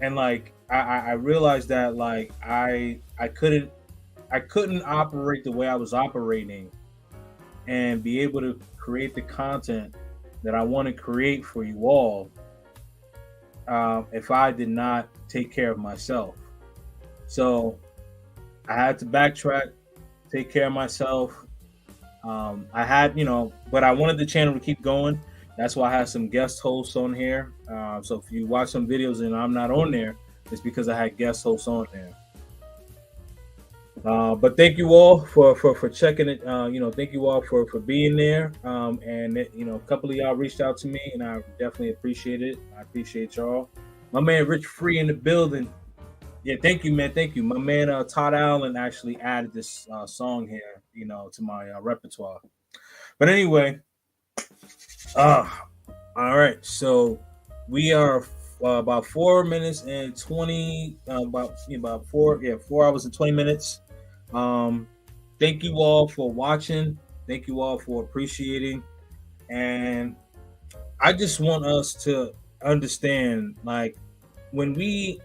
like I realized that like I couldn't operate the way I was operating and be able to create the content that I want to create for you all if I did not take care of myself. So I had to backtrack, take care of myself. I had, but I wanted the channel to keep going. That's why I had some guest hosts on here. So if you watch some videos and I'm not on there, it's because I had guest hosts on there. But thank you all for checking it. Thank you all for being there. And a couple of y'all reached out to me, and I definitely appreciate it. I appreciate y'all. My man Rich Free in the building. Yeah, thank you, man. Thank you. My man Todd Allen actually added this song here, to my repertoire. But anyway, all right. So we are about 4 minutes and 20, about 4 hours and 20 minutes. Thank you all for watching. Thank you all for appreciating. And I just want us to understand, like, when we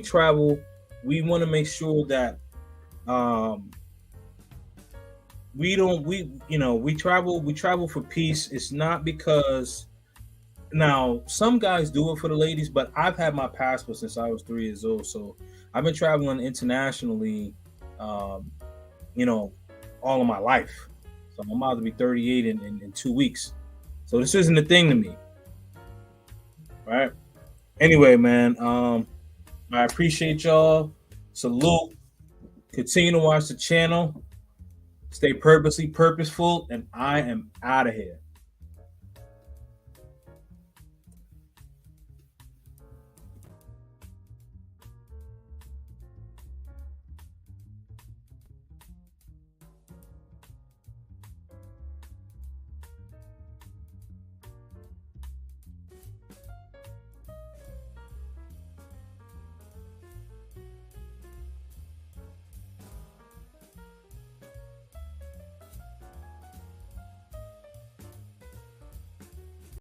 travel, we want to make sure that we travel for peace. It's not because now some guys do it for the ladies, but I've had my passport since I was 3 years old, so I've been traveling internationally, all of my life. So I'm about to be 38 in 2 weeks. So this isn't a thing to me, right? Anyway, man, I appreciate y'all. Salute. Continue to watch the channel. Stay purposeful, and I am out of here.